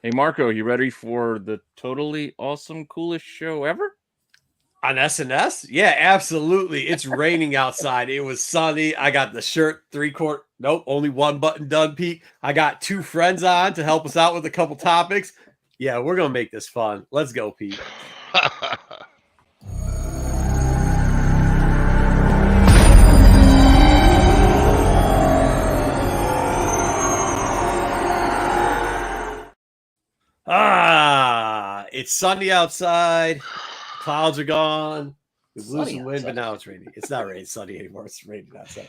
Hey, Marco, you ready for the totally awesome, coolest show ever? On SNS? Yeah, absolutely. It's raining outside. It was sunny. I got the shirt 3/4. Nope, only one button done, Pete. I got 2 friends on to help us out with a couple topics. Yeah, we're going to make this fun. Let's go, Pete. It's sunny outside. Clouds are gone. We've losing wind, but now it's raining. It's not raining sunny anymore. It's raining outside.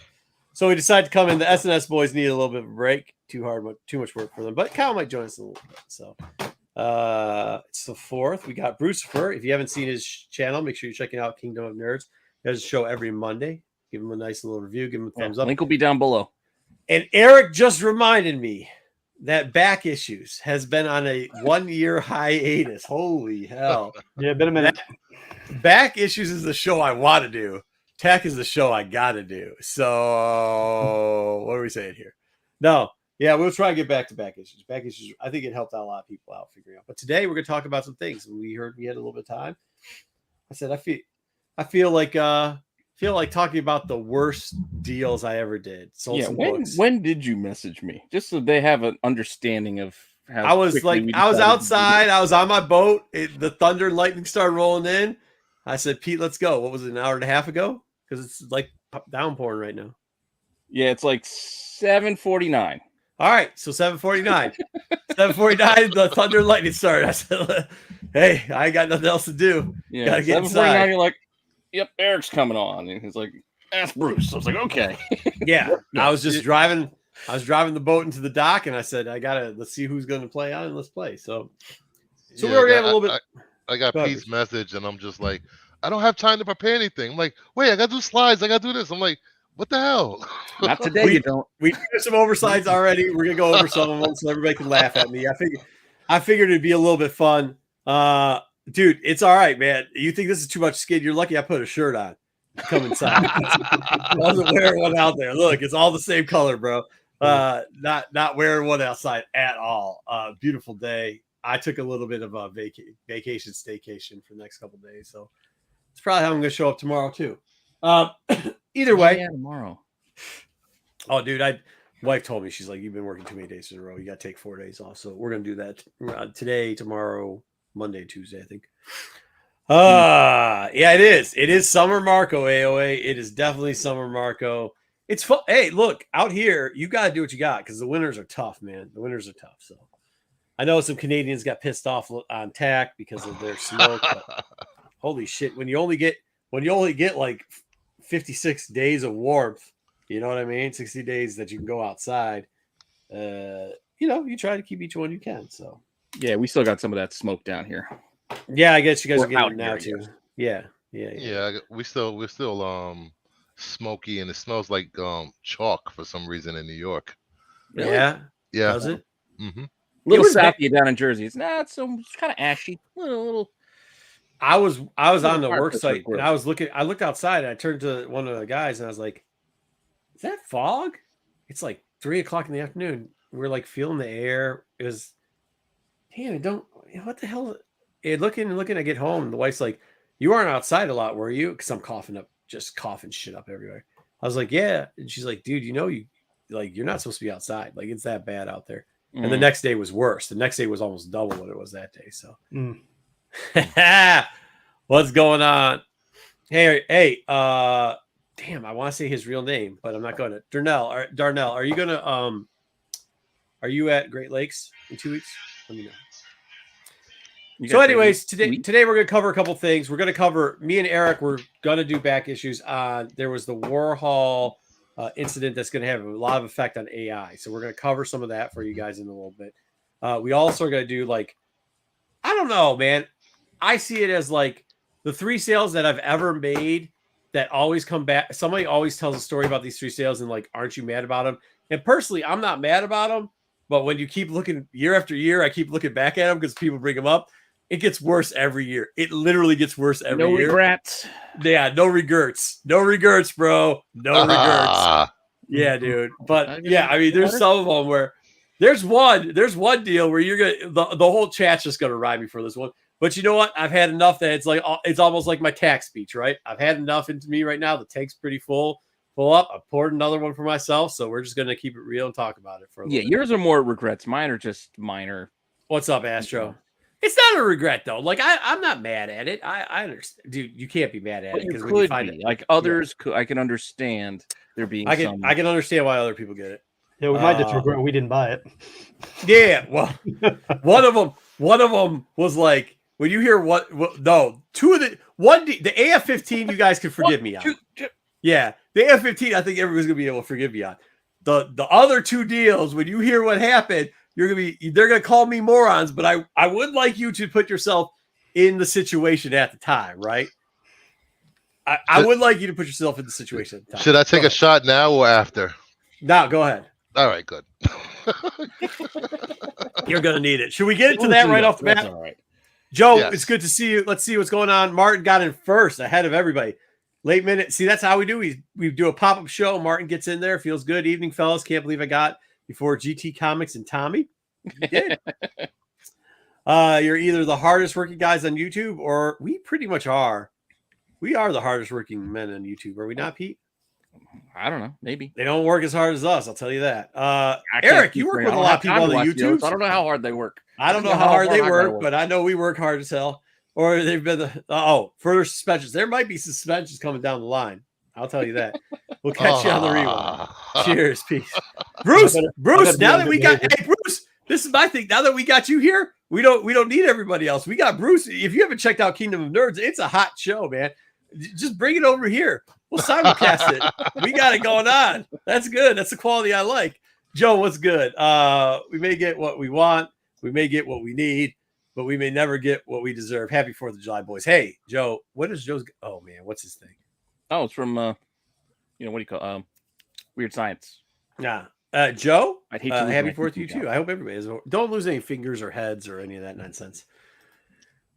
So we decided to come in. The SNS boys need a little bit of a break. Too much work for them. But Kyle might join us a little bit. So it's the 4th. We got Brucifer. If you haven't seen his channel, make sure you're checking out Kingdom of Nerds. He has a show every Monday. Give him a nice little review. Give him a thumbs up. Link will be down below. And Eric just reminded me that Back Issues has been on a 1-year hiatus. Holy hell. Yeah, been a minute. Back Issues is the show I want to do. Tech is the show I got to do. So what are we saying here? No. Yeah, we'll try to get back to Back Issues. Back Issues, I think it helped out a lot of people out figuring out. But today we're going to talk about some things. And we heard we had a little bit of time. I said, I feel like talking about the worst deals I ever did. Sold some books. When did you message me? Just so they have an understanding of how I was outside. I was on my boat. The thunder and lightning started rolling in. I said, Pete, let's go. What was it, an hour and a half ago? Because it's like downpouring right now. Yeah, it's like 7:49. All right, so 7:49. 7:49, the thunder and lightning started. I said, hey, I ain't got nothing else to do. Yeah, gotta get inside. You're like, yep, Eric's coming on. And he's like, ask Bruce. I was like, okay. Yeah, I was just driving. I was driving the boat into the dock, and I said, let's see who's going to play on, and let's play. So Yeah, we already have a little bit. I got Pete's message, and I'm just like, I don't have time to prepare anything. I'm like, wait, I got to do slides. I got to do this. I'm like, what the hell? Not today, you don't. We did some oversides already. We're going to go over some of them so everybody can laugh at me. I figured it'd be a little bit fun. Dude, it's all right, man. You think this is too much skin? You're lucky I put a shirt on. Come inside. I wasn't wearing one out there. Look, it's all the same color, bro. Not wearing one outside at all. Beautiful day. I took a little bit of a vacation staycation for the next couple of days, so it's probably how I'm going to show up tomorrow too. Either way, yeah, tomorrow. Oh, dude, wife told me, she's like, you've been working too many days in a row. You got to take 4 days off. So we're going to do that today, tomorrow, Monday, Tuesday, I think. Yeah, it is. It is summer Marco, AOA. It is definitely summer Marco. It's fun. Hey, look, out here, you got to do what you got because the winters are tough, man. The winters are tough. So I know some Canadians got pissed off on TAC because of their smoke. But holy shit, when you only get like 56 days of warmth, you know what I mean? 60 days that you can go outside. You try to keep each one you can. So yeah, we still got some of that smoke down here. Yeah, I guess you guys are getting it now too. Yeah. We're still smoky, and it smells like chalk for some reason in New York. Really? Yeah. Does it? Mm-hmm. Little southie down in Jersey. It's it's kind of ashy. Little. I was on the work site and I looked outside and I turned to one of the guys and I was like, is that fog? It's like 3:00 in the afternoon. We're like feeling the air. It was, damn, what the hell? Looking, I get home and the wife's like, you weren't outside a lot, were you? Because I'm coughing shit up everywhere. I was like, yeah. And she's like, dude, you're not supposed to be outside. Like, it's that bad out there. And the next day was worse. The next day was almost double what it was that day. So what's going on? Hey, damn, I want to say his real name, but I'm not going to. Darnell, are you going to, are you at Great Lakes in 2 weeks? Let me know. So anyways, today we're going to cover a couple things. We're going to cover, me and Eric, we're going to do back issues on, there was the Warhol incident that's going to have a lot of effect on AI. So we're going to cover some of that for you guys in a little bit. We also are going to do I don't know, man. I see it as like the 3 sales that I've ever made that always come back. Somebody always tells a story about these 3 sales and aren't you mad about them? And personally, I'm not mad about them. But when you keep looking year after year, I keep looking back at them because people bring them up. It gets worse every year. It literally gets worse every year. No regrets. Yeah, no regrets. No regrets, bro. No regrets. Yeah, dude. But yeah, I mean, there's some of them where There's one deal where you're gonna the whole chat's just gonna ride me for this one. But you know what? I've had enough that it's almost like my tax speech, right? I've had enough into me right now. The tank's pretty full up. I poured another one for myself, so we're just gonna keep it real and talk about it for a little bit. Yours are more regrets. Mine are just minor. What's up, Astro? It's not a regret though. Like I'm not mad at it. I understand, dude. You can't be mad at it because when you find it, like others, I can understand there being. I can understand why other people get it. Yeah, we might just regret we didn't buy it. Yeah, well, one of them was like when you hear the AF-15, you guys can forgive me on. Yeah, the AF-15, I think everyone's gonna be able to forgive me on. The other two deals, when you hear what happened, they're gonna call me morons, but I would like you to put yourself in the situation at the time, right? I would like you to put yourself in the situation at the time. Should I take a shot now or after? No, go ahead. All right, good. You're gonna need it. Should we get into that right off the bat? All right. Joe, It's good to see you. Let's see what's going on. Martin got in first ahead of everybody. Late minute. See, that's how we do. We do a pop-up show. Martin gets in there. Feels good. Evening, fellas. Can't believe I got before GT Comics and Tommy. You did. You're either the hardest working guys on YouTube, or we pretty much are. We are the hardest working men on YouTube. Are we not, Pete? I don't know. Maybe they don't work as hard as us. I'll tell you that. Eric, you work with a lot of people on the YouTube. So I don't know how hard they work. I don't know how hard they work, but I know we work hard as hell. Or they've been further suspensions. There might be suspensions coming down the line. I'll tell you that. We'll catch you on the rewind. Cheers, peace. Bruce. Now that we got Bruce, this is my thing. Now that we got you here, we don't need everybody else. We got Bruce. If you haven't checked out Kingdom of Nerds, it's a hot show, man. Just bring it over here. We'll simulcast it. We got it going on. That's good. That's the quality I like. Joe, what's good? We may get what we want. We may get what we need, but we may never get what we deserve. Happy 4th of July, boys. Hey, Joe, what is Joe's? Oh, man, what's his thing? Oh, it's from, what do you call Weird Science. Nah. Joe, I'd hate to happy 4th to you, too. I hope everybody is. Don't lose any fingers or heads or any of that nonsense.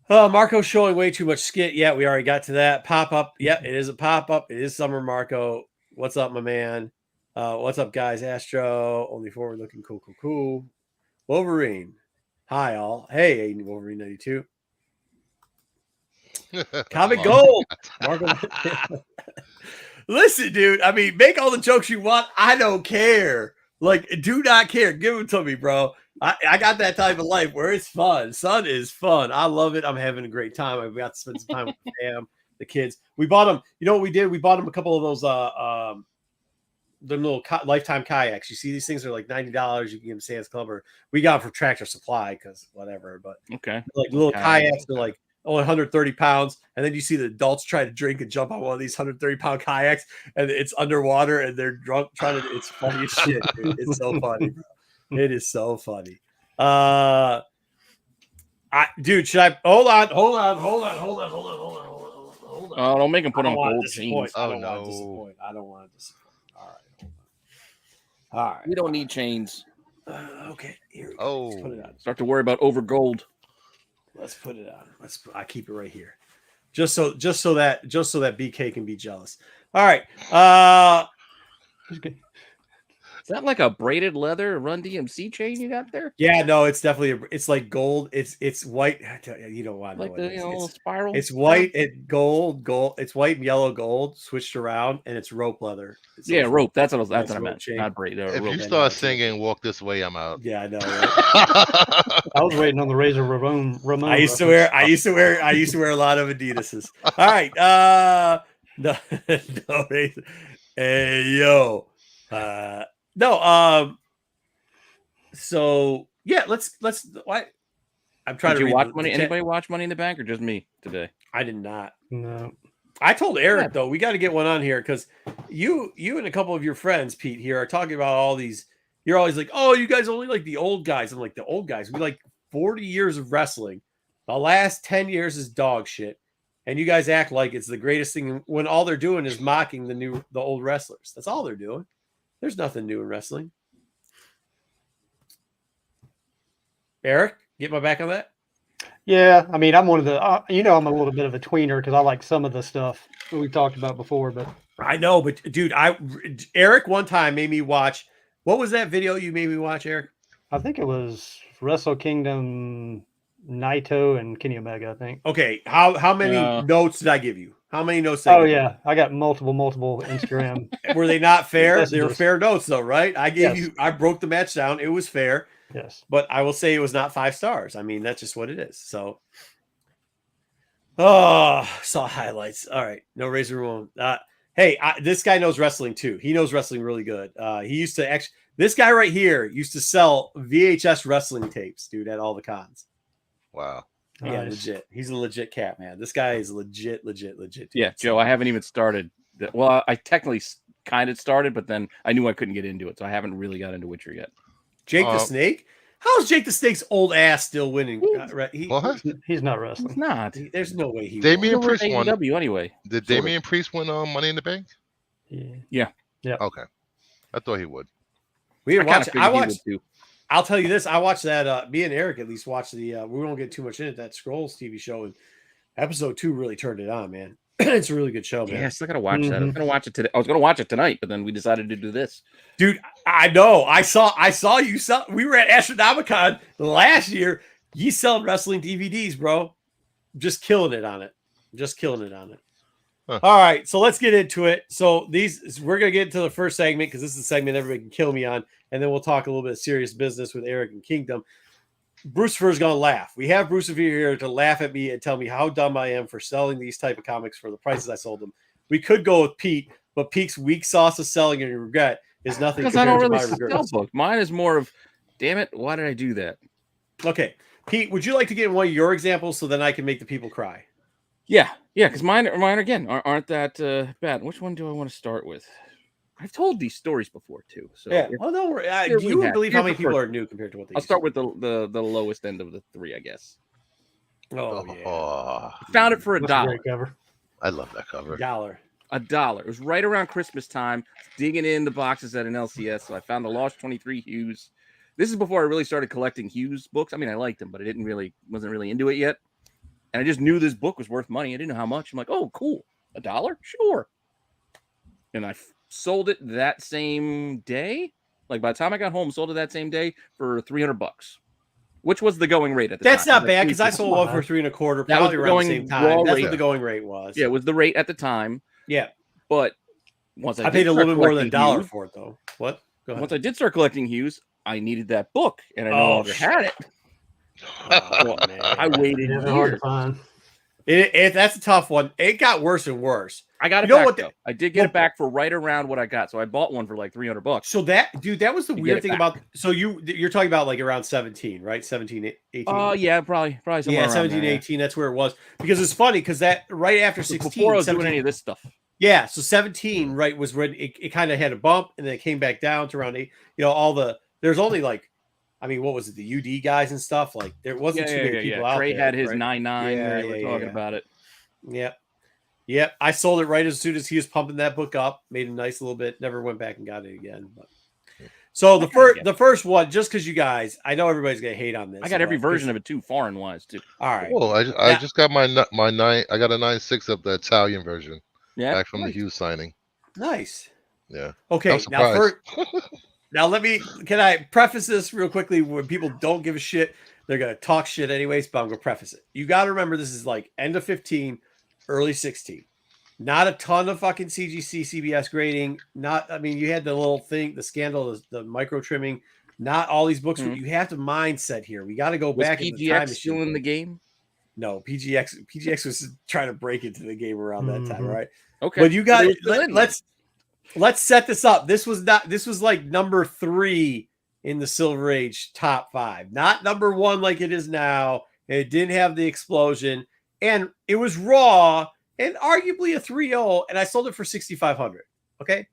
Marco's showing way too much skit. Yeah, we already got to that. Pop-up. Yeah, it is a pop-up. It is summer, Marco. What's up, my man? What's up, guys? Astro. Only forward looking. Cool. Wolverine. Hi, all. Hey, Wolverine 92. Comic Gold. Marco. Listen, dude. I mean, make all the jokes you want. I don't care. Like, do not care. Give them to me, bro. I got that type of life where it's fun. Sun is fun. I love it. I'm having a great time. I've got to spend some time with the kids. We bought them. You know what we did? We bought them a couple of those the little lifetime kayaks. You see these things are like $90. You can get them Sam's Club, or we got them for Tractor Supply because whatever. But okay, like little kayaks are like only 130 pounds, and then you see the adults try to drink and jump on one of these 130-pound kayaks, and it's underwater, and they're drunk trying to. It's funny as shit, dude. It's so funny, bro. It is so funny. Dude, should I hold on? Oh, don't make him put on gold jeans. I don't want to disappoint. All right, hold on. All right. We don't need chains. Okay. Here we go. Oh. Let's put it on. Start to worry about over gold. Let's put it on. I keep it right here. Just so that BK can be jealous. All right. Is that like a braided leather Run DMC chain you got there? Yeah, no, it's definitely it's like gold. It's white. You don't want to like know the it's spiral. It's white and gold. It's white and yellow gold switched around, and it's rope leather. Rope. That's what I meant. Chain. Not braid. If rope. you start singing "Walk This Way," I'm out. Yeah, I know. Right? I was waiting on the Razor Ramon. I used to wear a lot of Adidas's. All right. No, Razor. Hey yo. No. So yeah, let's. Why? I'm trying to. Did you watch Money? Anybody watch Money in the Bank or just me today? I did not. No. I told Eric though we got to get one on here because you and a couple of your friends, Pete, here are talking about all these. You're always like, oh, you guys only like the old guys. I'm like, the old guys. We like 40 years of wrestling. The last 10 years is dog shit, and you guys act like it's the greatest thing when all they're doing is mocking the old wrestlers. That's all they're doing. There's nothing new in wrestling. Eric, get my back on that? Yeah, I mean, I'm one of the, I'm a little bit of a tweener because I like some of the stuff that we talked about before. But I know, but dude, Eric one time made me watch. What was that video you made me watch, Eric? I think it was Wrestle Kingdom, Naito, and Kenny Omega. I think. Okay, how many notes did I give you? How many notes? Did I give Yeah, I got multiple Instagram. Were they not fair? Messages. They were fair notes, though, right? I gave Yes. you. I broke the match down. It was fair. Yes, but I will say it was not 5 stars. I mean, that's just what it is. So, saw highlights. All right, no Razor Ramon. Hey, this guy knows wrestling too. He knows wrestling really good. He used to actually. This guy right here used to sell VHS wrestling tapes, dude, at all the cons. Wow. Yeah, Nice. legit. He's a legit cat, man. This guy is legit. Dude. Yeah, Joe, I haven't even started. Well, I technically kind of started, but then I knew I couldn't get into it, so I haven't really got into Witcher yet. Jake the Snake? How's Jake the Snake's old ass still winning? What? He's not wrestling. It's not. There's no way he Damian won. Priest won. AEW anyway. Did Damian Priest win Money in the Bank? Yeah. Okay. I thought he would. We didn't watch. I watched. Too. I'll tell you this. I watched that. Me and Eric at least watched the. We won't get too much into that Scrolls TV show, and episode 2 really turned it on, man. It's a really good show, man. Yeah, I still gotta watch that. I was gonna watch it today. I was gonna watch it tonight, but then we decided to do this. Dude, I know. I saw you sell. We were at Astronomicon last year. You selling wrestling DVDs, bro. Just killing it on it. Huh. All right, so let's get into it. So we're gonna get into the first segment because this is a segment everybody can kill me on, and then we'll talk a little bit of serious business with Eric and Kingdom. Brucifer is gonna laugh. We have Brucifer here to laugh at me and tell me how dumb I am for selling these type of comics for the prices I sold them. We could go with Pete, but Pete's weak sauce of selling and regret is nothing Because I don't compared really to my sell regrets. books. Mine is more of, damn it, why did I do that? Okay, Pete, would you like to get one of your examples so then I can make the people cry? Yeah, because mine again aren't that bad. Which one do I want to start with? I've told these stories before too. So Yeah. Well, don't worry. You wouldn't believe how many people are new compared to what they. I'll start with the lowest end of the 3, I guess. Oh yeah. Oh, Found it for That's a $1. great cover. I love that cover. $1. $1. It was right around Christmas time. Digging in the boxes at an LCS, so I found the Lost 23 Hughes. This is before I really started collecting Hughes books. I mean, I liked them, but I wasn't really into it yet. And I just knew this book was worth money. I didn't know how much. I'm like, oh, cool, $1, sure. And I sold it that same day. Like by the time I got home, sold it that same day for $300, which was the going rate at the time. That's not bad because I sold one for $3 1/4, That was probably the around the going same time. That's rate. what the going rate was. Yeah, it was the rate at the time. Yeah. But once I paid a little bit more than $1 $1 for it though. What? Go ahead. Once I did start collecting Hughes, I needed that book, and I no longer had it. Oh, man. I waited Yeah, they're hard to years. find. That's a tough one. It got worse and worse. I got it You know back. what Though. I did get it back for right around what I got. So I bought one for like $300. So that was the To get weird it thing back. about. So you're talking about like around 17, right? 17, 18. Oh yeah, probably somewhere Yeah, around 17, there, 18. That's where it was because it's funny because that right after yeah. 16, Before I was 17, doing any of this stuff. yeah. So 17, right, was when it kind of had a bump and then it came back down to around 8. There's only like, I mean, what was it? The UD guys and stuff. Like there wasn't too many people out Trey there. had his right? 9.9. Yeah, We were talking about it. Yep. I sold it right as soon as he was pumping that book up. Made a nice little bit. Never went back and got it again. But so the first one, just because you guys, I know everybody's gonna hate on this. I got every version of it too, foreign wise too. All right. Well, I just got my 9. I got a 9.6 of the Italian version Yeah, back from nice. the Hughes signing. Nice. Yeah. Okay. I'm Now, surprised. can I preface this real quickly? When people don't give a shit, they're gonna talk shit anyways. But I'm gonna preface it. You got to remember, this is like end of 15, early 16. Not a ton of fucking CGC CBS grading. You had the little thing, the scandal, the micro trimming. Not all these books. You have to mindset here. We got to go Was back in the time PGX still in the game? No, PGX was trying to break into the game around that time, right? Okay, But you got So it was still in there. let's set this up. This was like number 3 in the Silver Age top 5, not number 1 like it is now. It didn't have the explosion, and it was raw and arguably a 3.0, and I sold it for $6,500. Okay,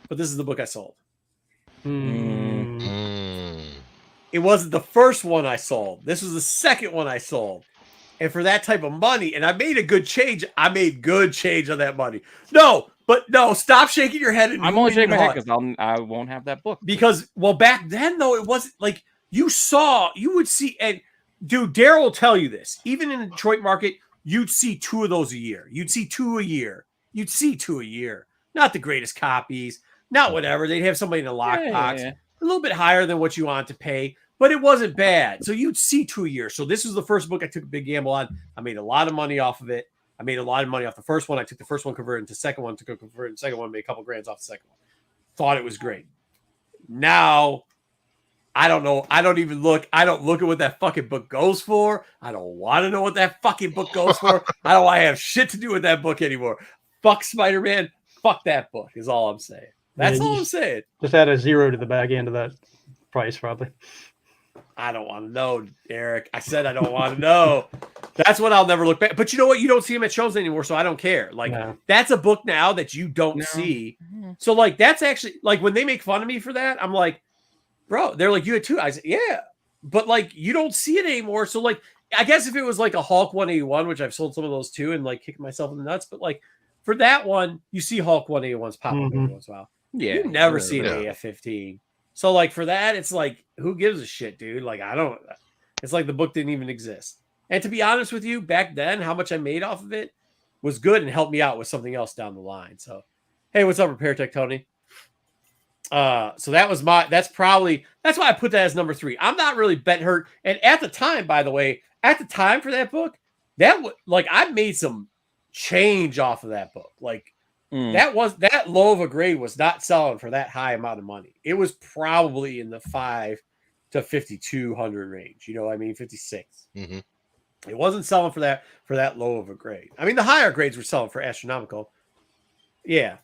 but this is the book I sold. It wasn't the first one I sold. This was the second one I sold. And for that type of money, and I made a good change. I made good change on that money. No, stop shaking your head. I'm only shaking my head because I won't have that book. Because, well, back then, though, it wasn't like you would see, and dude, Daryl will tell you this. Even in the Detroit market, you'd see 2 of those a year. You'd see 2 a year. Not the greatest copies, not whatever. They'd have somebody in a lockbox. Yeah. A little bit higher than what you want to pay, but it wasn't bad. So you'd see 2 years. So this was the first book I took a big gamble on. I made a lot of money off of it. I made a lot of money off the first one. I took the first one, converted into the second one, took a converted second one, made a couple grand off the second one. Thought it was great. Now, I don't know. I don't look at what that fucking book goes for. I don't want to know what that fucking book goes for. I don't want to have shit to do with that book anymore. Fuck Spider-Man. Fuck that book is all I'm saying. That's all I'm saying. Just add a 0 to the back end of that price, probably. I don't want to know, Eric. I said I don't want to know. That's what I'll never look back. But you know what? You don't see them at shows anymore, so I don't care. Like, that's a book now that you don't see. So, like, that's actually, like, when they make fun of me for that, I'm like, bro, they're like, you had 2. I said, yeah. But, like, you don't see it anymore. So, like, I guess if it was, like, a Hulk 181, which I've sold some of those too and, like, kicking myself in the nuts. But, like, for that one, you see Hulk 181s pop up every once in a while. Yeah. You never see an AF-15. So, like, for that, it's like, who gives a shit, dude? Like, I don't, it's like the book didn't even exist. And to be honest with you, back then, how much I made off of it was good and helped me out with something else down the line. So, hey, what's up, Repair Tech Tony? So that was that's why I put that as number 3. I'm not really bent hurt. And at the time, by the way, for that book, I made some change off of that book. Like, that low of a grade was not selling for that high amount of money. It was probably in the 5 to 5,200 range. You know what I mean? 56. Mm-hmm. It wasn't selling for that low of a grade. I mean, the higher grades were selling for astronomical. Yeah.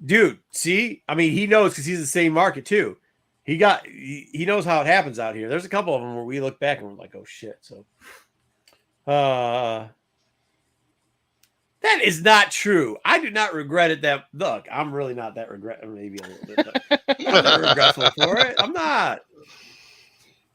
Dude, see? I mean, he knows because he's in the same market too. He knows how it happens out here. There's a couple of them where we look back and we're like, oh shit. So that is not true. I do not regret it. Look, I'm really not that regretful. Maybe a little bit. But I'm not regretful for it. I'm not.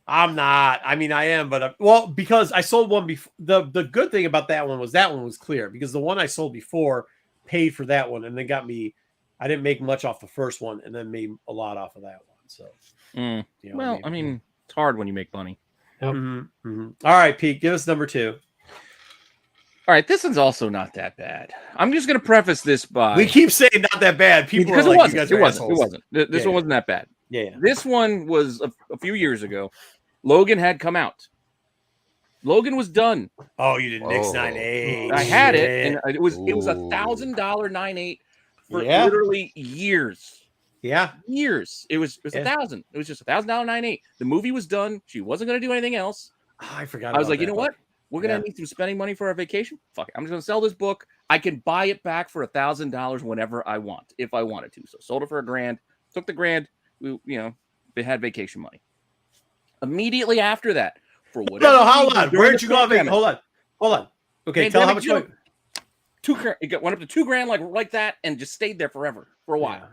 I mean, I am, but because I sold one before. The good thing about that one was clear because the one I sold before paid for that one and then got me. I didn't make much off the first one and then made a lot off of that one. So, you know, well, I mean, it's hard when you make money. Yep. Mm-hmm, mm-hmm. All right, Pete, give us number 2. All right, this one's also not that bad. I'm just going to preface this by we keep saying not that bad. People because are like, it wasn't. This one wasn't that bad. Yeah. This one was a few years ago. Logan had come out. Logan was done. Oh, you did Nick's 9.8. I had it, and it was $1,000 9.8 for literally years. Yeah, years. It was 1,000. It was just $1,000 9.8. The movie was done. She wasn't going to do anything else. Oh, I forgot. I was like, you know what? We're going to need some spending money for our vacation. Fuck it. I'm just going to sell this book. I can buy it back for $1,000 whenever I want, if I wanted to. So sold it for $1,000. Took the $1,000. They had vacation money. Immediately after that, for whatever. No, hold on. Where did you go on vacation? Hold on. Okay, tell how much. It went up to $2,000 like that, and just stayed there forever for a while. Yeah.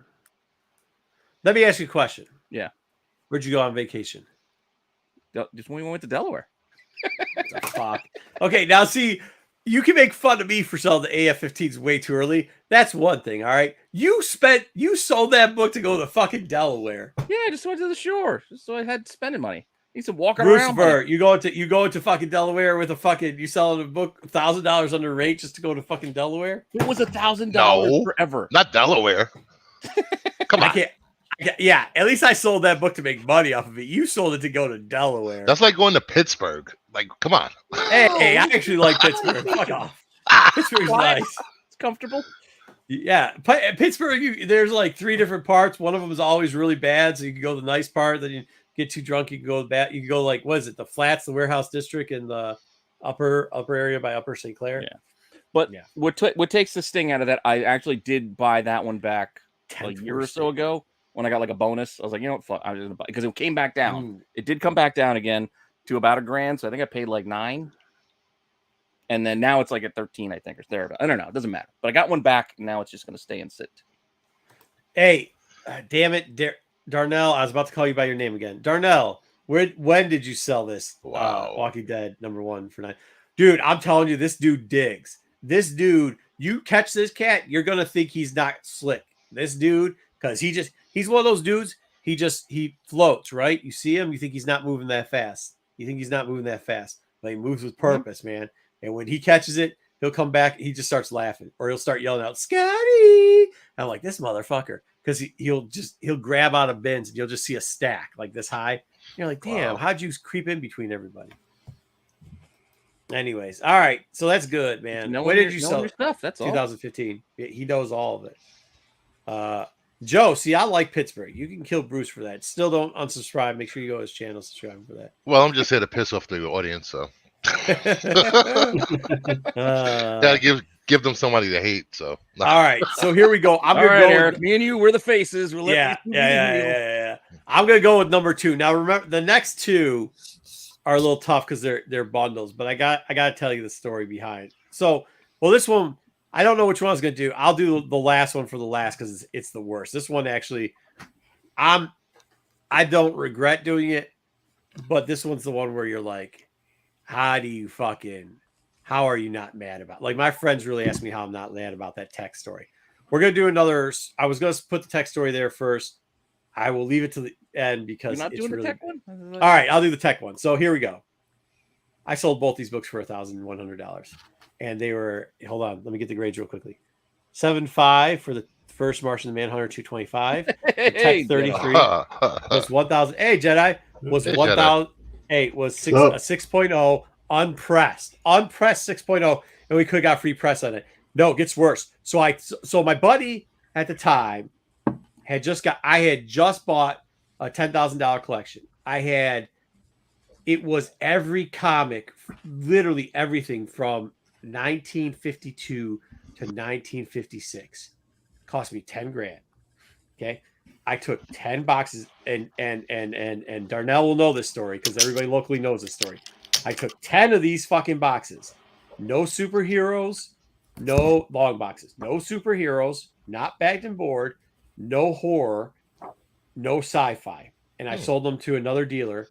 Let me ask you a question. Yeah. Where'd you go on vacation? Just when we went to Delaware. Fuck. Okay, now see, you can make fun of me for selling the AF-15s way too early. That's one thing, all right? You sold that book to go to fucking Delaware. Yeah, I just went to the shore. Just so I had spending money. Need some walking Lucifer, around. You go into fucking Delaware with you selling a book $1,000 under rate just to go to fucking Delaware? It was $1,000 forever. Not Delaware. Come on. Yeah, at least I sold that book to make money off of it. You sold it to go to Delaware. That's like going to Pittsburgh. Like, come on. Hey, I actually like Pittsburgh. Fuck off. Pittsburgh's nice. It's comfortable. Yeah, Pittsburgh. There's like 3 different parts. One of them is always really bad, so you can go to the nice part. Then you get too drunk, you can go bad. You can go like, what is it? The Flats, the Warehouse District, and the upper area by Upper St. Clair. Yeah, but what takes the sting out of that? I actually did buy that one back a year or so ago. When I got like a bonus, I was like, you know what, fuck, I was gonna buy because it came back down. Ooh. It did come back down again to about $1,000. So I think I paid like $9. And then now it's like at 13, I think, or there. I don't know. It doesn't matter. But I got one back. And now it's just going to stay and sit. Hey, damn it, Darnell. I was about to call you by your name again. Darnell, when did you sell this? Wow. Walking Dead #1 for $9. Dude, I'm telling you, this dude digs. This dude, you catch this cat, you're going to think he's not slick. This dude, because he's one of those dudes. He floats, right? You see him, you think he's not moving that fast. But he moves with purpose, man. And when he catches it, he'll come back. He just starts laughing, or he'll start yelling out, "Scotty!" I'm like, this motherfucker, because he'll grab out of bins and you'll just see a stack like this high. You're like, damn, Wow. how'd you creep in between everybody? Anyways, all right. So that's good, man. Knowing When did you knowing sell your it? stuff? That's all. 2015. He knows all of it. Joe, see, I like Pittsburgh. You can kill Bruce for that. Still don't unsubscribe. Make sure you go to his channel, subscribe for that. Well, I'm just here to piss off the audience, so Uh, gotta give them somebody to hate. So all right, so here we go. I'm All gonna right, go. Eric. Me and you, we're the faces. We're Yeah. I'm gonna go with number 2. Now, remember, the next 2 are a little tough because they're bundles, but I gotta tell you the story behind. So, well, this one I don't know which one I was gonna do. I'll do the last one for the last because it's the worst. This one actually, I don't regret doing it, but this one's the one where you're like, how are you not mad about? Like, my friends really ask me how I'm not mad about that tech story. We're gonna do another. I was gonna put the tech story there first. I will leave it to the end because You're not it's doing really the tech one. all right. I'll do the tech one. So here we go. I sold both these books for $1,100, and they were. Hold on, let me get the grades real quickly. 7.5 for the first Martian the Manhunter, 225. Hey, Tech 33 Jedi. was 1,000. Hey, Jedi was Hey, 1,000. Hey, was a 6.0 unpressed 6.0, and we could have got free press on it. No, it gets worse. So my buddy at the time I had just bought a $10,000 collection. It was every comic, literally everything from 1952 to 1956. Cost me 10 grand. Okay. I took 10 boxes and Darnell will know this story because everybody locally knows this story. I took 10 of these fucking boxes. No superheroes, no long boxes, no superheroes, not bagged and board, no horror, no sci-fi. And I sold them to another dealer.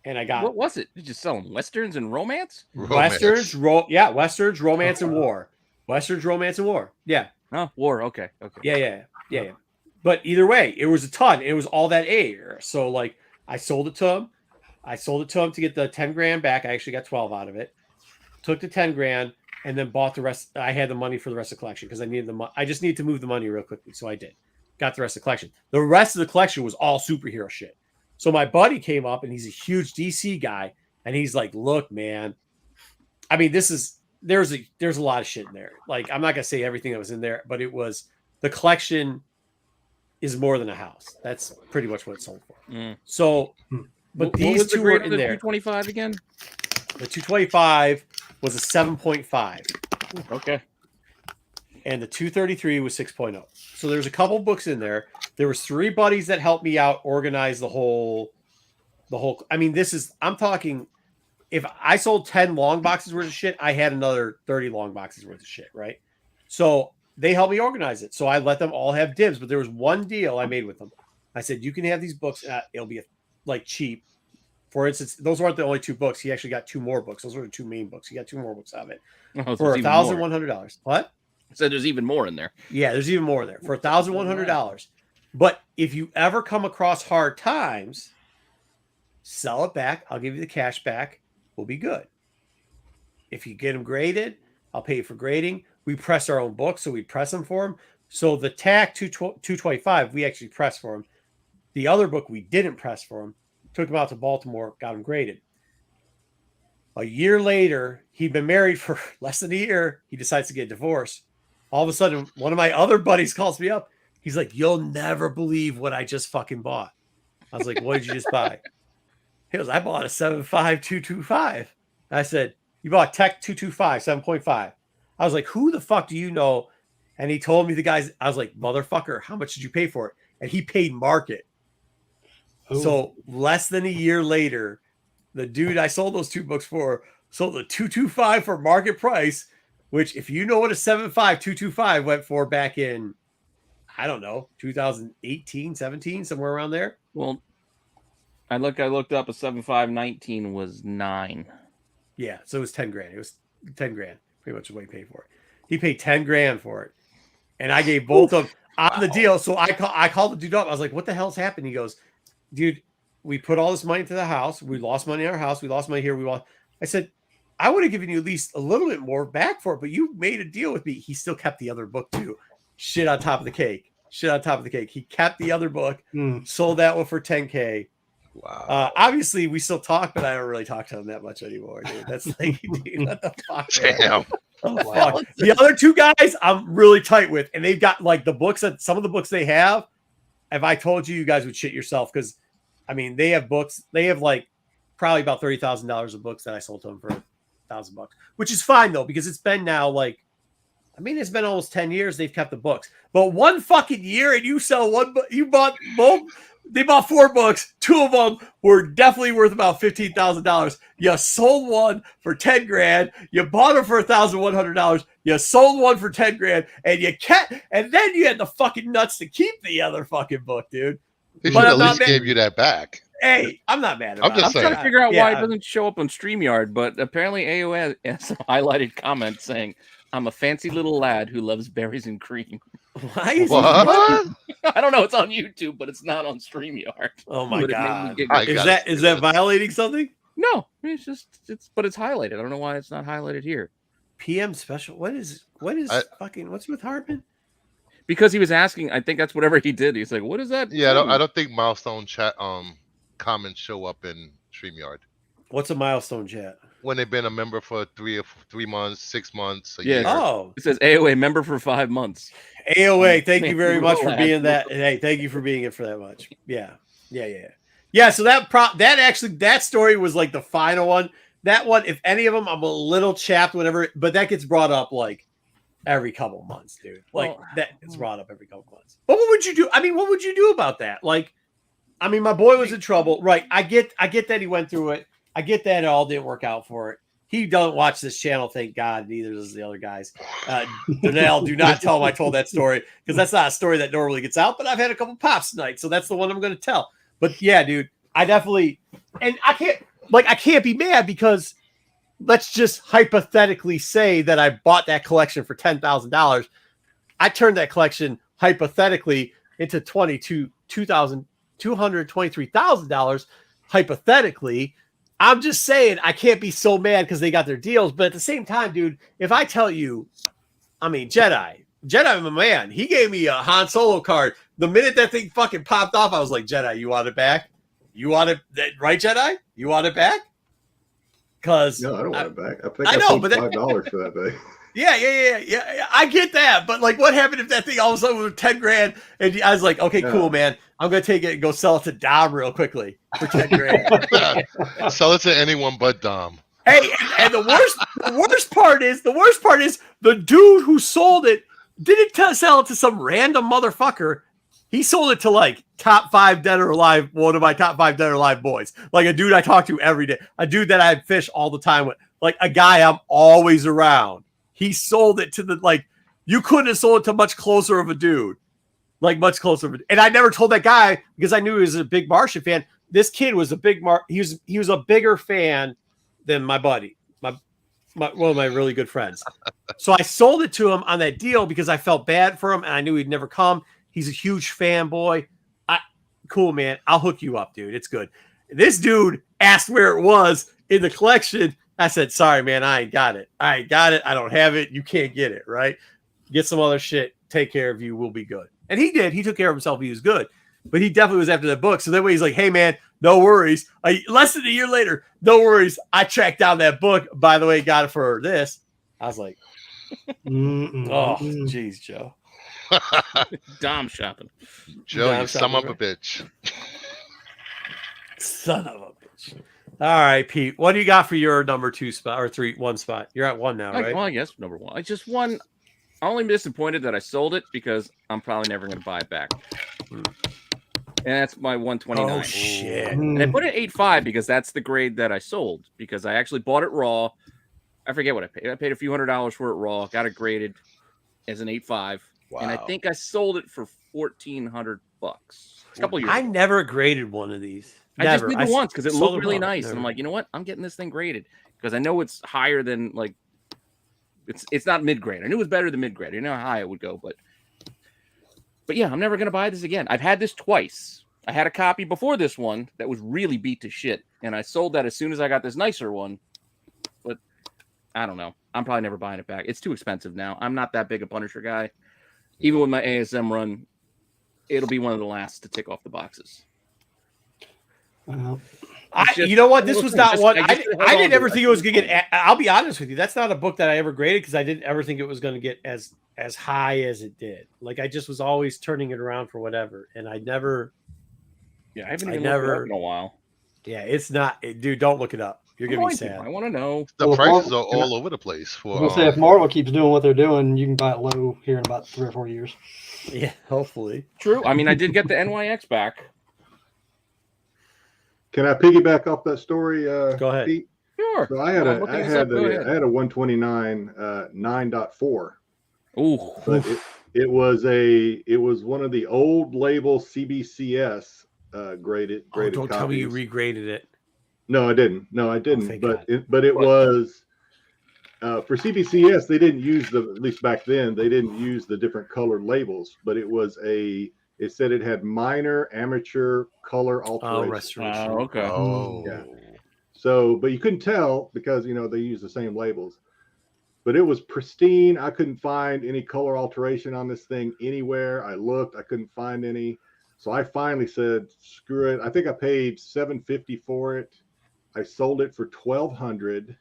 And I got what was it? Did you sell them westerns and romance? Westerns, romance, and war. Westerns, romance, and war. Yeah. Oh, war. Okay. Yeah. But either way, it was a ton. It was all that air. So like, I sold it to him. To get the 10 grand back. I actually got 12 out of it. Took the 10 grand and then bought the rest. I had the money for the rest of the collection because I needed the money. I just needed to move the money real quickly. So I did. Got the rest of the collection. The rest of the collection was all superhero shit. So my buddy came up and he's a huge DC guy. And he's like, look, man, I mean, there's a lot of shit in there. Like, I'm not going to say everything that was in there, but the collection is more than a house. That's pretty much what it sold for. So, but What these was the two grade were of in the there. 225 again? The 225 was a 7.5. Okay. And the 233 was 6.0. So there's a couple books in there. There was 3 buddies that helped me out organize the whole. I mean, I'm talking, if I sold 10 long boxes worth of shit, I had another 30 long boxes worth of shit, right? So they helped me organize it. So I let them all have dibs, but there was one deal I made with them. I said, you can have these books. It'll be cheap. For instance, those weren't the only 2 books. He actually got 2 more books. Those were the 2 main books. He got 2 more books out of it for $1,100. What? So there's even more in there. Yeah, there's even more there for $1,100. But if you ever come across hard times, sell it back. I'll give you the cash back. We'll be good. If you get them graded, I'll pay you for grading. We press our own books, so we press them for them. So the TAC 225, we actually pressed for him. The other book we didn't press for him. Took him out to Baltimore, got him graded. A year later, he'd been married for less than a year. He decides to get divorced. All of a sudden, one of my other buddies calls me up. He's like, you'll never believe what I just fucking bought. I was like, what did you just buy? He goes, I bought a 7.5 I said, you bought Tech 225, 7.5. I was like, who the fuck do you know? And he told me the guys, I was like, motherfucker, how much did you pay for it? And he paid market. Ooh. So less than a year later, the dude I sold those 2 books for sold the 225 for market price, which if you know what a 7.5 225 went for back in, I don't know, 2018, 17, somewhere around there. Well, I looked up a 7.519 was 9. Yeah, so it was 10 grand. It was 10 grand, pretty much what he paid for it. He paid 10 grand for it. And I gave both of them on the deal. So I called the dude up. I was like, what the hell's happened? He goes, dude, we put all this money into the house. We lost money in our house. We lost money here. I said, I would have given you at least a little bit more back for it, but you made a deal with me. He still kept the other book too. Shit on top of the cake. He kept the other book, sold that one for $10K. Wow. Obviously, we still talk, but I don't really talk to him that much anymore, dude. That's like, dude, what the fuck? Damn. Fuck. The other two guys, I'm really tight with, and they've got like the books that some of the books they have. If I told you, you guys would shit yourself because, I mean, they have books. They have like probably about $30,000 of books that I sold to them for $1,000, which is fine though because it's been now like, I mean, it's been almost 10 years they've kept the books, but one fucking year and you sell one book, you bought both. They bought 4 books. 2 of them were definitely worth about $15,000. You sold one for 10 grand. You bought it for $1,100. You sold one for 10 grand, and you kept. And then you had the fucking nuts to keep the other fucking book, dude. They should But at I'm not least mad- gave you that back. Hey, I'm not mad about I'm it. just I'm trying to saying. figure out why Yeah. it doesn't show up on StreamYard, but apparently AOA has some highlighted comment saying, "I'm a fancy little lad who loves berries and cream." Why is What? I don't know. It's on YouTube, but it's not on StreamYard. Oh my But it made me god! giggle. I Is gotta that see is that this. violating something? No, but it's highlighted. I don't know why it's not highlighted here. PM special. What is fucking? What's with Hartman? Because he was asking, I think that's whatever he did. He's like, "What is that?" Yeah, I thing?" don't think milestone chat comments show up in StreamYard What's a milestone chat? when they've been a member for 3 months, 6 months, a Yeah. year. Oh, It says AOA member for 5 months. AOA, thank you Man, very you much for relax. being that. Hey, thank you for being it for that much. Yeah. So that story was like the final one. That one, if any of them, I'm a little chapped, whatever. But that gets brought up like every couple of months, dude. Like Well, that gets brought up every couple of months. But what would you do? I mean, what would you do about that? Like, I mean, my boy was in trouble, right? I get that he went through it. I get that it all didn't work out for it. He don't watch this channel, thank God. Neither does the other guys. Donnell, do not tell him I told that story because that's not a story that normally gets out. But I've had a couple pops tonight, so that's the one I'm going to tell. But yeah, dude, I definitely, and I can't be mad because let's just hypothetically say that I bought that collection for $10,000. I turned that collection hypothetically into $223,000 hypothetically. I'm just saying I can't be so mad because they got their deals. But at the same time, dude, if I tell you, I mean, Jedi, my man, he gave me a Han Solo card. The minute that thing fucking popped off, I was like, Jedi, you want it back? You want it, right, Jedi? You want it back? Because No, I don't want it back. I think I I know, paid but that- $5 for that thing. Yeah. I get that, but like, what happened if that thing all of a sudden was 10 grand? And I was like, okay, cool, man. I'm gonna take it and go sell it to Dom real quickly for 10 grand. Sell it to anyone but Dom. Hey, and the worst part is the dude who sold it didn't sell it to some random motherfucker. He sold it to like top 5 dead or alive, one of my top 5 dead or alive boys, like a dude I talk to every day, a dude that I fish all the time with, like a guy I'm always around. He sold it to you couldn't have sold it to much closer of a dude, like much closer. And I never told that guy because I knew he was a big Martian fan. This kid was a big he was a bigger fan than my buddy, my one of my really good friends. So I sold it to him on that deal because I felt bad for him and I knew he'd never come. He's a huge fanboy. Cool, man. I'll hook you up, dude. It's good. This dude asked where it was in the collection. I said, sorry, man, I ain't got it. I don't have it. You can't get it, right? Get some other shit. Take care of you. We'll be good. And he did. He took care of himself. He was good. But he definitely was after that book. So that way he's like, hey, man, no worries. Less than a year later, no worries. I tracked down that book. By the way, got it for this. I was like, oh, jeez, Joe. Dom shopping. Joe, Dom you sum shopping, up a bitch. Son of a bitch. All right, Pete. What do you got for your number 2 spot or 1 spot? You're at 1 now, right? Well, I guess number 1. I just won. I'm only disappointed that I sold it because I'm probably never going to buy it back. And that's my 129. Oh, shit. And I put it 8.5 because that's the grade that I sold because I actually bought it raw. I forget what I paid. I paid a few $100s for it raw. Got it graded as an 8.5. Wow. And I think I sold it for $1,400. A couple years I ago. never graded one of these. I just did the once because it sold looked them really all. nice. Never. And I'm like, you know what? I'm getting this thing graded because I know it's higher than like it's not mid grade. I knew it was better than mid grade. I didn't know how high it would go, but yeah, I'm never gonna buy this again. I've had this twice. I had a copy before this one that was really beat to shit, and I sold that as soon as I got this nicer one. But I don't know. I'm probably never buying it back. It's too expensive now. I'm not that big a Punisher guy. Even with my ASM run, it'll be one of the last to tick off the boxes. You know what? This was not one. I I just held didn't on to ever it. think it was going to get. I'll be honest with you. That's not a book that I ever graded because I didn't ever think it was going to get as high as it did. Like I just was always turning it around for whatever, and I never. Yeah, I haven't even looked it up in a while. Yeah, it's not, dude. Don't look it up. You're gonna be sad. I want to know. The Well, prices Marvel- are all over the place. I For was gonna say if Marvel keeps doing what they're doing, you can buy it low here in about 3 or 4 years. Yeah, hopefully. True. I mean, I did get the NYX back. Can I piggyback off that story? Go ahead. Pete? Sure. So I had I'm a looking I this had up. Go ahead. a 129 9.4. Ooh. But it was one of the old label CBCS graded Don't copies. tell me you regraded it. No, I didn't. No, I didn't. thank But God. it was for CBCS. They didn't use at least back then. They didn't use the different colored labels. But it said it had minor amateur color Oh, alterations. restoration. Oh, okay. oh, Yeah. So, but you couldn't tell because they use the same labels. But it was pristine. I couldn't find any color alteration on this thing anywhere. I looked. I couldn't find any. So I finally said, "Screw it." I think I paid $750 for it. I sold it for $1,200,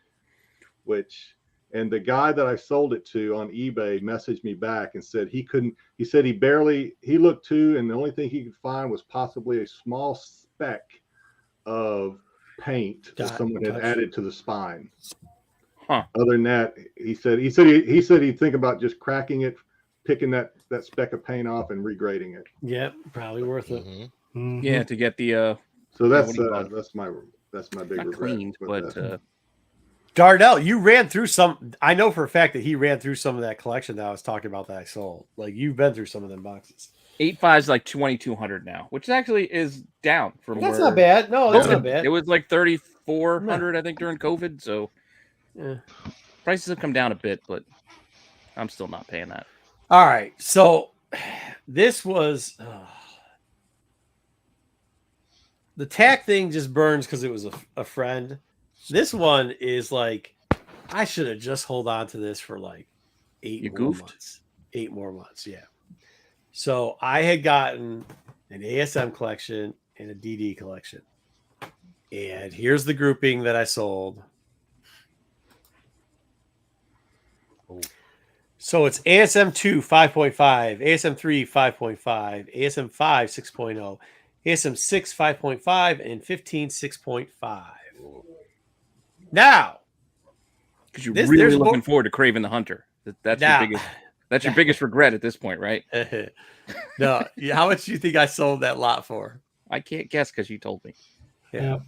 and the guy that I sold it to on eBay messaged me back and said he couldn't. He said he looked too, and the only thing he could find was possibly a small speck of paint that someone had added to the spine. Huh. Other than that, he said he'd think about just cracking it, picking that speck of paint off and regrading it. Yeah, probably worth it. Mhm. Yeah, to get the So that's what do you that's my big not regret. cleaned, with but that. Darnell, you ran through some. I know for a fact that he ran through some of that collection that I was talking about that I sold. Like you've been through some of them boxes. 8.5 is like 2,200 now, which actually is down from That's where not bad. No, that's not bad. it was like 3,400, I think, during COVID. So Yeah. prices have come down a bit, but I'm still not paying that. All right, so this was the TAC thing just burns because it was a friend. This one is like I should have just hold on to this for like 8 You more goofed? months. 8 more months, yeah. So I had gotten an ASM collection and a DD collection, and here's the grouping that I sold. So it's ASM 2 5.5, ASM 3 5.5, ASM 5 6.0, ASM 6 5.5, and 15 6.5. Now, Because you're There's really more- looking forward to Craven the Hunter. That's Now- your biggest. That's your biggest regret at this point, right? no, how much do you think I sold that lot for? I can't guess because you told me. Yeah.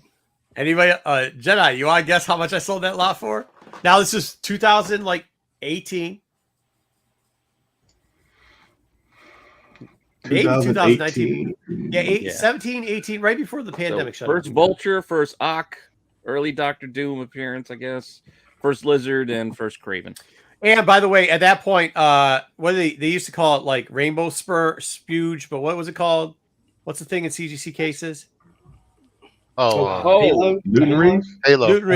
Anybody, Jedi, you want to guess how much I sold that lot for? Now this is 2018. Maybe 2019. 2018. Yeah, Yeah. 17, 18, right before the pandemic shut First down. Vulture, first Ock, early Doctor Doom appearance, I guess. First Lizard and first Craven. And by the way, at that point, what they used to call it like rainbow spuge, but what was it called? What's the thing in CGC cases? Halo? Newton rings. Halo. Newton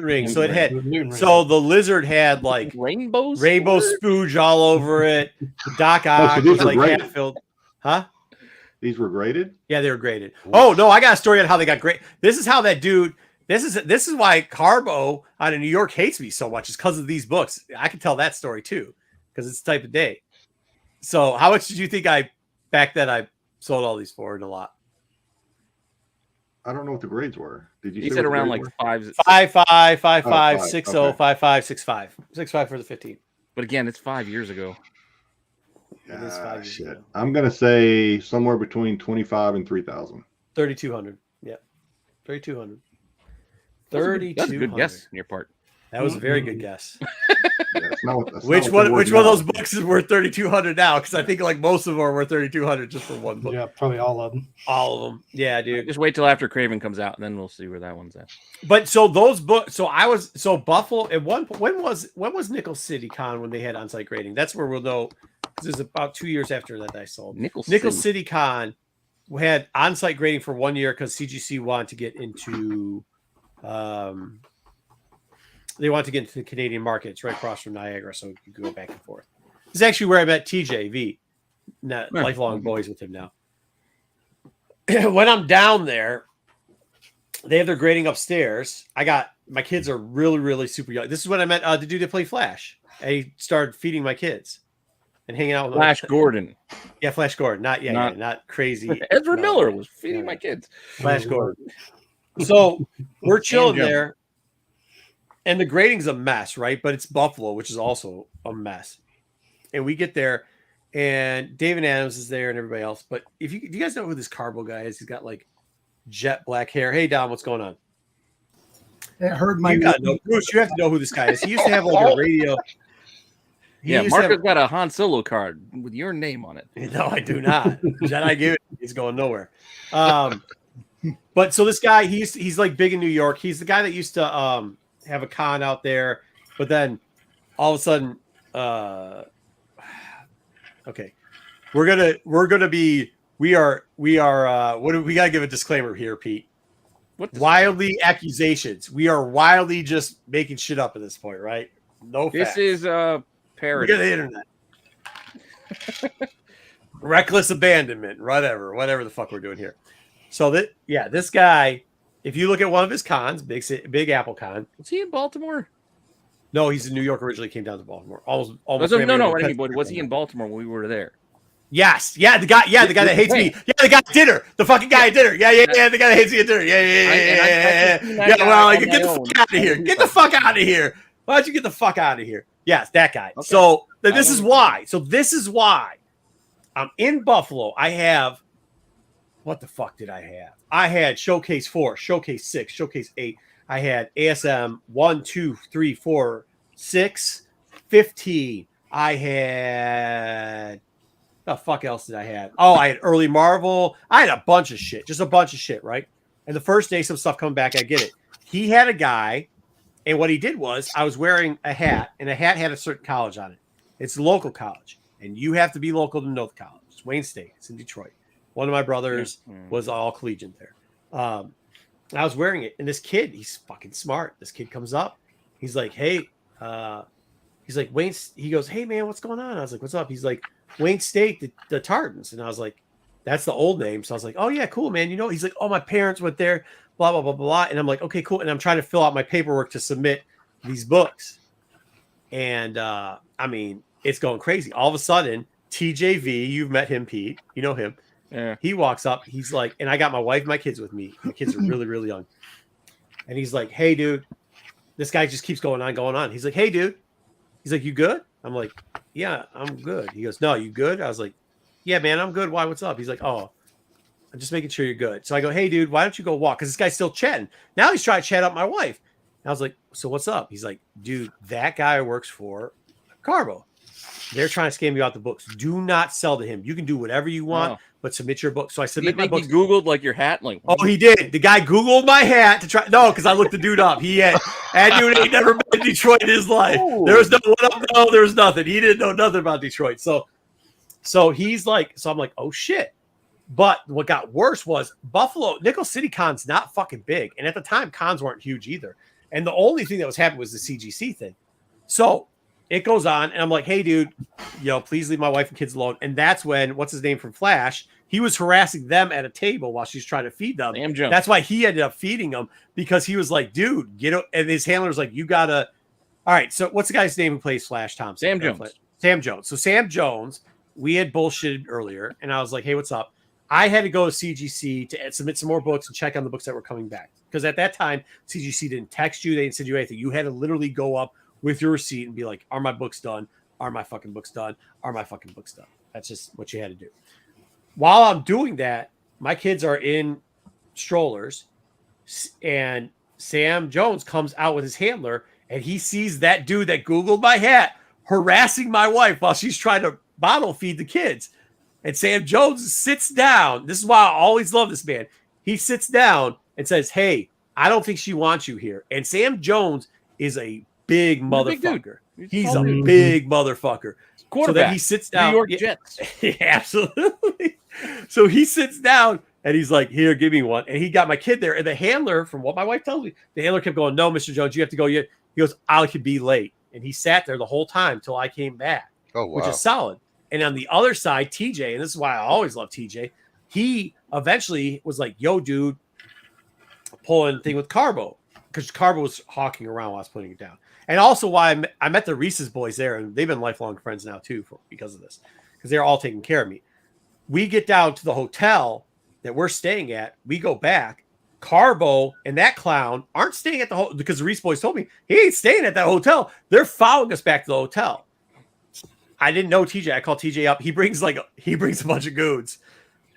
rings. So it had Newton rings. so the lizard had like Rainbows? rainbow spooge all over it. Doc Ock so these was are like great. half filled. Huh? These were graded. Yeah, they were graded. Oh no, I got a story on how they got great. This is how that dude. This is why Carbo out of New York hates me so much. Is because of these books. I can tell that story too, because it's the type of day. So, how much did you think I sold all these for in a lot? I don't know what the grades were. Did you? He say said what the around grades like were? 5. 5.5, 5.5, five, 6.0, okay. 5.5, 6.5, 6.5 for the 15. But again, it's 5 years ago. It is 5 years Shit. ago. I'm gonna say somewhere between 25 and 3,000. 3,200. Yeah, 3,200. That's a 3,200. good guess on your part. That was a very good guess. Yeah, it's not what- that's Which not what one? they're Which one of those working books is worth 3,200 now? Because I think like most of them are worth 3,200 just for one book. Yeah, probably all of them. All of them. Yeah, dude. Just wait till after Craven comes out, and then we'll see where that one's at. But so those books. So Buffalo at one point. When was Nickel City Con when they had on-site grading? That's where we'll know. This is about 2 years after that I sold. Nickel City Con had on-site grading for 1 year because CGC wanted to get into. They want to get into the Canadian market. It's right across from Niagara, so you can go back and forth. This is actually where I met TJV. Not lifelong boys with him now. When I'm down there, they have their grading upstairs. My kids are really, really super young. This is when I met the dude that played Flash. I started feeding my kids and hanging out with Flash Gordon. Yeah, Flash Gordon. Not crazy. Ezra No, Miller was feeding my kids. Flash Gordon. So we're chilling there, and the grading's a mess, right? But it's Buffalo, which is also a mess. And we get there, and David Adams is there and everybody else. But do you guys know who this Carbo guy is? He's got like jet black hair. Hey, Dom, what's going on? It hurt my. You got no, Bruce. You have to know who this guy is. He used to have like a radio. Marco's got a Han Solo card with your name on it. No, I do not. Jedi give it. He's going nowhere. But so this guy, he's like big in New York. He's the guy that used to have a con out there, but then all of a sudden, okay, we gotta give a disclaimer here, Pete. Wildly accusations. We are wildly just making shit up at this point, right? No facts. This is parody. Look at the internet. Reckless abandonment, whatever the fuck we're doing here. So this guy, if you look at one of his cons, Big Apple Con. Was he in Baltimore? No, he's in New York. Originally came down to Baltimore. Almost. Was he in Baltimore when we were there? Yes. Yeah, the guy that hates me. Yeah, the guy at dinner. The fucking guy at dinner. Yeah, the guy that hates me at dinner. Yeah. Well, get the fuck out of here. Get the fuck out of here. Why don't you get the fuck out of here? Yes, that guy. Okay. So this is why. I'm in Buffalo. I have, what the fuck did I have? I had Showcase 4, Showcase 6, Showcase 8. I had ASM 1, 2, 3, 4, 6, 15. I had, the fuck else did I have? Oh, I had Early Marvel. I had a bunch of shit, right? And the first day, some stuff coming back, I get it. He had a guy, and what he did was, I was wearing a hat, and the hat had a certain college on it. It's a local college, and you have to be local to know the college. It's Wayne State. It's in Detroit. One of my brothers was all collegiate there. I was wearing it, and this kid, he's fucking smart. This kid comes up. He's like, hey, he's like, Wayne, he goes, hey, man, what's going on? I was like, what's up? He's like, Wayne State, the Tartans. And I was like, that's the old name. So I was like, oh, yeah, cool, man. You know, he's like, oh, my parents went there, blah, blah, blah, blah. And I'm like, okay, cool. And I'm trying to fill out my paperwork to submit these books. And, I mean, it's going crazy. All of a sudden, TJV, you've met him, Pete. You know him. Yeah. He walks up. He's like, and I got my wife and my kids with me. My kids are really, really young. And he's like, hey, dude, this guy just keeps going on. He's like, hey, dude. He's like, you good? I'm like, yeah, I'm good. He goes, no, you good? I was like, yeah, man, I'm good. Why? What's up? He's like, oh, I'm just making sure you're good. So I go, hey, dude, why don't you go walk? Because this guy's still chatting. Now he's trying to chat up my wife. And I was like, so what's up? He's like, dude, that guy works for Carbo. They're trying to scam you out the books. Do not sell to him. You can do whatever you want, but submit your book. So I submit my books. He Googled like your hat? Like, oh, he did. The guy Googled my hat to try. No, because I looked the dude up. That dude ain't never been to Detroit in his life. Ooh. There was there was nothing. He didn't know nothing about Detroit. So he's like, so I'm like, oh shit. But what got worse was Buffalo, Nickel City Con's not fucking big. And at the time, cons weren't huge either. And the only thing that was happening was the CGC thing. So it goes on, and I'm like, hey, dude, please leave my wife and kids alone. And that's when, what's his name from Flash? He was harassing them at a table while she's trying to feed them. Sam Jones. That's why he ended up feeding them, because he was like, dude, get it. And his handler was like, you gotta. All right, so what's the guy's name who plays Flash Thompson? Sam Jones. Sam Jones. So Sam Jones, we had bullshitted earlier, and I was like, hey, what's up? I had to go to CGC to submit some more books and check on the books that were coming back. Because at that time, CGC didn't text you. They didn't send you anything. You had to literally go up with your receipt and be like, are my books done? Are my fucking books done? Are my fucking books done? That's just what you had to do. While I'm doing that, my kids are in strollers, and Sam Jones comes out with his handler, and he sees that dude that Googled my hat harassing my wife while she's trying to bottle feed the kids. And Sam Jones sits down. This is why I always love this man. He sits down and says, hey, I don't think she wants you here. And Sam Jones is a big motherfucker. He's a big motherfucker. So then he sits down. New York Jets. Yeah, absolutely. So he sits down and he's like, here, give me one. And he got my kid there. And the handler, from what my wife tells me, the handler kept going, no, Mr. Jones, you have to go. He goes, I could be late. And he sat there the whole time till I came back, which is solid. And on the other side, TJ, and this is why I always love TJ, he eventually was like, yo, dude, pulling thing with Carbo because Carbo was hawking around while I was putting it down. And also why I met the Reese's boys there, and they've been lifelong friends now too because of this, because they're all taking care of me. We get down to the hotel that we're staying at. We go back. Carbo and that clown aren't staying at the hotel because the Reese boys told me he ain't staying at that hotel. They're following us back to the hotel. I didn't know TJ. I called TJ up. He brings a bunch of goons.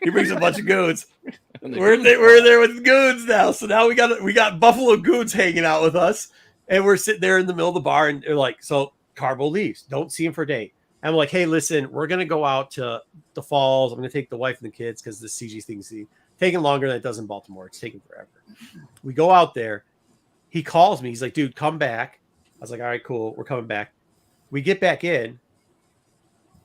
He brings a bunch of goons. We're there with goons now. So now we got Buffalo goons hanging out with us, and we're sitting there in the middle of the bar, and they're like, so Carbo leaves. Don't see him for a day. I'm like, hey, listen, we're gonna go out to the falls. I'm gonna take the wife and the kids because the CG thing's taking longer than it does in Baltimore. It's taking forever. We go out there. He calls me. He's like, dude, come back. I was like, all right, cool. We're coming back. We get back in.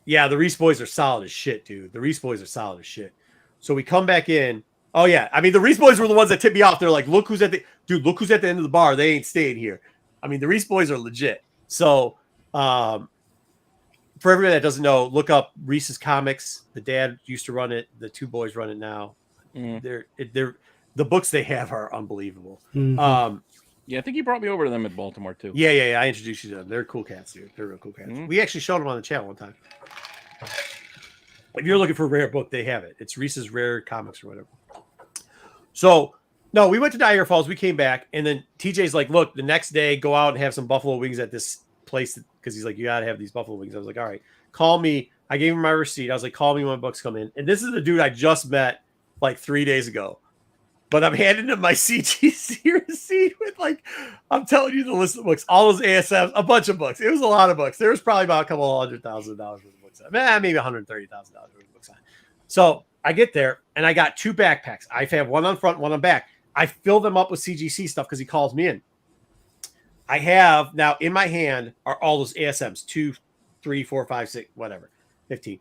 Yeah, the Reese boys are solid as shit, dude. The Reese boys are solid as shit. So we come back in. Oh, yeah. I mean, the Reese boys were the ones that tipped me off. They're like, look who's at the end of the bar. They ain't staying here. I mean, the Reese boys are legit. So, for everybody that doesn't know, look up Reese's Comics. The dad used to run it. The two boys run it now. They're the books they have are unbelievable. Mhm. Yeah, I think you brought me over to them at Baltimore too. Yeah. I introduced you to them. They're cool cats, dude. They're real cool cats. We actually showed them on the channel one time. If you're looking for a rare book, they have it. It's Reese's Rare Comics or whatever. So, no, we went to Niagara Falls. We came back, and then TJ's like, look, the next day, go out and have some buffalo wings at this place because he's like, you got to have these buffalo wings. I was like, all right, call me. I gave him my receipt. I was like, call me when books come in. And this is the dude I just met like 3 days ago. But I'm handing him my CGC receipt with I'm telling you the list of books, all those ASMs, a bunch of books. It was a lot of books. There was probably about a couple $100,000 worth of books. Maybe $130,000 worth of books. So I get there and I got two backpacks. I have one on front, one on back. I fill them up with CGC stuff because he calls me in. I have now in my hand are all those ASMs 2, 3, 4, 5, 6, whatever, 15.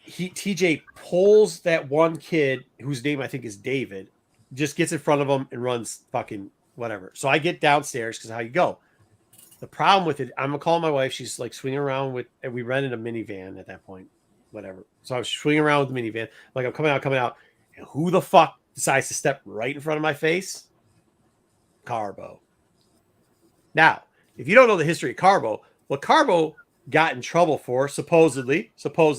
TJ pulls that one kid whose name I think is David, just gets in front of him and runs fucking whatever. So I get downstairs because how you go. The problem with it, I'm gonna call my wife. She's like swinging around and we rented a minivan at that point, whatever. So I was swinging around with the minivan, like I'm coming out, and who the fuck decides to step right in front of my face? Carbo. Now, if you don't know the history of Carbo, what Carbo got in trouble for, supposedly,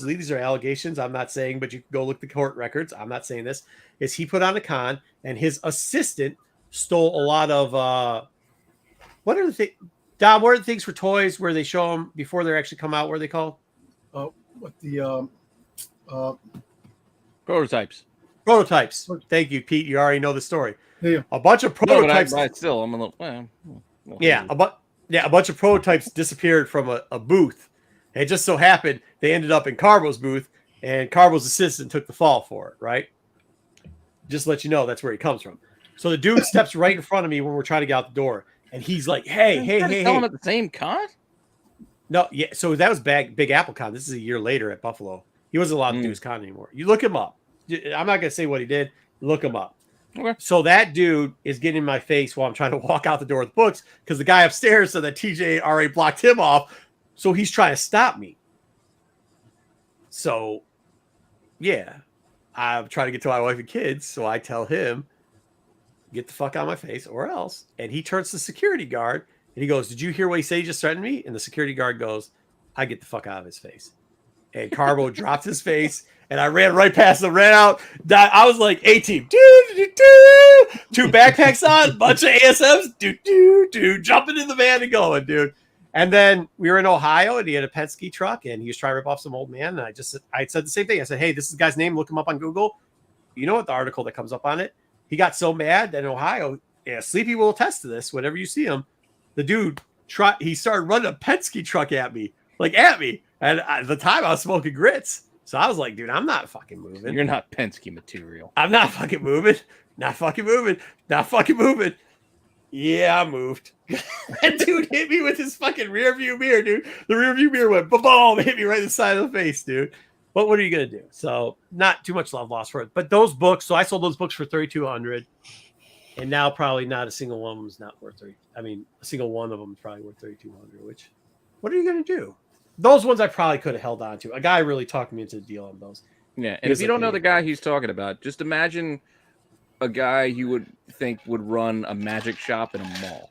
these are allegations, I'm not saying, but you can go look the court records, I'm not saying this, is he put on a con and his assistant stole a lot of, what are the things, Dom, what are the things for toys where they show them before they actually come out, what are they called? What the Prototypes. Thank you, Pete. You already know the story. Yeah. A bunch of prototypes. But still, I'm a little. Yeah, a bunch of prototypes disappeared from a booth. And it just so happened they ended up in Carbo's booth, and Carbo's assistant took the fall for it, right? Just to let you know that's where he comes from. So the dude steps right in front of me when we're trying to get out the door, and he's like, hey. Tell him at the same con? No, yeah, so that was Big Apple Con. This is a year later at Buffalo. He wasn't allowed to do his con anymore. You look him up. I'm not going to say what he did. Look him up. Okay. So that dude is getting in my face while I'm trying to walk out the door with books because the guy upstairs said that TJ already blocked him off. So he's trying to stop me. So, yeah, I'm trying to get to my wife and kids. So I tell him, get the fuck out of my face or else. And he turns to the security guard and he goes, did you hear what he said? He just threatened me. And the security guard goes, I get the fuck out of his face. And Carbo dropped his face. And I ran right past him, ran out. I was like, A-team. Two backpacks on, bunch of ASMs. Jumping in the van and going, dude. And then we were in Ohio, and he had a Penske truck, and he was trying to rip off some old man. And I said the same thing. I said, hey, this is the guy's name. Look him up on Google. You know what the article that comes up on it? He got so mad that in Ohio, Sleepy will attest to this. Whenever you see him, the dude, he started running a Penske truck at me. And at the time, I was smoking grits. So I was like, dude, I'm not fucking moving. You're not Penske material. I'm not fucking moving. Not fucking moving. Yeah, I moved. That dude hit me with his fucking rear view mirror, dude. The rear view mirror went boom, hit me right in the side of the face, dude. But what are you gonna do? So not too much love lost for it. But those books, so I sold those books for $3,200, and now probably not a single one of them is not worth a single one of them is probably worth $3,200. Which, what are you gonna do? Those ones I probably could have held on to. A guy really talked me into the deal on those. Yeah, and if you don't know the guy he's talking about, just imagine a guy you would think would run a magic shop in a mall.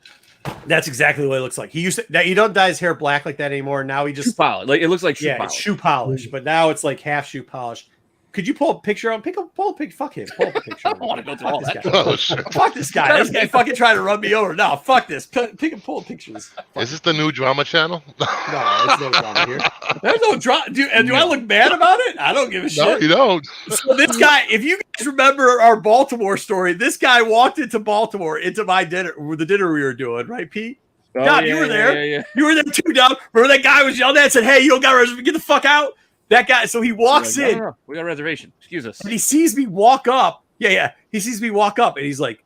That's exactly what it looks like. He used to, that you don't dye his hair black like that anymore. Now he Shoe just polish. Like it looks like shoe it's polish. shoe polish, but now it's like half shoe polish. Could you pull a picture on? Pull a picture. Fuck him. Pull up a picture. I don't want to go through all Fuck that. this guy. Oh shit! Fuck this guy. This guy fucking trying to run me over. No, fuck this. Pull pictures. Is this the new drama channel? No, there's no drama here. There's no drama. Do I look bad about it? I don't give a No, shit. you don't. So this guy, if you guys remember our Baltimore story, this guy walked into Baltimore into my dinner, the dinner we were doing, right, Pete? Oh, Dom, you were there. Yeah. You were there too, Dom. Remember that guy was yelling at and said, "Hey, you don't got a reservation. Get the fuck out." That guy. So he walks in. No, we got a reservation. Excuse us. And he sees me walk up. Yeah. He sees me walk up and he's like,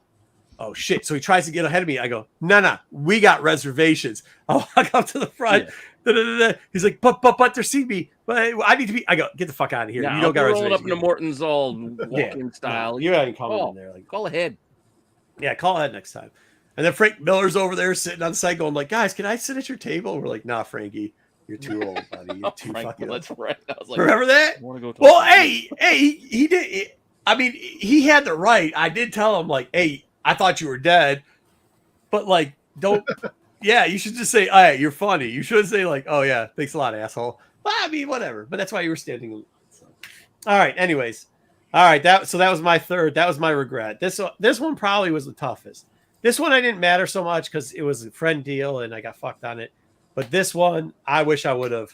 oh shit. So he tries to get ahead of me. I go, no, we got reservations. I walk up to the front. Yeah. He's like, but they're seeing me. But I need to be. I go, get the fuck out of here. No, you don't got rolling reservations. up into Morton's all walk-in style. No, you ain't coming in there. Like, call ahead. Yeah, call ahead next time. And then Frank Miller's over there sitting on the side going like, guys, can I sit at your table? We're like, nah, Frankie. You're too old, buddy. You're too fucking old. That's right. I was like, remember that? Well, hey, he did. I mean, he had the right. I did tell him, like, hey, I thought you were dead. But, like, don't. Yeah, you should just say, hey, you're funny. You shouldn't say, like, oh, yeah, thanks a lot, asshole. Well, I mean, whatever. But that's why you were standing. So. All right. Anyways. All right. That was my third. That was my regret. This one probably was the toughest. This one I didn't matter so much because it was a friend deal and I got fucked on it. But this one, I wish I would have.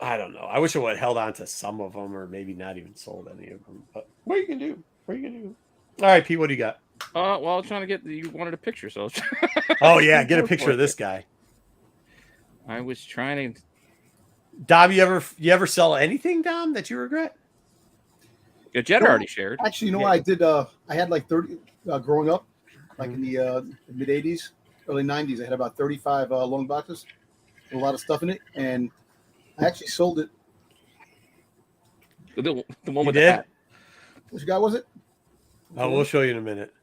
I don't know. I wish I would have held on to some of them, or maybe not even sold any of them. But what are you gonna do? What are you gonna do? All right, Pete. What do you got? Well, I was trying to get. You wanted a picture, so. Oh yeah, get a picture of this guy. I was trying to. Dom, you ever sell anything, Dom, that you regret? Yeah, Jed already shared. Actually, you know what I did? I had like 30 growing up, like in the mid 80s, early 90s. I had about 35 long boxes with a lot of stuff in it, and I actually sold it. The one You with did? the hat. Which guy was it? Oh, we'll show you in a minute.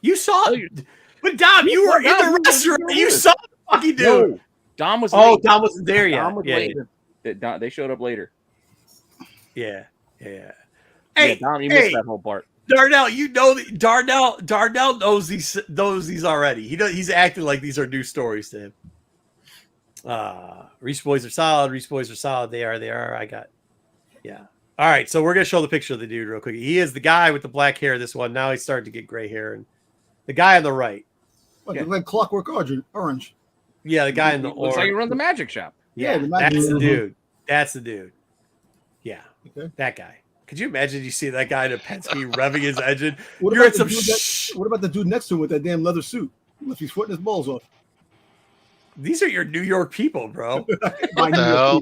You saw it, but Dom, you were in the restaurant. You saw the fucking dude. No, Dom was. Oh, late. Dom wasn't there yet. Dom was Yeah, late. They showed up later. yeah. Hey, Dom, you missed that whole part. Darnell, you know that Darnell knows these already. He's acting like these are new stories to him. Reach Boys are solid. They are. Yeah. All right, so we're gonna show the picture of the dude real quick. He is the guy with the black hair. This one now he's starting to get gray hair, and the guy on the right. Like Clockwork Orange. Yeah, the guy in the Looks orange. like he runs the magic shop. Yeah, the that's magic- the dude. That's the dude. Yeah, Okay. that guy. Could you imagine you see that guy in a Penske revving his engine? What You're about, at the some. dude what about the dude next to him with that damn leather suit? If he's sweating his balls off. These are your New York people, bro. What the hell?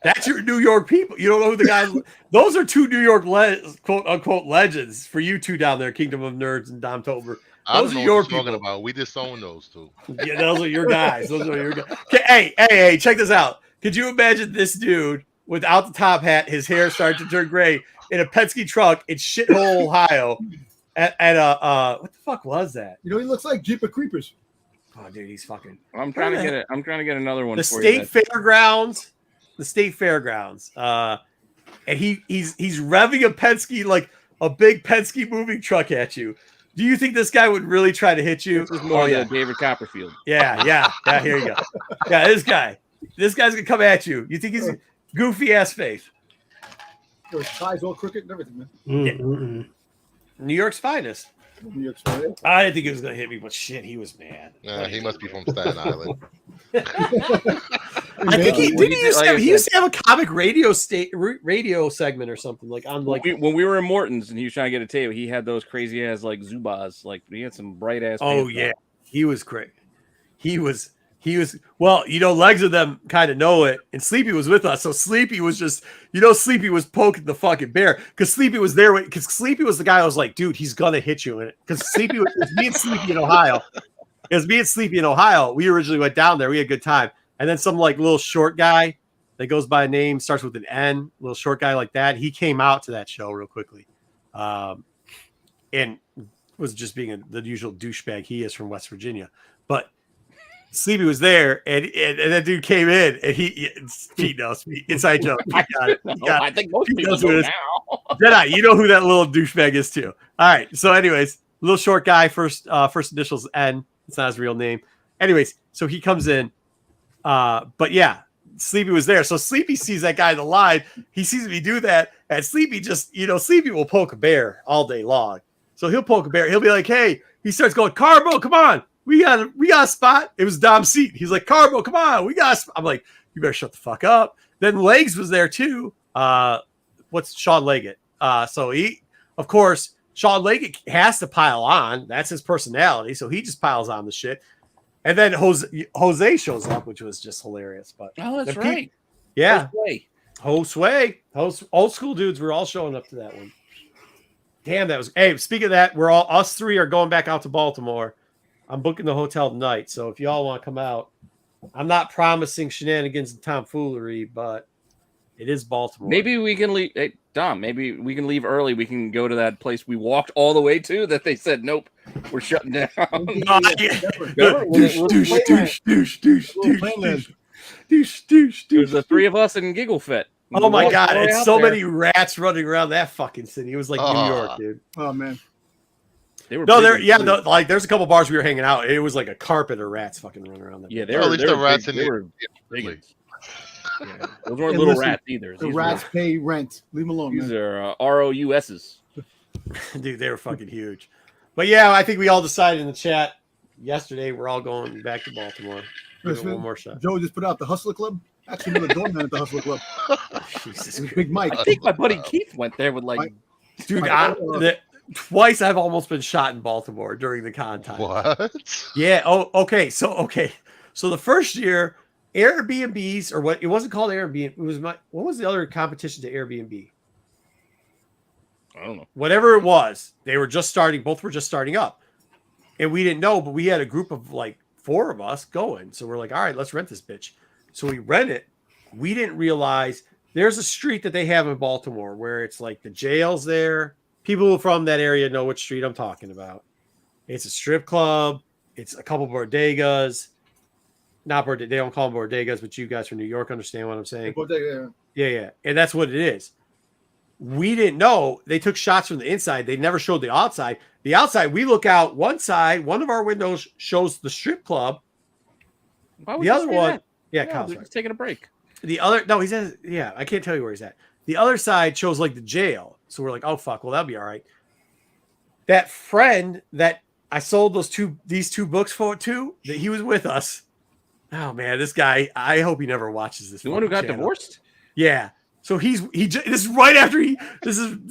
That's your New York people. You don't know who the guys. Those are two New York quote unquote legends for you two down there, Kingdom of Nerds and Dom Tober. I Those don't are know your what you're talking people. about. We just own those two. Yeah, those are your guys. Okay, hey, check this out. Could you imagine this dude without the top hat, his hair starting to turn gray, in a Penske truck in shithole Ohio, at what the fuck was that? You know, he looks like Jeepers Creepers. Oh, dude, he's fucking. I'm trying to get it. I'm trying to get another one. The for state you fairgrounds. The state fairgrounds. And he's revving a Penske, like a big Penske moving truck at you. Do you think this guy would really try to hit you? This is more David Copperfield. Yeah. Here you go. Yeah, this guy's gonna come at you. You think he's goofy ass face? His ties all crooked and everything, man. New York's finest. New York's fine. I didn't think he was gonna hit me, but shit, he was mad. He must be from Staten Island. I think he used to have a comic radio segment or something like on like when we were in Morton's and he was trying to get a table, he had those crazy ass like Zubas, like he had some bright ass. Oh yeah, he was great. He was well, legs of them kind of know it, and Sleepy was with us, so Sleepy was just Sleepy was poking the fucking bear because Sleepy was there because Sleepy was the guy who was like, dude, he's gonna hit you in it because Sleepy was me and Sleepy in Ohio. It was me and Sleepy in Ohio. We originally went down there. We had a good time. And then some like little short guy that goes by a name, starts with an N, little short guy like that. He came out to that show real quickly. And was just being the usual douchebag he is from West Virginia. But Sleepy was there, and that dude came in, and Pete knows me. Inside joke. Pete got it. I think most Pete people knows who know it is. now. Jedi, you know who that little douchebag is too. All right. So, anyways, little short guy, first initials N. It's not his real name. Anyways, so he comes in. But yeah, Sleepy was there. So Sleepy sees that guy in the line. He sees me do that, and Sleepy just, Sleepy will poke a bear all day long. So he'll poke a bear. He'll be like, "Hey," he starts going, "Carbo, come on. We got a spot." It was Dom's seat. He's like, "Carbo, come on. We got a spot." I'm like, "You better shut the fuck up." Then Legs was there too. What's Sean Leggett? So he, of course, Sean Leggett has to pile on. That's his personality. So he just piles on the shit. And then Jose shows up, which was just hilarious. But That's right. Yeah. Josue. Old school dudes were all showing up to that one. Damn, that was. Hey, speaking of that, us three are going back out to Baltimore. I'm booking the hotel tonight. So if y'all want to come out, I'm not promising shenanigans and tomfoolery, but it is Baltimore. Maybe we can leave. Hey, Dom, maybe we can leave early. We can go to that place we walked all the way to that they said, nope, we're shutting down. There's the three of us in Giggle Fit. Oh my God. It's so many rats running around that fucking city. It was like New York, dude. Oh, man. They were there's a couple bars we were hanging out. It was like a carpet of rats fucking running around there. Yeah, at least the rats big, in they it. were big. Really. Yeah, those weren't little rats either. The rats pay rent. Leave them alone. These man. are ROUSs. Dude, they were fucking huge. But yeah, I think we all decided in the chat yesterday we're all going back to Baltimore. Give it one more shot. Joe just put out the Hustler Club. Actually, another doorman at the Hustler Club. Jesus, Big Mike. I think my buddy Keith went there with like, dude, twice I've almost been shot in Baltimore during the con time. What? Yeah. Oh, okay. So the first year, Airbnbs, or what, it wasn't called Airbnb. It was what was the other competition to Airbnb? I don't know. Whatever it was, they were just starting. Both were just starting up, and we didn't know. But we had a group of like 4 of us going, so we're like, all right, let's rent this bitch. So we rent it. We didn't realize there's a street that they have in Baltimore where it's like the jail's there. People from that area know which street I'm talking about. It's a strip club. It's a couple bodegas. Not bodega, they don't call them bodegas, but you guys from New York understand what I'm saying. Bodega, Yeah. And that's what it is. We didn't know. They took shots from the inside. They never showed the outside. The outside, we look out one side. One of our windows shows the strip club. Why would The you other say one, that? yeah, No, Kyle's they're right. just taking a break. The other, no, he says, yeah, I can't tell you where he's at. The other side shows like the jail. So we're like, oh, fuck, well, that'll be all right. That friend that I sold these two books for to, that he was with us. Oh, man, this guy, I hope he never watches this. The one who got channel. divorced? Yeah. So this is right after this is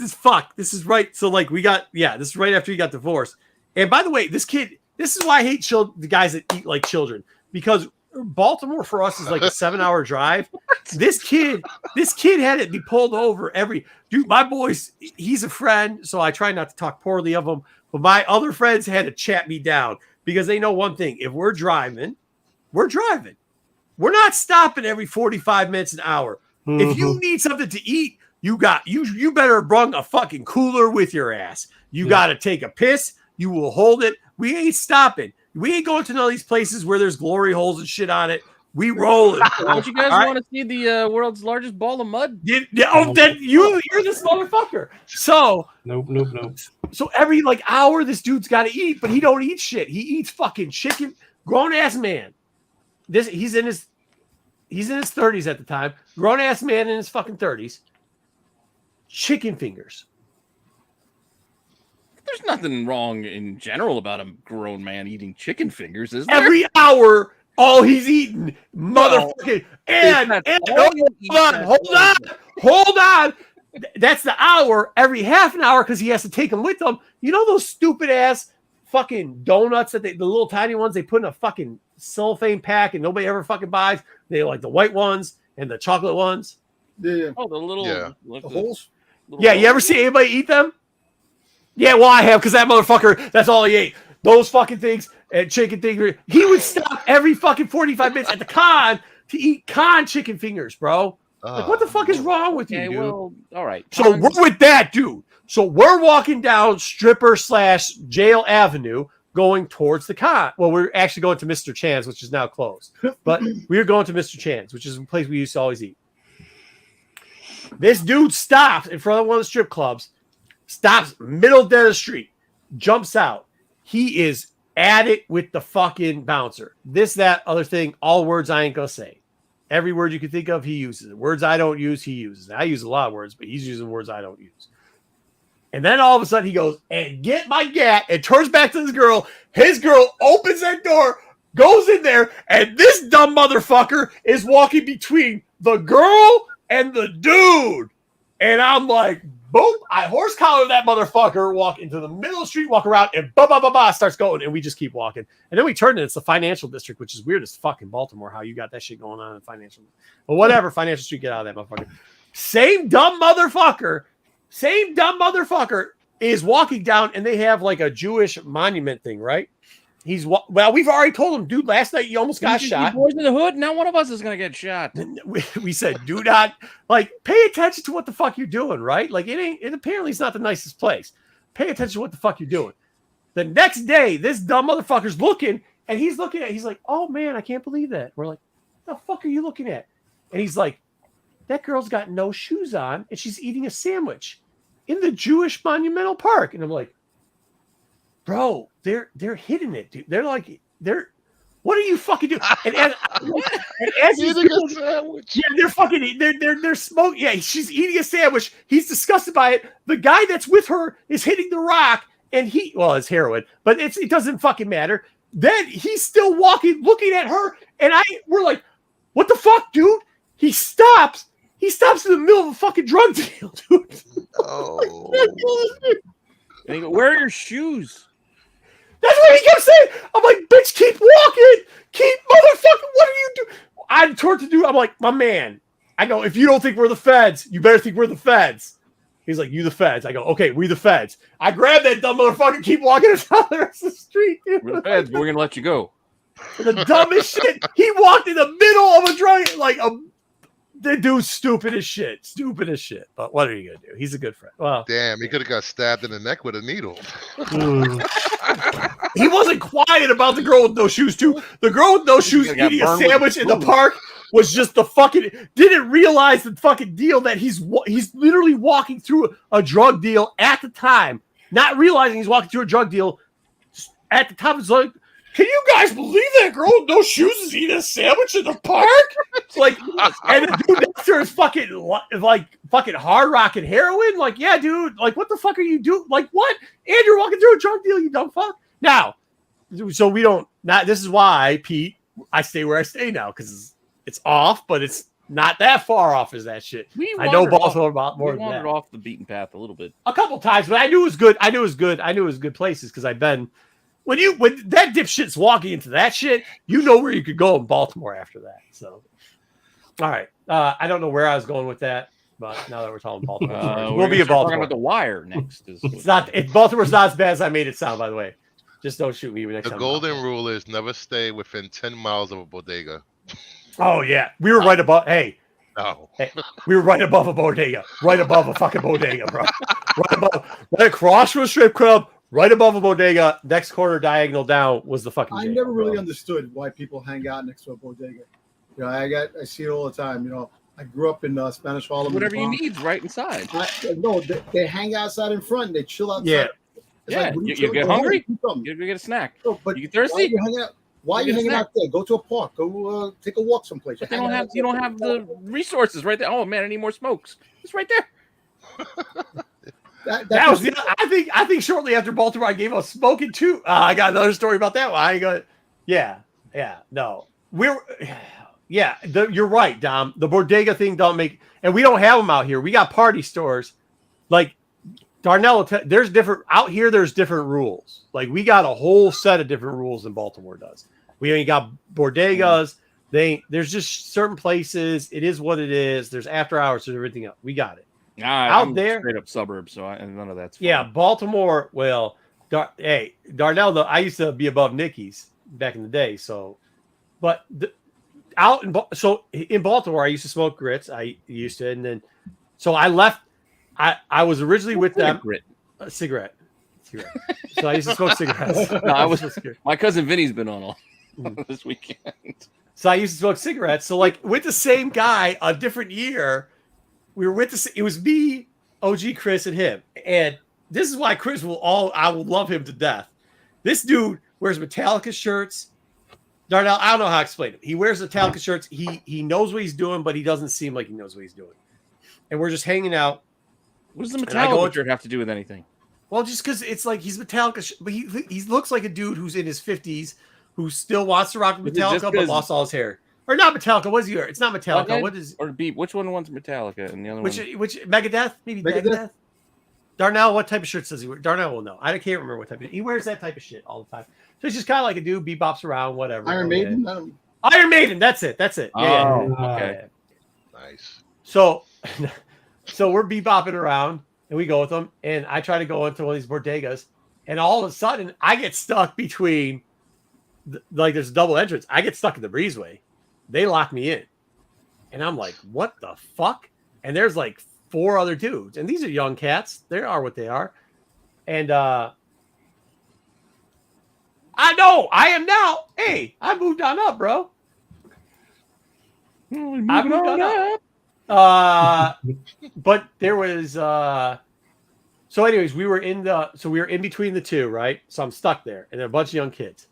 right. So like this is right after he got divorced. And by the way, this is why I hate the guys that eat like children, because Baltimore for us is like a 7-hour drive. This kid had it be pulled over dude. My boys, he's a friend, so I try not to talk poorly of him. But my other friends had to chat me down because they know one thing: if we're driving. We're not stopping every 45 minutes an hour. Mm-hmm. If you need something to eat, you better bring a fucking cooler with your ass. You got to take a piss. You will hold it. We ain't stopping. We ain't going to none of these places where there's glory holes and shit on it. We rolling. Don't you guys want to see the world's largest ball of mud? You're this motherfucker. So Nope. So every like hour, this dude's got to eat, but he don't eat shit. He eats fucking chicken. Grown ass man. He's in his 30s at the time. Grown ass man in his fucking 30s. Chicken fingers. There's nothing wrong in general about a grown man eaing chicken fingers, is there? Every hour, all he's eating, motherfucking. Hold on. That's the hour. Every half an hour, because he has to take them with him. You know those stupid ass fucking donuts that the little tiny ones they put in a fucking cellophane pack and nobody ever fucking buys? They like the white ones and the chocolate ones. Yeah. Oh, the little The holes. Yeah, you ever see anybody eat them? Yeah, well, I have, because that motherfucker, that's all he ate. Those fucking things and chicken fingers. He would stop every fucking 45 minutes at the con to eat con chicken fingers, bro. Like, what the fuck is wrong with you, dude? Well, all right. So we're with that dude. So we're walking down stripper / jail avenue, going towards the con. Well, we're actually going to Mr. Chan's, which is now closed. But we were going to Mr. Chan's, which is a place we used to always eat. This dude stops in front of one of the strip clubs, stops middle dead of the street, jumps out. He is at it with the fucking bouncer. This, that, other thing, all words I ain't gonna say. Every word you can think of, he uses it. Words I don't use, he uses. I use a lot of words, but he's using words I don't use. And then all of a sudden he goes, and get my gat, and turns back to his girl. His girl opens that door, goes in there, and this dumb motherfucker is walking between the girl and the dude. And I'm like, boom, I horse collar that motherfucker, walk into the middle of the street, walk around, and starts going, and we just keep walking. And then we turn, and it's the financial district, which is weird as fuck in Baltimore, how you got that shit going on in financial. But whatever, financial street, get out of that motherfucker. Same dumb motherfucker is walking down, and they have like a Jewish monument thing, right? Well, we've already told him, dude, last night you almost got shot. Boys in the hood. Now one of us is gonna get shot. We said, do not pay attention to what the fuck you're doing, right? Like it apparently it's not the nicest place. Pay attention to what the fuck you're doing. The next day, this dumb motherfucker's looking, and he's like, oh man, I can't believe that. We're like, the fuck are you looking at? And he's like, that girl's got no shoes on, and she's eating a sandwich in the Jewish Monumental Park. And I'm like, bro, they're hitting it, dude. What are you fucking doing? And as he's Eating a sandwich. yeah, they're smoking. Yeah, she's eating a sandwich. He's disgusted by it. The guy that's with her is hitting the rock, and it's heroin, but it doesn't fucking matter. Then he's still walking, looking at her, and we're like, what the fuck, dude? He stops in the middle of a fucking drug deal, dude. Oh. And he go, where are your shoes? That's what he kept saying. I'm like, bitch, keep walking. Keep motherfucking, what are you doing? I turned to do, I'm like, my man. I go, if you don't think we're the feds, you better think we're the feds. He's like, you the feds. I go, okay, we the feds. I grab that dumb motherfucker, keep walking down the rest of the street. Dude. We're the feds, but we're gonna let you go. The dumbest shit. He walked in the middle of a drug, the dude's stupid as shit. But what are you gonna do? He's a good friend. Well, Damn, he could have got stabbed in the neck with a needle. He wasn't quiet about the girl with no shoes, too. The girl with no shoes eating a sandwich in the park was just the fucking, didn't realize the fucking deal that he's literally walking through a drug deal at the time, not realizing he's walking through a drug deal at the time. It's like, can you guys believe that girl with no shoes is eating a sandwich in the park? It's like, and the dude next to her is fucking hard rocking heroin. Like, yeah, dude. Like, what the fuck are you doing? Like, what? And you're walking through a drug deal, you dumb fuck. Now, so we don't. This is why, Pete, I stay where I stay now, because it's off, but it's not that far off as that shit. I know Baltimore about more than that. We wandered off the beaten path a little bit. A couple times, but I knew it was good. I knew it was good places because I've been. When that dipshit's walking into that shit, you know where you could go in Baltimore after that. So, all right. I don't know where I was going with that, but now that we're talking Baltimore, we'll be in Baltimore. Talking about The Wire next. Baltimore's not as bad as I made it sound, by the way. Just don't shoot me next time. The golden rule is never stay within 10 miles of a bodega. Oh, yeah. We were right above. Hey, we were right above a bodega. Right above a fucking bodega, bro. Right across from a strip club. Right above a bodega, next corner diagonal down was the fucking. I never really understood why people hang out next to a bodega. You know, I see it all the time. You know, I grew up in Spanish Harlem. Whatever you need, right inside. No, they hang outside in front. They chill outside. Yeah, yeah. You get hungry, you get a snack. No, but you get thirsty. Why are you hanging out there? Go to a park. Go take a walk someplace. But you don't have the resources right there. Oh man, I need more smokes. It's right there. That was I think shortly after Baltimore, I gave up smoking too. I got another story about that one. You're right, Dom. The bodega thing don't make, and we don't have them out here. We got party stores, like Darnell. There's different out here. There's different rules. Like we got a whole set of different rules than Baltimore does. We ain't got bodegas. There's just certain places. It is what it is. There's after hours. There's everything else. We got it. I'm there, straight up suburbs, so none of that's fun. Yeah, Baltimore. Well, Darnell, though, I used to be above Nicky's back in the day. So, but in Baltimore, I used to smoke grits. I used to, and then so I left. I was originally with them. Grit? A cigarette. T-Rex. So I used to smoke cigarettes. No, I was so scared. my cousin Vinny's been on all this weekend. So I used to smoke cigarettes. So like with the same guy, a different year, we were with it was me, OG Chris, and him. And this is why Chris I will love him to death. This dude wears Metallica shirts. Darnell, I don't know how to explain it. He wears Metallica shirts. He knows what he's doing, but he doesn't seem like he knows what he's doing. And we're just hanging out. What does the Metallica shirt have to do with anything? Well, just because it's like he's Metallica, but he looks like a dude who's in his 50s who still wants to rock Metallica but lost all his hair. Or not Metallica. What is he? It's not Metallica. What is? Or Beep? Which one wants Metallica and the other one? Which Megadeth? Maybe Megadeth. Darnell, what type of shirts does he wear? Darnell will know. I can't remember what type of. He wears that type of shit all the time. So he's just kind of like a dude, bebops around, whatever. Iron Maiden. Iron Maiden. That's it. Yeah. Okay. Nice. So we're bebopping around, and we go with them. And I try to go into one of these bodegas, and all of a sudden, I get stuck between, like, there's a double entrance. I get stuck in the breezeway. They lock me in, and I'm like, what the fuck? And there's like 4 other dudes, and these are young cats. They are what they are, and I know I am now. Hey, I moved on up, bro. I moved on up. But there was so anyways, we were in between the two, right? So I'm stuck there, and there are a bunch of young kids.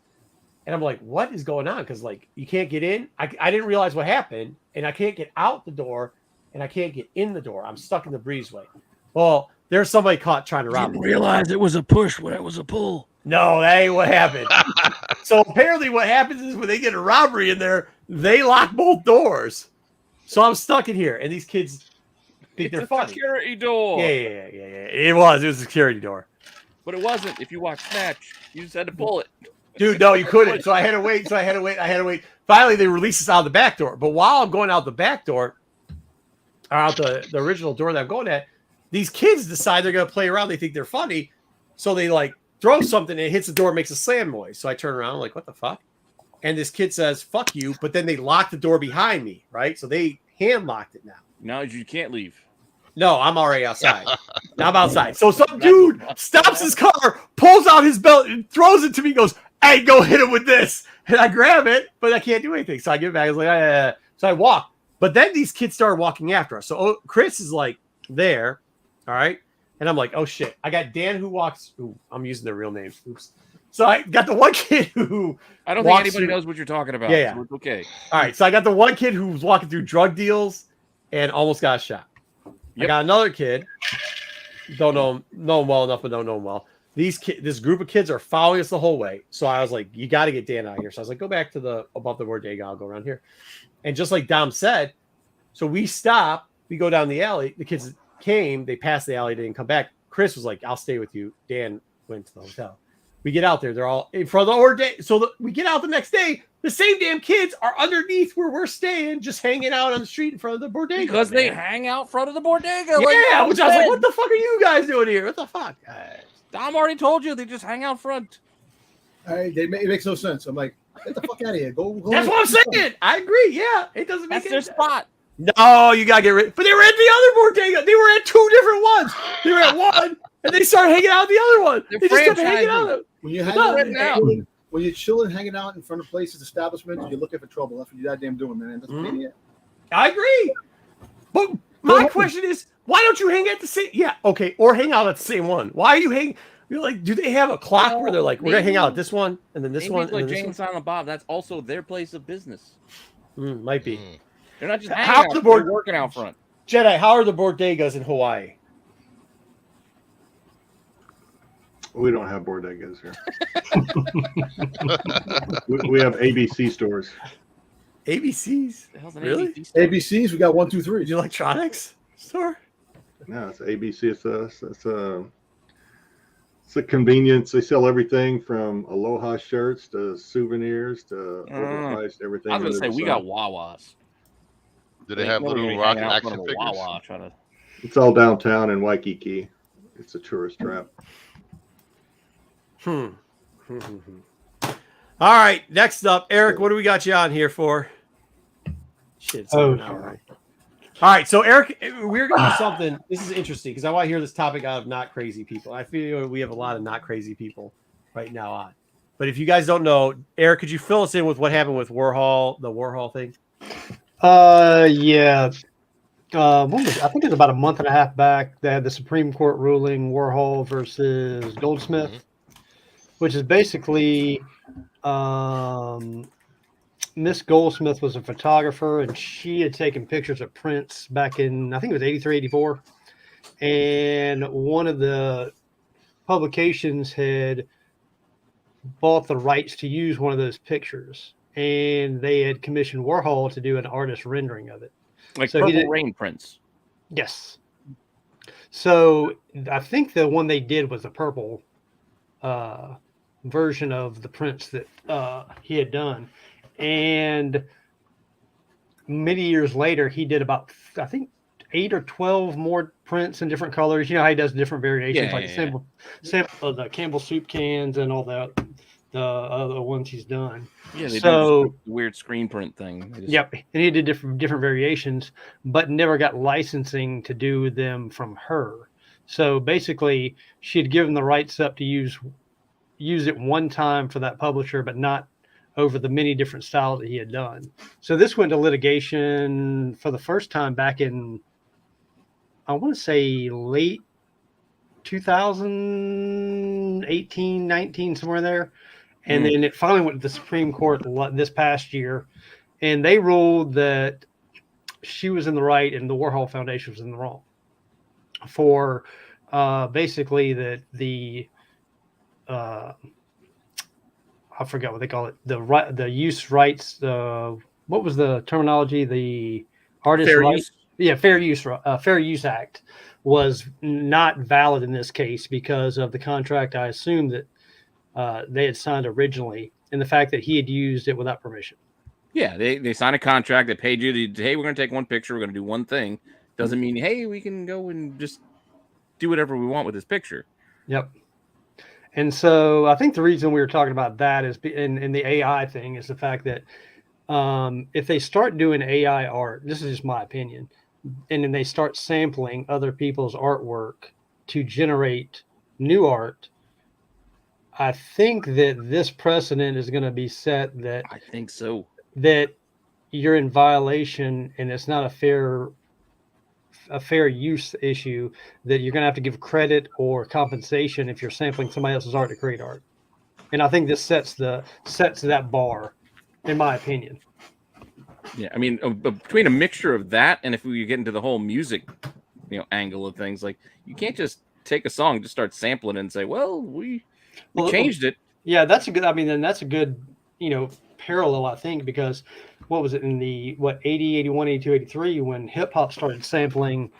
And I'm like, what is going on? Because like you can't get in. I didn't realize what happened, and I can't get out the door, and I can't get in the door. I'm stuck in the breezeway. Well, there's somebody caught trying to rob me. Realize it was a push when it was a pull. No, that ain't what happened. So apparently what happens is when they get a robbery in there, they lock both doors. So I'm stuck in here, and these kids think they're funny. Security door. Yeah. It was a security door. But it wasn't. If you watch Snatch, you just had to pull it. Dude, no, you couldn't. So I had to wait. Finally, they released us out the back door. But while I'm going out the back door, or out the original door that I'm going at, these kids decide they're going to play around. They think they're funny. So they like throw something and it hits the door, makes a slam noise. So I turn around, I'm like, what the fuck? And this kid says, fuck you. But then they lock the door behind me, right? So they hand locked it now. Now you can't leave. No, I'm already outside. Now I'm outside. So some dude stops his car, pulls out his belt, and throws it to me. Goes, "Hey, go hit him with this." And I grab it, but I can't do anything. So I give it back. I was like, So I walk. But then these kids started walking after us. So Chris is like there, all right. And I'm like, oh shit. I got Dan who walks. Ooh, I'm using their real names. Oops. So I got the one kid who I don't think anybody knows what you're talking about. Yeah. So it's okay. All right. So I got the one kid who was walking through drug deals and almost got shot. Yep. I got another kid. Don't know him well enough, but don't know him well. This group of kids are following us the whole way. So I was like, you got to get Dan out of here. So I was like, go back to above the bodega. I'll go around here. And just like Dom said, so we stop, we go down the alley. The kids came, they passed the alley, they didn't come back. Chris was like, I'll stay with you. Dan went to the hotel. We get out there, they're all in front of the order. So we get out the next day, the same damn kids are underneath where we're staying, just hanging out on the street in front of the bodega. Because they hang out front of the bodega. Yeah, which I was like, what the fuck are you guys doing here? What the fuck? Dom already told you they just hang out front. It makes no sense. I'm like, get the fuck out of here. Go. That's what I'm saying. I agree. Yeah, it doesn't make That's their spot. No, you gotta get rid. But they were at the other bodega. They were at 2 different ones. They were at one, and they started hanging out at the other one. They just kept hanging out. When you when you're chilling, hanging out in front of places, establishments, you're looking for trouble. That's what you're goddamn doing, man. That's I agree. But my question is, why don't you hang at the same? Yeah, okay, or hang out at the same one. Why are you hanging? You're like, do they have a clock where they're like, we're gonna hang out at this one and then this one? Like James Silent Bob, that's also their place of business. Might be. They're not just hanging out, they're working out front. Jedi, how are the bodegas in Hawaii? We don't have bodegas here. we have ABC stores. ABCs? Really? ABCs, we got 1, 2, 3. The electronics store? No, it's ABC. It's a convenience. They sell everything from Aloha shirts to souvenirs to overpriced everything. I was gonna say we got Wawas. Do they have little rock action figures? Wawa It's all downtown in Waikiki. It's a tourist trap. All right, next up, Eric, what do we got you on here for? Shit, All right, so Eric, we're gonna do something. This is interesting because I want to hear this topic out of not crazy people. I feel we have a lot of not crazy people right now on. But if you guys don't know, Eric, could you fill us in with what happened with Warhol, the Warhol thing? Yeah. I think it was about a month and a half back. They had the Supreme Court ruling Warhol versus Goldsmith, which is basically Miss Goldsmith was a photographer, and she had taken pictures of Prince back in, I think it was 83, 84. And one of the publications had bought the rights to use one of those pictures, and they had commissioned Warhol to do an artist rendering of it. Like So he Purple did- Rain Prince. Yes. So I think the one they did was the purple version of the Prince that he had done. And many years later, he did about, I think, 8 or 12 more prints in different colors. You know how he does different variations, the Campbell soup cans and all that, the other ones he's done. Yeah, they So- do this weird screen print thing. They just- Yep, and he did different variations, but never got licensing to do them from her. So basically, she had given the rights up to use it one time for that publisher, but not over the many different styles that he had done. So this went to litigation for the first time back in, I want to say, late 2018, 19, somewhere there. And then it finally went to the Supreme Court this past year, and they ruled that she was in the right and the Warhol Foundation was in the wrong for basically that the I forgot what they call it, the use rights. What was the terminology? The artist Fair rights. use. Fair Use Act was not valid in this case because of the contract. I assume that they had signed originally, and the fact that he had used it without permission. Yeah, they signed a contract that paid you to, hey, we're going to take one picture, we're going to do one thing. Doesn't mean, hey, we can go and just do whatever we want with this picture. Yep. And so I think the reason we were talking about that is in the AI thing is the fact that if they start doing AI art, this is just my opinion, and then they start sampling other people's artwork to generate new art, I think that this precedent is going to be set that I think so. that you're in violation and it's not a fair use issue, that you're going to have to give credit or compensation if you're sampling somebody else's art to create art. And I think this sets that bar, in my opinion. Yeah, I mean, between a mixture of that and if we get into the whole music, angle of things, like you can't just take a song, just start sampling it and say, well, we changed it. Yeah, that's a good. I mean, then that's a good, parallel, I think, because what was it in the 80, 81, 82, 83 when hip hop started sampling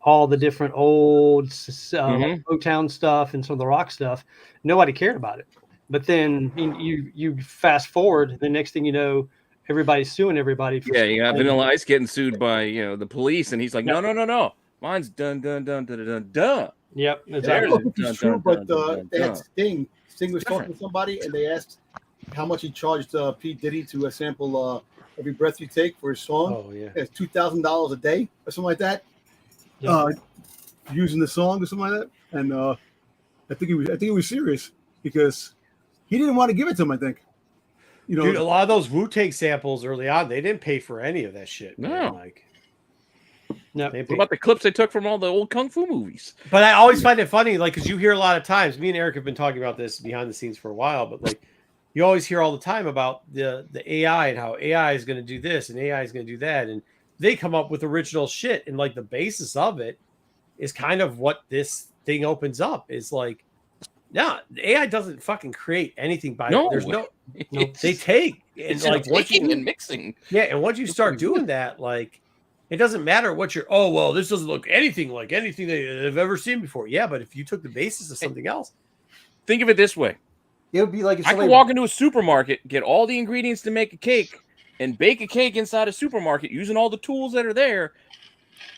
all the different old Motown stuff and some of the rock stuff, nobody cared about it. But then you fast forward, the next thing you know, everybody's suing everybody. Yeah, you got Vanilla Ice getting sued by the police, and he's like, no, mine's dun dun dun dun dun dun. Yep, I exactly. don't know if it's true, but they had Sting. Sting was talking to somebody, and they asked how much he charged P. Diddy to sample Every Breath You Take for his song. Oh, yeah. It's $2,000 a day or something like that. Yeah. Using the song or something like that. And I think he was serious because he didn't want to give it to him, I think. Dude, a lot of those Wu-Tang samples early on, they didn't pay for any of that shit. Man. No. No. They What about the clips they took from all the old kung fu movies? But I always find it funny, like, because you hear a lot of times, me and Eric have been talking about this behind the scenes for a while, but like, you always hear all the time about the AI and how AI is going to do this and AI is going to do that. And they come up with original shit. And like the basis of it is kind of what this thing opens up is like, no, AI doesn't fucking create anything by there's no they take and like taking and mixing. Yeah, and once you start doing that, like it doesn't matter what you're this doesn't look anything like anything they've ever seen before. Yeah, but if you took the basis of something else, think of it this way. It would be like if I could walk into a supermarket, get all the ingredients to make a cake, and bake a cake inside a supermarket using all the tools that are there.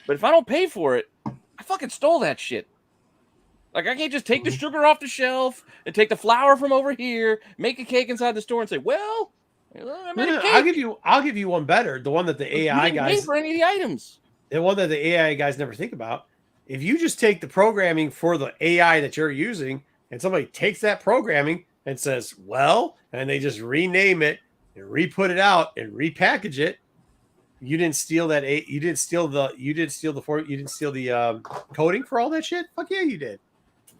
But if I don't pay for it, I fucking stole that shit. Like, I can't just take the sugar off the shelf and take the flour from over here, make a cake inside the store, and say, "Well, I made a cake." I'll give you one better. The one that the AI didn't guys pay for any of the items. the one that the AI guys never think about. If you just take the programming for the AI that you're using, and somebody takes that programming and says, "Well," and they just rename it and re-put it out and repackage it, you didn't steal that. You didn't steal the coding for all that shit. Fuck yeah, you did.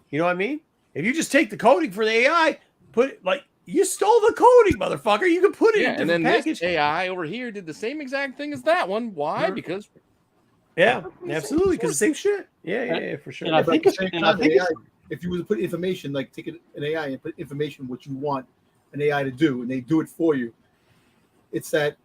You know what I mean? If you just take the coding for the AI, put it like you stole the coding, motherfucker. You can put it in a and then different package. this AI over here did the same exact thing as that one. Why? Mhm. Because Yeah, absolutely, because the same shit. Yeah, for sure. And I think it's, and I think AI, if you were to put information, like take an AI and put information what you want an AI to do, and they do it for you, it's that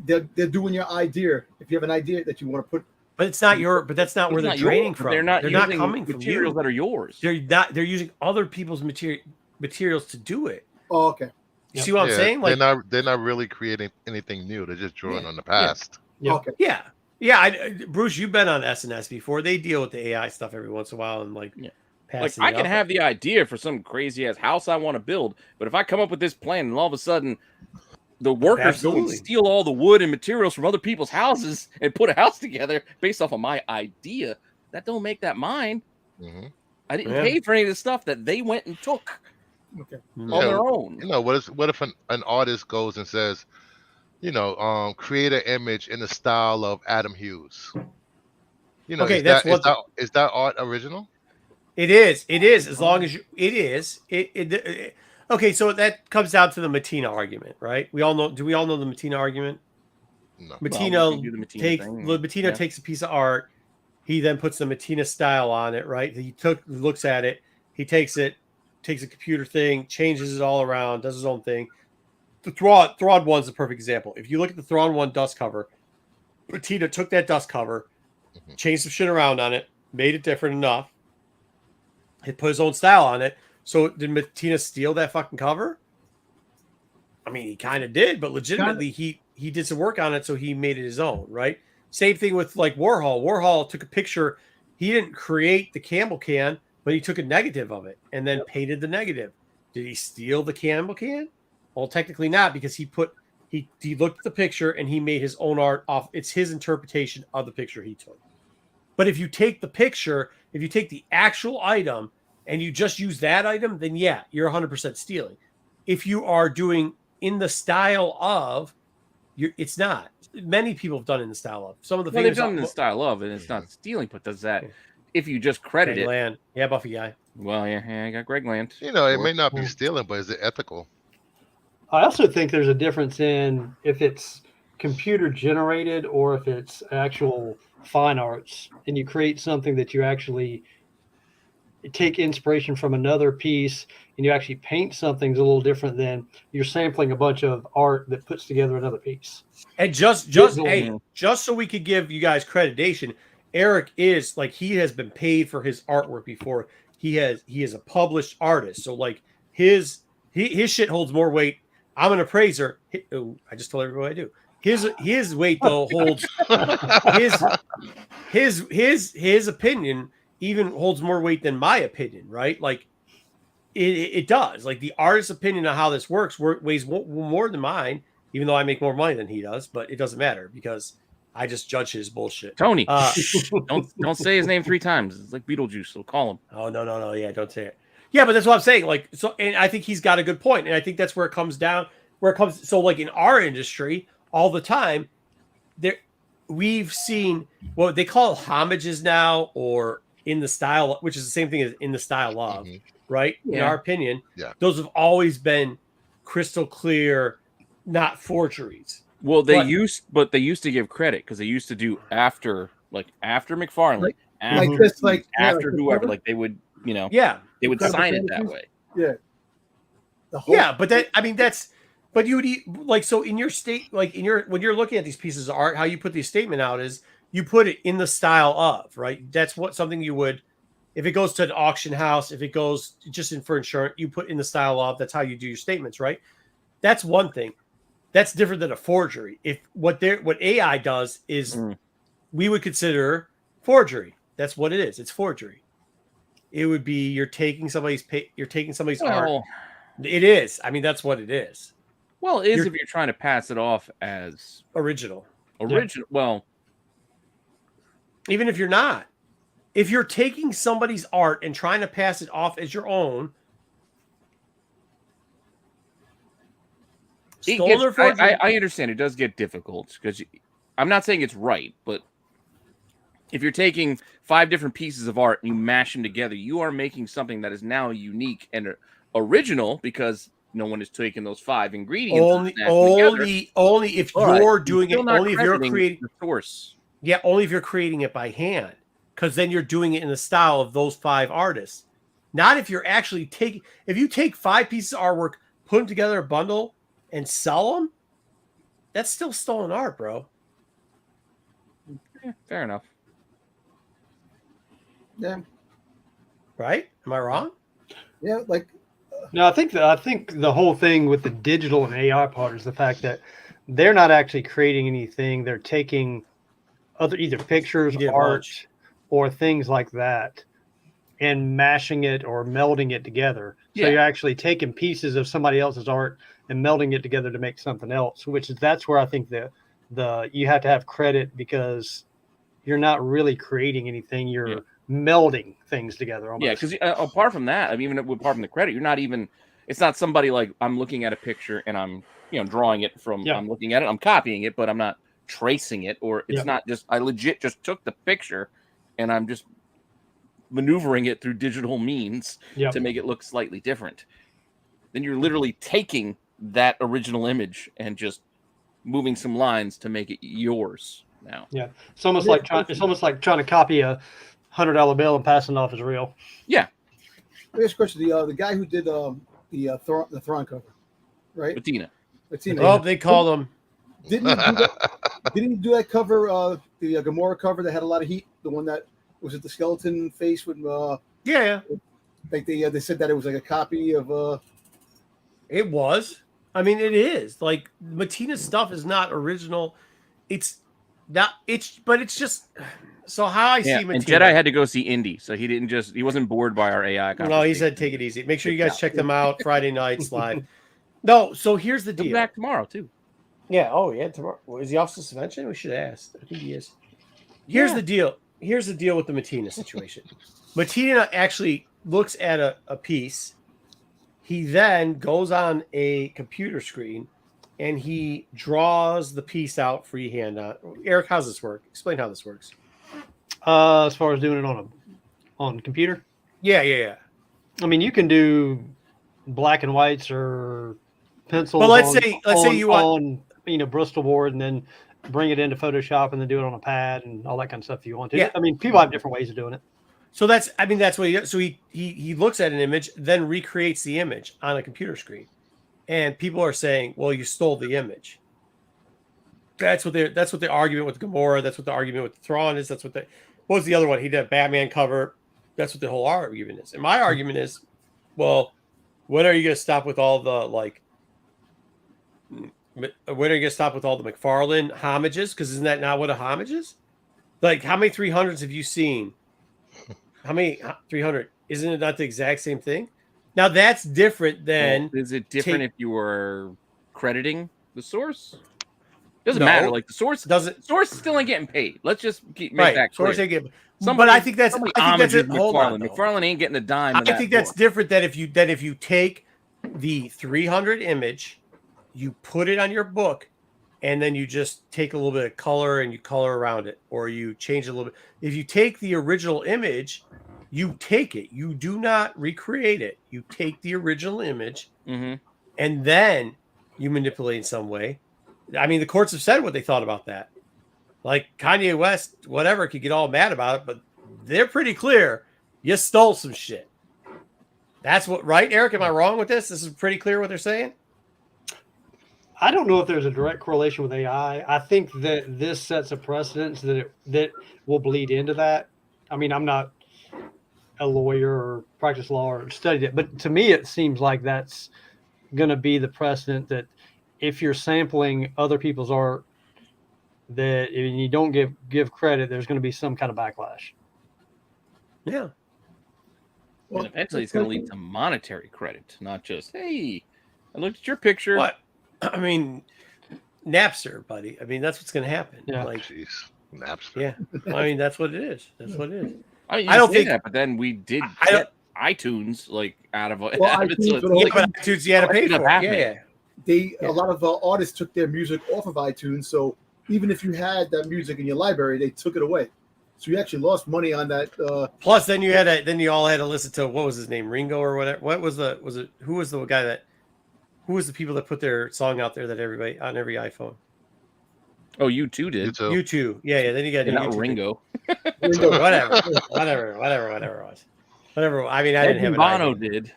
they're doing your idea. If you have an idea that you want to put, But it's not your. But that's not where they're it's draining yours. from. They're not using coming from materials you. that are yours. They're not. They're using other people's materials to do it. oh, okay, You see what I'm saying? Like, they're not really creating anything new. They're just drawing on the past. Yeah. okay, yeah. Bruce, you've been on SNS before. They deal with the AI stuff every once in a while and like, Like passing I it can up. have the idea for some crazy ass house I want to build, but if I come up with this plan and all of a sudden the workers go and Absolutely. steal all the wood and materials from other people's houses and put a house together based off of my idea, that don't make that mine. Mm-hmm. I didn't Yeah. pay for any of the stuff that they went and took okay. on Yeah, their own. You know, what if an artist goes and says, create an image in the style of Adam Hughes? You know, Okay, is that's is that art original? It is. It is. As long as you, it is. Okay, so that comes down to the Matina argument, right? We all know. Do we all know the Matina argument? No. Matina we can do the Matina thing. Yeah. takes a piece of art. He then puts the Matina style on it, right? He looks at it. He takes a computer thing, changes it all around, does his own thing. The Thrawn one's a perfect example. If you look at the Thrawn one dust cover, Matina took that dust cover, changed some shit around on it, made it different enough. He put his own style on it. So did Matina steal that fucking cover? I mean, he kind of did, but legitimately he did some work on it, so he made it his own, right? Same thing with like Warhol. Warhol took a picture. He didn't create the Campbell can, but he took a negative of it and then painted the negative. Did he steal the Campbell can? Well, technically not, because he looked at the picture and he made his own art off. It's his interpretation of the picture he took. But if you take the picture, if you take the actual item and you just use that item, then yeah, you're 100% stealing. If you are doing in the style of, it's not. Many people have done it in the style of. Some of the They've done it in the style of, and it's not stealing. But does that, if you just credit it? Land. Yeah, Buffy guy. Well, yeah, I got Greg Land. You know, it may not be stealing, but is it ethical? I also think there's a difference in if it's computer generated or if it's actual fine arts, and you create something that you actually take inspiration from another piece and you actually paint something's a little different than you're sampling a bunch of art that puts together another piece. And just so we could give you guys creditation, Eric is like, he has been paid for his artwork before. He is a published artist, so like his shit holds more weight. I'm an appraiser. I just told everybody I do. His weight though holds his opinion even holds more weight than my opinion, right? Like it does. Like the artist's opinion on how this works weighs more than mine, even though I make more money than he does. But it doesn't matter because I just judge his bullshit. Tony, don't say his name 3 times. It's like Beetlejuice, so call him. Oh no, yeah, don't say it. Yeah, but that's what I'm saying. Like, so, and I think he's got a good point, and I think that's where it comes down. So, like in our industry, all the time, we've seen what they call homages now, or in the style, which is the same thing as in the style of, right? In our opinion, those have always been crystal clear, not forgeries. Well, they used to give credit because they used to do after McFarlane, after whoever, like they would, they would sign it that way. Yeah. But you would like, so in your state, like when you're looking at these pieces of art, how you put the statement out is you put it in the style of, right? That's something you would, if it goes to an auction house, if it goes just for insurance, you put in the style of, that's how you do your statements, right? That's one thing. That's different than a forgery. If what AI does is we would consider forgery. That's what it is. It's forgery. It would be you're taking somebody's art. It is. I mean, that's what it is. Well, it is if you're trying to pass it off as original. Well, Even if you're not. If you're taking somebody's art and trying to pass it off as your own, stolen or forged. I understand it does get difficult because I'm not saying it's right, but if you're taking 5 different pieces of art and you mash them together, you are making something that is now unique and original because no one is taking those 5 ingredients. Only if you're doing it. Only if you're creating the source. Yeah, only if you're creating it by hand, because then you're doing it in the style of those 5 artists. Not if you're actually taking. If you take 5 pieces of artwork, put them together a bundle, and sell them, that's still stolen art, bro. Yeah, fair enough. Yeah. Right? Am I wrong? Yeah, like No, I think the whole thing with the digital and AI part is the fact that they're not actually creating anything. They're taking either pictures, art, or things like that, and mashing it or melding it together. So you're actually taking pieces of somebody else's art and melding it together to make something else. That's where I think the you have to have credit, because you're not really creating anything. You're melding things together. Almost. Yeah, because apart from that, I mean, even apart from the credit, you're not even. It's not somebody like I'm looking at a picture and I'm drawing it from. I'm looking at it, I'm copying it, but I'm not tracing it, or it's not just. I legit just took the picture, and I'm just maneuvering it through digital means to make it look slightly different. Then you're literally taking that original image and just moving some lines to make it yours now. Yeah, it's almost like trying to copy a $100 bill and passing it off as real. Yeah. Here's a question: the guy who did the Thrawn cover, right? Patina. Oh, they called him. Didn't he do that cover? The Gamora cover that had a lot of heat. The one that was it the skeleton face with like they said that it was like a copy of It was. I mean, it is. Like Matina's stuff is not original. It's not. But it's just. So how I see Matina. And Jedi had to go see Indy, so he wasn't bored by our AI conversation. No, he said take it easy. Make sure you guys check them out Friday nights live. No, so here's the deal. He'll be back tomorrow too. Yeah. Oh, yeah. Tomorrow. Is he off suspension? We should ask. I think he is. Here's the deal. Here's the deal with the Matina situation. Matina actually looks at a piece. He then goes on a computer screen and he draws the piece out freehand. Eric, how's this work? Explain how this works. As far as doing it on computer? Yeah. I mean, you can do black and whites or pencils. But let's say you want Bristol board, and then bring it into Photoshop and then do it on a pad and all that kind of stuff if you want to. Yeah. I mean, people have different ways of doing it. So that's what he does. So he looks at an image, then recreates the image on a computer screen. And people are saying, well, you stole the image. That's what the argument with Gamora, that's what the argument with Thrawn is. What was the other one? He did a Batman cover. That's what the whole argument is. And my argument is, well, when are you going to stop with all the McFarlane homages? Because isn't that not what a homage is? Like, how many 300s have you seen? How many 300? Isn't it not the exact same thing? Now that's different than. Well, is it different if you were crediting the source? Doesn't matter. Like the source still ain't getting paid. Let's just make that clear. Source ain't getting. But I think that's it. Hold on, McFarlane ain't getting a dime. I think that's different than if you take the 300 image, you put it on your book, and then you just take a little bit of color and you color around it, or you change it a little bit. If you take the original image, you take it. You do not recreate it. You take the original image, and then you manipulate in some way. I mean, the courts have said what they thought about that. Like Kanye West, whatever, could get all mad about it, but they're pretty clear. You stole some shit. That's what, right, Eric? Am I wrong with this? This is pretty clear what they're saying? I don't know if there's a direct correlation with AI. I think that this sets a precedence that will bleed into that. I mean, I'm not a lawyer or practice law or studied it, but to me, it seems like that's going to be the precedent that if you're sampling other people's art, that if you don't give credit, there's going to be some kind of backlash. Yeah. Well, and eventually it's going to lead to monetary credit, not just, hey, I looked at your picture. What? I mean, Napster, buddy. I mean, that's what's going to happen. Yeah. Like, Napster. Yeah, I mean that's what it is. That's what it is. I mean, I don't say think- that, but then we did I don't- get iTunes like out of it. Well, out of it, iTunes so would it's all- like- But iTunes, you had to pay ended up for it. happening. Yeah. A lot of artists took their music off of iTunes, so even if you had that music in your library, they took it away. So you actually lost money on that. Plus, then you all had to listen to what was his name, Ringo or whatever. What was who was the guy that? Who was the people that put their song out there that everybody on every iPhone? Oh, you too did. U2. Yeah. Then you got Not U2. Ringo. whatever it was. Whatever. I mean, I didn't have an Bono iPhone. did.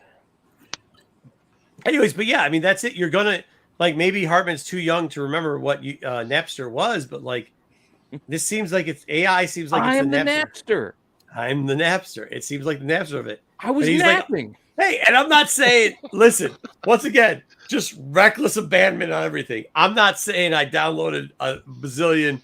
Anyways, but yeah, I mean, that's it. You're gonna like maybe Hartman's too young to remember what Napster was, but like this seems like it's AI. Seems like I it's am the the Napster. Napster. I'm the Napster. It seems like the Napster of it. I was And he's like, napping. hey, and I'm not saying, listen, once again, just reckless abandonment on everything. I'm not saying I downloaded a bazillion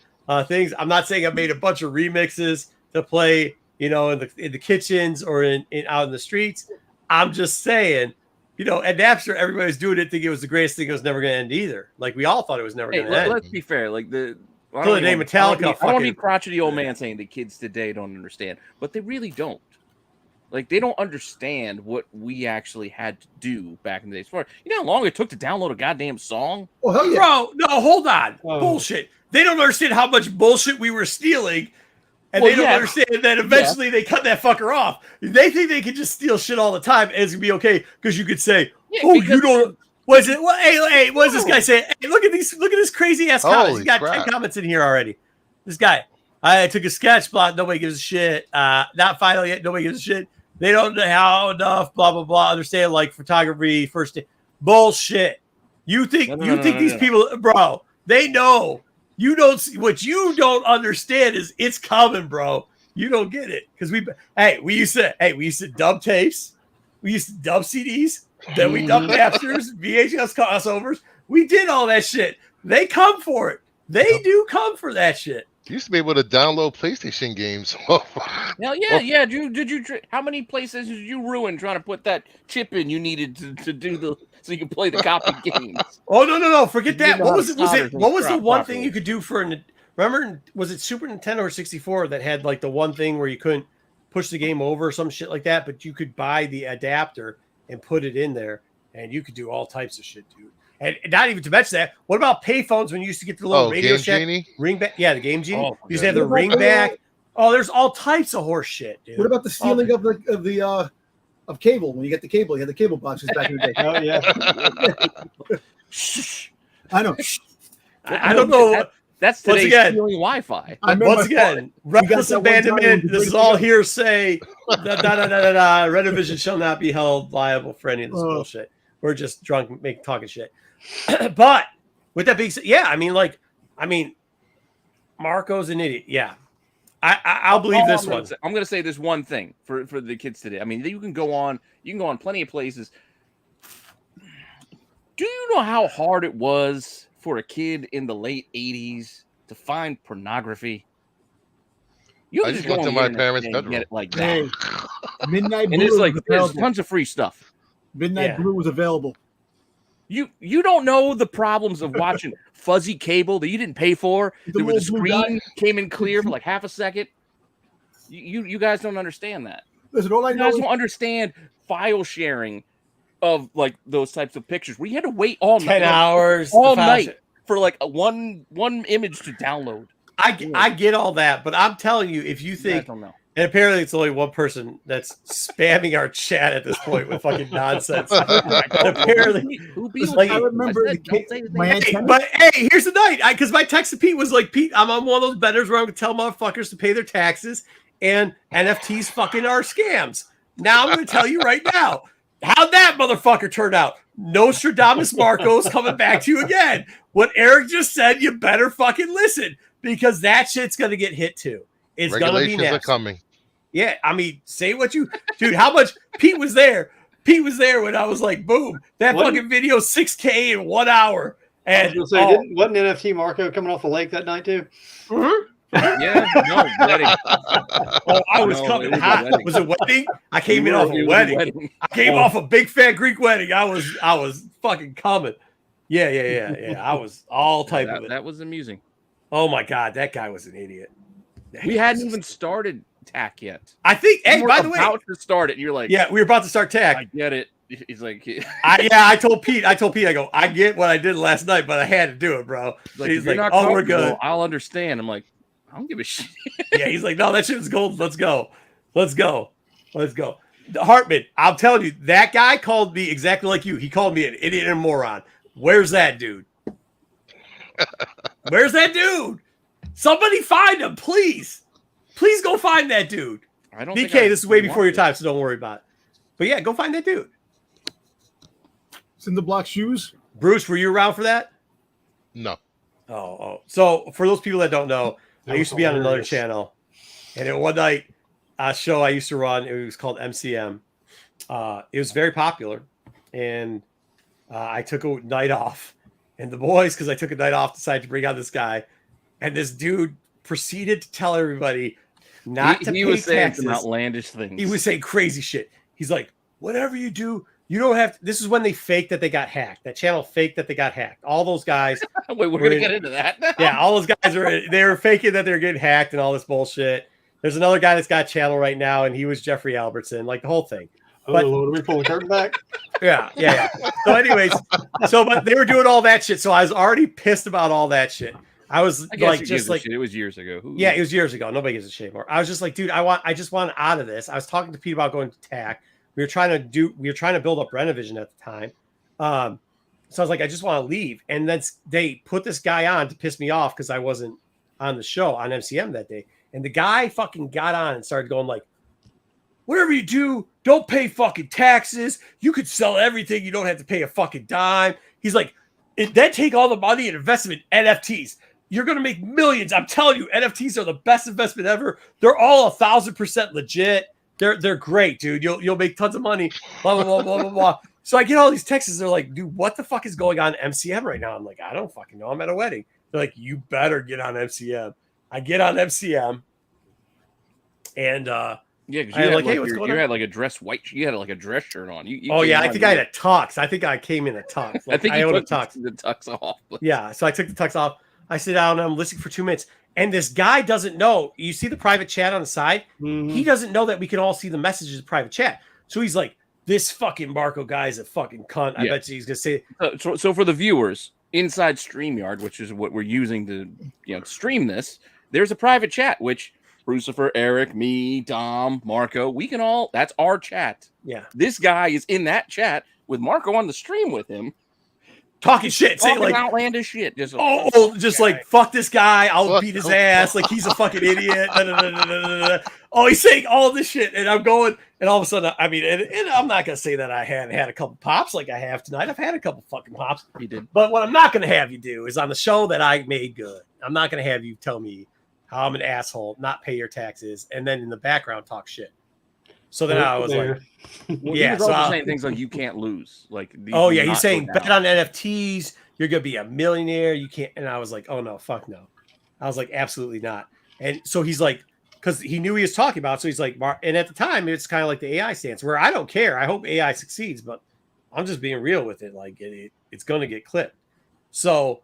things. I'm not saying I made a bunch of remixes to play, in the kitchens or in out in the streets. I'm just saying, at Napster, everybody's doing it, thinking it was the greatest thing. It was never going to end either. Like we all thought it was never going to end. Let's be fair. Like I Till the day Metallica I don't fucking- be crotchety old man saying the kids today don't understand, but they really don't. Like they don't understand what we actually had to do back in the days. You know how long it took to download a goddamn song? Oh hell yeah! Bro, no, hold on. Oh. Bullshit. They don't understand how much bullshit we were stealing. And Well, they don't yeah. understand that eventually they cut that fucker off. They think they can just steal shit all the time and it's gonna be okay because you could say, Yeah, "Oh, because- you don't." Was it? Well, hey, what does this guy say? Hey, look at this crazy ass comments. Holy He's got crap. 10 comments in here already. This guy, I took a sketch block. Nobody gives a shit. Not final yet. Nobody gives a shit. They don't know how enough. Blah blah blah. Understand like photography first. Bullshit. You think No, these people, bro? They know. You don't see what you don't understand is it's coming, bro. You don't get it because we used to dub tapes, we used to dub CDs, then we dubbed Napsters, VHS crossovers. We did all that shit. They come for it. They do come for that shit. You used to be able to download PlayStation games. Hell yeah. Did you? How many PlayStations did you ruin trying to put that chip in you needed to do so you could play the copy games? Oh no! Forget You that. didn't know What how was to it? Was solder it? things What was the one properly. thing you could do for an? Remember? Was it Super Nintendo or 64 that had like the one thing where you couldn't push the game over or some shit like that, but you could buy the adapter and put it in there, and you could do all types of shit, dude. And not even to mention that. What about payphones when you used to get the little Radio Game Shack Genie? ring back? Yeah, the Game Genie. Oh, You used to have the What about ring the, back. Oh, there's all types of horse shit, dude. What about the stealing of cable? When you get the cable, you had the cable boxes back in the day. Oh yeah. I know. I don't know. That's Once today's again- stealing Wi-Fi. I remember Once again, reckless that one time abandonment. when This you is break all the- hearsay. Rennavision shall not be held liable for any of this Oh. bullshit. We're just drunk, talking shit. But with that being said, yeah, I mean, Marco's an idiot. Yeah, I'll believe this one. I'm going to say this one thing for the kids today. I mean, you can go on plenty of places. Do you know how hard it was for a kid in the late 80s to find pornography? You I can just go went to on my the internet parents' and bedroom. get it like that. Hey, Midnight Blue And it's like was there's available. tons of free stuff. Midnight Yeah. Blue was available. You don't know the problems of watching fuzzy cable that you didn't pay for, The where the little blue screen came in clear for like half a second. You guys don't understand that. Listen, all I You know guys is don't understand file sharing of like those types of pictures where you had to wait all 10 night, hours all to file night shit. for like one image to download. I get all that, but I'm telling you, if you You guys think, don't know. and apparently it's only one person that's spamming our chat at this point with fucking nonsense. Apparently, Who be like- I remember I said, the don't say his my name. antenna. but hey, here's the night. Because my text to Pete was like, Pete, I'm on one of those benders where I'm going to tell motherfuckers to pay their taxes and NFTs fucking are scams. Now I'm going to tell you right now. How'd that motherfucker turn out? Nostradamus Marcos coming back to you again. What Eric just said, you better fucking listen because that shit's going to get hit too. It's going to be Regulations are nasty. coming. Yeah, I mean, say what you, dude. How much Pete was there? Pete was there when I was like, boom, that What? fucking video 6K in 1 hour. I And was gonna say, wasn't NFT Marco coming off the lake that night too? Mhm. Yeah, no, wedding. Oh, I was No, coming it was a hot. wedding. Was it wedding? I came in off It a was wedding. I came off a big fat Greek wedding. I was fucking coming. Yeah. I was all type of it. That was amusing. Oh my God, that guy was an idiot. We hadn't even started TAC yet. I think. Hey, We were by the way, about to start it. And you're like, yeah, we were about to start TAC. I get it. He's like, I told Pete, I go, I get what I did last night, but I had to do it, bro. He's like, oh, we're good. I'll understand. I'm like, I don't give a shit. Yeah, he's like, no, that shit is gold. Let's go. Hartman, I'm telling you, that guy called me exactly like you. He called me an idiot and a moron. Where's that dude? Where's that dude? Somebody find him, please. Please go find that dude. I don't. DK, this is way before your time, so don't worry about it. But yeah, go find that dude. Cinder block shoes. Bruce, were you around for that? No. Oh. So for those people that don't know, I used to be on another channel, and one night, a show I used to run, it was called MCM. It was very popular, and I took a night off, and the boys, because I took a night off, decided to bring out this guy, and this dude proceeded to tell everybody not to pay was saying taxes. some outlandish things. He was saying crazy shit. He's like, whatever you do, you don't have to. This is when they faked that they got hacked. That channel faked that they got hacked. All those guys. Wait, we're going to get into that now. Yeah, all those guys they were faking that they're getting hacked and all this bullshit. There's another guy that's got a channel right now, and he was Jeffrey Albertson, like the whole thing. But, Lord, are we pulling the curtain back? Yeah. So anyways, but they were doing all that shit. So I was already pissed about all that shit. I was like, just like, it was years ago. Yeah, it was years ago. Nobody gives a shit anymore. I was just like, dude, I just want out of this. I was talking to Pete about going to TAC. We were trying to build up Rennavision at the time. So I was like, I just want to leave. And then they put this guy on to piss me off because I wasn't on the show on MCM that day. And the guy fucking got on and started going like, whatever you do, don't pay fucking taxes. You could sell everything. You don't have to pay a fucking dime. He's like, then take all the money and invest them in NFTs. You're going to make millions. I'm telling you, NFTs are the best investment ever. They're all 1,000% legit. They're great, dude. You'll make tons of money. Blah, blah, blah, blah, blah, blah. So I get all these texts. They're like, dude, what the fuck is going on MCM right now? I'm like, I don't fucking know. I'm at a wedding. They're like, you better get on MCM. I get on MCM. And yeah, because you had like a dress you had like a dress shirt on. I think I had a tux. I think I came in a tux. Like, I think I owned a tux. The tux off. Yeah, so I took the tux off. I sit down and I'm listening for 2 minutes. And this guy doesn't know. You see the private chat on the side? Mm-hmm. He doesn't know that we can all see the messages of private chat. So he's like, this fucking Marco guy is a fucking cunt. I bet you he's going to say. So for the viewers, inside StreamYard, which is what we're using to stream this, there's a private chat, which Crucifer, Eric, me, Dom, Marco, we can all, that's our chat. Yeah. This guy is in that chat with Marco on the stream with him. Talking shit, saying like outlandish shit. Just like fuck this guy, I'll beat his ass, like he's a fucking idiot. Oh, he's saying all this shit, and I'm going, and all of a sudden, I mean, and I'm not gonna say that I hadn't had a couple pops like I have tonight. I've had a couple fucking pops. You did, but what I'm not gonna have you do is on the show that I made good. I'm not gonna have you tell me how I'm an asshole, not pay your taxes, and then in the background talk shit. So then I was like, yeah. So I'm saying things like you can't lose. Like, he's saying bet on NFTs. You're gonna be a millionaire. You can't. And I was like, oh no, fuck no. I was like, absolutely not. And so he's like, because he knew he was talking about. So he's like, and at the time, it's kind of like the AI stance where I don't care. I hope AI succeeds, but I'm just being real with it. Like it's gonna get clipped. So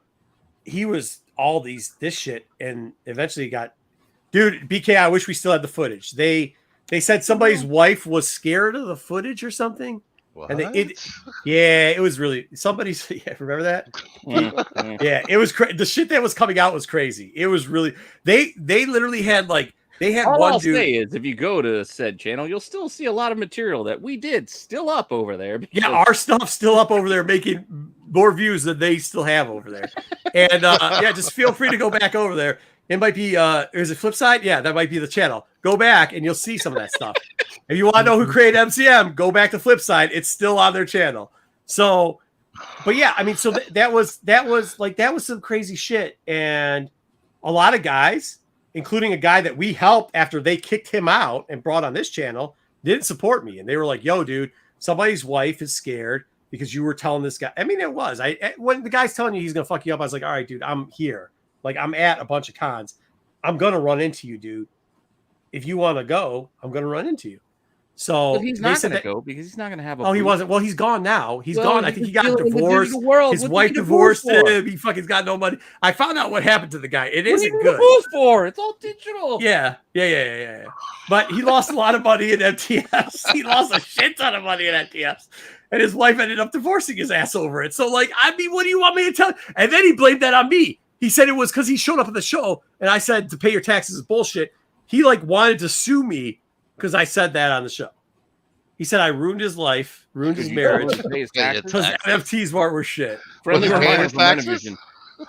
he was all this shit, and eventually got, dude, BK. I wish we still had the footage. They said somebody's wife was scared of the footage or something. What? And it was really somebody's. Yeah, remember that? Yeah, it was the shit that was coming out was crazy. It was really they literally had all one I'll dude. Say is if you go to said channel, you'll still see a lot of material that we did still up over there. Yeah, our stuff's still up over there, making more views than they still have over there. And just feel free to go back over there. It might be is it Flipside? Yeah, that might be the channel. Go back and you'll see some of that stuff. If you want to know who created MCM, go back to Flipside. It's still on their channel. So, but yeah, I mean, so that was some crazy shit. And a lot of guys, including a guy that we helped after they kicked him out and brought on this channel, didn't support me. And they were like, yo, dude, somebody's wife is scared because you were telling this guy. I mean, it was. When the guy's telling you he's going to fuck you up, I was like, all right, dude, I'm here. Like, I'm at a bunch of cons. I'm going to run into you, dude. If you want to go, I'm going to run into you. So But he's they not said going to that. go because he's not going to have a. Oh, he booth. wasn't. Well, he's gone now. He's Well, gone. I he's think he just got dealing in the divorced. digital world. His What's wife he need a booth divorced for? him. He fucking got no money. I found out what happened to the guy. It What do isn't you need a good. booth for? It's all digital. Yeah. But he lost a lot of money in MTS. He lost a shit ton of money in MTS. And his wife ended up divorcing his ass over it. So, like, I mean, what do you want me to tell? And then he blamed that on me. He said it was because he showed up at the show, and I said to pay your taxes is bullshit. He, like, wanted to sue me because I said that on the show. He said I ruined his life, ruined his marriage. Pay his Yeah, taxes. Because NFTs were shit. Friendly Was he paying reminder his from taxes? Rennavision.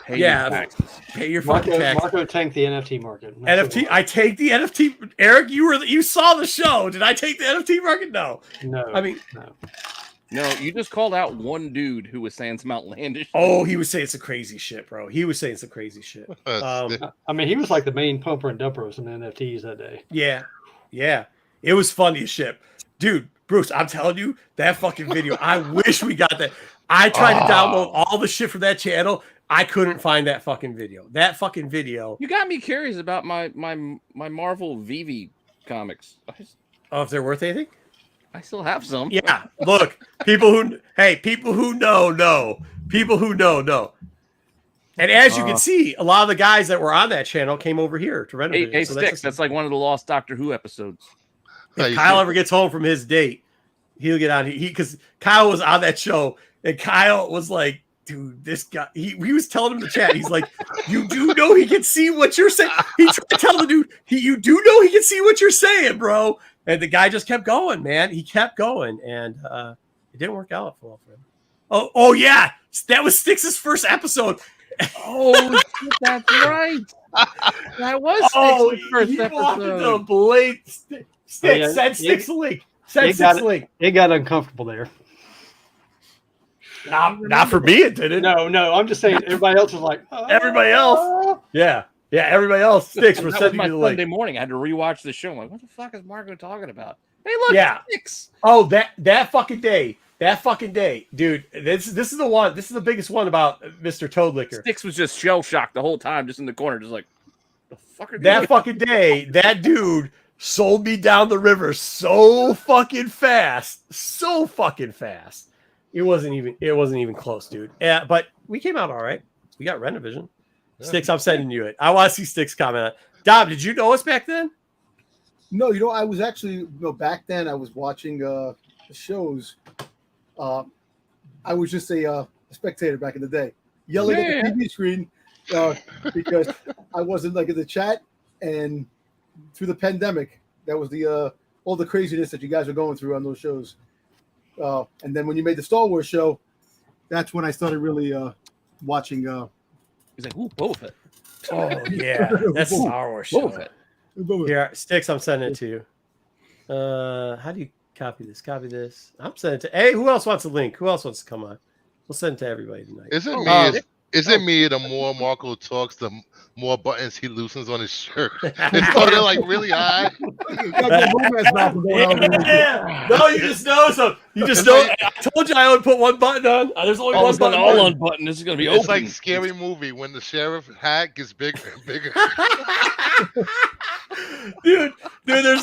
Pay Yeah. your taxes. Pay your fucking taxes. Marco tanked the NFT market. That's NFT. what I take the NFT. Eric, you saw the show. Did I take the NFT market? No. no, I mean, no. No, you just called out one dude who was saying some outlandish. oh, he was saying some crazy shit, bro. He was saying some crazy shit. I mean, he was like the main pumper and dumper of some NFTs that day. Yeah. It was funny as shit. Dude, Bruce, I'm telling you, that fucking video, I wish we got that. I tried to download all the shit from that channel. I couldn't find that fucking video. That fucking video. You got me curious about my Marvel VV comics. Oh, if they're worth anything? I still have some. Yeah. Look, people who know. People who know. And as you can see, a lot of the guys that were on that channel came over here to Rennavision. Hey, So Sticks, that's like one of the lost Doctor Who episodes. if Kyle ever gets home from his date, he'll get on. Because Kyle was on that show, and Kyle was like, dude, this guy, he was telling him in the chat, he's like, you do know he can see what you're saying. He tried to tell the dude, you do know he can see what you're saying, bro. And the guy just kept going, man. He kept going, and it didn't work out well for him. Oh yeah, that was Styx's first episode. Oh, shit, that's right. That was Styx's first he episode. walked into a blade. Styx, yeah, send Styx a link. Send It Styx got, a link. it got uncomfortable there. Not for me, it didn't. No, I'm just saying everybody else was like, Everybody else. Yeah, everybody else. Styx, we're That was sending my you the Sunday link. morning. I had to rewatch the show. I'm like, what the fuck is Marco talking about? Hey, look, Yeah. Styx. Oh, that fucking day. That fucking day, dude. This is the one. This is the biggest one about Mr. Toadlicker. Styx was just shell shocked the whole time, just in the corner, just like, the fuck are That fucking day, that dude sold me down the river so fucking fast. It wasn't even close, dude. Yeah, but we came out all right. We got Rennavision. Yeah. Styx, I'm sending you it. I want to see Styx comment on it. Dom, did you know us back then? No, I was actually back then I was watching the shows. I was just a spectator back in the day, yelling at the TV screen because I wasn't like in the chat. And through the pandemic, that was the all the craziness that you guys are going through on those shows. And then when you made the Star Wars show, that's when I started really watching. He's like, ooh, Boba Fett. Oh yeah, that's Star Wars show. Boba Fett. Here, Styx, I'm sending it to you. How do you copy this? Copy this. I'm sending it to. Hey, who else wants a link? Who else wants to come on? We'll send it to everybody tonight. Isn't me the more Marco talks, the more buttons he loosens on his shirt? It's started like really high. Yeah. No, you just know. So you just know. I told you I only put one button on. There's only one button. All on button. This is gonna be It's open. like Scary Movie when the sheriff hat gets bigger and bigger. dude, there's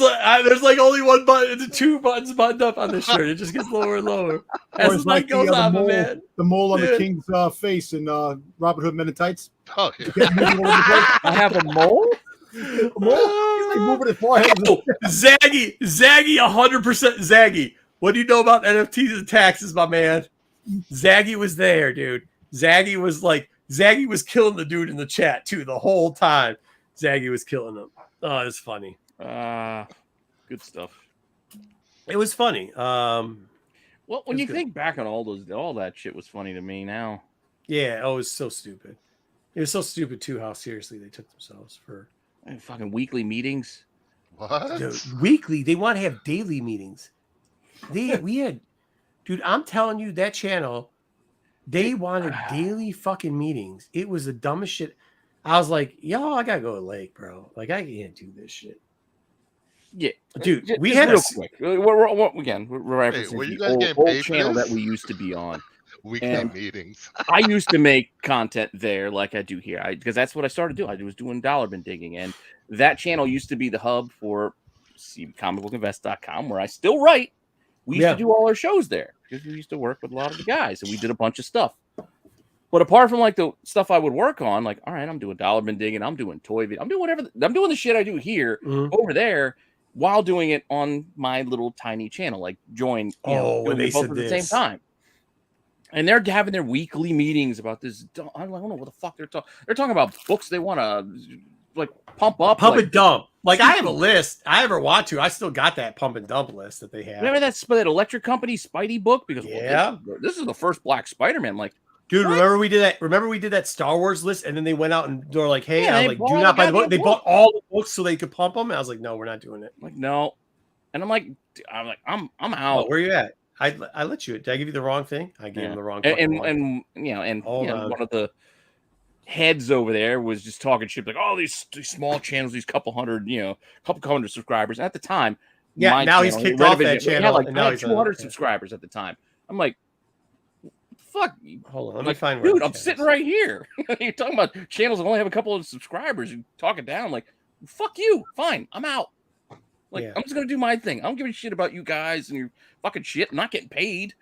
like only one button. It's two buttons buttoned up on this shirt. It just gets lower and lower as the night goes on, man. The mole on Dude. the king's face in Robin Hood Men in Tights. Oh, yeah. I have a mole. He's like moving his forehead. Oh, Zaggy, 100% Zaggy. What do you know about NFTs and taxes, my man? Zaggy was there, dude. Zaggy was killing the dude in the chat too the whole time. Zaggy was killing him. Oh, it's funny. Good stuff. It was funny. Well, when It's you good. think back on all that shit was funny to me now. Yeah, it was so stupid. It was so stupid too how seriously they took themselves for Fucking weekly meetings. What? Dude, weekly. They want to have daily meetings. We had, dude. I'm telling you, that channel, they wanted daily fucking meetings. It was the dumbest shit. I was like, yo, I gotta go to Lake, bro. Like, I can't do this shit. Yeah, Dude, we just had real a quick. We're referencing were you the guys getting old paid for channel this? that we used to be on. Weekly And- meetings. I used to make content there like I do here, because that's what I started doing. I was doing dollar bin digging, and that channel used to be the hub for comicbookinvest.com, where I still write. We used to do all our shows there because we used to work with a lot of the guys, and we did a bunch of stuff. But apart from like the stuff I would work on, like, all right, I'm doing dollar bin digging, I'm doing toy video, I'm doing whatever, I'm doing the shit I do here over there while doing it on my little tiny channel, like join, when they both said at the same time. And they're having their weekly meetings about this. I don't know what the fuck they're talking. They're talking about books they want to like pump and dump. Like I have a list. I ever want to. I still got that pump and dump list that they have. Remember that Electric Company Spidey book? Because this is the first Black Spider-Man. Like, dude, remember we did that? Remember we did that Star Wars list, and then they went out and they were like, "Hey," I was like, "Do not buy the book." They bought all the books so they could pump them. And I was like, "No, we're not doing it." Like, no, and I'm out. Where you at? I let you. Did I give you the wrong thing? I gave him the wrong. And one of the heads over there was just talking shit like, oh, these small channels, these couple hundred subscribers at the time. Yeah, now he's kicked off that channel. And now he's 200 subscribers at the time. I'm like, fuck. Hold on, let me find. Dude, I'm sitting right here. You're talking about channels that only have a couple of subscribers. You talk it down. Like, fuck you. Fine, I'm out. Like, I'm just gonna do my thing. I don't give a shit about you guys and your fucking shit. I'm not getting paid.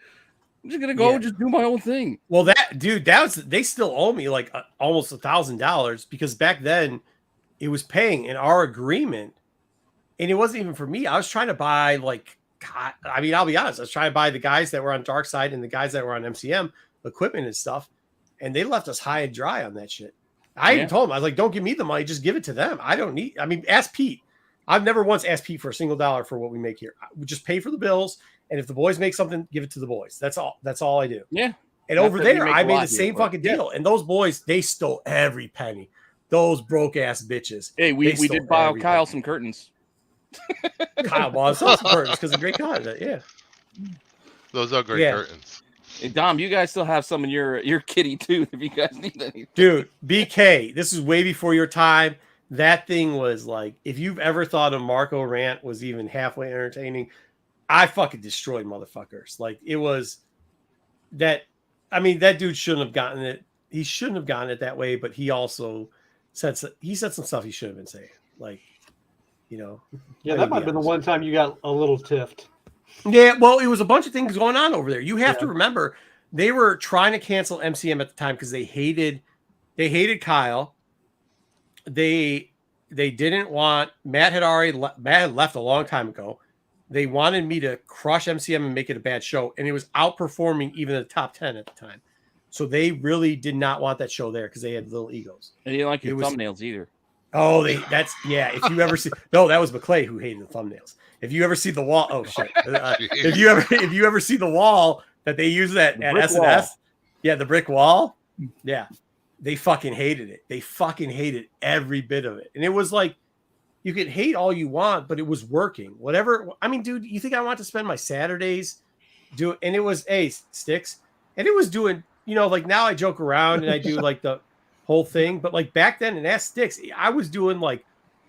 I'm just gonna go just do my own thing. Well, they still owe me like almost $1,000 because back then it was paying in our agreement, and it wasn't even for me. I was trying to buy I'll be honest. I was trying to buy the guys that were on Dark Side and the guys that were on MCM equipment and stuff, and they left us high and dry on that shit. I even told them, I was like, "Don't give me the money, just give it to them. I don't need." I mean, ask Pete. I've never once asked Pete for a single dollar for what we make here. We just pay for the bills. And if the boys make something, give it to the boys. That's all. That's all I do. Yeah. And over there, I made the same fucking deal. And those boys, they stole every penny. Those broke ass bitches. Hey, we did buy Kyle some curtains. Kyle bought some curtains because of great content. Yeah. Those are great curtains. Hey, Dom, you guys still have some in your kitty too. If you guys need anything. Dude, BK, this is way before your time. That thing was like, if you've ever thought a Marco rant was even halfway entertaining, I fucking destroyed motherfuckers. Like it was that. I mean, that dude shouldn't have gotten it. He shouldn't have gotten it that way. But he also said some stuff he should have been saying. Like, Yeah, that might have been the one time you got a little tiffed. Yeah, well, it was a bunch of things going on over there. You have to remember they were trying to cancel MCM at the time because they hated Kyle. They didn't want Matt had left a long time ago. They wanted me to crush MCM and make it a bad show, and it was outperforming even the top 10 at the time. So they really did not want that show there because they had little egos. And you didn't like your thumbnails either. Oh, if you ever see, no, that was McClay who hated the thumbnails. If you ever see the wall, oh shit. If you ever see the wall that they use at SNS, the brick wall, they fucking hated it. They fucking hated every bit of it, and it was like, you could hate all you want, but it was working. Whatever. I mean, dude, you think I want to spend my Saturdays and it was Sticks, and it was doing, like now I joke around and I do like the whole thing, but like back then in Sticks, I was doing like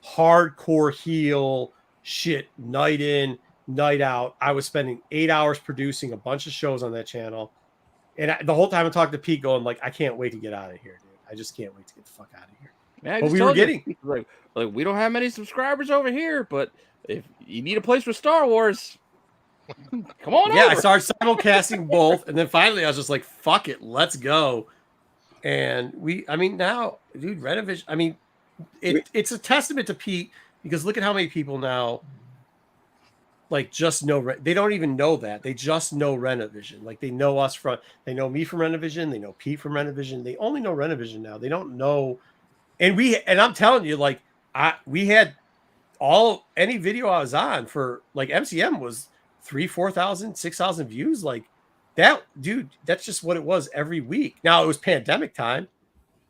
hardcore heel shit, night in, night out. I was spending 8 hours producing a bunch of shows on that channel, and the whole time I talked to Pete, going like, I can't wait to get out of here, dude. I just can't wait to get the fuck out of here. Yeah, but we were getting like we don't have many subscribers over here, but if you need a place for Star Wars, come on over. I started simulcasting both, and then finally I was just like, fuck it, let's go. And now, dude, Rennavision, it's a testament to Pete, because look at how many people now like just know, they don't even know that, they just know Rennavision. Like they know us they know me from Rennavision, they know Pete from Rennavision, they only know Rennavision now. They don't know. And I'm telling you, like we had any video I was on for like MCM was 3,000, 4,000, 6,000 views. Like that, dude, that's just what it was every week. Now it was pandemic time,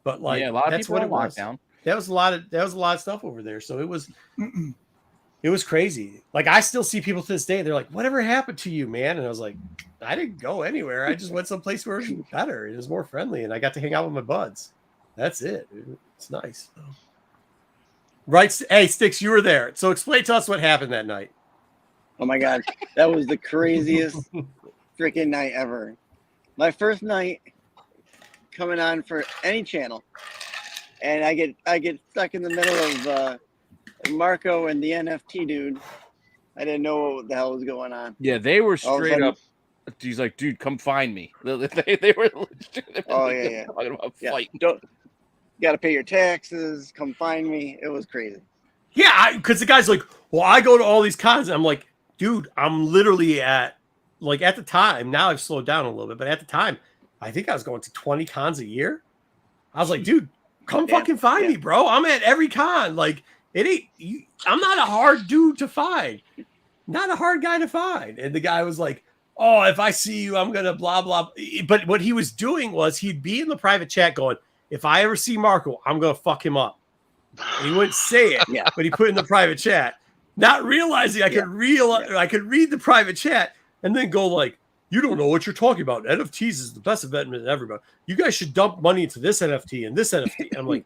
but like a lot of that's people what it was. Down. That was a lot of stuff over there. So it was crazy. Like I still see people to this day. They're like, "Whatever happened to you, man?" And I was like, "I didn't go anywhere. I just went someplace where it was better. It was more friendly, and I got to hang out with my buds. That's it. Dude. It's nice." Right? Hey, Sticks, you were there. So explain to us what happened that night. Oh my God, that was the craziest freaking night ever. My first night coming on for any channel, and I get stuck in the middle of Marco and the NFT dude I didn't know what the hell was going on. Yeah, they were All of a straight sudden- up. He's like, dude, come find me. They were legit, Oh, yeah. talking about Yeah. fighting. Don't got to pay your taxes. Come find me. It was crazy. Yeah, because the guy's like, well, I go to all these cons. And I'm like, dude, I'm literally at the time. Now I've slowed down a little bit, but at the time, I think I was going to 20 cons a year. I was like, dude, come fucking find me, bro. I'm at every con. Like, it ain't. I'm not a hard dude to find. Not a hard guy to find. And the guy was like, oh, if I see you, I'm going to blah, blah. But what he was doing was he'd be in the private chat going, if I ever see Marco, I'm going to fuck him up. And he wouldn't say it, but he put in the private chat, not realizing I could I could read the private chat and then go like, you don't know what you're talking about. NFTs is the best investment ever. You guys should dump money into this NFT and this NFT. And I'm like,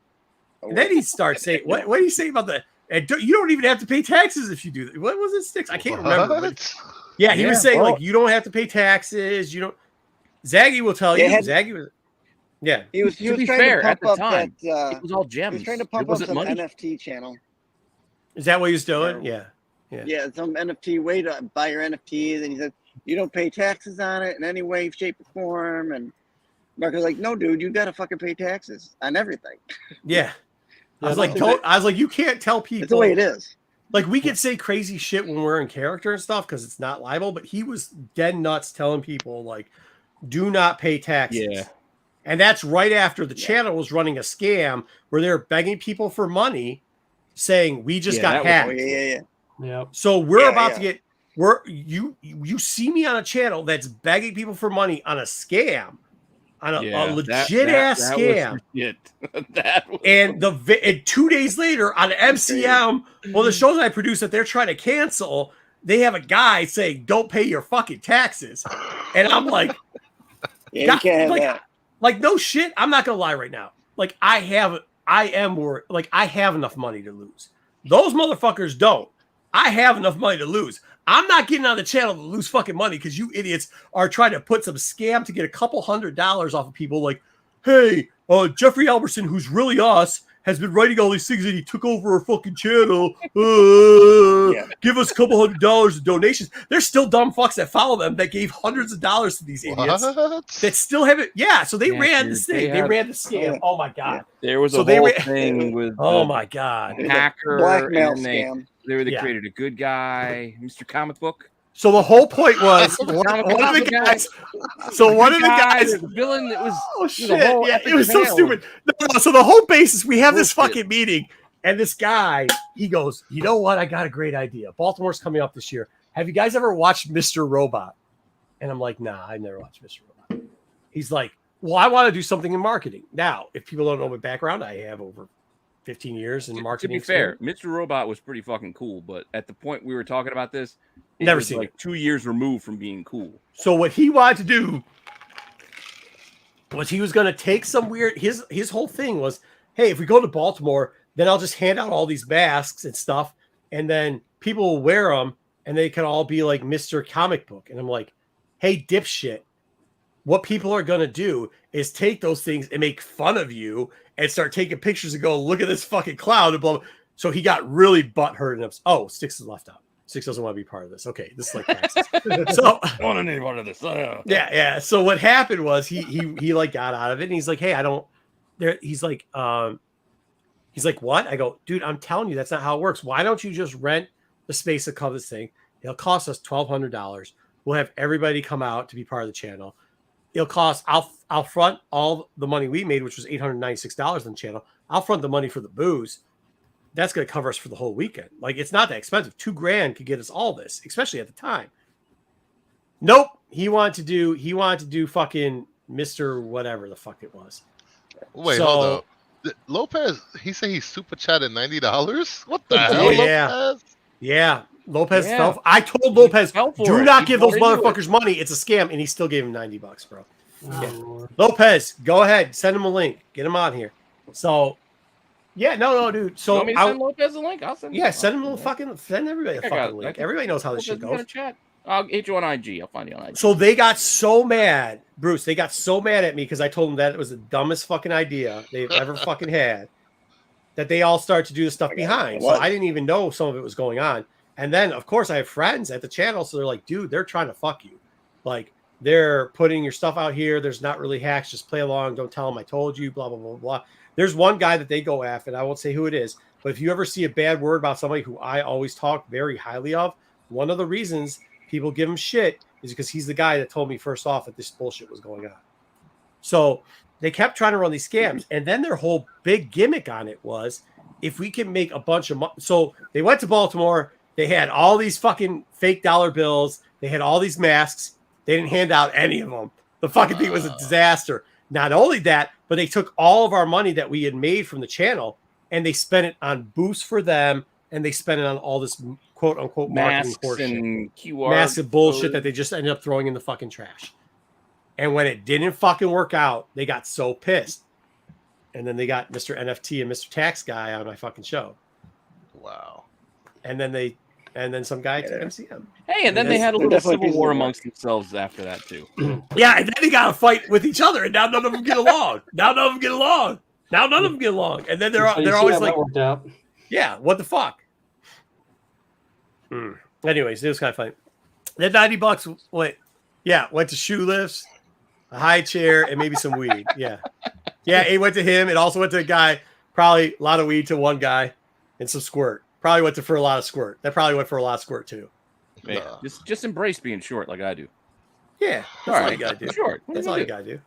and then he starts saying, what do you say about that? And you don't even have to pay taxes if you do that. What was it, Sticks? I can't remember. But yeah, he was saying like, you don't have to pay taxes. You don't. Zaggy will tell you. Zaggy was. Yeah, he was trying fair, to at pump the up time, that. it was all gems. He was trying to pump up some NFT channel. Is that what he was doing? Yeah, some NFT way to buy your NFTs, and he said you don't pay taxes on it in any way, shape, or form. And Marco's like, no, dude, you gotta fucking pay taxes on everything. Yeah. I was like, you can't tell people. It's the way it is. Like, we could say crazy shit when we're in character and stuff because it's not libel, but he was dead nuts telling people like, do not pay taxes. Yeah. And that's right after the channel was running a scam where they're begging people for money, saying we just got hacked. Yeah. So we're about to get you see me on a channel that's begging people for money on a scam, on a legit ass scam. And 2 days later on MCM, one of the shows I produce that they're trying to cancel, they have a guy saying, "Don't pay your fucking taxes," and I'm like, you can't have that. Like, no shit. I'm not gonna lie right now. Like, I am worried. Like, I have enough money to lose. Those motherfuckers don't. I have enough money to lose. I'm not getting on the channel to lose fucking money because you idiots are trying to put some scam to get a couple $100 off of people. Like, hey, Jeffrey Albertson, who's really us, has been writing all these things and he took over our fucking channel. Give us a couple $100 in donations. There's still dumb fucks that follow them that gave hundreds of dollars to these idiots that still haven't. Yeah, so they ran this thing. They ran the scam. Oh my god. There was a whole thing with my god, hacker blackmail scam. They created a good guy, Mr. Comic Book. So the whole point was one of the guys. So one of the guys, the villain that was. Oh shit! Yeah, it was so stupid. No, so the whole basis, we have this fucking meeting, and this guy, he goes, "You know what? I got a great idea. Baltimore's coming up this year. Have you guys ever watched Mr. Robot?" And I'm like, "Nah, I've never watched Mr. Robot." He's like, "Well, I want to do something in marketing." Now, if people don't know my background, I have over 15 years in marketing. To be fair, Mr. Robot was pretty fucking cool, but at the point we were talking about this, never seen like 2 years removed from being cool. So what he wanted to do was he was going to take some weird. His whole thing was, hey, if we go to Baltimore, then I'll just hand out all these masks and stuff, and then people will wear them, and they can all be like Mr. Comic Book. And I'm like, hey, dipshit. What people are going to do is take those things and make fun of you and start taking pictures and go, look at this fucking clown. And blah. So he got really butthurt. And Sticks is left out. Sticks doesn't want to be part of this. Okay, this is like praxis. So I want to need one of this. Yeah. So what happened was he like got out of it and he's like, hey, I don't. There. He's like, what? I go, dude, I'm telling you, that's not how it works. Why don't you just rent the space to cover this thing? It'll cost us $1,200. We'll have everybody come out to be part of the channel. It'll cost. I'll front all the money we made, which was $896 on the channel. I'll front the money for the booze. That's going to cover us for the whole weekend. Like, it's not that expensive. $2,000 could get us all this, especially at the time. Nope. He wanted to do fucking Mr. whatever the fuck it was. Wait, hold up. Lopez, he said he super chatted $90. What the hell? Lopez? Yeah. Lopez fell. I told Lopez, do not give those motherfuckers money. It's a scam. And he still gave him $90, bro. Yeah. Lopez, go ahead. Send him a link. Get him on here. So, yeah, no, dude. So, you want me to send Lopez a link? I'll send him. Yeah, send him send everybody a fucking link. Everybody knows how this shit goes. I'll hit you on IG. I'll find you on IG. So they got so mad, Bruce. They got so mad at me because I told them that it was the dumbest fucking idea they've ever fucking had. That they all started to do the stuff behind. So I didn't even know some of it was going on. And then, of course, I have friends at the channel. So they're like, dude, they're trying to fuck you. Like, they're putting your stuff out here. There's not really hacks. Just play along. Don't tell them I told you, blah, blah, blah, blah. There's one guy that they go after, and I won't say who it is. But if you ever see a bad word about somebody who I always talk very highly of, one of the reasons people give him shit is because he's the guy that told me first off that this bullshit was going on. So they kept trying to run these scams. And then their whole big gimmick on it was, if we can make a bunch of money. So they went to Baltimore. They had all these fucking fake dollar bills. They had all these masks. They didn't hand out any of them. The fucking thing was a disaster. Not only that, but they took all of our money that we had made from the channel and they spent it on boosts for them. And they spent it on all this quote unquote marketing masks and QR massive bullshit codes. that they just ended up throwing in the fucking trash. And when it didn't fucking work out, they got so pissed. And then they got Mr. NFT and Mr. Tax Guy on my fucking show. Wow. And then some guy took MCM. Hey, and then they had a little civil war amongst themselves after that too. Yeah, and then they got to fight with each other, and now none of them get along. And then they're always like, yeah, what the fuck? Anyways, it was kind of funny. That $90 went to shoe lifts, a high chair, and maybe some weed. Yeah, it went to him. It also went to a guy, probably a lot of weed to one guy, and some squirt. Probably went for a lot of squirt. That probably went for a lot of squirt too. Man, just embrace being short like I do. Yeah, that's all you gotta do. Short. That's all you gotta do.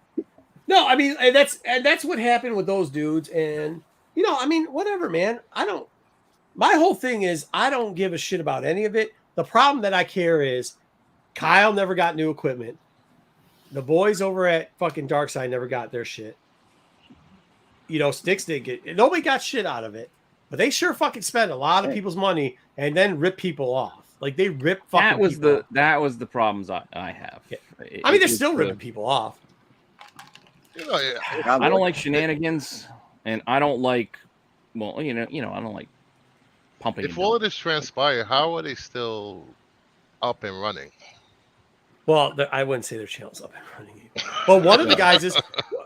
No, I mean, and that's what happened with those dudes. And I mean, whatever, man. My whole thing is I don't give a shit about any of it. The problem that I care is Kyle never got new equipment. The boys over at fucking Darkside never got their shit. Sticks didn't get. Nobody got shit out of it. But they sure fucking spent a lot of people's money and then rip people off. Like they rip fucking people off. That was the problems I have. Yeah. I mean, they're still ripping people off. I don't like shenanigans, and I don't like. Well, I don't like pumping. If all of this transpired, how are they still up and running? Well, I wouldn't say their channel's up and running. Well, one of the guys is.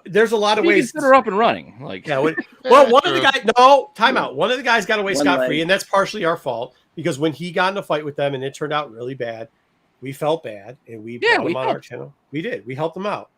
There's a lot of ways that are up and running. Like, yeah. Well, one of the guys. No, time out. One of the guys got away scot free, and that's partially our fault because when he got in a fight with them and it turned out really bad, we felt bad and we brought him on our channel. We did. We helped him out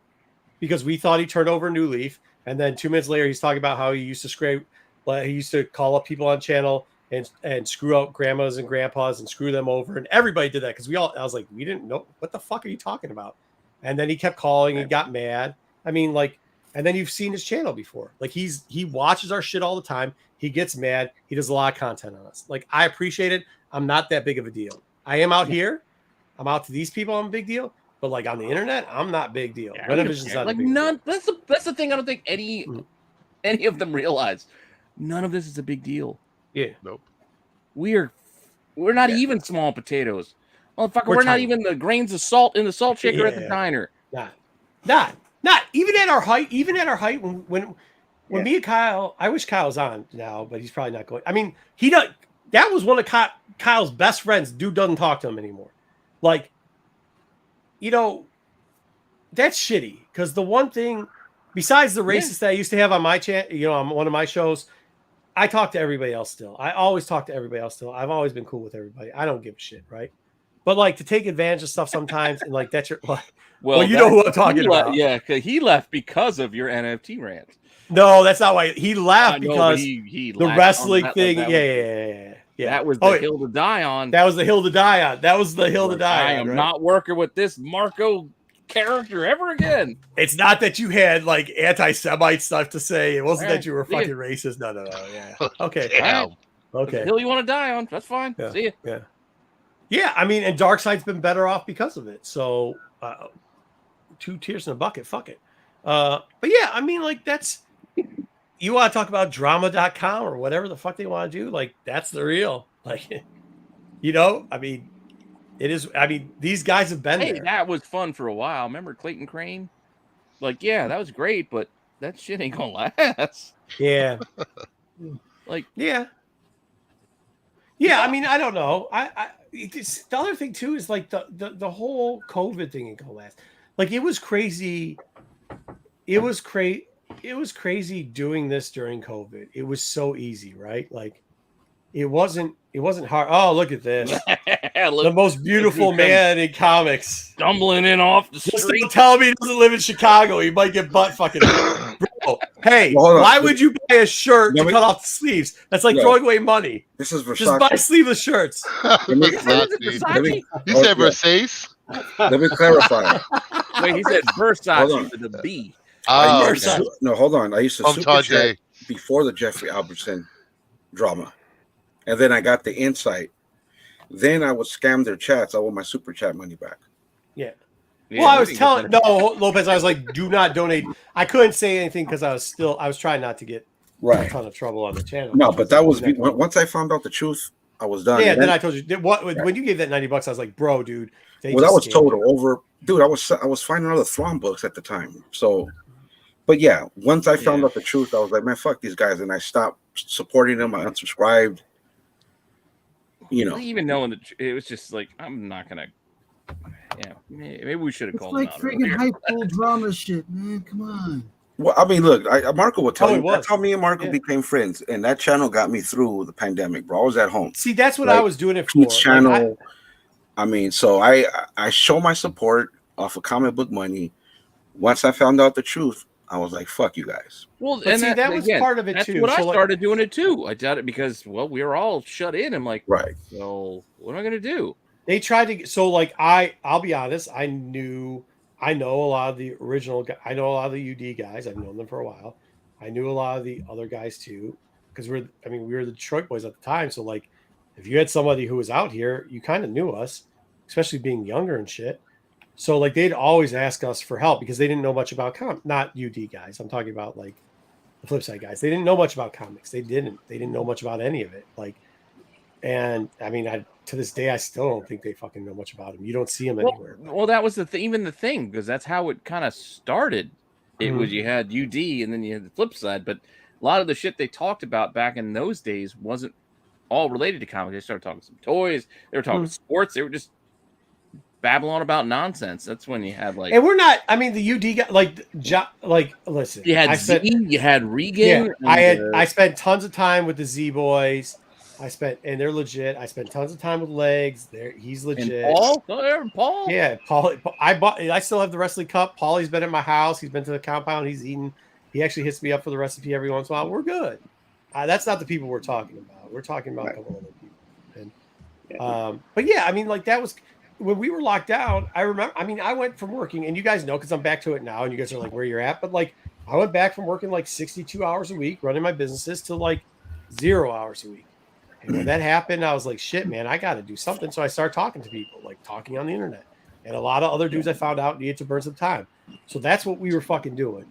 because we thought he turned over a new leaf, and then 2 minutes later, he's talking about how he used to scrape. He used to call up people on channel and screw out grandmas and grandpas and screw them over, and everybody did that because I was like, we didn't know what the fuck are you talking about, and then he kept calling and got mad. I mean, like. And then you've seen his channel before. Like he watches our shit all the time. He gets mad. He does a lot of content on us. Like I appreciate it. I'm not that big of a deal. I am out here. I'm out to these people. I'm a big deal. But like on the internet, I'm not big deal. Yeah, Rennavision's not like a big none. Deal. That's the thing. I don't think any of them realize. None of this is a big deal. Yeah. Nope. We're not even small potatoes, motherfucker. We're not even the grains of salt in the salt shaker at the diner. Not even at our height. When me and Kyle, I wish Kyle's on now, but he's probably not going. I mean, he does. That was one of Kyle's best friends. Dude doesn't talk to him anymore. Like, that's shitty. Because the one thing, besides the racist that I used to have on my channel, on one of my shows, I talk to everybody else still. I always talk to everybody else still. I've always been cool with everybody. I don't give a shit, right? But like to take advantage of stuff sometimes, and like that's your. Well, you know who I'm talking about. Yeah, because he left because of your NFT rant. No, that's not why he left because he the wrestling thing. Yeah. That was the hill to die on. That was the hill to die on. I am not working with this Marco character ever again. It's not that you had like anti-Semite stuff to say. It wasn't that you were fucking racist. No. Yeah. Okay. Damn. Okay. The hill you want to die on. That's fine. Yeah. See ya. Yeah. I mean, and Darkside's been better off because of it. So. 2 tears in a bucket. Fuck it. But yeah, I mean, like that's you want to talk about drama.com or whatever the fuck they want to do. Like that's the real, like, I mean, it is. I mean, these guys have been there. That was fun for a while. Remember Clayton Crane? Like, yeah, that was great, but that shit ain't gonna last. Yeah. Like, yeah. I mean, I don't know. The other thing too is like the whole COVID thing ain't gonna last. Like it was crazy. It was crazy doing this during COVID. It was so easy, right? Like it wasn't hard. Oh, look at this. The Look, most beautiful he comes man in comics. stumbling in off the Just street. don't tell me he doesn't live in Chicago. He might get butt fucking. Bro, hey, Well, hold on. why would you buy a shirt Let to me- cut off the sleeves? That's like Yeah. throwing away money. This is Just buy Versace. sleeveless shirts. Versace. Let me, You oh, said yeah. Versace? Let me clarify. Wait, he said Hold Versace on. with a B. I Oh, used to okay. no, hold on. I used to From super chat Tajay. before the Jeffrey Albertson drama, and then I got the insight. Then I would scam their chats. I want my super chat money back. Yeah. Yeah, Well, I we was didn't get telling that. no Lopez. I was like, do not donate. I couldn't say anything because I was trying not to get a Right. ton of trouble on the channel. No, but that was once I found out the truth, I was done. Yeah, And then I told you when you gave that $90, I was like, bro, dude. They well, that was just scammed total you. over, dude. I was finding other Thrawn books at the time. So, but yeah, once I found out the truth, I was like, man, fuck these guys, and I stopped supporting them. I unsubscribed. You know, Even knowing that it was just like, I'm not gonna. Yeah, maybe we should have It's called like him out freaking earlier. high school drama shit, man. Come on. well, I mean, look, Marco will tell Oh, it you. was. That's how me and Marco Yeah. became friends, and that channel got me through the pandemic, bro. I was at home. See, that's what Like, I was doing it for. Pete's Like, channel. I mean, so I show my support off of comic book money. Once I found out the truth, I was like, "Fuck you guys." Well, But and see, that was again, part of it, that's too. what I So, like- started doing it too. I did it because, well, we were all shut in. I'm like, Right. so what am I gonna do? They tried to. So, like, I'll be honest. I know a lot of the original. I know a lot of the UD guys. I've known them for a while. I knew a lot of the other guys too, because we were the Detroit boys at the time. So, like, if you had somebody who was out here, you kind of knew us, especially being younger and shit. So, like, they'd always ask us for help because they didn't know much about not UD guys. I'm talking about like the flip side guys. They didn't know much about comics. They didn't know much about any of it. Like, and I mean, to this day, I still don't think they fucking know much about him. You don't see him anywhere. Well, that was even the thing, because that's how it kind of started. It was you had UD and then you had the flip side, but a lot of the shit they talked about back in those days wasn't all related to comics. They started talking some toys. They were talking sports. They were just babbling about nonsense. That's when you had like, And we're not. I mean, the UD guy, like listen. you had I Z, you had Regan. Yeah, I spent tons of time with the Z boys. And they're legit. I spent tons of time with Legs. He's legit. And Paul, Paul. Yeah, Paul. I still have the wrestling cup. Paulie's been at my house. He's been to the compound. He's eaten. He actually hits me up for the recipe every once in a while. We're good. That's not the people we're talking about. We're talking about a couple other people. And, but yeah, I mean, like that was when we were locked down. I remember. I mean, I went from working, and you guys know because I'm back to it now, and you guys are like where you're at. But like, I went back from working like 62 hours a week running my businesses to like 0 hours a week. And when that happened, I was like, shit, man, I got to do something. So I started talking to people, like talking on the internet. And a lot of other dudes I found out needed to burn some time. So that's what we were fucking doing.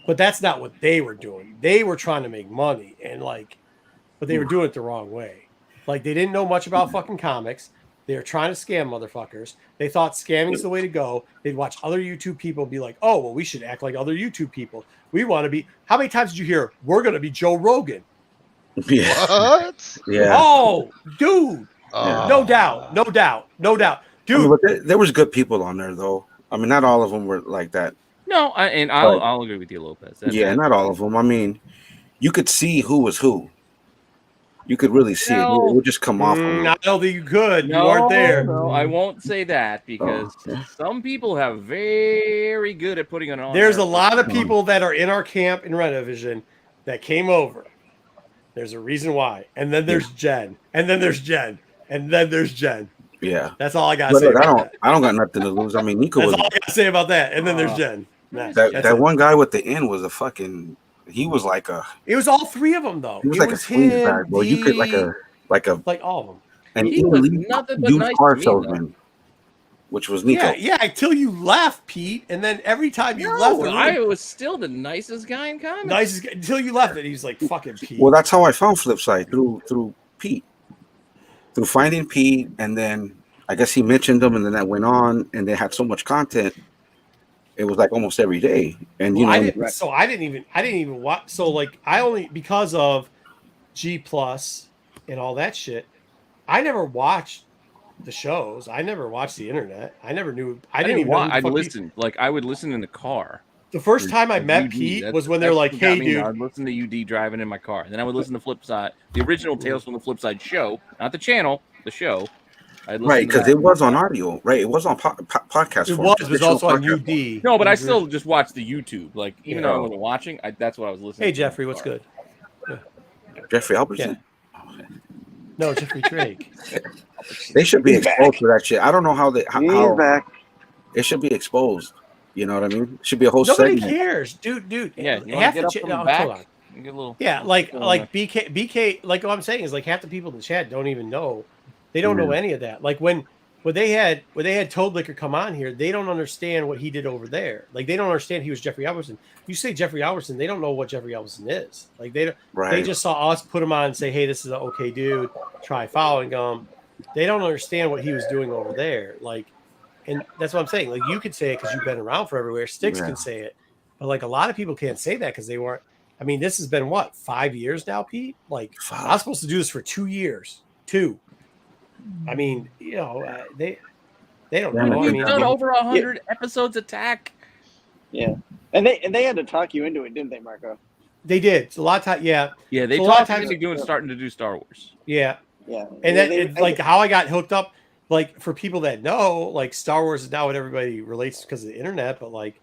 But that's not what they were doing. They were trying to make money but they were doing it the wrong way. Like they didn't know much about fucking comics. They were trying to scam motherfuckers. They thought scamming is the way to go. They'd watch other YouTube people be like, oh, well, we should act like other YouTube people. We want to be. How many times did you hear, we're going to be Joe Rogan? Yeah. What? Yeah. Oh, dude. No doubt. Dude. I mean, but there was good people on there, though. I mean, not all of them were like that. No, I'll agree with you, Lopez. Not all of them. I mean, you could see who was who. You could really see it. It would just come off. I don't think you could. No, you weren't there. No, I won't say that because some people have very good at putting it on. There's a lot of people that are in our camp in Rennavision that came over. There's a reason why. And then there's Jen. And then there's Jen. And then there's Jen. Yeah. That's all I got to say. I don't got nothing to lose. I mean, Nico That's was. all I got to say about that. And then there's Jen. That one guy with the N was a fucking. He was like a. It was all three of them though. He was like a sleaze bag, bro. You could like all of them. An He was elite nothing but used nice car to me, salesman, which was Nico. Yeah, until you left, Pete, and then every time you left, I was still the nicest guy in comics. Until you left it, he's like fucking Pete. Well, that's how I found Flipside through Pete, through finding Pete, and then I guess he mentioned them, and then that went on, and they had so much content. It was like almost every day, and you know. I didn't even watch. So like, I only because of G Plus and all that shit. I never watched the shows. I never watched the internet. I never knew. I didn't even know. I'd listen. Like I would listen in the car. The first time I met UD, Pete was when they're like, what got "Hey, me, dude." I'd listen to UD driving in my car, and then I would listen to Flip Side, the original Tales from the Flip Side show, not the channel, the show. I'd listen Right, to because that. it was on audio, right? It was on podcast. It form, was traditional also on podcast. UD. No, but I still just watched the YouTube. Like, even though I Yeah. wasn't watching, that's what I was listening Hey, to. Jeffrey, what's good? Jeffrey Albertson. No, Jeffrey Drake. They should be He's exposed back. for that shit. I don't know how they He's how back. it should be exposed. You know what I mean? It should be a whole Nobody segment. cares, dude. Yeah, you half want to get the up chat. from No, the hold back? on. You get a little, Yeah, like BK. Like what I'm saying is like half the people in the chat don't even know. They don't know any of that. Like when they had Toad Liquor come on here, they don't understand what he did over there. Like they don't understand he was Jeffrey Albertson. You say Jeffrey Albertson, they don't know what Jeffrey Albertson is. Like they just saw us put him on and say, "Hey, this is an okay dude. Try following him." They don't understand what he was doing over there. Like, and that's what I'm saying. Like you could say it because you've been around for everywhere. Sticks can say it, but like a lot of people can't say that because they weren't. I mean, this has been what 5 years now, Pete. Like I was supposed to do this for 2 years. 2. I mean, you know, they don't know. I mean, done over 100 episodes of TAC. Yeah, and they had to talk you into it, didn't they, Marco? They did. It's a lot of time. Yeah. Yeah, they So a lot of talked times into starting to do Star Wars. Yeah. Yeah. And Yeah, then like how I got hooked up, like for people that know, like Star Wars is now what everybody relates because of the internet, but like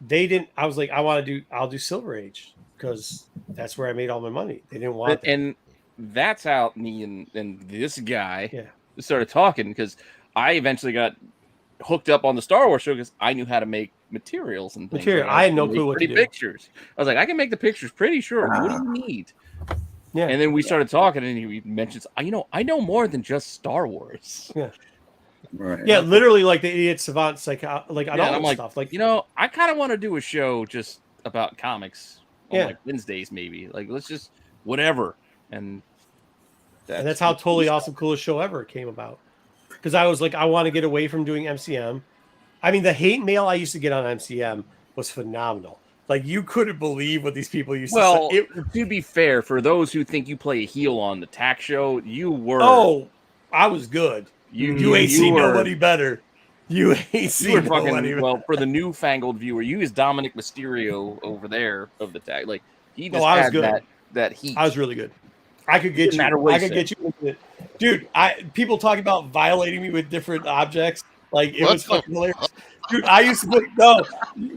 they didn't. I was like, I'll do Silver Age because that's where I made all my money. They didn't want that. And that's how me and this guy started talking because I eventually got hooked up on the Star Wars show because I knew how to make materials and things. Like, I had no clue what to do. Pictures. I was like, I can make the pictures pretty sure. What do you need? Yeah. And then we started talking, and he mentions, I know more than just Star Wars. Yeah. Right. Yeah, literally like the idiot savants, like on all I'm this like, stuff. Like, I kind of want to do a show just about comics on Yeah. like Wednesdays, maybe. Like, let's just whatever. And that's how Totally Awesome Coolest Show Ever came about. Because I was like, I want to get away from doing MCM. I mean, the hate mail I used to get on MCM was phenomenal. Like, you couldn't believe what these people used to say. To be fair, for those who think you play a heel on the TAC show, you were. Oh, I was good. You ain't seen nobody better. You ain't seen nobody better. Well, for the newfangled viewer, you is Dominic Mysterio over there of the TAC. Like, he just I was had good. that heat. I was really good. I could get you. I could get you into it. Dude, people talking about violating me with different objects. Like, it was fucking hilarious. Dude, I used to put,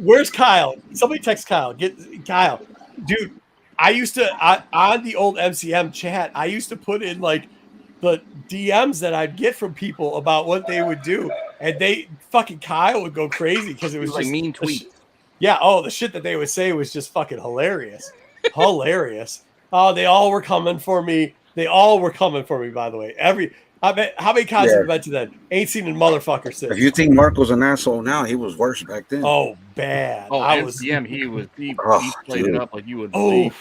where's Kyle? Somebody text Kyle. Get Kyle. Dude, I used to, on the old MCM chat, I used to put in like the DMs that I'd get from people about what they would do. And fucking Kyle would go crazy because it was like just mean tweets. Yeah. Oh, the shit that they would say was just fucking hilarious. Hilarious. Oh, they all were coming for me. They all were coming for me, by the way. How many times have I been to that? Ain't seen a motherfucker since. If you think Marco's an asshole now, he was worse back then. Oh, bad. Oh, MCM, he played it up like you would believe.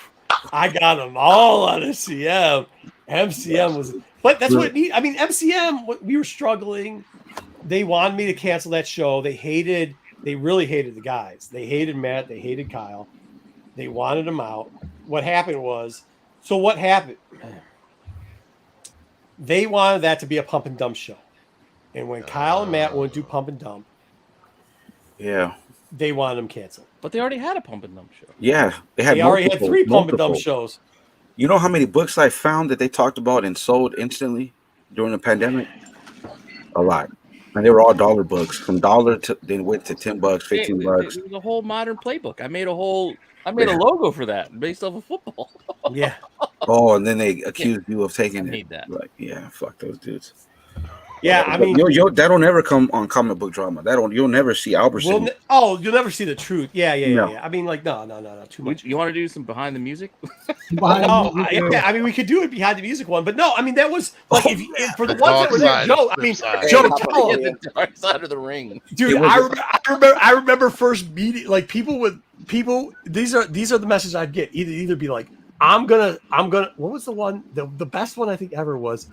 I got them all on MCM. MCM was, but that's what it needs. I mean, MCM, we were struggling. They wanted me to cancel that show. They really hated the guys. They hated Matt. They hated Kyle. They wanted them out. What happened? They wanted that to be a pump and dump show. And when Kyle and Matt wouldn't do pump and dump, they wanted them canceled. But they already had a pump and dump show. Yeah, they already had 3 pump and dump shows. You know how many books I found that they talked about and sold instantly during the pandemic? A lot. And they were all dollar books. From $1 to they went to $10, $15. It was a whole modern playbook. I made a logo for that based off of football. Yeah. Oh, and then they accused you of taking it. That. Like, yeah, fuck those dudes. Yeah, I mean, that'll never come on comic book drama. You'll never see Albertson. You'll never see the truth. Yeah. I mean, like, no, too much. You want to do some behind the music? I mean, we could do it behind the music one, but no, I mean, that was like for the ones that were there, Joe. I mean, Joe, tell him. The dark side of the ring, dude. I remember first meeting like people. These are the messages I'd get. Either be like, I'm gonna. What was the one? The best one I think ever was.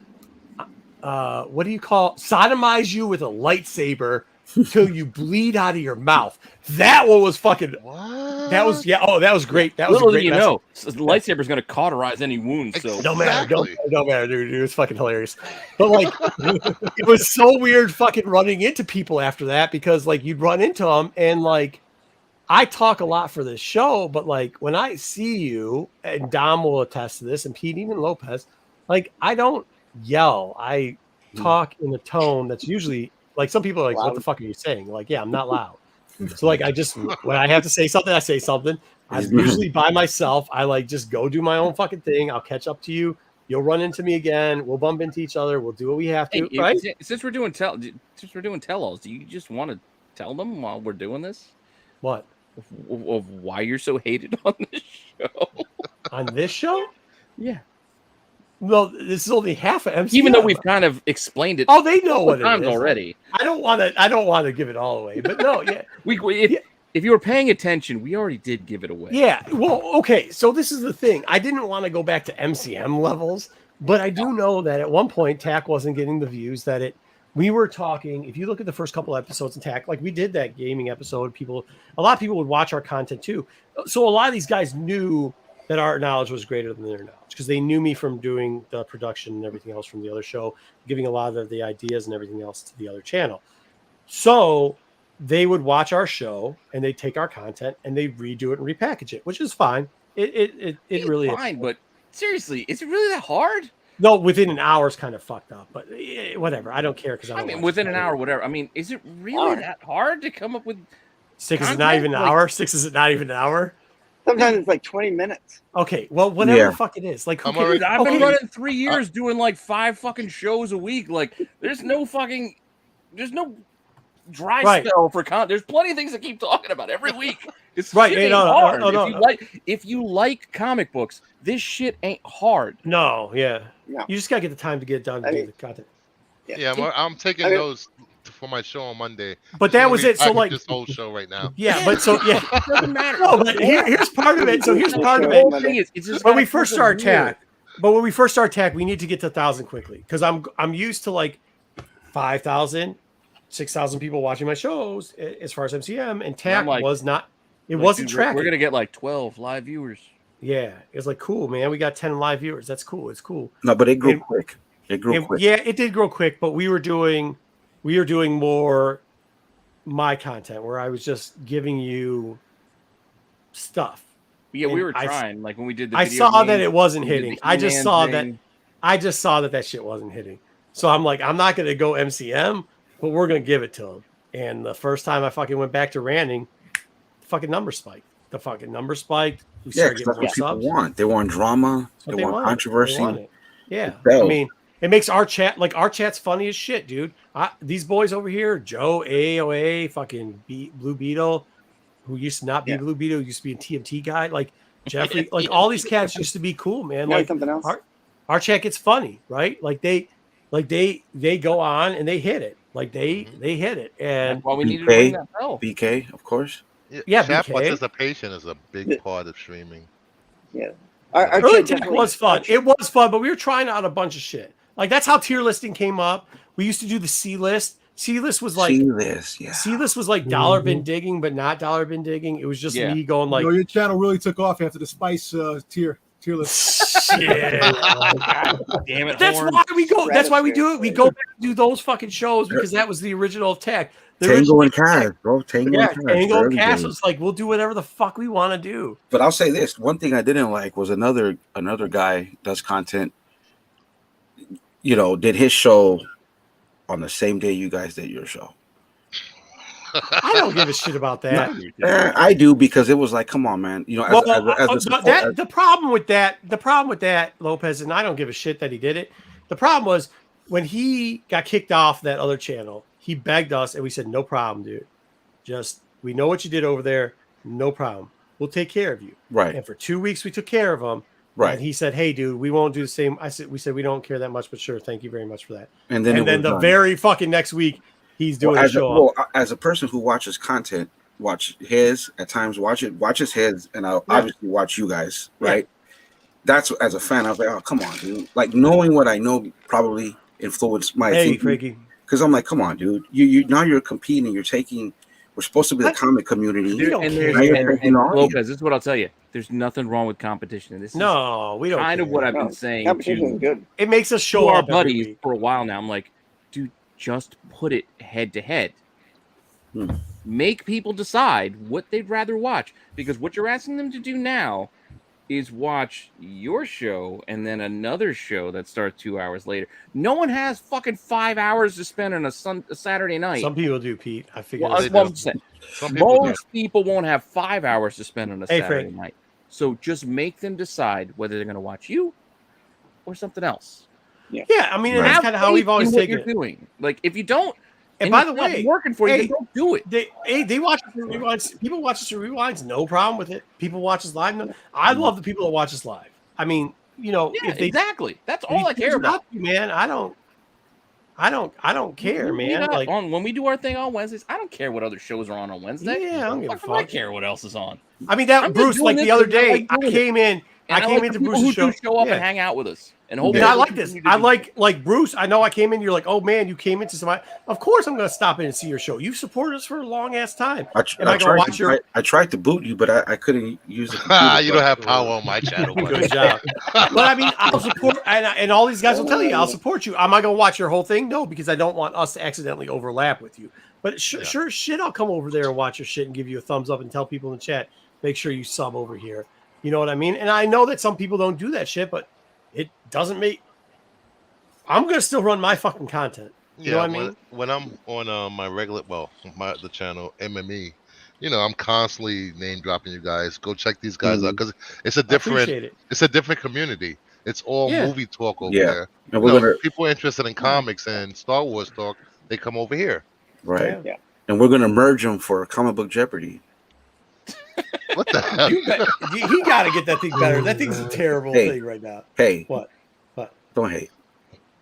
What do you call sodomize you with a lightsaber till you bleed out of your mouth? That one was fucking. What? That was that was great. That was little a great do you message. know, the lightsaber's going to cauterize any wounds. So no matter, don't matter, dude. It was fucking hilarious. But like, it was so weird, fucking running into people after that because like you'd run into them and like, I talk a lot for this show, but like when I see you, and Dom will attest to this, and Pete, even Lopez, like I don't yell. I talk in a tone that's usually like some people are like, "What the fuck are you saying?" Like, yeah, I'm not loud. So like I just when I have to say something, I say something. I'm usually by myself. I like just go do my own fucking thing. I'll catch up to you. You'll run into me again. We'll bump into each other. We'll do what we have to. Hey, right? Since we're doing tell-alls, do you just want to tell them while we're doing this? What? Of why you're so hated on this show? On this show? Yeah. Well, this is only half of MCM. Even though we've kind of explained it. Oh, they know what it is already. I don't want to give it all away, but no, yeah. If you were paying attention, we already did give it away. Yeah. Well, okay. So this is the thing. I didn't want to go back to MCM levels, but I do know that at one point TAC wasn't getting the views that we were talking. If you look at the first couple episodes in TAC, like we did that gaming episode, a lot of people would watch our content too. So a lot of these guys knew that our knowledge was greater than their knowledge because they knew me from doing the production and everything else from the other show, giving a lot of the ideas and everything else to the other channel. So they would watch our show and they take our content and they redo it and repackage it, which is fine. It really is fine, but seriously, is it really that hard? No, within an hour is kind of fucked up, but whatever. I don't care because I mean, within an hour, whatever. I mean, is it really that hard to come up with? 6 is not even an hour. 6 is not even an hour. Sometimes it's like 20 minutes. Okay, well, whatever the fuck it is. Like, I've been running 3 years doing like 5 fucking shows a week. Like, there's no dry spell for content. There's plenty of things to keep talking about every week. It's right. Shit No, hard. no. If you like comic books, this shit ain't hard. No, yeah. No. You just gotta get the time to get it done to do the content. Yeah, I'm taking those for my show on Monday. But that was it. So like this whole show right now. Yeah, but so yeah, it doesn't matter. No, but here's part of it. So here's part of it. When we first start TAC, we need to get to 1,000 quickly because I'm used to like 5,000, 6,000 people watching my shows as far as MCM, and TAC was not. It wasn't tracking. We're gonna get like 12 live viewers. Yeah, it's like cool, man. We got 10 live viewers. That's cool. It's cool. No, but it grew quick. It grew quick. Yeah, it did grow quick, but we were doing more my content where I was just giving you stuff. Yeah, we were trying. Like when we did the I saw that it wasn't hitting. I just saw that shit wasn't hitting. So I'm like, I'm not gonna go MCM, but we're gonna give it to him. And the first time I fucking went back to ranting, the fucking number spiked. We yeah, because that's what people want. They want drama. They want controversy. They want it. Yeah, I mean, it makes our chat's funny as shit, dude. These boys over here, Joe, AOA, fucking Blue Beetle, who used to not be Blue Beetle, used to be a TMT guy, like Jeffrey, like all these cats used to be cool, man. Like something else. Our chat gets funny, right? Like they go on and they hit it. Like they hit it. And that's why we needed to bring that bell. BK, of course. Yeah, chat BK. participation is a big part of streaming. Yeah. Early TAC was fun. It was fun, but we were trying out a bunch of shit. Like that's how tier listing came up. We used to do the C list. C list was like C list was like dollar bin digging, but not dollar bin digging. It was just me going like, your channel really took off after the spice tier list. Shit. Damn it. That's why we go. That's why we do it. We go back and do those fucking shows because that was the original TAC. Tango and Cash, bro. Tango and Cash was like, we'll do whatever the fuck we want to do. But I'll say this: one thing I didn't like was another guy does content. You know, did his show on the same day you guys did your show. I don't give a shit about that. I do because it was like, come on, man. You know, the problem with that, Lopez, and I don't give a shit that he did it. The problem was when he got kicked off that other channel. He begged us, and we said, "No problem, dude. We know what you did over there. No problem. We'll take care of you." Right. And for 2 weeks, we took care of him. Right. And he said, "Hey, dude, we won't do the same." We said we don't care that much, but sure, thank you very much for that. And then the very fucking next week, he's doing a show. As a person who watches content, watch his at times, watches his, and I'll obviously watch you guys. Right. Yeah. That's as a fan. I was like, oh, come on, dude. Like knowing what I know probably influenced my thinking. Frankie. Because I'm like, come on, dude. You now you're competing. You're taking. We're supposed to be the comic community. And Lopez, this is what I'll tell you. There's nothing wrong with competition. This we don't. Kind of what I've been saying. Competition is good. It makes us show our buddies for a while now. I'm like, dude, just put it head to head. make people decide what they'd rather watch, because what you're asking them to do now is watch your show and then another show that starts 2 hours later. No one has fucking 5 hours to spend on a Saturday night. Some people do, Pete. I figured. Well, They that's what do. I'm saying. Some people do. Most people won't have 5 hours to spend on a Hey, Saturday Frank. night. So just make them decide whether they're going to watch you or something else. Yeah, I mean, that's kind of how we've always taken it. Doing. Like, if you don't, And by the it's not way, working for you, hey, then don't do it. They watch us through rewinds. People watch us through rewinds, no problem with it. People watch us live. No, I love the people that watch us live. I mean, you know, Yeah, if they, exactly. That's if all you I care choose about. not to, man. I don't care, man. Like, when we do our thing on Wednesdays, I don't care what other shows are on Wednesday. Yeah, I don't give a Fuck do I fuck. care what else is on. I mean, I'm that just Bruce, doing like this the other because I day, like I doing came in. And I came like into the people Bruce's who do show. show up Yeah. and hang out with us. And hope And that I we like this. continue to I do- like Bruce. I know I came in. You're like, oh man, you came into somebody. Of course, I'm going to stop in and see your show. You've supported us for a long ass time. Am I going to watch your? I tried to boot you, but I couldn't use it. You don't have power on my channel, buddy. Good job. But I mean, I'll support, and all these guys will tell you, I'll support you. Am I going to watch your whole thing? No, because I don't want us to accidentally overlap with you. But sure, shit, I'll come over there and watch your shit and give you a thumbs up and tell people in the chat, make sure you sub over here. You know what I mean? And I know that some people don't do that shit, but it doesn't make. I'm gonna still run my fucking content. You know what I mean? When I'm on my regular, the channel MME, you know, I'm constantly name dropping you guys. Go check these guys out because it's a different, it's a different community. It's all movie talk over there. And we're gonna people interested in comics and Star Wars talk, they come over here. right. Yeah. And we're gonna merge them for Comic Book Jeopardy. What the hell? He got to get that thing better. That thing's a terrible thing right now. Hey, what? Don't hate.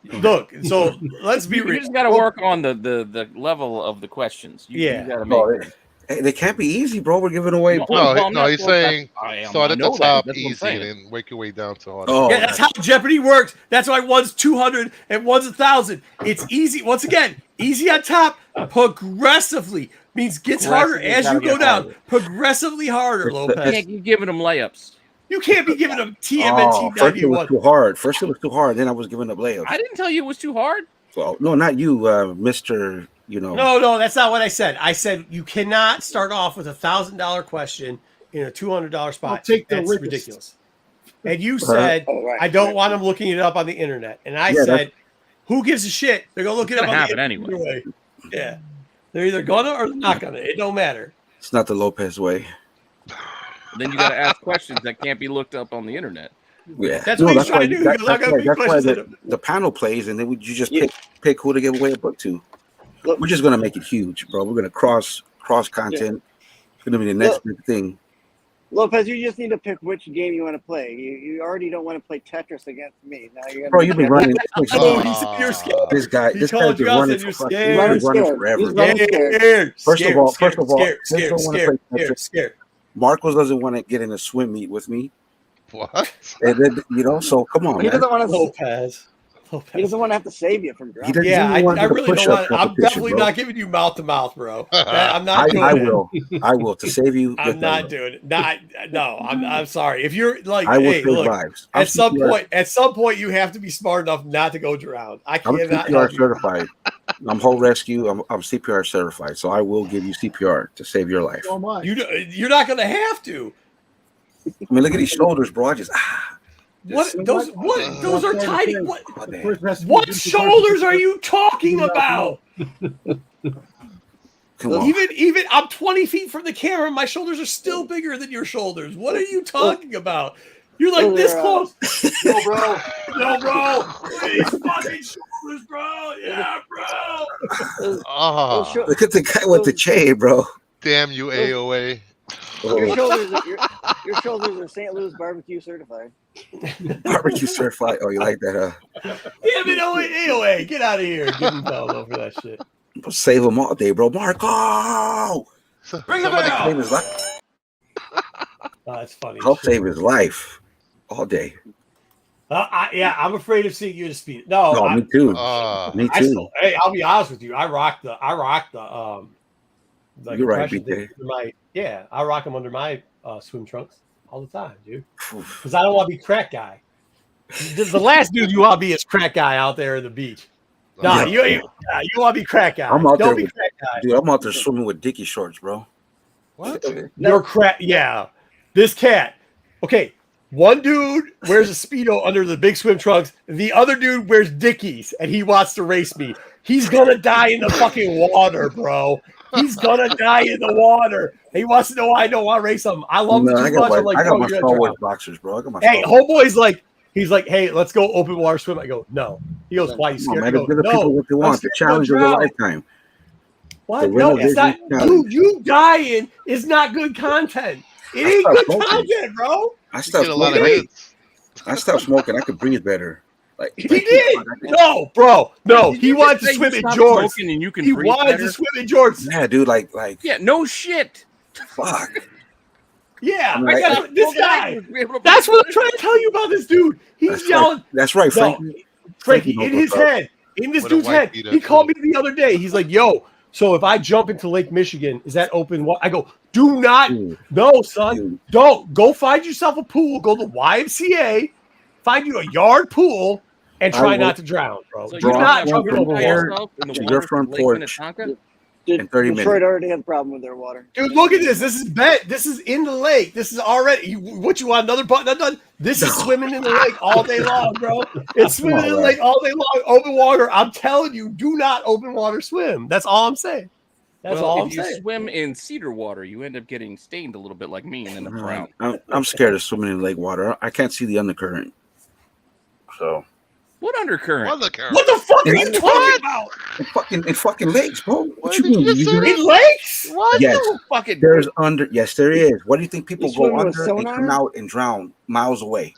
Look, so let's be real. You just got to work on the level of the questions. You got to make. They can't be easy, bro. We're giving away. No, he's saying start at the top That's easy and then work your way down to hard. Oh, yeah, that's how Jeopardy works. That's why one's 200 and one's 1,000. It's easy. Once again, easy on top, progressively means gets harder as you go down. Progressively harder, Lopez. You can't keep giving them layups. You can't be giving them TMNT 91. First it was too hard. First it was too hard. Then I was giving up layups. I didn't tell you it was too hard. Well, no, not you, Mr. You know. No, that's not what I said. I said you cannot start off with $1,000 question in a $200 spot. I'll take the That's richest. ridiculous. And you said, I don't want them looking it up on the internet. And I said, who gives a shit? They're going to look it up on the internet anyway. Yeah. They're either going to or they're not going to. It don't matter. It's not the Lopez way. Then you got to ask questions that can't be looked up on the internet. Yeah, that's what he's trying to do. That's why the panel plays, and then you just pick who to give away a book to. We're just gonna make it huge, bro. We're gonna cross content. It's gonna be the next big thing. Lopez, you just need to pick which game you want to play. You already don't want to play Tetris against me. Now you're Bro, you've been running. You're scared. This guy's been running for forever. First of all, scared. Marcos doesn't want to get in a swim meet with me. What? And then, so come on, He doesn't want to. Lopez. He doesn't want to have to save you from drowning. Yeah, I really don't want. I'm definitely not giving you mouth to mouth, bro. I'm not doing it. I will to save you. I'm not doing it. No, I'm sorry. If you're like, I will hey, save look, lives. at some point, you have to be smart enough not to go drown. I I'm cannot. CPR certified. I'm whole rescue. I'm CPR certified, so I will give you CPR to save your life. You're not going to have to. I mean, look at these shoulders, bro. I just Those are tiny. What shoulders are you talking about? Come on. Even I'm 20 feet from the camera. My shoulders are still bigger than your shoulders. What are you talking about? You're like this close. No, bro. These fucking shoulders, bro. Yeah, bro. Look at the guy with the chain, bro. Damn you, AOA. Your shoulders are St. Louis barbecue certified. Barbecue certified. Oh, you like that, huh? Damn it, AOA. Get out of here. Give him hell for that shit. Save him all day, bro. Marco! Bring the bell. Save his life. That's funny. Help save his life all day. I'm afraid of seeing you to speed. No, me too. Me too. Hey, I'll be honest with you. I rock the You're right, BJ. I rock them under my swim trunks all the time, dude. Because I don't want to be crack guy. The last dude you want to be is crack guy out there in the beach. Nah, you want to be crack guy. I'm out Don't there be with, crack guy. dude. I'm out there swimming with Dickie shorts, bro. What? You're crack. Yeah. This cat. Okay. One dude wears a Speedo under the big swim trunks. The other dude wears Dickies, and he wants to race me. He's gonna die in the fucking water, bro. He's gonna die in the water. He wants to know why I don't want to race him. I love him too much. I'm like, I got bro, my you're Star gonna Wars drown. boxers, bro. I got my. Hey, Star Wars. homeboy's like, he's like, hey, let's go open water swim. I go, no. He goes, why are you Come on, scared? man. I go, Give the no. people what they want. The challenge of their lifetime. What? No, it's not. Dude, you dying is not good content. It ain't good content, bro. I stopped smoking. I stopped smoking. I could breathe better. Like he did. No, bro. No, he wanted to swim in jorts. And you can he breathe wanted better? to swim in jorts. Yeah, dude. Like. Yeah, no shit. Fuck. Yeah, I'm like, this guy. That's what I'm trying to tell you about this dude. He's yelling. Right. That's right, Frankie. No, Frankie, in his head, in this dude's head, he called me the other day. He's like, yo, so if I jump into Lake Michigan, is that open? I go, do not. No, son. Don't. Go find yourself a pool. Go to the YMCA. Find you a yard pool and try not to drown, bro. So do not jump in over there water. to your front porch in 30 minutes. Detroit already had a problem with their water. Dude, look at this. This is bent. This is in the lake. This is already. What you want? Another button undone? This is swimming in the lake all day long, bro. It's swimming in the lake all day long. Open water. I'm telling you, do not open water swim. That's all I'm saying. That's all I'm saying. If you swim in cedar water, you end up getting stained a little bit like me and end up drowning. I'm scared of swimming in lake water. I can't see the undercurrent. So. What undercurrent? What the fuck are you talking about? In fucking lakes, bro. What you mean? In lakes? What? Yes. Fucking There's under. Yes, there is. What do you think people go under and sonar? come out and drown miles away?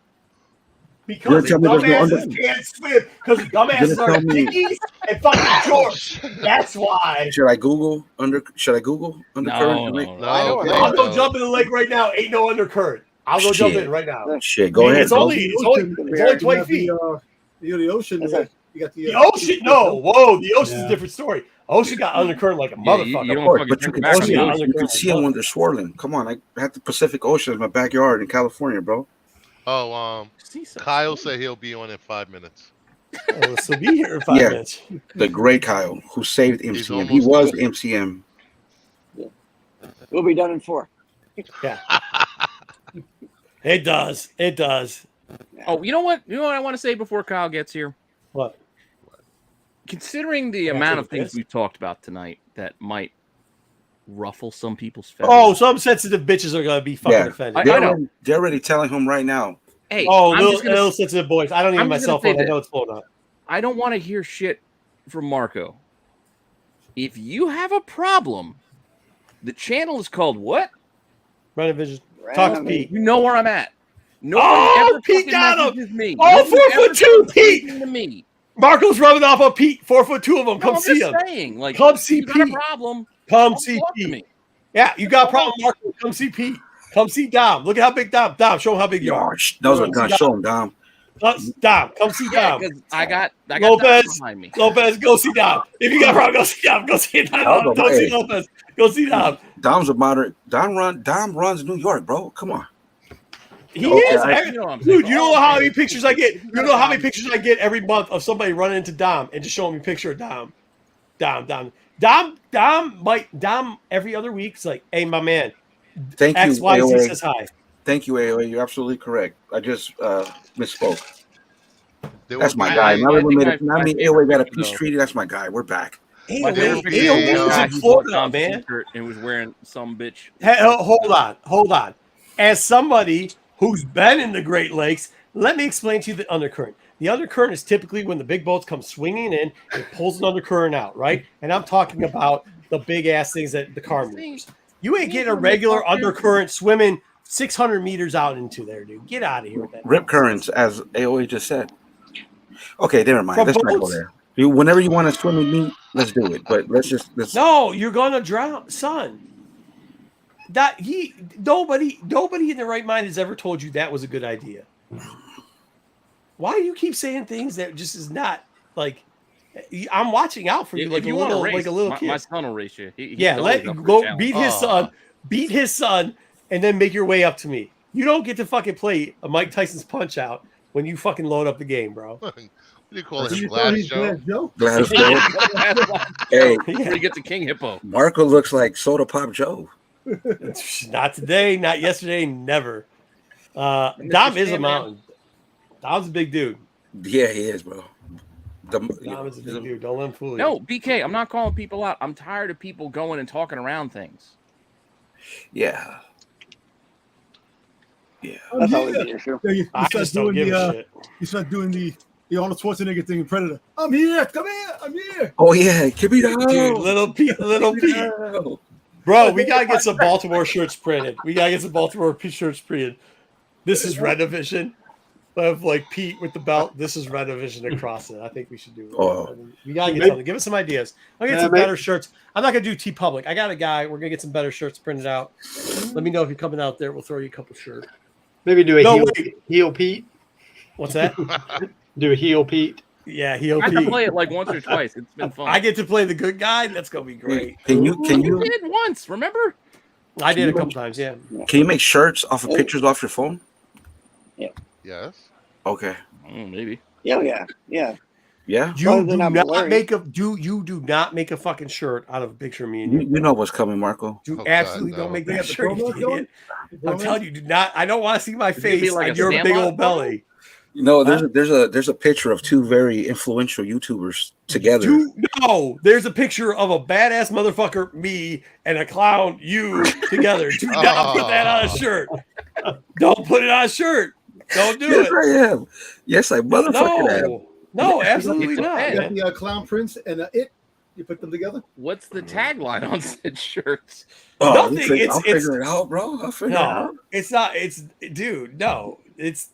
Because dumbasses can't swim. Because dumbasses are dickies and fucking shorts. That's why. Should I Google undercurrent? No. I'll go jump in the lake right now. Ain't no undercurrent. I'll go jump in right now. Shit, go ahead. It's only 20 feet. The ocean. You got the ocean. No, whoa, the ocean's a different story. Ocean got undercurrent like a motherfucker. But you can see them when they're swirling. Come on, I had the Pacific Ocean in my backyard in California, bro. Oh, Kyle said he'll be on in 5 minutes. Oh, so be here in 5 minutes. The great Kyle, who saved MCM. He was MCM. We'll be done in 4. Yeah. It does. It does. Oh, you know what? You know what I want to say before Kyle gets here? What? Considering the amount of things we've talked about tonight that might ruffle some people's feathers. Oh, some sensitive bitches are gonna be fucking offended. I know. They're already telling him right now. Hey, little sensitive boys. I don't even my cell phone. I know it's blown up. I don't want to hear shit from Marco. If you have a problem, the channel is called what? Rennavision. Talk to Pete. You know where I'm at. Nobody ever Pete got him. Me. Oh, 4'2", Pete. To me. Marco's rubbing off on Pete. 4'2" of them. Come see him. Saying, like, come see Pete. Got a problem. Come see Pete. Yeah, you got a problem, Marco. Come see Pete. Come see Dom. Look at how big Dom. Dom, show him how big you are. Those are gonna show him, Dom. Dom, come see Dom. I got Lopez behind me. Lopez, go see Dom. If you got a problem, go see Dom. Go see Dom. Don't see Lopez. Go see Dom. Dom's a moderate. Dom runs New York, bro. Come on. He is. Dude, you know how many pictures I get? You know how many pictures I get every month of somebody running into Dom and just showing me a picture of Dom. Dom every other week is like, hey, my man. Thank you, XYZ says hi. Thank you, AOA. You're absolutely correct. I just misspoke. That's my guy. Now that we made it, AOA got a peace treaty. That's my guy. We're back. AOA is in Florida, man. And was wearing some bitch. Hey, hold on. As somebody who's been in the Great Lakes, let me explain to you the undercurrent. The undercurrent is typically when the big boats come swinging in, it pulls an undercurrent out, right? And I'm talking about the big ass things that the car moves. You ain't getting a regular undercurrent swimming 600 meters out into there, dude. Get out of here with that. Rip currents, as AOA just said. Okay, never mind. Let's not go there. Whenever you want to swim with me, let's do it. But let's. No, you're gonna drown, son. Nobody in their right mind has ever told you that was a good idea. Why do you keep saying things that just is not like? I'm watching out for you, like a little kid. My son will race you. Let go beat his son, and then make your way up to me. You don't get to fucking play a Mike Tyson's Punch Out when you fucking load up the game, bro. What do you call So it? you thought Glass he's Joe? Glass Joe? Glass Joe. Hey, before you get to King Hippo. Marco looks like Soda Pop Joe. Not today, not yesterday, never. Dom is a mountain. Dom's a big dude. Yeah, he is, bro. Dom is a big dude. Don't let him fool you. No, BK, I'm not calling people out. I'm tired of people going and talking around things. Yeah. Yeah. That's always the issue. You I start just don't doing give a the shit. you start doing the Arnold Schwarzenegger thing in Predator. I'm here, come here, I'm here. Oh yeah, give me that. Dude, little Pete. Bro, we gotta get some Baltimore shirts printed. We gotta get some Baltimore shirts printed. This is Rennavision. Of like Pete with the belt. This is Rennavision across it. I think we should do it. Oh. We gotta get something. Give us some ideas. I'll get some better shirts. I'm not gonna do T Public. I got a guy. We're gonna get some better shirts printed out. Let me know if you're coming out there. We'll throw you a couple shirts. Maybe do a heel Pete. What's that? Do a heel Pete. Yeah, heel I Pete. have to play it like once or twice. It's been fun. I get to play the good guy. That's gonna be great. Can you You did once, remember? I did a couple times. Yeah. Can you make shirts off of pictures off your phone? Yeah. Yes. Okay. Maybe. Yeah. Yeah. You do not make a fucking shirt out of a picture of me and You know what's coming, Marco. You absolutely don't make that shirt. You idiot. I'm telling you, do not. I don't want to see my face like on a your big Sandlot old belly. No, there's a picture of two very influential YouTubers together. There's a picture of a badass motherfucker, me, and a clown, you, together. Do not put that on a shirt. Don't put it on a shirt. Don't do Yes, it. I am. Yes, I motherfucking am. No, absolutely not. You got the clown prince and it. You put them together. What's the tagline on said shirts? Oh, Nothing. I'll figure it out, bro. I'll figure it out. It's not. It's dude. No, it's.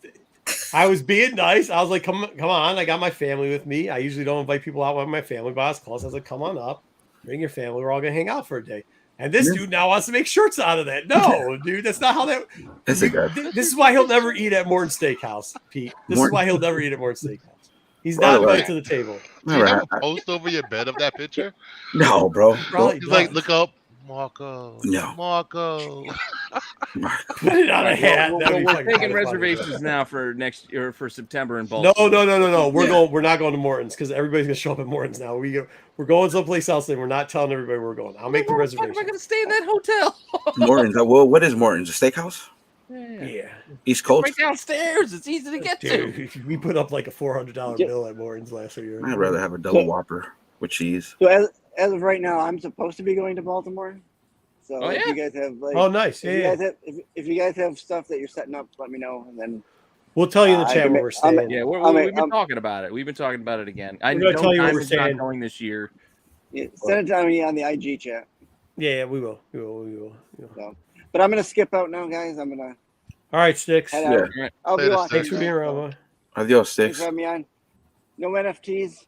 I was being nice. I was like, come on. I got my family with me. I usually don't invite people out with my family, but I was close. I was like, come on up, bring your family. We're all gonna hang out for a day. And this dude now wants to make shirts out of that. No, dude, that's not how that. That's a good. This is why he'll never eat at Morton Steakhouse, Pete. This is why he'll never eat at Morton Steakhouse. He's not invited to the table. Do you have a post over your bed of that picture? No, bro. Probably He's like, look up, Marco. No. Marco. Put it on a hat. We're taking reservations now for next year for September in Baltimore. No. We're not going to Morton's because everybody's gonna show up at Morton's now. We're going someplace else and we're not telling everybody where we're going. I'll make the reservation. Am I gonna stay in that hotel? Morton's. Well, what is Morton's? A steakhouse? Yeah. East Coast. Right downstairs. It's easy to get to. Dude, we put up like a $400 bill at Morton's last year. I'd rather have a double Whopper with cheese. So as of right now, I'm supposed to be going to Baltimore. So if you guys have nice. If you guys have stuff that you're setting up, let me know, and then we'll tell you in the chat where we're staying. Yeah, we've been talking about it. We've been talking about it again. I know tell you where we're not staying. going this year. Yeah, send it to me on the IG chat. Yeah, we will. So, but I'm gonna skip out now, guys. I'm gonna. All right, Sticks. Head out. Yeah. I'll be watching. Thanks for being around, boy. Adios, Thanks Sticks. for having me on. No NFTs.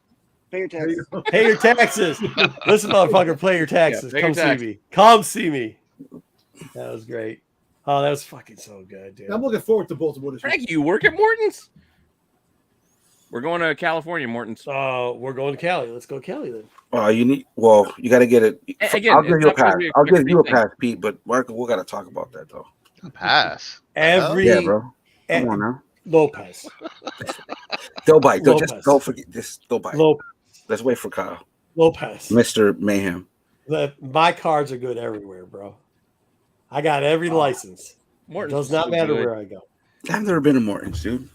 Pay your taxes. Pay your taxes. Listen, motherfucker, pay your taxes. Yeah, Come see me. Come see me. That was great. Oh, that was fucking so good, dude. I'm looking forward to Baltimore this week. Frank, you work at Morton's? We're going to California, Morton's. We're going to Cali. Let's go to Cali then. You got to get it. Again, I'll give you a pass. I'll give you a thing. pass, Pete. But Marco, we got to talk about that though. Pass. Yeah, bro. Come on now. Lopez. Don't bite. Lopez. Just don't forget. Just don't bite. Lopez. Let's wait for Kyle. Lopez. Mr. Mayhem. My cards are good everywhere, bro. I got every license. Morton's Does not so matter good. where I go. I've never been to Morton's, dude.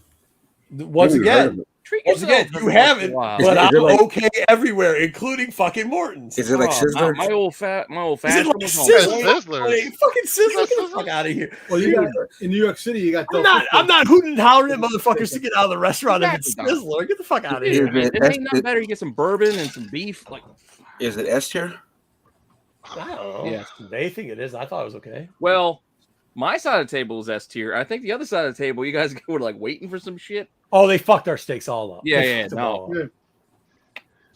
Once Never heard again, of it. Treat Once yourself again, you every haven't, once but in a while. I'm like- okay everywhere, including fucking Morton's. Is it like Sizzler? My old Is it fashioned. like Sizzler? Hey, fucking Sizzler, get the fuck out of here. Well, you got in New York City. You got. I'm not hooting and hollering at motherfuckers to get out of the restaurant if it's Sizzler. Get the fuck out of here. It ain't not better. You get some bourbon and some beef. Like, Is it S tier? I don't know. Yeah. They think it is. I thought it was okay. well, my side of the table is S tier. I think the other side of the table, you guys were like waiting for some shit. Oh, they fucked our steaks all up. Yeah, They yeah, fucked them no. all up.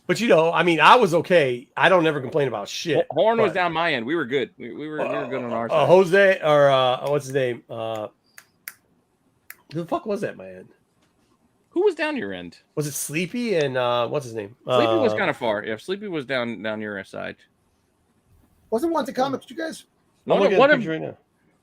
But I mean, I was okay. I don't ever complain about shit. Horn was but- down my end. We were good. We were good on our side. Jose or what's his name? Who the fuck was that, my end? Who was down your end? Was it Sleepy and what's his name? Sleepy was kind of far. Yeah, Sleepy was down your side. Wasn't one to comics, you guys? I'm looking at One the of picture right now.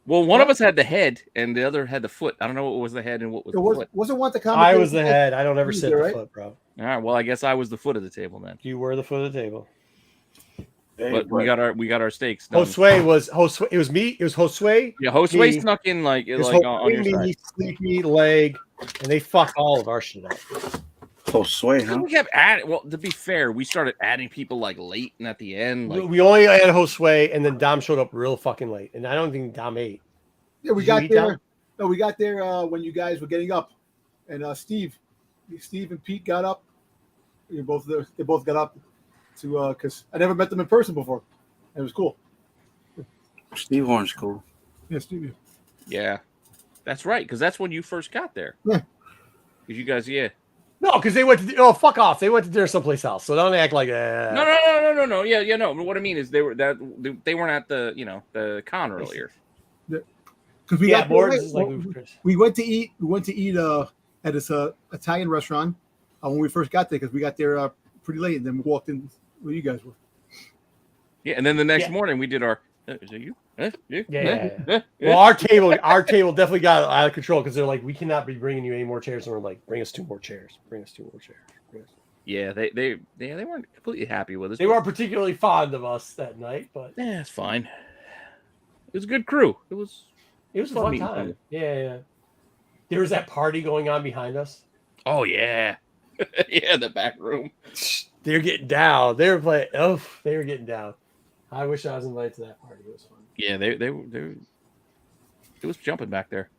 Well, one of us had the head, and the other had the foot. I don't know what was the head and what was the foot. Wasn't one the I was the head. I don't ever sit the foot, bro. All right. Well, I guess I was the foot of the table then. You were the foot of the table. But we got our steaks done. Josue was Josue. It was me. It was Josue. Yeah, Josue snuck in like on your side. Sleepy leg, and they fucked all of our shit up. Josue, huh? We kept adding. Well, to be fair, we started adding people like late and at the end. Like we only had Josue, and then Dom showed up real fucking late, and I don't think Dom ate. Yeah, we got there. No, we got there when you guys were getting up, and Steve and Pete got up. They both got up to because I never met them in person before. It was cool. Steve Horn's cool. Yeah, Steve. Yeah, that's right. Because that's when you first got there. Yeah. Because you guys, yeah. No, because they went to fuck off. They went to dinner someplace else. So don't act like No. Yeah, no. But what I mean is they weren't at the con earlier. Because we got we went to eat. We went to eat at this Italian restaurant when we first got there because we got there pretty late and then we walked in where you guys were. Yeah, and then the next morning we did our. Is it you? Yeah. Well, our table definitely got out of control because they're like, we cannot be bringing you any more chairs, and we're like, bring us 2 more chairs. Yeah, they weren't completely happy with us. They weren't particularly fond of us that night, but yeah, it's fine. It was a good crew. It was a fun time. Yeah. There was that party going on behind us. Oh yeah, yeah, the back room. They're getting down. They were playing. Oh, they were getting down. I wish I was invited to that party. It was fun. Yeah, they it was jumping back there.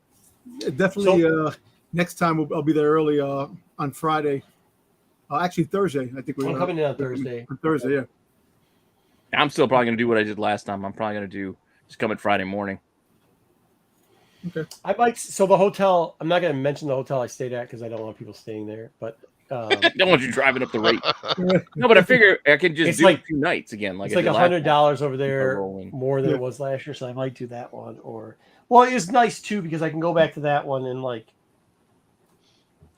Yeah, definitely. Next time I'll be there early on Friday. Actually Thursday. I think we're coming in on Thursday. On Thursday, yeah. I'm still probably gonna do what I did last time. I'm probably gonna just come in Friday morning. Okay. I might. So the hotel. I'm not gonna mention the hotel I stayed at because I don't want people staying there. But don't want you driving up the rate. No, but I figure I can just do like 2 nights again. Like it's like $100 over there more than it was last year, so I might do that one. Well, it's nice too because I can go back to that one and like.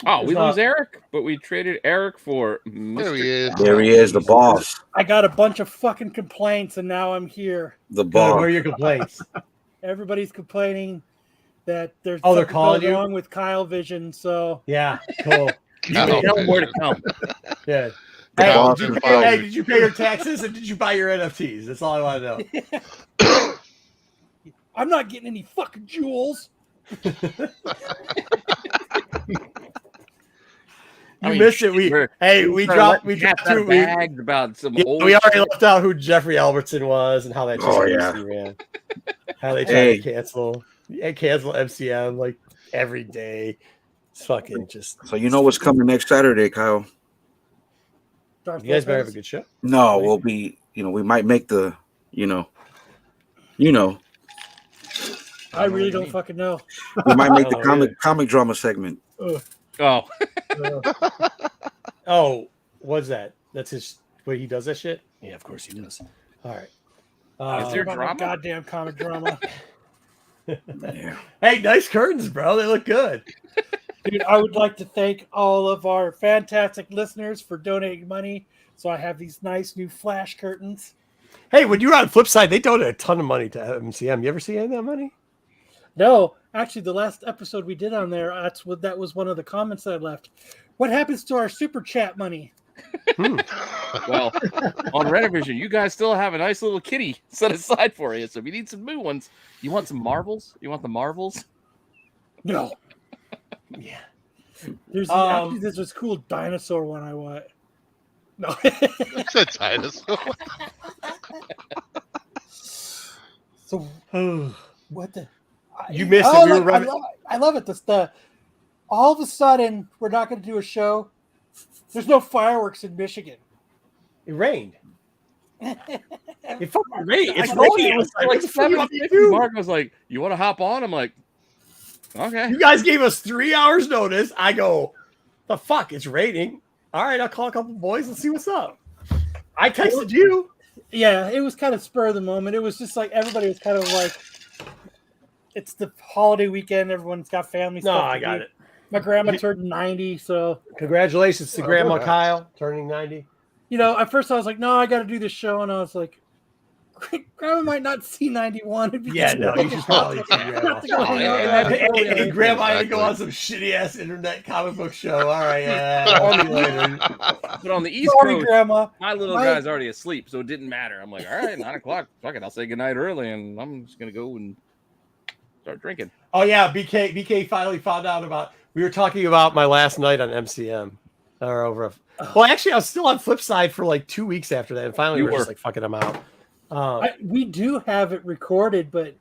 Oh, we lose Eric, but we traded Eric for There he is. There he is, the boss. I got a bunch of fucking complaints, and now I'm here. The boss. What are your complaints? Everybody's complaining that there's they're something calling going you wrong with Kyle Vision. So yeah, cool. You may tell them where to come. Yeah. Hey, did you pay your taxes and did you buy your NFTs? That's all I want to know. I'm not getting any fucking jewels. You missed it. We dropped two bags about some old. We already left out who Jeffrey Albertson was and how that. Ran. How they tried to cancel MCM like every day. It's fucking just. So you know what's coming next Saturday, Kyle? You guys better have a good show. No, we'll be. We might make the. I really don't fucking know. We might make the comic drama segment. Oh, what's that? That's his. Wait, he does that shit? Yeah, of course he does. All right. Is there drama? Goddamn comic drama. Yeah. Hey, nice curtains, bro. They look good. Dude, I would like to thank all of our fantastic listeners for donating money. So I have these nice new flash curtains. Hey, when you were on Flipside, they donated a ton of money to MCM. You ever see any of that money? No, actually, the last episode we did on there, that was one of the comments that I left. What happens to our super chat money? Well, on Rennavision, you guys still have a nice little kitty set aside for you. So if you need some new ones, you want some Marvels? You want the Marvels? No. Yeah. There's actually this cool dinosaur one I want. No. It's a dinosaur. So what the? You missed it. I love it. All of a sudden, we're not going to do a show. There's no fireworks in Michigan. It rained. It fucking rained. It's raining. It was like 7:50. Mark was like, "You want to hop on?" I'm like, "Okay." You guys gave us 3 hours notice. I go, "The fuck? It's raining." All right, I'll call a couple boys and see what's up. I texted you. Yeah, it was kind of spur of the moment. It was just like everybody was kind of like, it's the holiday weekend. Everyone's got family stuff. No, I got it. My grandma turned 90, so congratulations to Grandma Kyle turning 90. At first I was like, no, I got to do this show, and I was like, Grandma might not see 91. Yeah, no, you should probably see Grandma. Hey, Grandma, I go on some shitty ass internet comic book show. All right, yeah. But on the East Coast, Grandma. my little guy's already asleep, so it didn't matter. I'm like, all right, 9 o'clock. Fuck it, I'll say goodnight early, and I'm just gonna go and start drinking. Oh yeah, BK finally found out about. We were talking about my last night on MCM. Or over. Well, actually, I was still on Flipside for like 2 weeks after that, and finally we're just like, fucking, I'm out. We do have it recorded, but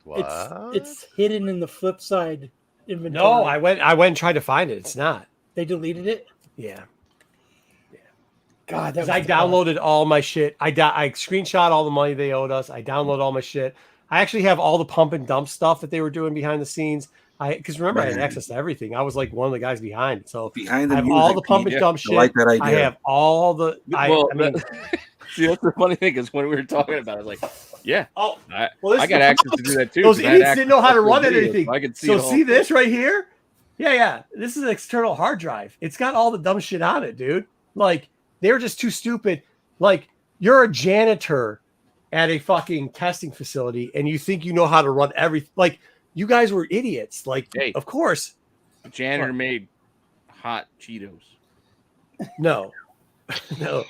it's hidden in the Flipside inventory. No, I went and tried to find it. It's not. They deleted it. Yeah. God, I downloaded all my shit. I screenshot all the money they owed us. I downloaded all my shit. I actually have all the pump and dump stuff that they were doing behind the scenes. Because remember, I had access to everything. I was like one of the guys behind. So behind the I have music, all the pump and dump shit. I like that idea. I have all the. I mean, see, that's the funny thing is when we were talking about it, I was like, yeah. Oh, I well, got access to do that too. Those idiots didn't know how to run anything. So I could see. So see this right here? Yeah. This is an external hard drive. It's got all the dumb shit on it, dude. Like they're just too stupid. Like you're a janitor at a fucking testing facility, and you think you know how to run everything. Like you guys were idiots. Like, hey, of course, the janitor made hot Cheetos. No. No.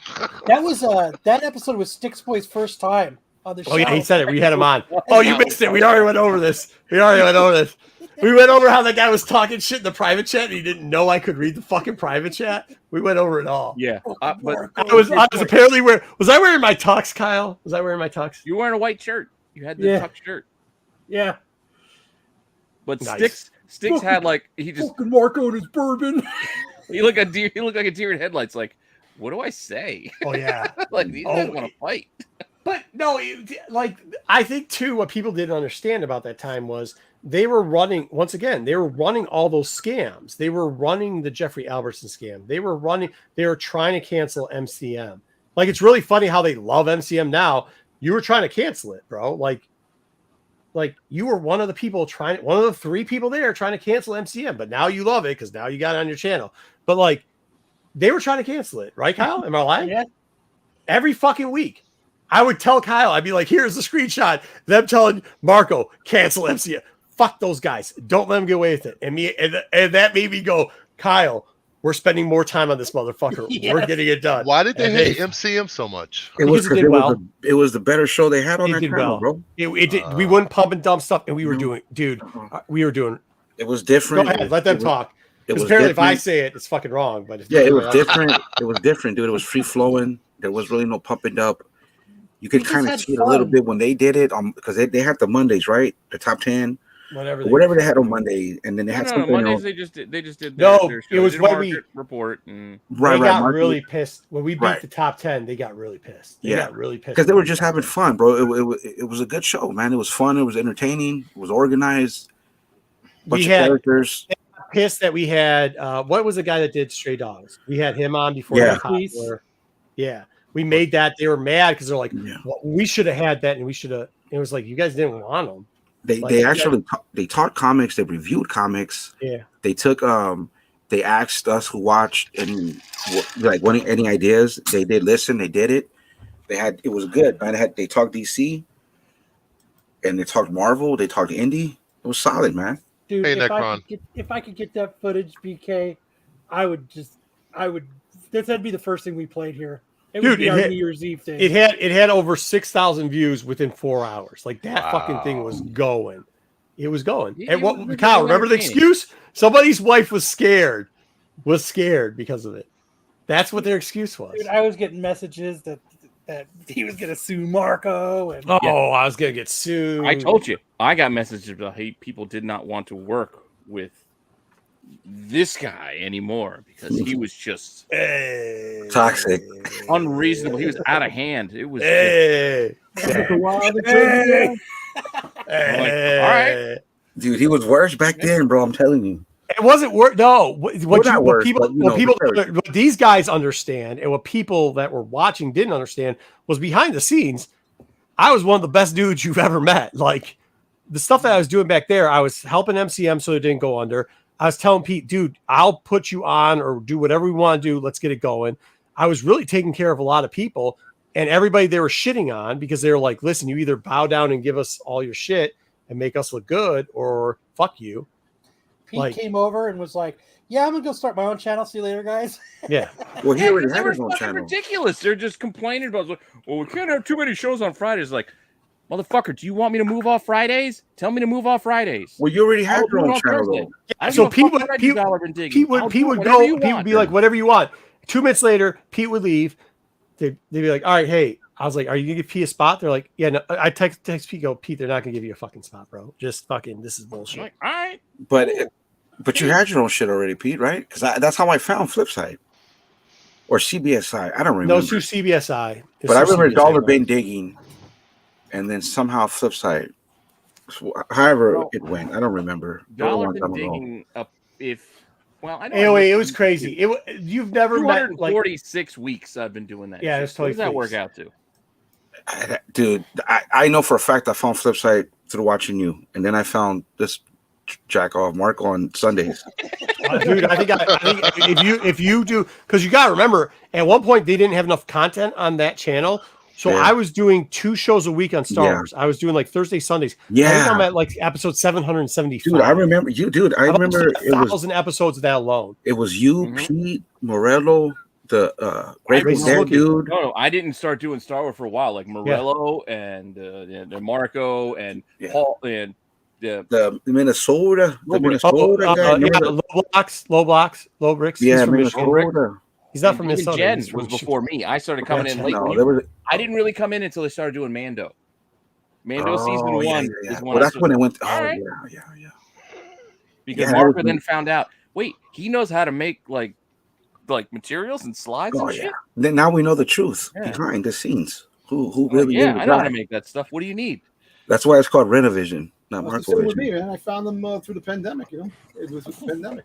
That was that episode was Sticks Boy's first time on the show. Oh yeah, he said it. We had him on. Oh, you missed it. We already went over this. We went over how that guy was talking shit in the private chat and he didn't know I could read the fucking private chat. We went over it all. Yeah. But I was apparently was I wearing my tux, Kyle? Was I wearing my tux? You were wearing a white shirt. You had the tux shirt. Yeah. But nice. Sticks had like he just fucking Marco and his bourbon. He looked like a deer in headlights. Like, what do I say? Oh yeah. Like these guys want to fight. But no, like I think too, what people didn't understand about that time was they were running all those scams. They were running the Jeffrey Albertson scam. They were trying to cancel MCM. Like it's really funny how they love MCM now. You were trying to cancel it, bro. Like you were one of the 3 people there trying to cancel MCM, but now you love it because now you got it on your channel. But like they were trying to cancel it, right, Kyle? Am I lying? Yeah. Every fucking week. I would tell Kyle, I'd be like, here's the screenshot. Them telling Marco, cancel MCM. Fuck those guys. Don't let them get away with it. And that made me go, Kyle, we're spending more time on this motherfucker. Yes. We're getting it done. Why did they hate MCM so much? It was the better show they had on that channel, bro. It did. We wouldn't pump and dump stuff, and we were doing, we were doing. It was different. Go ahead, let them talk. Because apparently, if I say it, it's fucking wrong. But it was different. It was different, dude. It was free flowing. There was really no pump and dump. You could kind of see it a little bit when they did it, because they had the Mondays, right? The top 10. Whatever they had on Monday, and then they had something Mondays. else. They just did. It was when we report. And they got really pissed when we beat the top 10. They got really pissed. They got really pissed because they were just having fun, bro. It was a good show, man. It was fun. It was entertaining. It was organized. Bunch of characters. Pissed that we had. What was the guy that did Stray Dogs? We had him on before. Yeah, we made that. They were mad because they're like, well, we should have had that, and we should have. It was like you guys didn't want them. They actually taught comics. They reviewed comics. Yeah. They took they asked us who watched and like any ideas. They did listen. They did it. It was good, man. They talked DC, and they talked Marvel. They talked indie. It was solid, man. Dude, if I could get that footage, BK, that'd be the first thing we played here. It would be our New Year's Eve thing. It had over 6,000 views within 4 hours. Like that fucking thing was going. It was going. And Kyle, remember the excuse? Somebody's wife was scared because of it. That's what their excuse was. Dude, I was getting messages that he was going to sue Marco. And I was going to get sued. I told you. I got messages about people did not want to work with this guy anymore because he was just toxic, unreasonable. He was out of hand. It was all right, dude. He was worse back then, bro. I'm telling you. It wasn't worse. No, what these guys understand, and what people that were watching didn't understand was behind the scenes. I was one of the best dudes you've ever met. Like the stuff that I was doing back there, I was helping MCM so it didn't go under. I was telling Pete, dude, I'll put you on or do whatever we want to do. Let's get it going. I was really taking care of a lot of people. and everybody they were shitting on because they were like, listen, you either bow down and give us all your shit and make us look good, or fuck you. Pete came over and was like, yeah, I'm gonna go start my own channel. See you later, guys. Yeah. Well, he already they had were his own fucking channel. ridiculous. They're just complaining about, like, well, we can't have too many shows on Fridays. Like, motherfucker, do you want me to move off Fridays? Tell me to move off Fridays. Well, you already had your own channel, though. Yeah, so Pete would be like, whatever you want. 2 minutes later, Pete would leave. They'd be like, all right, hey. I was like, are you gonna give Pete a spot? They're like, yeah, no. I text Pete, go, Pete, they're not gonna give you a fucking spot, bro. Just fucking, this is bullshit. Like, all right. But you had your own shit already, Pete, right? Because that's how I found Flipside or CBSI. I don't remember. No, it's through CBSI. But I remember Dollar Bin Digging, and then somehow Flipside. However it went, I don't remember. Dollar Bin Digging up I know. Anyway, it was crazy. You've never met 246 weeks I've been doing that. Yeah, shit. it's totally. What does that work out to? Dude, I know for a fact I found Flipside through watching you, and then I found this jack off Marco on Sundays. Dude, I think if you do, because you gotta remember, at one point they didn't have enough content on that channel, so I was doing 2 shows a week on Star Wars. I was doing like Thursday, Sundays. Yeah, I think I'm at like episode 775. Dude, I remember you, dude. I remember it was 1,000 episodes of that alone. It was you, Pete, Morello, the Grateful Dead dude. No, I didn't start doing Star Wars for a while. Like Morello and Marco and Paul and the Minnesota, guy. Low Bricks. Yeah, He's from Minnesota. He's not from Minnesota. Jen was before me. I started coming in late. I didn't really come in until they started doing Mando. Season 1 is when that's when it went. Yeah. Because Marco then found out, wait, he knows how to make like materials and slides and shit. Then now we know the truth behind the scenes. Who really? I know how to make that stuff. What do you need? That's why it's called Rennavision, not Marco Vision. With me, man. I found them through the pandemic. You know, it was the pandemic.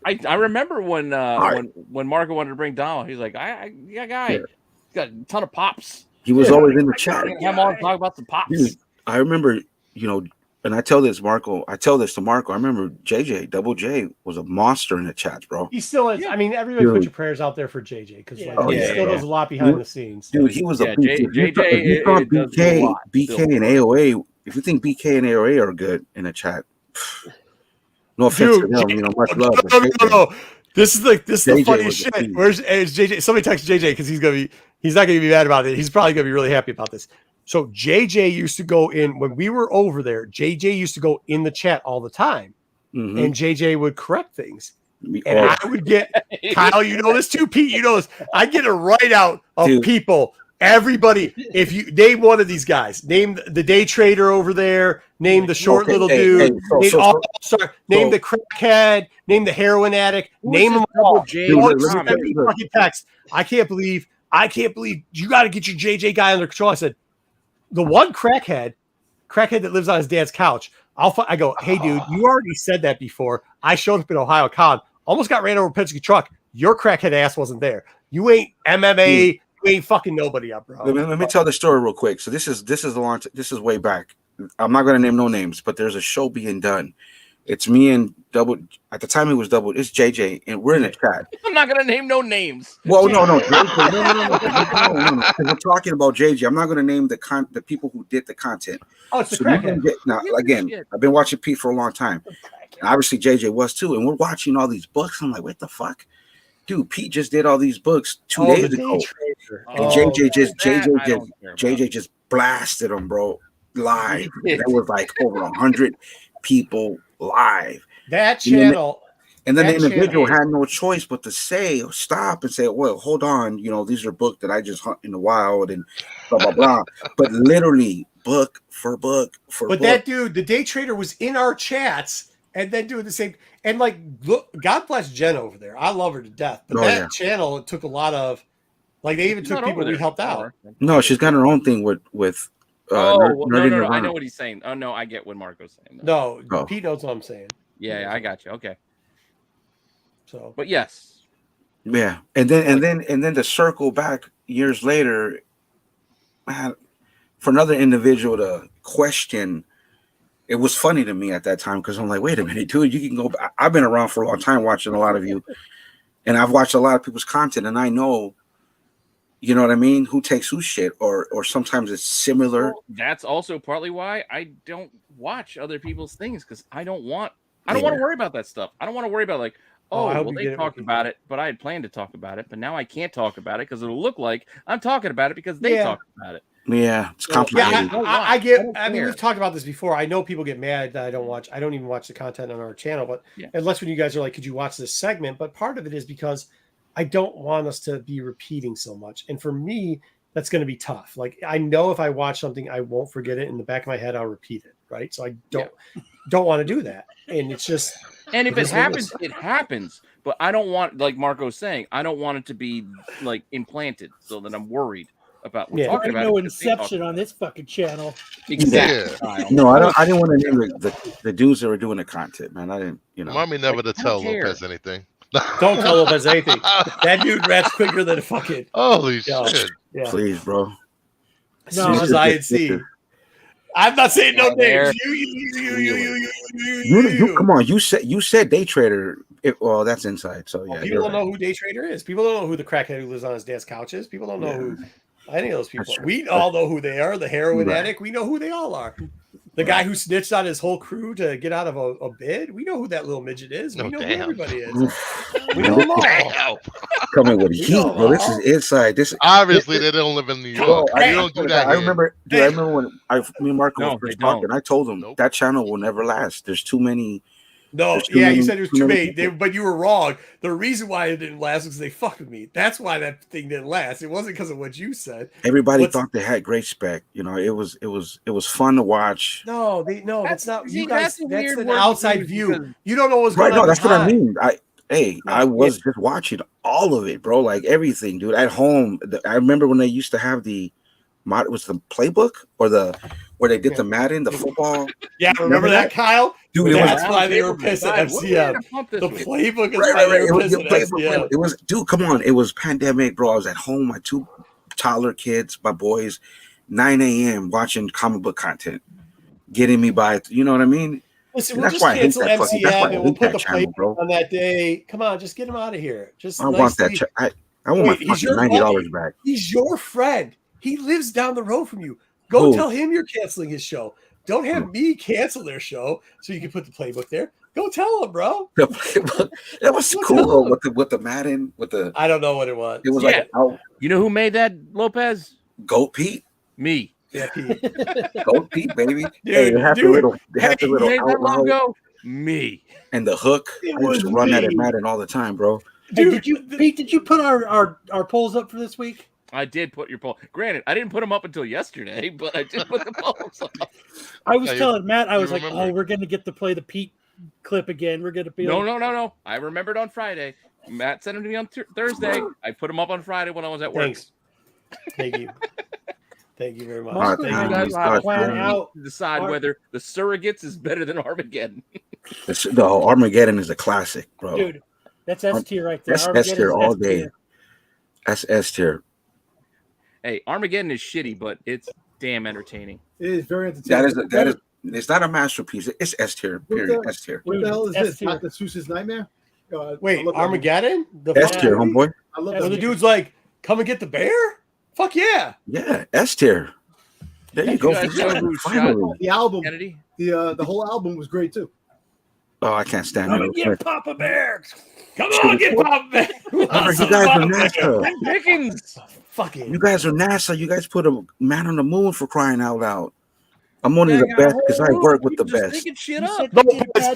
I remember when Marco wanted to bring Donald, he's like, He's got a ton of pops. He was always in the chat. Come on, talk about the pops. Dude, I remember, and I tell this to Marco. I remember Double J was a monster in the chats, bro. He still is. I mean, everybody put your prayers out there for JJ because he still does a lot behind the scenes. Dude, he was a JJ. BK and AOA. If you think BK and AOA are good in the chat, no offense to them, much love. No. This is the funniest shit. Where's JJ? Somebody text JJ because he's not gonna be mad about it. He's probably gonna be really happy about this. So JJ used to go in when we were over there. JJ used to go in the chat all the time, and JJ would correct things. And I would get Kyle. You know this too, Pete. You know this. I get a write out of people. Everybody, if you name one of these guys, name the day trader over there, name the short little dude, name the crackhead, name the heroin addict, name them all. Fucking text. I can't believe you got to get your JJ guy under control. I said, the one crackhead that lives on his dad's couch. I go, hey dude, you already said that before. I showed up in Ohio Con, almost got ran over a Penske truck. Your crackhead ass wasn't there. You ain't MMA. You ain't fucking nobody up, bro. Let me tell the story real quick. So this is way back. I'm not gonna name no names, but there's a show being done. It's me and Double. At the time, it was Double. It's JJ, and we're in the chat. I'm not gonna name no names. Well, no. We're talking about JJ. I'm not gonna name the people who did the content. Oh, it's the crackhead. Now, again, I've been watching Pete for a long time. And obviously, JJ was too, and we're watching all these books. I'm like, what the fuck? Dude, Pete just did all these books 2 days ago, and JJ just blasted them, bro, live. There was like over 100 people live. That channel, and then the individual had no choice but to stop and say, "Well, hold on, these are books that I just hunt in the wild and blah blah blah." But literally, book for book for. But that dude, the day trader, was in our chats. And then doing the same, and like, look, God bless Jen over there. I love her to death. But channel, it took a lot of, like, they even took people we helped out. No, she's got her own thing with. No, I know what he's saying. Oh no, I get what Marco's saying. No, Pete knows what I'm saying. Yeah, I got you. Okay. So, but yes. Yeah, and then to circle back years later, man, for another individual to question. It was funny to me at that time because I'm like, wait a minute, dude, you can go. I've been around for a long time watching a lot of you, and I've watched a lot of people's content, and I know You know what I mean? Who takes whose shit, or sometimes it's similar. Well, that's also partly why I don't watch other people's things, because I don't want to worry about that stuff. I don't want to worry about like, well, they talked about it, but I had planned to talk about it, but now I can't talk about it because it'll look like I'm talking about it because they talked about it. Yeah, it's complicated. I mean, we've talked about this before. I know people get mad that I don't even watch the content on our channel, but unless when you guys are like, could you watch this segment? But part of it is because I don't want us to be repeating so much. And for me, that's going to be tough. Like, I know if I watch something, I won't forget it. In the back of my head, I'll repeat it. Right. So I don't want to do that. And it's just, and if it happens, it happens. But I don't want, like Marco's saying, I don't want it to be like implanted so that I'm worried about we're talking about. No Inception on this fucking channel. Exactly. Yeah. No, I didn't want to name the dudes that were doing the content, man. I didn't, Remind me never to tell Lopez anything. Don't tell Lopez anything. That dude rats quicker than a fucking. Holy shit! Yeah. Please, bro. No, as I had seen. I'm not saying no names. You come on. You said day trader. Well, that's inside. So yeah. People don't know who day trader is. People don't know who the crackhead who lives on his dad's couch is. People don't know who any of those people. We all know who they are. The heroin addict. We know who they all are. The guy who snitched on his whole crew to get out of a bid. We know who that little midget is. We know who everybody is. We know them all. Coming with heat, bro. This is inside. This obviously they don't live in New York. You don't do that. I remember when me and Marco were first talking. I told him that channel will never last. There's too many. No, you said it was too many. But you were wrong. The reason why it didn't last was because they fucked with me. That's why that thing didn't last. It wasn't because of what you said. Everybody thought they had great spec. You know, it was fun to watch. No, that's not you guys. That's an outside view. You don't know what's going on. No, that's what I mean. I was just watching all of it, bro. Like everything, dude. At home, I remember when they used to have it was the playbook or where they did the Madden, the football. Yeah, remember that, Kyle? Dude, that's why they were pissed at FCM. The playbook is why they were pissed at FCM. It was, dude, come on. It was pandemic, bro. I was at home, my two toddler kids, my boys, 9 a.m. watching comic book content, getting me by. You know what I mean? Listen, we'll just cancel MCM and we'll put the playbook on that day. Come on, just get him out of here. I want that. I want my fucking $90 back. He's your friend. He lives down the road from you. Go tell him you're canceling his show. Don't have me cancel their show so you can put the playbook there. Go tell him, bro. The playbook. That was cool with the Madden with the. I don't know what it was. It was you know who made that, Lopez? Goat Pete. Me. Yeah, Pete. Goat Pete, baby. Dude, hey, they have the little that logo. Me. And the hook. I used to run that at Madden all the time, bro. Dude, did you put our polls up for this week? I did put your poll. Granted, I didn't put them up until yesterday, but I did put the polls up. I was telling Matt, I was like, we're going to get to play the Pete clip again. We're going to be No. I remembered on Friday. Matt sent them to me on Thursday. I put them up on Friday when I was at work. Thanks. Thank you. Thank you very much. Mostly you guys plan out to decide whether the Surrogates is better than Armageddon. The Armageddon is a classic, bro. Dude, that's S tier right there. That's S tier all day. That's S tier. Hey, Armageddon is shitty, but it's damn entertaining. It is very entertaining. That is. It's not a masterpiece. It's S tier. Period. S tier. What the hell is this? Dr. Seuss's Nightmare? Wait, Armageddon? S tier, homeboy. I love that. The dude's like, "Come and get the bear." Fuck yeah. Yeah, S tier. There you go. Finally, the album. Kennedy? The whole album was great too. Oh, I can't stand it. Get Papa Bear. Come on, get Papa Bear. You guys are NASA. Pickens. Fucking. You guys are NASA. You guys put a man on the moon for crying out loud. I'm only the best because I work with the best. Shit up. No,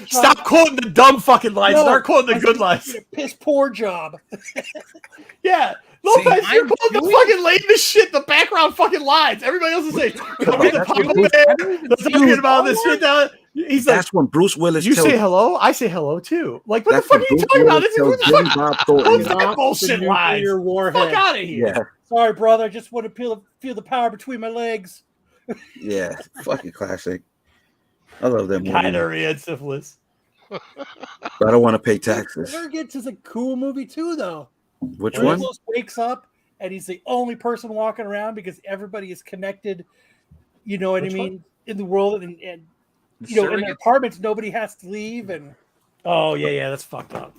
stop quoting the dumb fucking lines. Start quoting the good lines. Piss poor job. Yeah. Lopez, you're quoting the fucking lamest shit, the background fucking lines. Everybody else is saying, come get the Papa Bear. Let's talk about this shit down. He's like, that's when Bruce Willis. You say hello, I say hello too. Like, what the fuck are you talking about? This is that bullshit lines. Fuck out of here. Yeah. Sorry, brother. I just want to feel the power between my legs. Yeah, fucking classic. I love that movie. Gonorrhea and syphilis. But I don't want to pay taxes. Surrogates is a cool movie too, though. Which one? He wakes up and he's the only person walking around because everybody is connected. You know what I mean? In the world, and you know, in their apartments, nobody has to leave. And oh yeah, that's fucked up.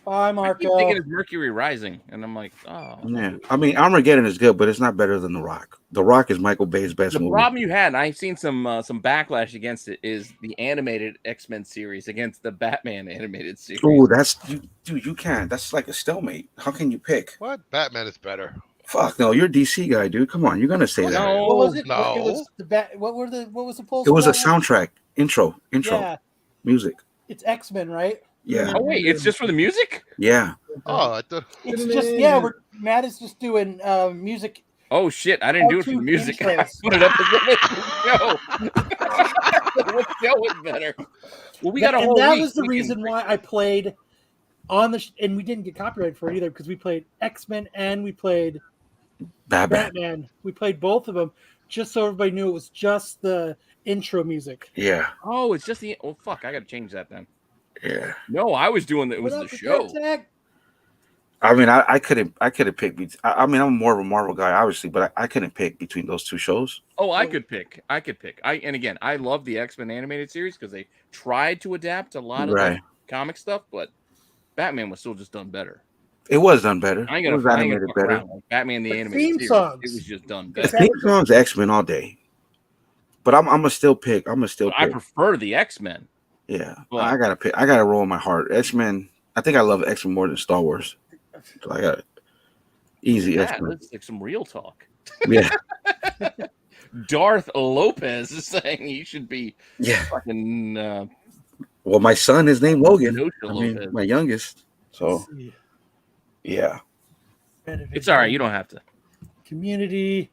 Bye, I keep Marco. thinking it's Mercury Rising, and I'm like, oh. Yeah, I mean, Armageddon is good, but it's not better than The Rock. The Rock is Michael Bay's best The movie. problem you had, and I've seen some backlash against it, is the animated X-Men series against the Batman animated series. Oh, that's dude. You can't. That's like a stalemate. How can you pick? What? Batman is better. Fuck no, you're a DC guy, dude. Come on, you're gonna say that. No, What was it? No. It was the what was the polls? It was for a that one? soundtrack intro Yeah, music. it's X-Men, right? Yeah, Oh wait, it's just for the music? yeah. Oh, I thought. It's just Matt is just doing music. Oh shit, I didn't do it for the Cartoon music. I intros. put it up as a show. What show is better? Well, we got a whole And that week. was the We can- reason why I played on the and we didn't get copyrighted for it either because we played X-Men and we played Batman. We played both of them just so everybody knew it was just the intro music. Yeah, Oh, it's just the. Oh fuck, I got to change that then. yeah. No, I was doing it. It was What the up, show. Tag? I mean, I couldn't pick. I mean, I'm more of a Marvel guy, obviously, but I couldn't pick between those two shows. Oh, I could pick. And again, I love the X-Men animated series because they tried to adapt a lot of Right. the comic stuff, but Batman was still just done better. It was done better. I ain't It gonna, was I ain't animated gonna fuck better. around. Like Batman the But animated theme series, songs. it was just done The better. theme songs, X-Men all day. But I'm gonna still pick. I prefer the X-Men. Yeah, But- I gotta pick. I gotta roll my heart. X-Men. I think I love X-Men more than Star Wars. So I got easy Yeah, X-Men. let's like some real talk. Yeah, Darth Lopez is saying he should be yeah. fucking Well, my son is named Logan. Kenosha I mean, Lopez. my youngest. So yeah. It's all right. You don't have to. Community.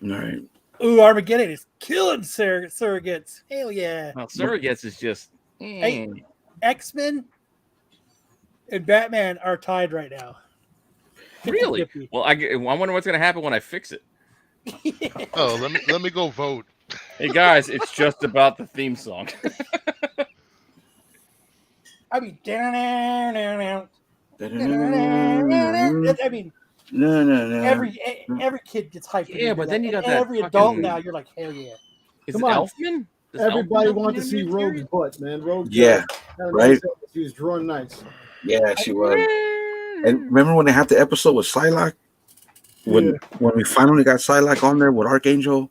All right. Ooh, Armageddon is killing surrogates. Hell yeah. Well, Surrogates is just. Hey, X-Men and Batman are tied right now. Really? 50-50. Well, I wonder what's gonna happen when I fix it. Oh, let me go vote. Hey guys, it's just about the theme song. I mean, I mean, No. every kid gets hyped. when Yeah, do but that. then you got And that every adult fucking- now. You're like, hell yeah. Is Come it on. Elfman? Does Everybody Elfman wanted to see animated Rogue's series? butt, man. Rogue's Yeah, butt. right. She was drawn nice. Yeah, she was. And remember when they had the episode with Psylocke? When we finally got Psylocke on there with Archangel.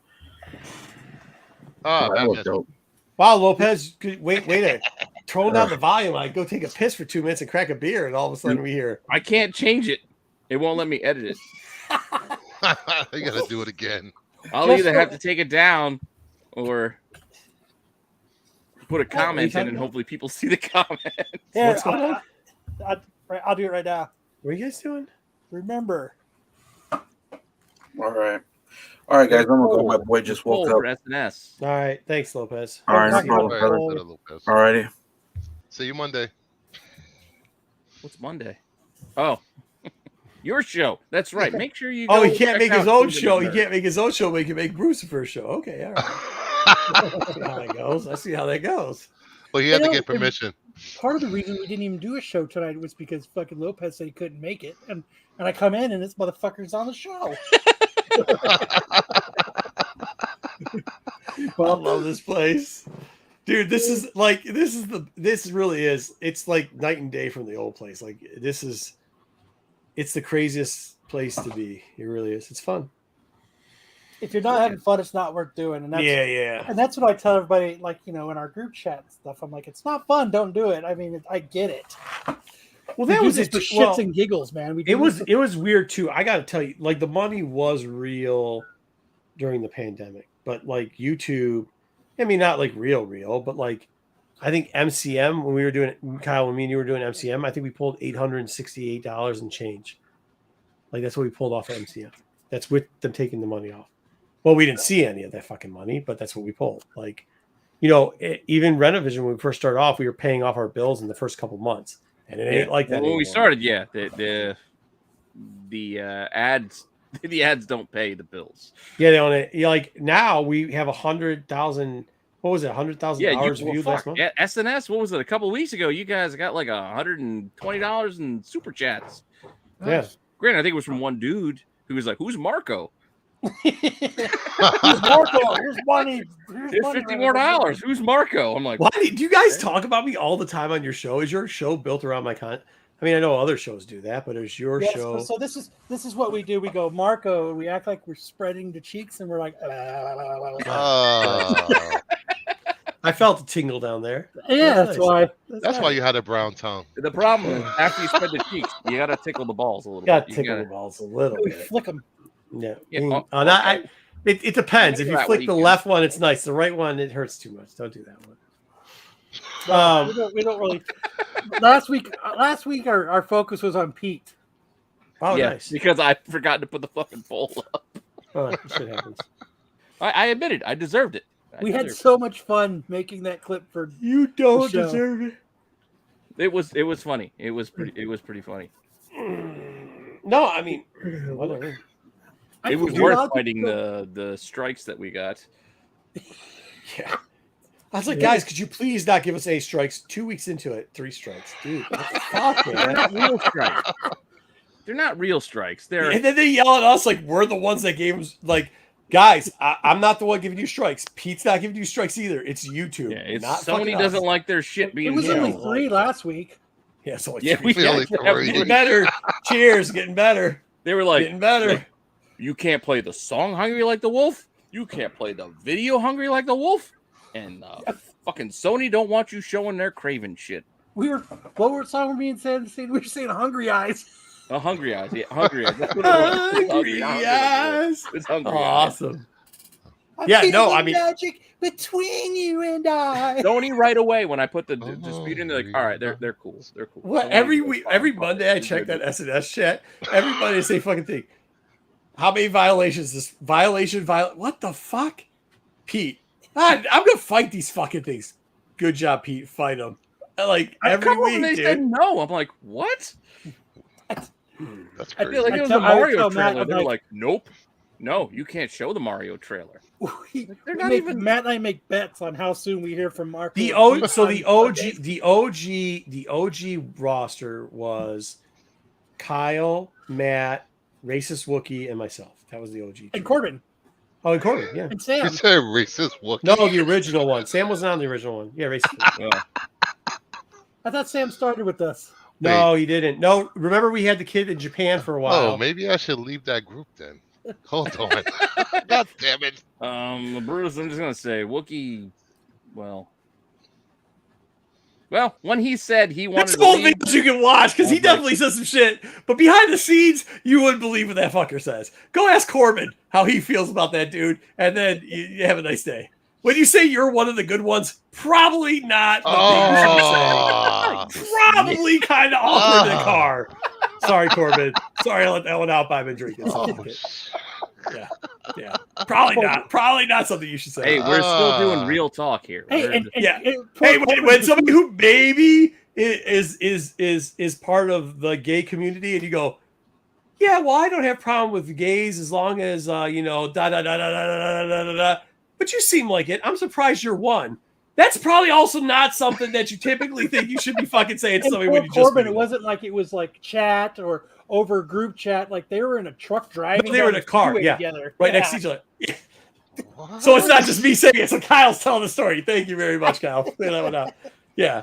Ah, that was Batman's dope. Wow, Lopez, wait a tone down the volume. I go take a piss for 2 minutes and crack a beer, and all of a sudden we hear. I can't change it. It won't let me edit it. You gotta do it again. I'll either have to take it down or put a comment in, and hopefully people see the comment. Yeah, What's going on? I'll do it right now. What are you guys doing? Remember. All right, guys. I'm gonna go. My boy just woke For up. SNS. All right, thanks, Lopez. All right, no See you. problem, brother. All right, Lopez. All righty. See you Monday. What's Monday? Oh, your show. That's right. Make sure you. Oh, go he can't check make his out own Steven show. the He Nerd. can't make his own show. But he can make Brucifer's show. Okay, all right. I see how that goes. I see how that goes. Well, he had You to know, get permission. Part of the reason we didn't even do a show tonight was because fucking Lopez said he couldn't make it, and I come in and this motherfucker's on the show. I love this place, dude. This really is. It's like night and day from the old place. Like it's the craziest place to be. It really is. It's fun. If you're not having fun, it's not worth doing. And that's, Yeah. And that's what I tell everybody, like, in our group chat and stuff. I'm like, it's not fun. Don't do it. I mean, I get it. Well, We that do was this it. for shits and giggles, man. It was weird too. I got to tell you, like the money was real during the pandemic, but like YouTube, I mean, not like real, but like I think MCM when we were doing Kyle, when me and you were doing MCM, I think we pulled $868 and change. Like that's what we pulled off of MCM. That's with them taking the money off. Well, we didn't see any of that fucking money, but that's what we pulled. Like, even Rennavision, when we first started off, we were paying off our bills in the first couple months, and it ain't like that. When we anymore. started, yeah, the ads, the ads don't pay the bills. Yeah, they own it. Like now we have 100,000. What was it? 100,000 hours viewed last month. Yeah, SNS. What was it? A couple of weeks ago, you guys got like $120 in super chats. Yeah. Granted, I think it was from one dude who was like, "Who's Marco?" Who's Marco? Here's money. Here's $50 more. Who's Marco? I'm like, why do you guys talk about me all the time on your show? Is your show built around my content? I mean, I know other shows do that, but is your show? So this is what we do. We go Marco. We act like we're spreading the cheeks, and we're like. I felt a tingle down there. Yeah, that's why. That's why you had a brown tongue. The problem is after you spread the cheeks, you gotta tickle the balls a little Got bit. tickle the balls a little We bit. flick them. Yeah. Yeah, It depends. If you That flick way the you can- left one, it's nice. The right one, it hurts too much. Don't do that one. We don't really. Last week, our focus was on Pete. Oh, yeah, nice. because I forgot to put the fucking poll up. Oh, shit happens. I admitted I deserved it. We had so much fun making that clip for you. Don't show. deserve it. It was funny. It was pretty funny. No, I mean, whatever. It was worth fighting the strikes that we got. Yeah. I was like, guys, could you please not give us 8 strikes? 2 weeks into it, 3 strikes. Dude, what the fuck, They're man? not real strikes. They're not real strikes. They're And then they yell at us like we're the ones that gave them, like, guys, I'm not the one giving you strikes. Pete's not giving you strikes either. It's YouTube. yeah, it's not Sony fucking doesn't us. like their shit being It was shown. only 3 last week. Yeah, so Yeah, we Really crazy. getting better. Cheers, getting better. They were like, Getting better. you can't play the song Hungry Like the Wolf. You can't play the video Hungry Like the Wolf. And fucking Sony don't want you showing their Craven shit. What song were we being said? We were saying Hungry Eyes. Hungry Eyes. Yeah, Hungry Eyes. That's what it was. Hungry Eyes. It's Hungry Eyes. Awesome. Yeah, no, I mean, magic between you and I. Sony right away when I put the dispute in, they're like, all right, they're cool. They're cool. what Sony every goes, week, fine, every fine. Monday I check that SNS chat. Everybody say fucking thing. How many violations? This violation. What the fuck, Pete? I'm gonna fight these fucking things. Good job, Pete. Fight them. Like every week, they dude. said no. I'm like, what? That's I crazy. feel like it was I a would Mario tell Matt, trailer. I'm They're like- like, nope, no, you can't show the Mario trailer. They're not even. Matt and I make bets on how soon we hear from Mark. The OG roster was Kyle, Matt, Racist Wookie, and myself. That was the OG. and Corbin Oh, and Corbin, yeah. and Sam. You said racist Wookiee. No, the original one. Sam wasn't on the original one. Yeah, Racist Wookie. I thought Sam started with us. No, he didn't. No, remember we had the kid in Japan for a while. Oh, maybe I should leave that group then. Hold on. God damn it. Bruce, I'm just gonna say Wookie. Well, when he said he wanted That's to both leave, videos you can watch because he definitely says some shit. But behind the scenes, you wouldn't believe what that fucker says. Go ask Corbin how he feels about that dude, and then you have a nice day. When you say you're one of the good ones, probably not. Oh. Probably kind of awkward in the car. Sorry, Corbin. Sorry, I let that one out. But I've been drinking. So yeah. Probably not. Probably not something you should say. hey, we're still doing real talk here. Hey, We're- Hey, when somebody who maybe is part of the gay community, and you go, yeah, well, I don't have problem with gays as long as da da da da da da da da da. But you seem like it. I'm surprised you're one. That's probably also not something that you typically think you should be fucking saying to somebody when you just Corbin, meet it them. wasn't like it was like chat or over group chat. Like they were in a truck driving. No, they were in down a car, the freeway yeah, together. right next to each other. So it's not just me saying it. So Kyle's telling the story. Thank you very much, Kyle. Clear that one out. Yeah.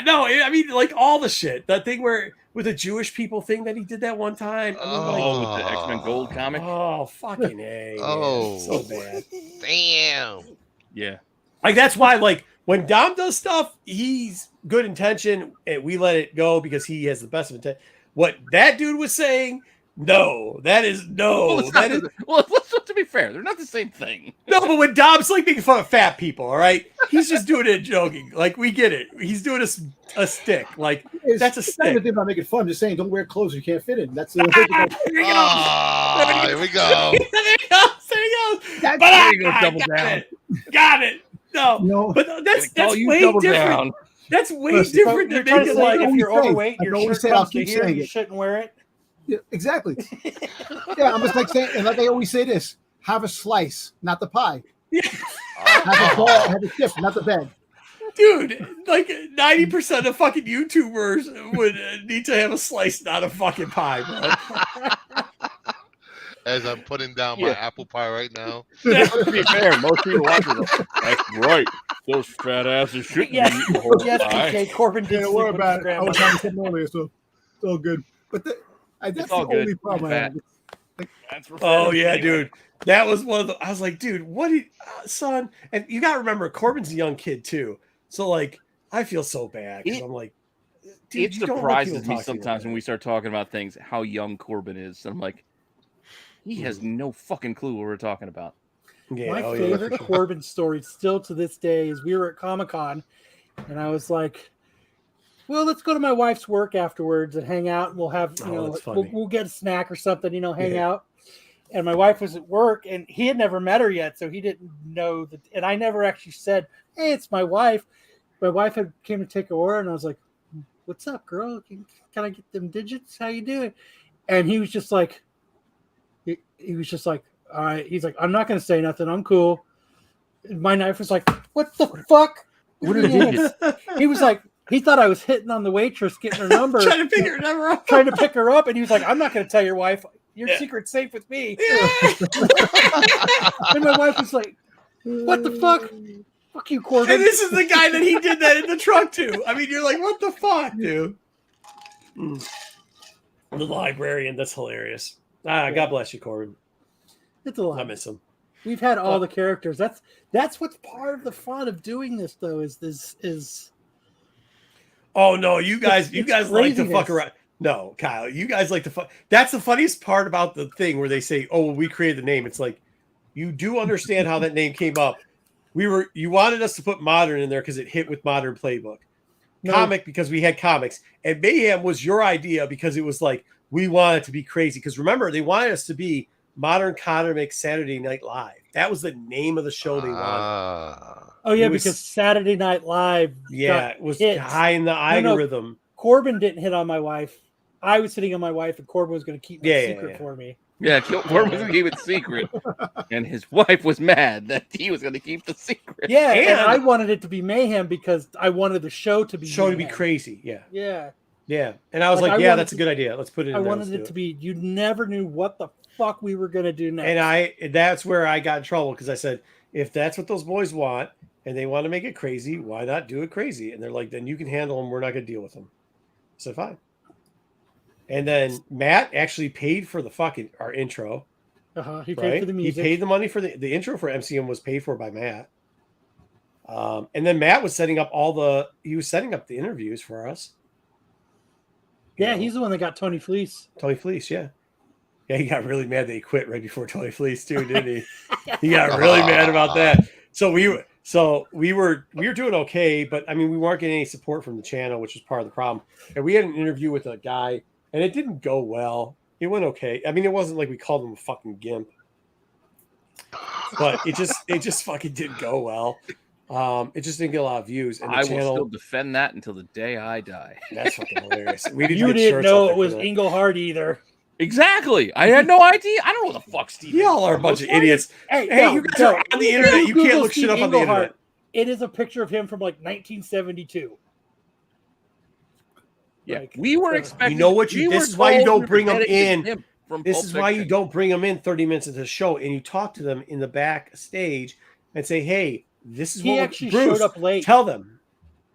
No, I mean, like all the shit. That thing where with the Jewish people thing that he did that one time. I mean, with the X-Men Gold comic. Oh, fucking A. Oh. Man. So bad. Damn. Yeah. Like that's why, like when Dom does stuff, he's good intention, and we let it go because he has the best of intent. What that dude was saying, no, that is no, Well, that is to be fair, they're not the same thing. no. But when Dom's like making fun of fat people, all right, he's just doing it joking. Like we get it. He's doing a stick. Like that's a It's not even stick. thing about making fun. I'm just saying, don't wear clothes you can't fit in. That's the Here he goes. Here we go. There he goes. There he goes. That's- But There you go, I double got down. it. Got it. No. But that's Call you way double different. down. That's way Listen, different You're than trying to making say like if you're always say- overweight, I your always shirt say it, I'll comes to keep here, saying you it. shouldn't wear it. Yeah, exactly. Yeah, I'm just like saying, and like I always say this: have a slice, not the pie. Have a ball, have a chip, not the bag. Dude, like 90% of fucking YouTubers would need to have a slice, not a fucking pie, bro. as I'm putting down my apple pie right now. To be fair, most people watching go, that's right. Those fat asses shouldn't be eating the whole Yes, pie. PK, Corbin did Don't sleep worry with about his it. I was grandmother. having something earlier, so it's all good. But that's all the good. only problem I have. That's for Oh fat yeah, anyway. dude. That was one of the. I was like, dude, what, did, son? And you got to remember, Corbin's a young kid too. So like, I feel so bad because I'm like, dude, It you don't let people surprises me talk to you like sometimes when that. we start talking about things how young Corbin is. I'm like, he has no fucking clue what we're talking about. Yeah, My oh, yeah, favorite for sure. Corbin story still to this day is we were at Comic-Con and I was like, well, let's go to my wife's work afterwards and hang out and we'll have, you know, that's funny. we'll get a snack or something, you know, hang Yeah. out. And my wife was at work and he had never met her yet, so he didn't know that. And I never actually said, hey, it's my wife. My wife had came to take her order and I was like, what's up, girl? Can I get them digits? How you doing? And he was just like, he was just like, all right. He's like, I'm not going to say nothing. I'm cool. And my knife was like, what the fuck? What are digits? He was like, he thought I was hitting on the waitress, getting her number, Trying to pick her number up. trying to pick her up. And he was like, I'm not going to tell your wife. Your secret's safe with me. And my wife was like, what the fuck? Fuck you, Corbin. And this is the guy that he did that in the truck to. I mean, you're like, what the fuck, dude? The librarian, that's hilarious. God bless you, Corbin. It's a lot. I miss him. We've had all the characters. That's what's part of the fun of doing this, though. Is Oh no, you guys like to craziness. fuck around. No, Kyle, you guys like to fuck. That's the funniest part about the thing where they say, "Oh, well, we created the name." It's like you do understand how that name came up. You wanted us to put modern in there because it hit with modern playbook. No. Comic because we had comics, and Mayhem was your idea because it was like we wanted to be crazy. Because remember, they wanted us to be Modern Comic Saturday Night Live. That was the name of the show they wanted. oh yeah, It was- because Saturday Night Live. Yeah, got it was hits. high in the algorithm. Corbin didn't hit on my wife. I was hitting on my wife, and Corbin was going to keep my secret yeah. for me. Yeah, Corbin was going to keep it secret. And his wife was mad that he was going to keep the secret. Yeah, and I wanted it to be mayhem because I wanted the show to be mayhem. Crazy. Yeah. Yeah. Yeah. And I was like, yeah, that's a good idea. Let's put it in I there. wanted it to be, you never knew what the fuck we were going to do next. And that's where I got in trouble because I said, if that's what those boys want and they want to make it crazy, why not do it crazy? And they're like, then you can handle them. We're not going to deal with them. I said, fine. And then Matt actually paid for the fucking our intro. He paid for the music. He paid the money for the intro for MCM was paid for by Matt. And then Matt was setting up he was setting up the interviews for us. Yeah, he's the one that got Tony Fleece. Tony Fleece, yeah. Yeah, he got really mad that he quit right before Tony Fleece too, didn't he? He got really mad about that. So we were doing okay, but I mean we weren't getting any support from the channel, which was part of the problem. And we had an interview with a guy, and it didn't go well. It went okay. I mean, it wasn't like we called him a fucking gimp, but it just fucking didn't go well. It just didn't get a lot of views. And the I channel, will still defend that until the day I die. That's fucking hilarious. You didn't know it was Englehart either. Exactly. I had no idea. I don't know what the fuck Steve. Y'all are a bunch of idiots. Hey, you guys are on the internet. You can't look shit up on the internet. It is a picture of him from like 1972. Yeah, we were expecting. You know what? This is why you don't bring them in. This Pulp is why you Fiction. don't bring them in 30 minutes into the show, and you talk to them in the backstage and say, "Hey, this is He what actually Bruce, showed up late. Tell them."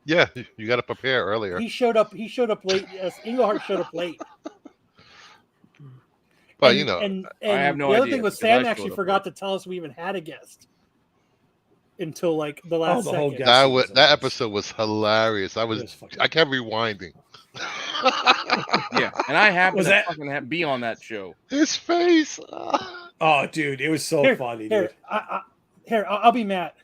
Yeah, you got to prepare earlier. He showed up late. Yes, Englehart showed up late. But and I have no the other idea thing was because I Sam actually showed up forgot to tell us we even had a guest until like the last the whole second. guest. That episode was hilarious. I kept rewinding. Yeah, and I happened Was to that- fucking be on that show. His face. Oh, dude, it was so funny, Here, dude. I'll be Matt.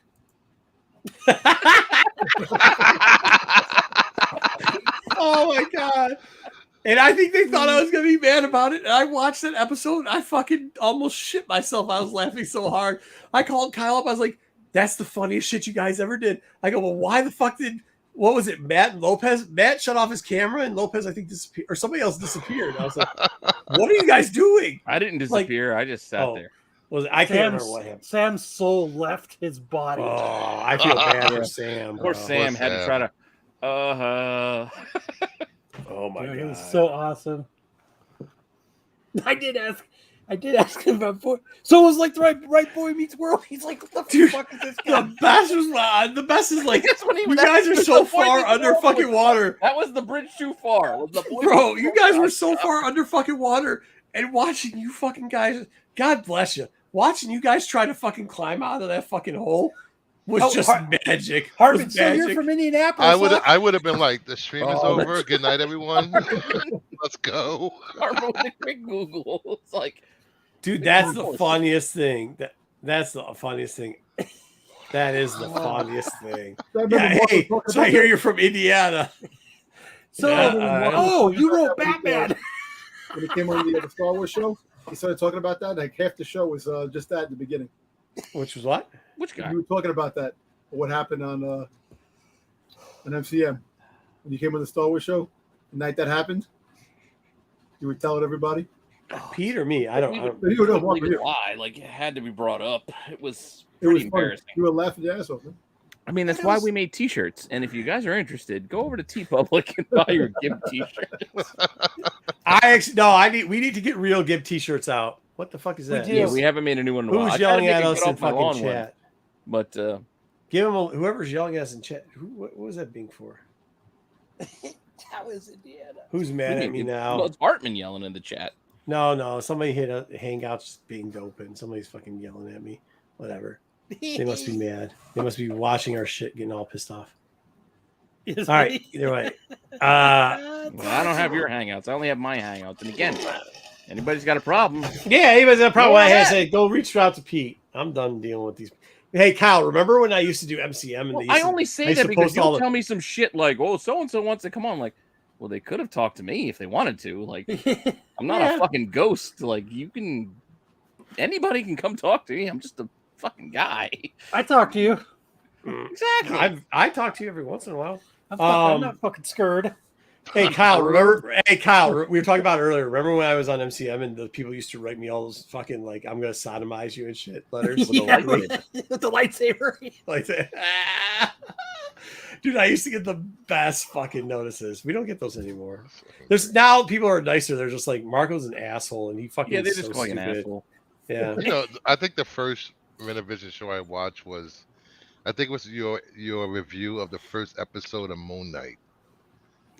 Oh my god! And I think they thought I was gonna be mad about it. And I watched that episode. And I fucking almost shit myself. I was laughing so hard. I called Kyle up. I was like, "That's the funniest shit you guys ever did." I go, "Well, why the fuck did? What was it? Matt and Lopez? Matt shut off his camera, and Lopez, I think, disappeared, or somebody else disappeared." I was like, "What are you guys doing?" I didn't disappear. I just sat there. I can't remember what happened. Sam's soul left his body. Oh, I feel bad for Sam. Poor bro. Sam had to try to. Oh my Dude, god, it was so awesome. I did ask. I did ask him about boy. So it was like the right Boy Meets World. He's like, what the fuck is this guy? The best is like That's when he you guys are so far under fucking water. That was the bridge too far. Was the Boy Bro, Meets you World guys were podcast. so far under fucking water and watching you fucking guys, God bless you, watching you guys try to fucking climb out of that fucking hole was just magic. Hartman's still here from Indianapolis. I would have been like, the stream is over. Good night, everyone. Let's go. Hartman with a quick Google. It's like, dude, that's the funniest thing. That's the funniest thing. That is the funniest thing. Yeah, hey, so I hear you're from Indiana. So, you wrote Batman. When he came on the Star Wars show, he started talking about that. Like half the show was just that in the beginning. Which was what? Which guy? We were talking about that. What happened on MCM when you came on the Star Wars show? The night that happened, you were telling everybody. Pete or me? I don't You don't want to why? Like, it had to be brought up. It was It pretty was funny. embarrassing. You were laughing your ass off, man. I mean, that's why we made T-shirts. And if you guys are interested, go over to TeePublic and buy your GIMP T-shirts. We need to get real GIMP T-shirts out. What the fuck is that? Yeah, we haven't made a new one in a while. Who's I tried to yelling make at it us get in off my fucking lawn chat? one, but give him whoever's yelling at us in chat. What was that being for? That was Indiana. Who's mad at me now? Well, it's Hartman yelling in the chat. No. Somebody hit a Hangouts being open. Somebody's fucking yelling at me. Whatever. They must be mad. They must be watching our shit, getting all pissed off. All right, either way. Well, I don't have your Hangouts. I only have my Hangouts. And again, anybody's got a problem. Yeah, anybody's got a problem. I had to say, go reach out to Pete. I'm done dealing with these. Hey, Kyle, remember when I used to do MCM? And I only say that because you'll tell me some shit like, "Oh, so and so wants to come on." Like, well, they could have talked to me if they wanted to. Like, I'm not a fucking ghost. Like, anybody can come talk to me. I'm just a fucking guy. I talk to you. Exactly. I talk to you every once in a while. I'm not fucking scared. Hey, Kyle, remember? Hey, Kyle, we were talking about it earlier. Remember when I was on MCM and the people used to write me all those fucking like, "I'm gonna sodomize you" and shit letters with the lightsaber. Like that. Dude, I used to get the best fucking notices. We don't get those anymore. There's now people are nicer. They're just like, Marco's an asshole, and he fucking they is just so call you an stupid. asshole. Yeah. I think the first Rennavision show I watched was, I think it was your review of the first episode of Moon Knight.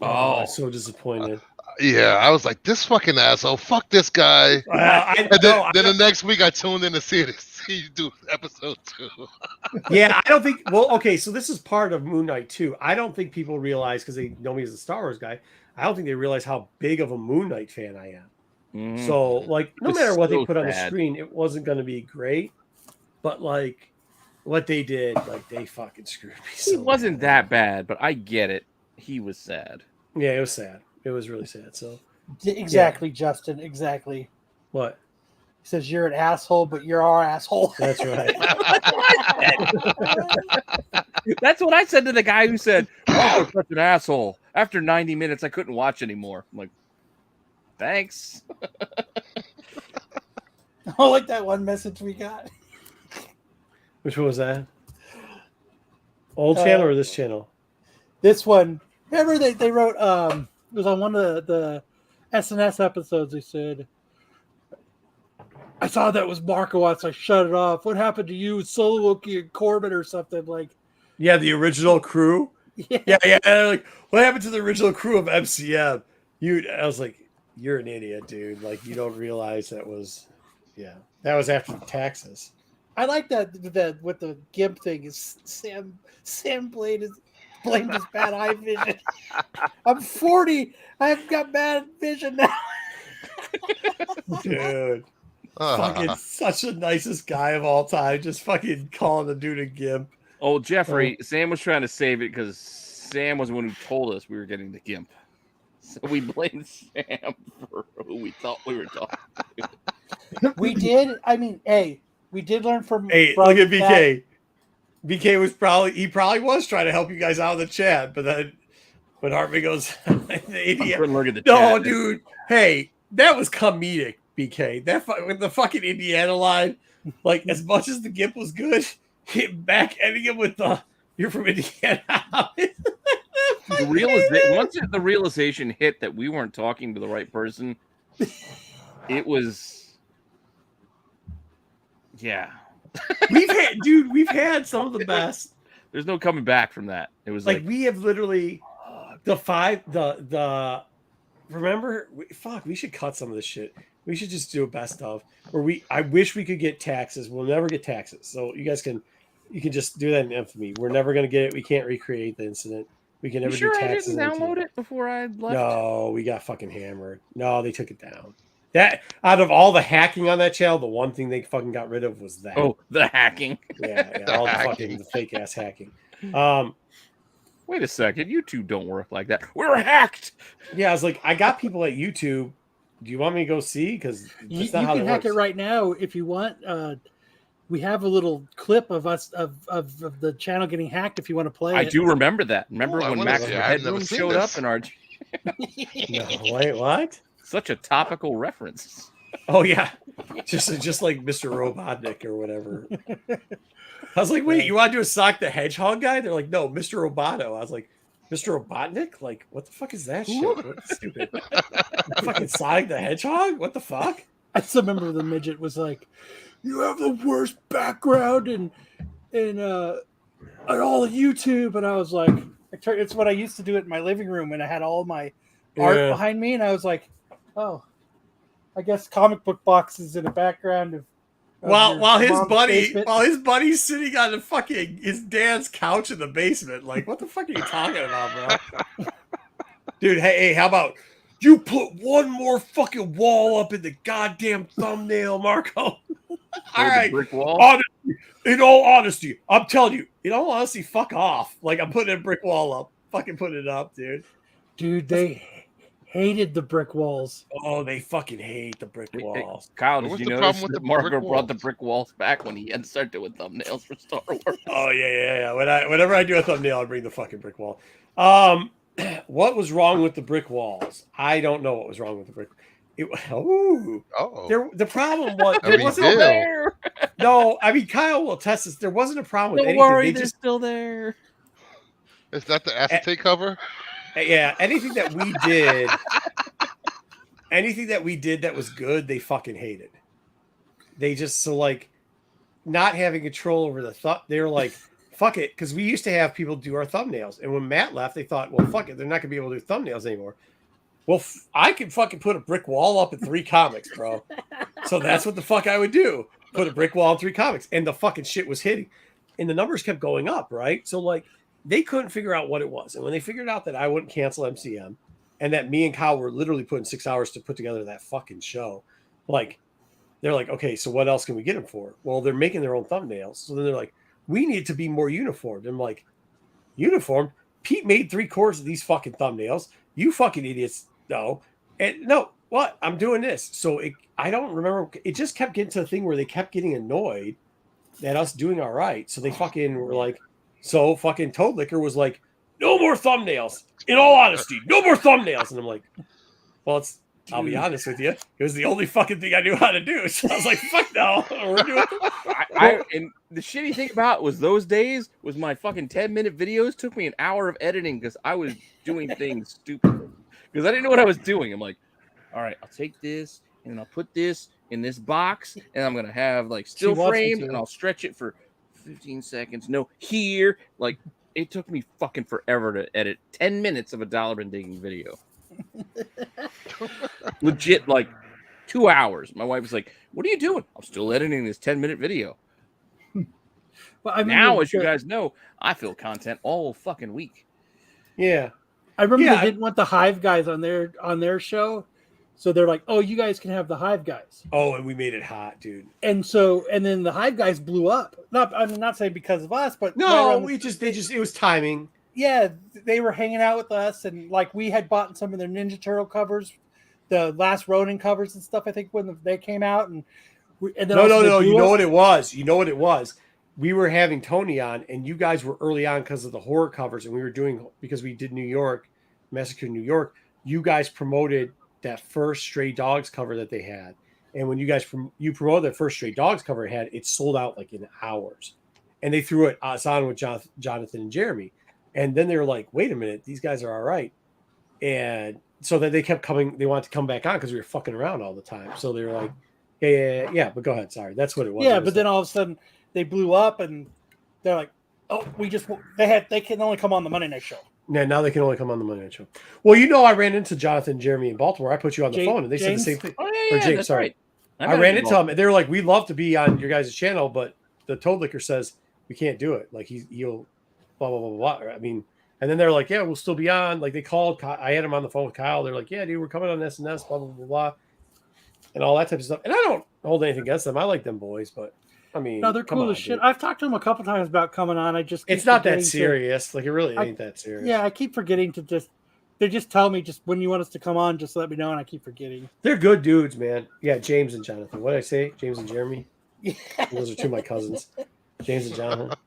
Oh, I'm so disappointed. Yeah, I was like, this fucking asshole, fuck this guy. Then the next week I tuned in to see you do episode 2. Yeah, I don't think. Well, okay, so this is part of Moon Knight too. I don't think people realize, because they know me as a Star Wars guy. I don't think they realize how big of a Moon Knight fan I am. Mm-hmm. So, like, no matter what they put on the screen, it wasn't going to be great. But like, what they did, like, they fucking screwed me. He wasn't that bad, but I get it. He was sad. Yeah, it was sad. It was really sad. So exactly, yeah. Justin. Exactly. What? He says you're an asshole, but you're our asshole. That's right. That's what I said to the guy who said, "Oh, you're such an asshole." After 90 minutes, I couldn't watch anymore. I'm like, thanks. I like that one message we got. Which one was that? Old channel or this channel? This one. Remember they wrote it was on one of the SNS episodes. They said, "I saw that was Markowitz. I shut it off. What happened to you, Solowoki and Corbin or something?" Like, yeah, the original crew. Yeah. And like, what happened to the original crew of MCM? I was like, you're an idiot, dude. Like, you don't realize that was after taxes. I like that with the GIMP thing is Sam blamed his bad eye vision. I'm 40. I've got bad vision now. Dude. Fucking such the nicest guy of all time. Just fucking calling the dude a GIMP. Oh, Jeffrey, Sam was trying to save it because Sam was the one who told us we were getting the GIMP. So we blamed Sam for who we thought we were talking to. We did. I mean, we did learn from. Hey, look at BK. BK was probably was trying to help you guys out in the chat, but then when Hartman goes, the idiot. Look at the no, chat. Dude. Hey, that was comedic, BK. That with the fucking Indiana line, like as much as the GIMP was good, back ending him with the "You're from Indiana." Once the realization hit that we weren't talking to the right person, it was Yeah. We've had some of the best. There's no coming back from that. It was like we have literally remember, we should cut some of this shit. We should just do a best of I wish we could get taxes. We'll never get taxes. So you can just do that in infamy. We're never going to get it. We can't recreate the incident. We can never do taxes. I didn't download it before I left? No, we got fucking hammered. No, they took it down. That out of all the hacking on that channel, the one thing they fucking got rid of was that. Oh, the hacking. Yeah, all the fake ass hacking. Wait a second, YouTube don't work like that. We're hacked. Yeah, I was like, I got people at YouTube. Do you want me to go see? Because you can hack it right now if you want. We have a little clip of us of the channel getting hacked. If you want to play, I do remember that. Remember when Max Headroom showed up in our? No, wait, what? Such a topical reference. Oh yeah, just like Mr. Robotnik or whatever. I was like, wait, you want to do a Sonic the Hedgehog guy? They're like, no, Mr. Roboto. I was like, Mr. Robotnik? Like, what the fuck is that shit? What's stupid? Fucking Sonic the Hedgehog? What the fuck? I still remember the midget was like, you have the worst background in all of YouTube. And I was like, it's what I used to do in my living room when I had all my art behind me. And I was like, oh, I guess comic book boxes in the background of while his buddy's sitting on the fucking his dad's couch in the basement. Like, what the fuck are you talking about, bro? Dude, hey, how about you put one more fucking wall up in the goddamn thumbnail, Marco? All right. Brick wall? In all honesty, I'm telling you, fuck off. Like, I'm putting a brick wall up. Fucking putting it up, dude. Dude, they hated the brick walls. Oh, they fucking hate the brick walls. Kyle, did you notice that Marco brought the brick walls back when he had started doing thumbnails for Star Wars? Oh, yeah. Whenever I do a thumbnail, I bring the fucking brick wall. What was wrong with the brick walls? I don't know what was wrong with the brick. The problem was there wasn't there. No, I mean Kyle will attest this. There wasn't a problem with anything. Don't worry, they're still there. Is that the acetate cover? Yeah, anything that we did that was good, they fucking hated. They just not having control over the thought. They were like, fuck it, because we used to have people do our thumbnails, and when Matt left, they thought, well, fuck it, they're not gonna be able to do thumbnails anymore. Well, I could fucking put a brick wall up in 3 comics, bro. So that's what the fuck I would do. Put a brick wall in 3 comics, and the fucking shit was hitting, and the numbers kept going up, right? So they couldn't figure out what it was. And when they figured out that I wouldn't cancel MCM and that me and Kyle were literally putting 6 hours to put together that fucking show, they're like, okay, so what else can we get them for? Well, they're making their own thumbnails. So then they're like, we need to be more uniformed. I'm like, uniform? Pete made 3/4 of these fucking thumbnails. You fucking idiots. No. And no, what? I'm doing this. So I don't remember. It just kept getting to the thing where they kept getting annoyed at us doing all right. So they fucking were like, so fucking Toad Liquor was like, no more thumbnails. In all honesty, no more thumbnails. And I'm like, well, I'll be honest with you. It was the only fucking thing I knew how to do. So I was like, fuck no. We're doing and the shitty thing about it was those days was my fucking 10-minute videos took me an hour of editing because I was doing things stupidly. Because I didn't know what I was doing. I'm like, all right, I'll take this and I'll put this in this box and I'm going to have still framed and I'll stretch it for 15 seconds. No, here. It took me fucking forever to edit 10 minutes of a dollar bin digging video. Legit, 2 hours. My wife was like, what are you doing? I'm still editing this 10-minute video. Well, now, as you guys know, I fill content all fucking week. Yeah. I remember they didn't want the Hive guys on their show. So they're like, oh, you guys can have the Hive guys. Oh, and we made it hot, dude. And then the Hive guys blew up. I'm not saying because of us, but no, it was timing. Yeah, they were hanging out with us, and we had bought some of their Ninja Turtle covers, the last Ronin covers and stuff. I think when they came out, and then no. You know what it was. We were having Tony on, and you guys were early on because of the horror covers, and we were doing because we did New York Massacre in New York. You guys promoted that first Stray Dogs cover that they had, and when you promoted that first Stray Dogs cover it sold out in hours, and they threw us on with Jonathan and Jeremy, and then they were like, wait a minute, these guys are all right, and so then they kept coming. They wanted to come back on because we were fucking around all the time. So they were like, Yeah. But go ahead. Sorry, that's what it was. Yeah, It was but then all of a sudden they blew up, and they're like, "Oh, they can only come on the Monday Night Show." Yeah, now they can only come on the Monday Night Show. Well, you know, I ran into Jonathan and Jeremy in Baltimore. I put you on the phone, and they James? said the same thing. Oh yeah, Or James, that's sorry. right. I ran into them, and they were like, "We'd love to be on your guys' channel, but the Toad Licker says we can't do it. Like he'll blah blah blah blah." I mean, and then they're like, "Yeah, we'll still be on." Like they called. I had him on the phone with Kyle. They're like, "Yeah, dude, we're coming on SNS, blah blah blah blah," and all that type of stuff. And I don't hold anything against them. I like them boys, but I mean, No, they're cool as shit. I've talked to them a couple times about coming on. I just it's not that serious. Like it really ain't that serious. Yeah, I keep forgetting to just. They just tell me just when you want us to come on, just let me know, and I keep forgetting. They're good dudes, man. Yeah, James and Jonathan. What did I say? James and Jeremy. Yeah. Those are two of my cousins, James and Jonathan.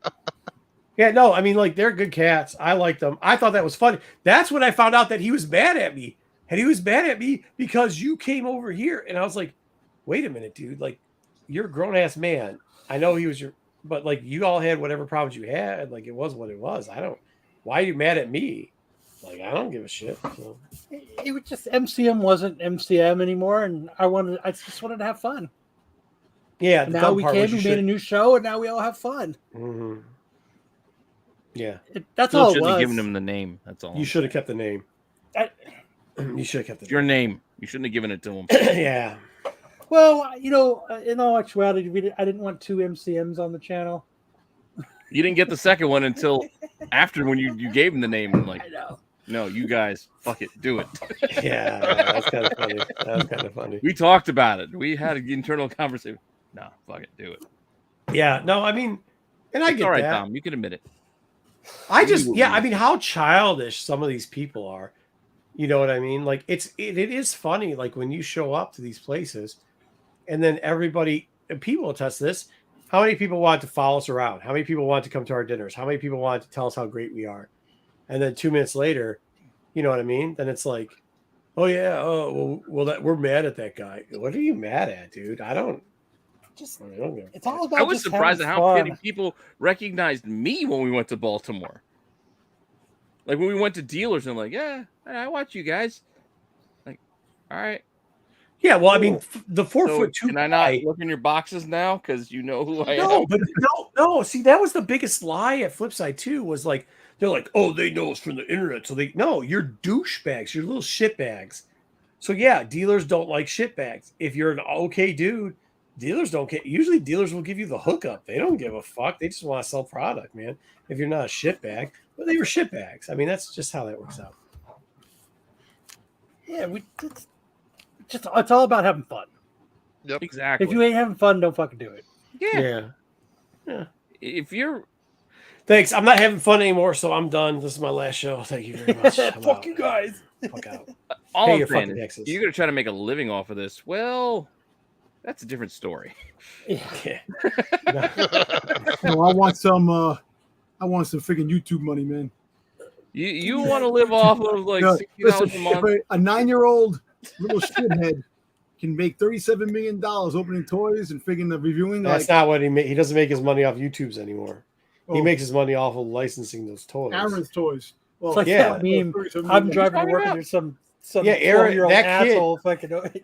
Yeah, no, I mean, like they're good cats. I like them. I thought that was funny. That's when I found out that he was mad at me, and he was mad at me because you came over here, and I was like, "Wait a minute, dude! Like, you're a grown ass man. I know he was but like you all had whatever problems you had. Like it was what it was. I don't. Why are you mad at me?" Like I don't give a shit. So. It was just MCM wasn't MCM anymore, and I just wanted to have fun. Yeah. Now we made a new show, and now we all have fun. Mm-hmm. Yeah, that's all. Shouldn't have given him the name. That's all. You should have kept the name. You should have kept your name. You shouldn't have given it to him. Yeah. Well, you know, in all actuality, I didn't want two MCMs on the channel. You didn't get the second one until after when you gave him the name. And like, I know. No, you guys, fuck it, do it. Yeah, that's kind of funny. That's kind of funny. We talked about it. We had an internal conversation. No, fuck it, do it. Yeah, no, I mean, and I get all right, that. Tom. You can admit it. I mean, how childish some of these people are. You know what I mean? Like, it is funny. Like when you show up to these places, and then everybody, and people attest to this. How many people want to follow us around? How many people want to come to our dinners? How many people want to tell us how great we are? And then 2 minutes later, you know what I mean? Then it's like, oh yeah, we're mad at that guy. What are you mad at, dude? I don't know. It's all about. I was surprised at how many people recognized me when we went to Baltimore. Like when we went to dealers, I'm like, yeah, I watch you guys. Like, all right. Yeah, well, I mean, the 4'2" Can I not look in your boxes now because you know who I am? No, but no. See, that was the biggest lie at Flipside too. Was like they're like, oh, they know us from the internet, so you're douchebags, you're little shitbags. So yeah, dealers don't like shitbags. If you're an okay dude, dealers don't care. Usually, dealers will give you the hookup. They don't give a fuck. They just want to sell product, man. If you're not a shitbag, but they were shitbags. I mean, that's just how that works out. Yeah, it's all about having fun. Yep, exactly. If you ain't having fun, don't fucking do it. Yeah. If you're, thanks. I'm not having fun anymore, so I'm done. This is my last show. Thank you very much. Fuck you guys. Fuck out. all Pay I'm your saying fucking is, taxes. you're gonna try to make a living off of this. Well, that's a different story. Yeah. No, I want some freaking YouTube money, man. You want to live off of like $60 a month? If a 9-year-old little shithead can make $37 million opening toys and freaking reviewing. That's not what he makes. He doesn't make his money off YouTube's anymore. He makes his money off of licensing those toys. Aaron's toys. Well, it's like that meme. I'm driving to work and there's some Aaron, that asshole kid. fucking.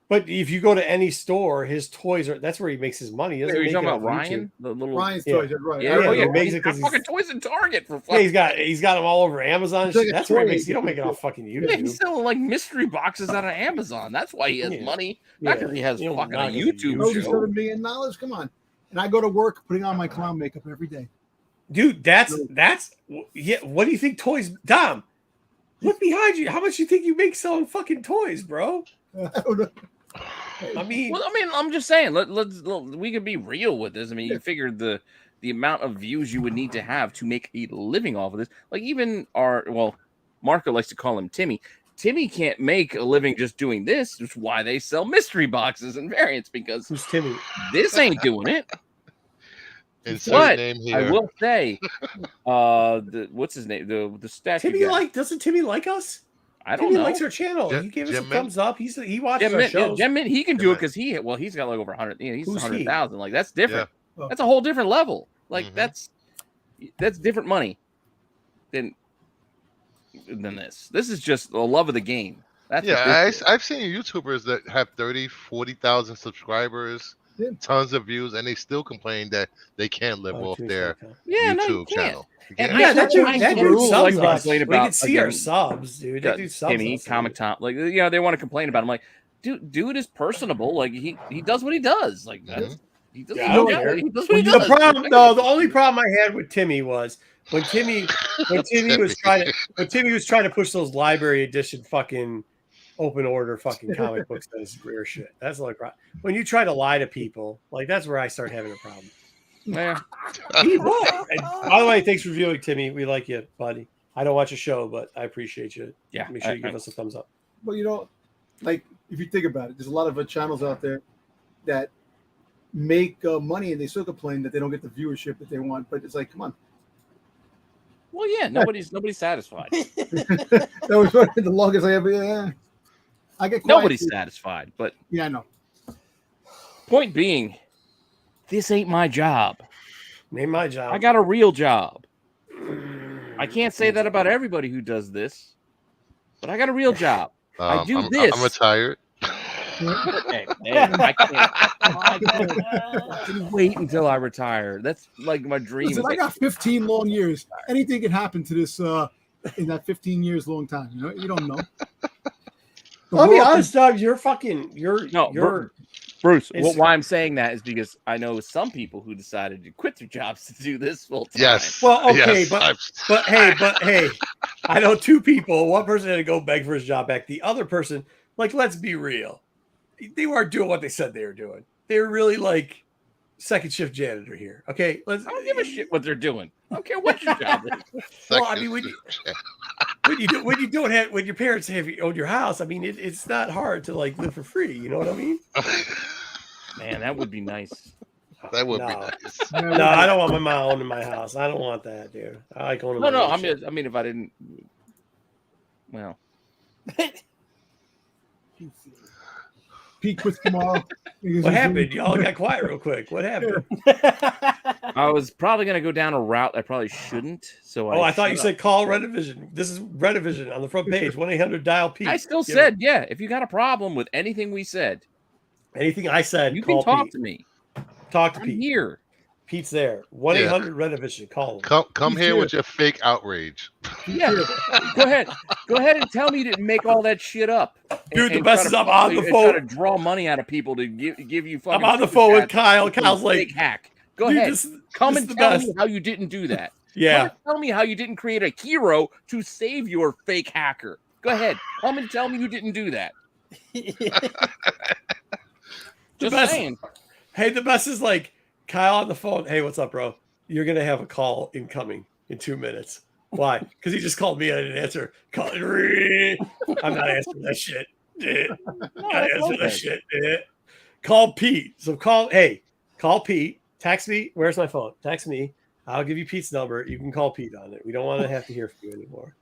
But if you go to any store, his toys are—that's where he makes his money. Are you talking about Ryan? The little Ryan's toys, right? Yeah, he makes it because fucking toys in Target for fucking. Yeah, he's got them all over Amazon. Like that's where he makes. He don't make it off fucking YouTube. Yeah, he's selling like mystery boxes out of Amazon. That's why he has money. Not because he has fucking a YouTube show. $37 million. Come on, and I go to work putting on my clown makeup every day. Dude, that's yeah. What do you think toys, Dom? Look behind you. How much do you think you make selling fucking toys, bro? I don't know. I mean, I'm just saying. We could be real with this. I mean, you figured the amount of views you would need to have to make a living off of this. Like even Marco likes to call him Timmy. Timmy can't make a living just doing this. That's why they sell mystery boxes and variants because who's Timmy? This ain't doing it. Insert name here. I will say, what's his name? The statue. Timmy doesn't Timmy like us? I don't Timmy know. likes our channel. He gave us a thumbs up. He watches our shows. He can do it because he's got like over 100. He's 100,000. Like that's different. Yeah. That's a whole different level. Like that's different money than this. This is just the love of the game. That's I've seen YouTubers that have 30, 40,000 subscribers, tons of views, and they still complain that they can't live off their YouTube channel. And that dude subs like us. We can see our subs, dude. That dude subs Timmy, us. Comic Tom, like they want to complain about him. Like, dude is personable. Like he does what he does. Like that's he does what he does. The only problem I had with Timmy was when Timmy was trying to push those library edition fucking open order fucking comic books that is rare shit. That's the only problem. When you try to lie to people, like that's where I start having a problem. Yeah. And by the way, thanks for viewing, Timmy. We like you, buddy. I don't watch a show, but I appreciate you. Yeah. Make sure you give us a thumbs up. Well, you know, like if you think about it, there's a lot of channels out there that make money and they still complain that they don't get the viewership that they want. But it's like, come on. Well, yeah, nobody's satisfied. That was the longest I ever. Yeah. I get quiet. Nobody's satisfied, but yeah, I know. Point being, this ain't my job. Ain't my job. I got a real job. I can't say that about everybody who does this, but I got a real job. I do this. I'm retired. Hey, I can't wait until I retire. That's like my dream. Listen, I got 15 long years. Anything can happen to this in that 15 years long time. You know, you don't know. I'll be honest, Doug. You're Bruce. Why I'm saying that is because I know some people who decided to quit their jobs to do this full time. Yes. Well, okay, yes. but hey, I know two people. One person had to go beg for his job back. The other person, like, let's be real, they weren't doing what they said they were doing. They were really like second shift janitor here. Okay, I don't give a shit what they're doing. I don't care what your job is. Well, I mean, when your parents have you own your house, I mean, it's not hard to like live for free. You know what I mean? Man, that would be nice. That would be nice. No, I don't want my mom owning my house. I don't want that, dude. I like owning my own shit. I mean, if I didn't, well. Pete quits tomorrow. What happened? Y'all got quiet real quick. What happened? I was probably going to go down a route I probably shouldn't. So I thought you said call Rennavision. This is Rennavision on the front page. 1-800-DIAL-P. I still said, yeah. If you got a problem with anything we said, anything I said, you can talk to me. Talk to Pete. Here. Pete's there. 1-800-Rennavision. Call him. Come here with your fake outrage. Yeah. Go ahead and tell me you didn't make all that shit up. Dude, the best is I'm on the phone. Try to draw money out of people to give you fucking. I'm on the phone with Kyle. Kyle's like, fake hack. Go ahead. Come and tell me how you didn't do that. Yeah. Tell me how you didn't create a hero to save your fake hacker. Go ahead. Come and tell me you didn't do that. Just saying. Hey, the best is like Kyle on the phone. Hey, what's up, bro? You're gonna have a call incoming in 2 minutes. Why? Because he just called me. I didn't answer. I'm not answering that shit. Call Pete. So call Pete. Text me. Where's my phone? Text me. I'll give you Pete's number. You can call Pete on it. We don't want to have to hear from you anymore.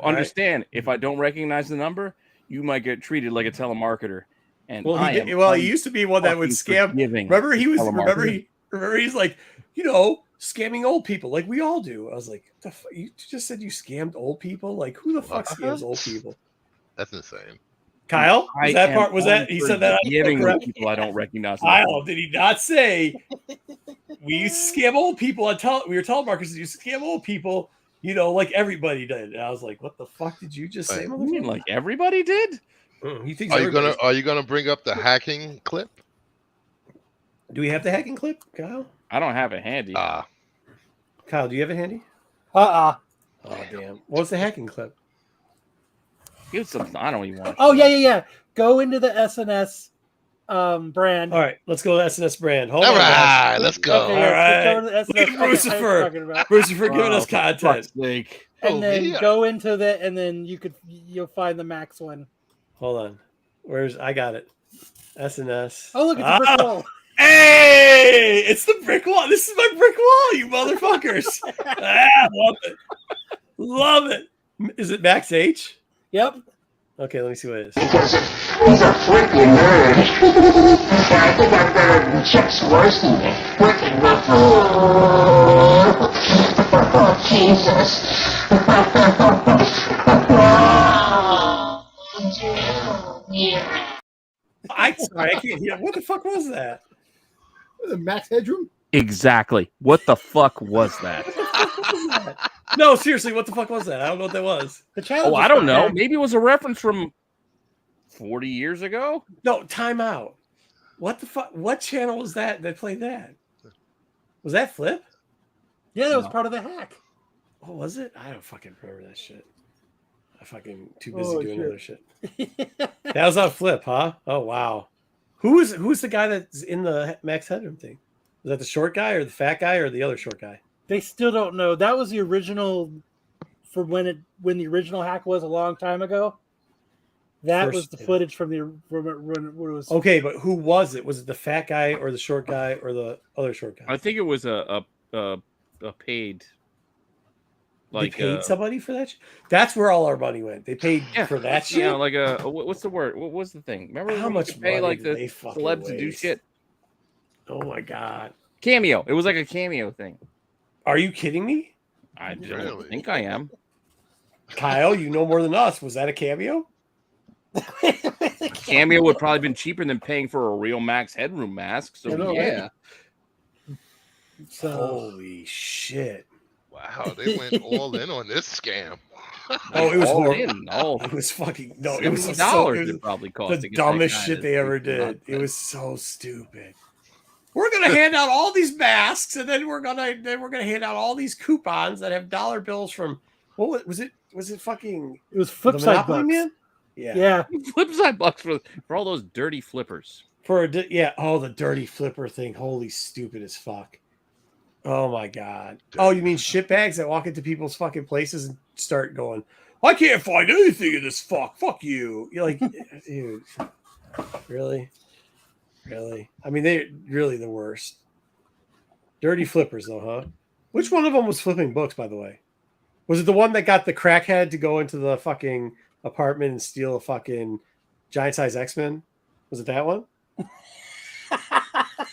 Understand, if I don't recognize the number, you might get treated like a telemarketer. And he used to be one that would scam. Remember he's like, scamming old people like we all do. I was like, you just said you scammed old people? Like, who the fuck scams old people? That's insane. Kyle, he said that giving people I don't recognize. Kyle, did he not say we used to scam old people we were telemarketers, you scam old people, like everybody did. And I was like, what the fuck did you just say? You mean like everybody did? He thinks are you gonna bring up the hacking clip? Do we have the hacking clip, Kyle? I don't have it handy. Kyle, do you have it handy? Oh damn. What's the hacking clip? Give something. I don't even want. Oh yeah. Go into the SNS brand. All right, let's go to SNS brand. Hold on, guys. let's go. Okay, all right. Look at Brucifer giving us content. And then go into and then you'll find the max one. Hold on. I got it. SNS. Oh, look, it's a brick wall. Hey, it's the brick wall. This is my brick wall, you motherfuckers. Love it. Love it. Is it Max H? Yep. Okay, let me see what it is. Because he's a freaking nerd. I think I've heard chicks worse than working with Jesus. Sorry, I can't hear. What the fuck was that? The Max Headroom? Exactly. What the fuck was that? No, seriously, what the fuck was that? I don't know what that was. The channel. Oh, I don't know. Maybe it was a reference from 40 years ago. No, time out. What the fuck? What channel was that played that? Was that Flip? Yeah, that was part of the hack. Oh, was it? I don't fucking remember that shit. I fucking too busy doing other shit. That was on Flip, huh? Oh wow. Who's the guy that's in the Max Headroom thing? Was that the short guy or the fat guy or the other short guy? They still don't know. That was the original for when the original hack was a long time ago. That was the footage from when it was. Okay, but who was it? Was it the fat guy or the short guy or the other short guy? I think it was a paid. Like they paid somebody for that. That's where all our money went. They paid for that shit. Yeah, like what's the word? What was the thing? Remember how much pay money like did the they fucking celebs to do waste? shit? Oh my god! Cameo. It was like a cameo thing. Are you kidding me? I don't think I am. Kyle, you know more than us. Was that a cameo? Cameo would probably been cheaper than paying for a real Max Headroom mask. So yeah. So, holy shit! Wow, they went all in on this scam. Oh, it was all horrible. in. All it was fucking no. It was $70 it probably cost. The dumbest shit they ever did. It was so stupid. We're gonna hand out all these masks, and then we're gonna hand out all these coupons that have dollar bills from what was it? Was it fucking? It was Flipside Bucks. Man? Yeah. Flipside Bucks for all those dirty flippers. Oh, the dirty flipper thing. Holy stupid as fuck. Oh my god. Oh, you mean shitbags that walk into people's fucking places and start going, I can't find anything in this fuck. Fuck you. You're like, dude, really? Really? I mean, they're really the worst. Dirty flippers, though, huh? Which one of them was flipping books, by the way? Was it the one that got the crackhead to go into the fucking apartment and steal a fucking giant size X-Men? Was it that one?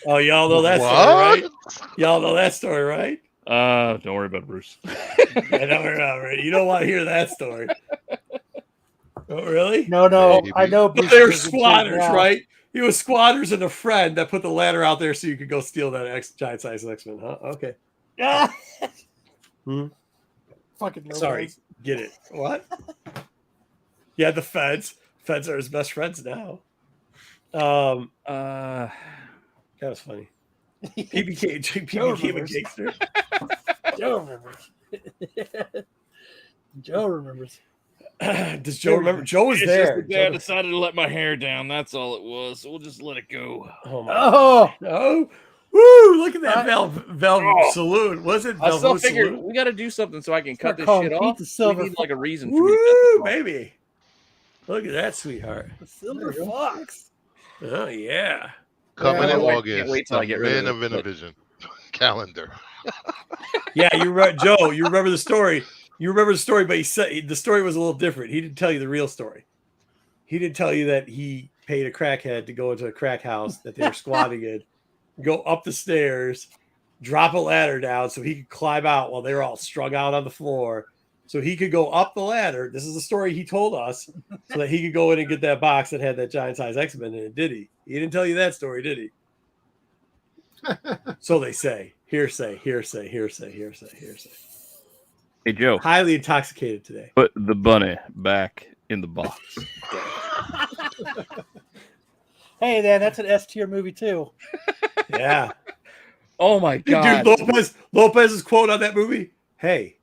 Oh, y'all know that story, right? Y'all know that story, right? Don't worry about Bruce. I know we're not ready. You don't want to hear that story. Oh, really? No. I know. But they were squatters, right? He was squatters and a friend that put the ladder out there so you could go steal that giant size X-Men, huh? Okay. Yeah. Fucking no sorry. Ways. Get it. What? Yeah, the feds. Feds are his best friends now. That was funny. He became a gangster. Joe remembers. Joe remembers. Does Joe remember? Joe was there. Just the dad decided to let my hair down. That's all it was. So we'll just let it go. Oh my! Oh! Woo! Look at that Velvet Saloon. Was it? I still figured we got to do something so I can cut this shit off. We need like a reason. For Woo, baby! Look at that, sweetheart. The silver fox. Oh yeah. Coming in August. Can't wait till I get rid of Rennavision calendar. Yeah, you're right, Joe. You remember the story. You remember the story, but he said the story was a little different. He didn't tell you the real story. He didn't tell you that he paid a crackhead to go into a crack house that they were squatting in, go up the stairs, drop a ladder down so he could climb out while they were all strung out on the floor. So he could go up the ladder. This is the story he told us, so that he could go in and get that box that had that giant size X-Men in it. Did he? He didn't tell you that story, did he? So they say. Hearsay, hearsay, hearsay, hearsay, hearsay. Hey, Joe. Highly intoxicated today. Put the bunny back in the box. Hey, man, that's an S tier movie too. Yeah. Oh my god, dude! Lopez's quote on that movie. Hey.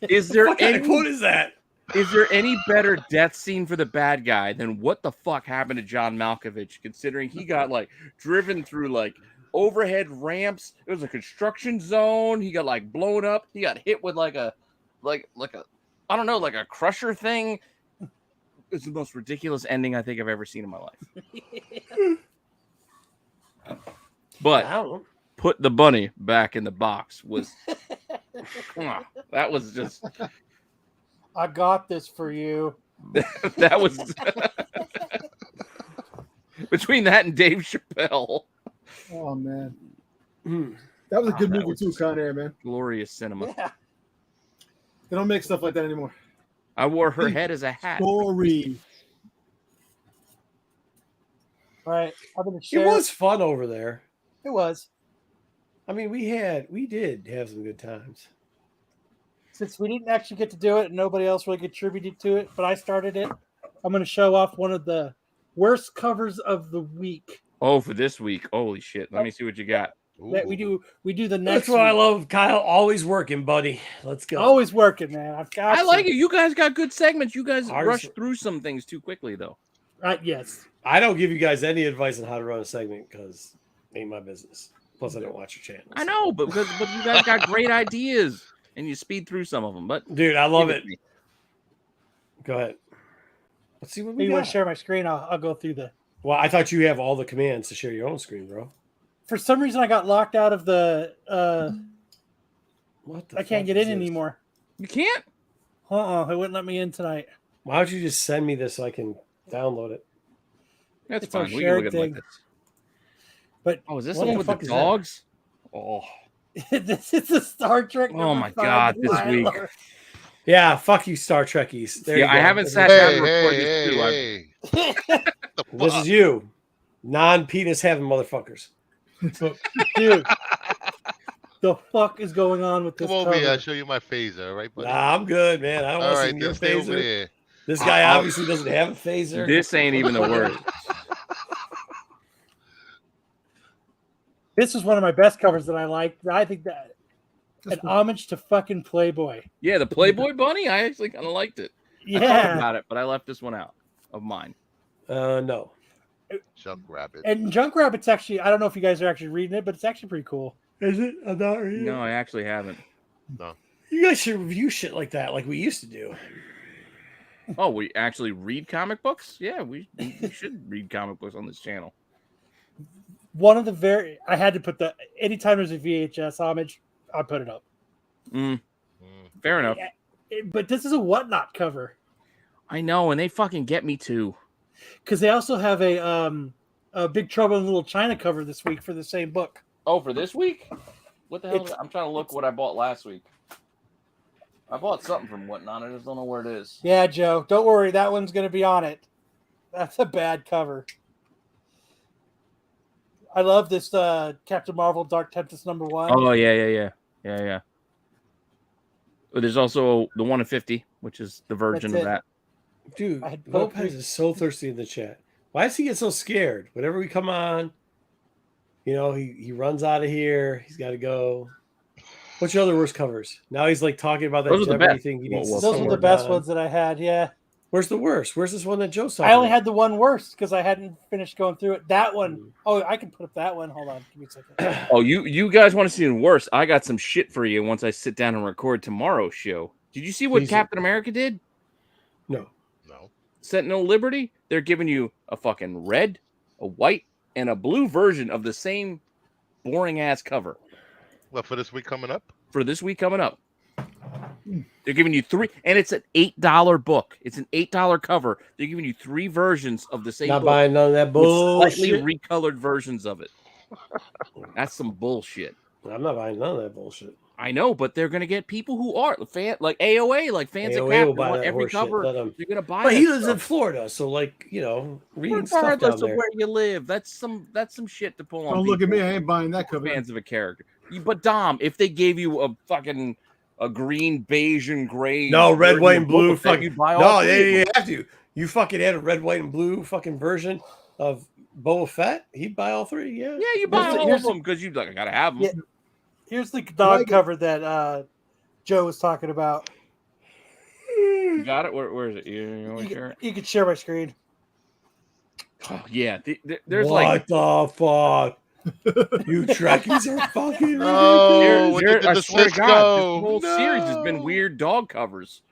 Is there what kind of quote is that? Is there any better death scene for the bad guy than what the fuck happened to John Malkovich? Considering he got like driven through like overhead ramps. It was a construction zone. He got like blown up. He got hit with like a I don't know, like a crusher thing. It's the most ridiculous ending I think I've ever seen in my life. But put the bunny back in the box was that was just I got this for you. That was between that and Dave Chappelle. Oh man. That was a good movie too, Con Air, man. Glorious cinema. Yeah. They don't make stuff like that anymore. I wore her head as a hat. Story. All right, I'm gonna It share. was fun over there. It was. I mean, we did have some good times. Since we didn't actually get to do it, and nobody else really contributed to it, but I started it. I'm going to show off one of the worst covers of the week. Oh, for this week. Holy shit. Let me see what you got. That we do the next. That's what I week. love, Kyle. Always working, buddy. Let's go. Always working, man. I like it. You guys got good segments. You guys Ours- rushed through some things too quickly, though. Yes. I don't give you guys any advice on how to run a segment because it ain't my business. Plus, I don't watch your channel. I know, but you guys got great ideas, and you speed through some of them. But dude, I love it. Go ahead. Let's see what we You got. want to share my screen? I'll go through the. Well, I thought you have all the commands to share your own screen, bro. For some reason, I got locked out of the. What the I can't fuck get is in this? anymore. You can't? It wouldn't let me in tonight. Why don't you just send me this so I can download it? That's It's fine. our We can shared look at it like thing. this. But Oh, is this what the one the with fuck the is that? dogs? Oh, This is a Star Trek. Oh number my 5 God, this week. Tyler. Yeah, fuck you, Star Trekkies. There you Yeah, go. I haven't sat Hey, down to record hey, this too. hey, This is you, non-penis having motherfuckers. Dude, the fuck is going on with this Come over here. I'll cover? show you my phaser. All right, buddy? Nah, I'm good, man. I don't All want to right, see your then stay over phaser. there. This guy obviously doesn't have a phaser. This ain't even the worst. This is one of my best covers that I like. I think that an homage to fucking Playboy. Yeah, the Playboy Bunny. I actually kind of liked it. I thought Yeah, about it, but I left this one out of mine. No. Junk Rabbit. and Junk Rabbit's actually. I don't know if you guys are actually reading it, but it's actually pretty cool. Is it? I'm not reading No, I actually haven't. No. You guys should review shit like that, like we used to do. Oh, we actually read comic books? Yeah, we should read comic books on this channel. One of the I had to put anytime there's a VHS homage, I put it up. Fair enough. But this is a Whatnot cover. I know, and they fucking get me too. Because they also have a Big Trouble in Little China cover this week for the same book. Oh, for this week? What the hell? I'm trying to look what I bought last week. I bought something from Whatnot. I just don't know where it is. Yeah, Joe. Don't worry. That one's going to be on it. That's a bad cover. I love this Captain Marvel Dark Tempest #1. Oh, yeah. But there's also the 1 in 50, which is the version That's of it. that. Dude, I had Lopez is so thirsty in the chat. Why does he get so scared? Whenever we come on, he runs out of here. He's got to go. What's your other worst covers? Now he's like talking about that Those are the Jeopardy best. thing. He Well, needs well, to Those are somewhere the best down. ones that I had, yeah. Where's the worst? Where's this one that Joe's talking I only about? had the one worst because I hadn't finished going through it. That one, I can put up that one. Hold on. Give me a second. Oh, you guys want to see the worst? I got some shit for you once I sit down and record tomorrow's show. Did you see what Please. Captain America did? No. Sentinel Liberty? They're giving you a fucking red, a white, and a blue version of the same boring ass cover. What, for this week coming up? For this week coming up. They're giving you 3, and it's an $8 book. It's an $8 cover. They're giving you 3 versions of the same Not book buying none of that with bullshit. slightly recolored versions of it. That's some bullshit. I'm not buying none of that bullshit. I know, but they're gonna get people who are like AOA, like fans of AOA will Captain, buy want that every horseshit. cover. Let 'em- They're gonna buy. But that he lives stuff. in Florida, so reading stuff Regardless down of there. where you live, that's some shit to pull on. Don't look at people me. I ain't buying that cover. Fans of a character, but Dom, if they gave you a green, beige, and gray, No, red, version white, of and blue. Boba Fett, Fucking you'd buy all no, 3 of you them. have to. You fucking had a red, white, and blue fucking version of Boba Fett. He'd buy all 3. Yeah, Yeah, you buy all Here's of them because you I gotta have them. Yeah. Here's the dog cover that Joe was talking about. You got it. Where is it? You want to share it? You can share my screen. Oh yeah, there's what like the fuck? You Trekkies are fucking. Oh, what you did I to swear to Cisco? God, this whole No. series has been weird dog covers.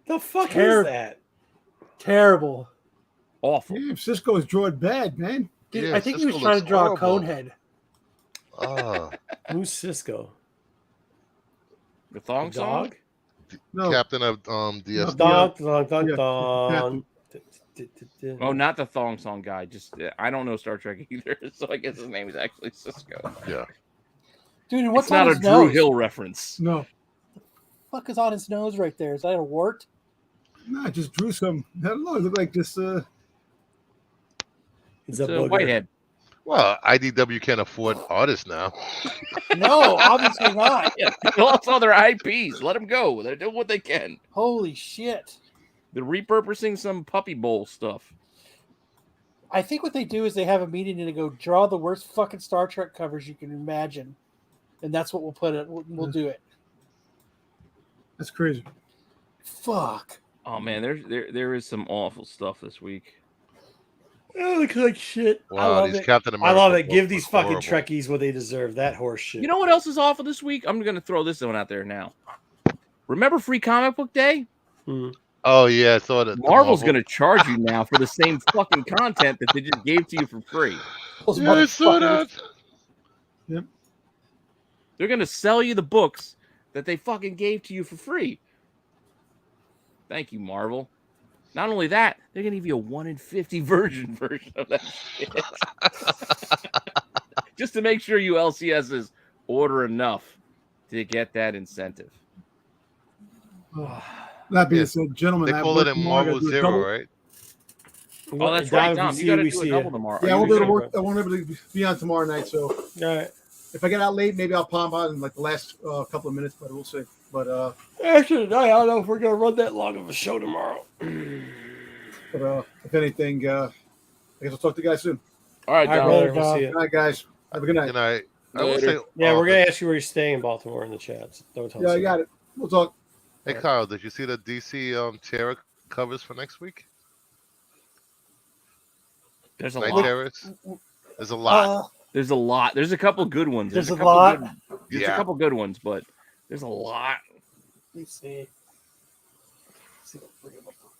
The fuck Terrible. is that? Terrible. Awful. Damn, Cisco is drawing bad, man. Dude, Yeah, I think he was Cisco trying looks to draw a horrible. Conehead. Ah, Who's Cisco? The thong The song? dog? No, Captain of DS. Dog, dog, dog, Yeah, dog. Oh, not the thong song guy. Just I don't know Star Trek either, so I guess his name is actually Cisco. Yeah. Dude, and what's It's not on a his Drew nose? Hill reference. no. fuck is on his nose right there? Is that a wart? No, I just drew some. I don't know. It looked like just It's a whitehead. Well, IDW can't afford artists now. No, obviously not. Yeah, they lost all their IPs. Let them go. They're doing what they can. Holy shit. They're repurposing some puppy bowl stuff. I think what they do is they have a meeting and they go draw the worst fucking Star Trek covers you can imagine, and that's what we'll put it. We'll do it. that's crazy. Fuck. Oh man, there is some awful stuff this week. It looks like shit. Wow, I love these it. Captain America. I love it. Give books these are fucking horrible. Trekkies what they deserve. That horse shit. You know what else is awful this week? I'm gonna throw this one out there now. Remember Free Comic Book Day? Oh yeah, I saw that. Marvel's gonna charge you now for the same fucking content that they just gave to you for free. Those Yeah, I saw motherfuckers. that. Yep. They're gonna sell you the books that they fucking gave to you for free. Thank you, Marvel. Not only that, they're gonna give you a 1 in 50 version of that shit. Just to make sure you LCSs order enough to get that incentive. That being said, gentlemen, They I call work it in tomorrow, I Marvel gotta do a Zero, double. right? Oh, that's right, Dom. You gotta do a double tomorrow. Yeah, I Are won't you be able to gonna- work. I won't be able to be on tomorrow night. So, all right. If I get out late, maybe I'll pop out in like the last couple of minutes, but we'll see. But Actually, tonight, I don't know if we're gonna run that long of a show tomorrow. if anything, I guess I'll talk to you guys soon. All right, Dom. brother, we'll see you. All right, guys. Have a good night. Good night. I will say, Yeah, we're gonna ask you where you're staying in Baltimore in the chats. Don't tell us. Yeah, I got it. We'll talk. Hey Kyle, did you see the DC Terra covers for next week? There's a Night lot. Terrors? There's a lot. There's a lot. There's a couple good ones. There's a couple lot? Good, there's Yeah. a couple good ones, but there's a lot. Let me see.